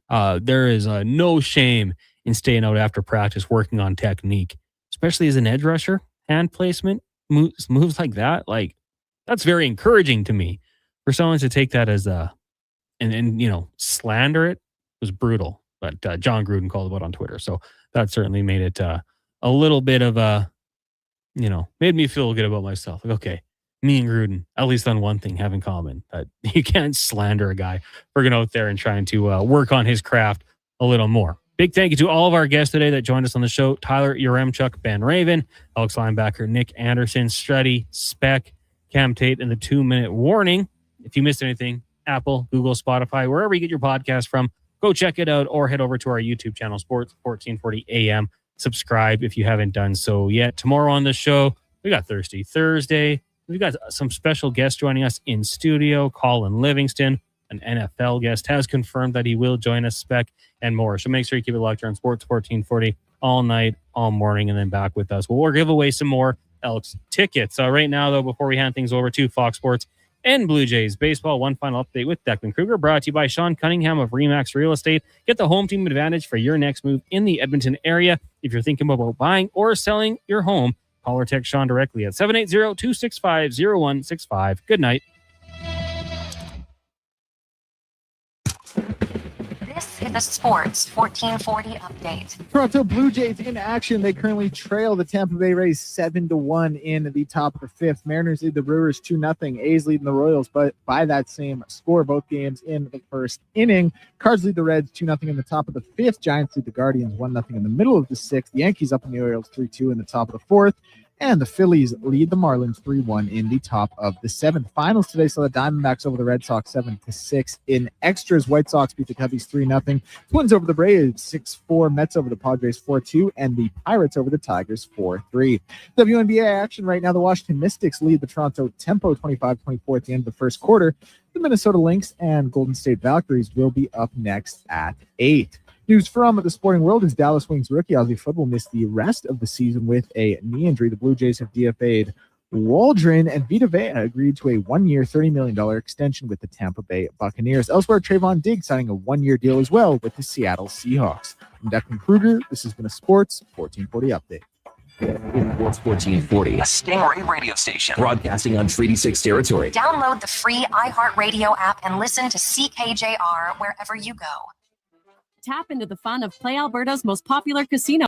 There is no shame in staying out after practice, working on technique, especially as an edge rusher. Hand placement, moves like that. Like, that's very encouraging to me. For someone to take that as and slander it was brutal. But John Gruden called him out on Twitter. So that certainly made it a little bit of made me feel good about myself. Like, okay, me and Gruden, at least on one thing, have in common that you can't slander a guy for going out there and trying to work on his craft a little more. Big thank you to all of our guests today that joined us on the show. Tyler Yaremchuk, Ben Raven, Elks linebacker Nick Anderson, Struddy, Speck, Cam Tate, and the 2-minute warning. If you missed anything, Apple, Google, Spotify, wherever you get your podcast from, go check it out or head over to our YouTube channel, Sports 1440 AM. Subscribe if you haven't done so yet. Tomorrow on the show, we got Thirsty Thursday. We've got some special guests joining us in studio. Colin Livingston, an NFL guest, has confirmed that he will join us, Spec, and more. So make sure you keep it locked here on Sports 1440 all night, all morning, and then back with us. We'll give away some more Elks tickets. Right now, though, before we hand things over to Fox Sports and Blue Jays baseball, one final update with Declan Kruger, brought to you by Sean Cunningham of Remax Real Estate. Get the home team advantage for your next move in the Edmonton area. If you're thinking about buying or selling your home, call or text Sean directly at 780-265-0165. Good night. This is the Sports 1440 update. Toronto Blue Jays in action. They currently trail the Tampa Bay Rays 7-1 in the top of the fifth. Mariners lead the Brewers 2-0. A's leading the Royals by that same score, both games in the first inning. Cards lead the Reds 2-0 in the top of the fifth. Giants lead the Guardians 1-0 in the middle of the sixth. The Yankees up in the Orioles 3-2 in the top of the fourth. And the Phillies lead the Marlins 3-1 in the top of the seventh. Finals today saw the Diamondbacks over the Red Sox 7-6. In extras, White Sox beat the Cubbies 3-0. Twins over the Braves 6-4. Mets over the Padres 4-2. And the Pirates over the Tigers 4-3. WNBA action right now. The Washington Mystics lead the Toronto Tempo 25-24 at the end of the first quarter. The Minnesota Lynx and Golden State Valkyries will be up next at 8. News from the sporting world is Dallas Wings rookie Ozzie Football missed the rest of the season with a knee injury. The Blue Jays have DFA'd Waldron, and Vita Vea agreed to a 1-year, $30 million extension with the Tampa Bay Buccaneers. Elsewhere, Trayvon Diggs signing a 1-year deal as well with the Seattle Seahawks. I'm Declan Kruger. This has been a Sports 1440 update. Sports 1440, a Stingray radio station broadcasting on Treaty 6 territory. Download the free iHeartRadio app and listen to CKJR wherever you go. Tap into the fun of Play Alberta's most popular casino.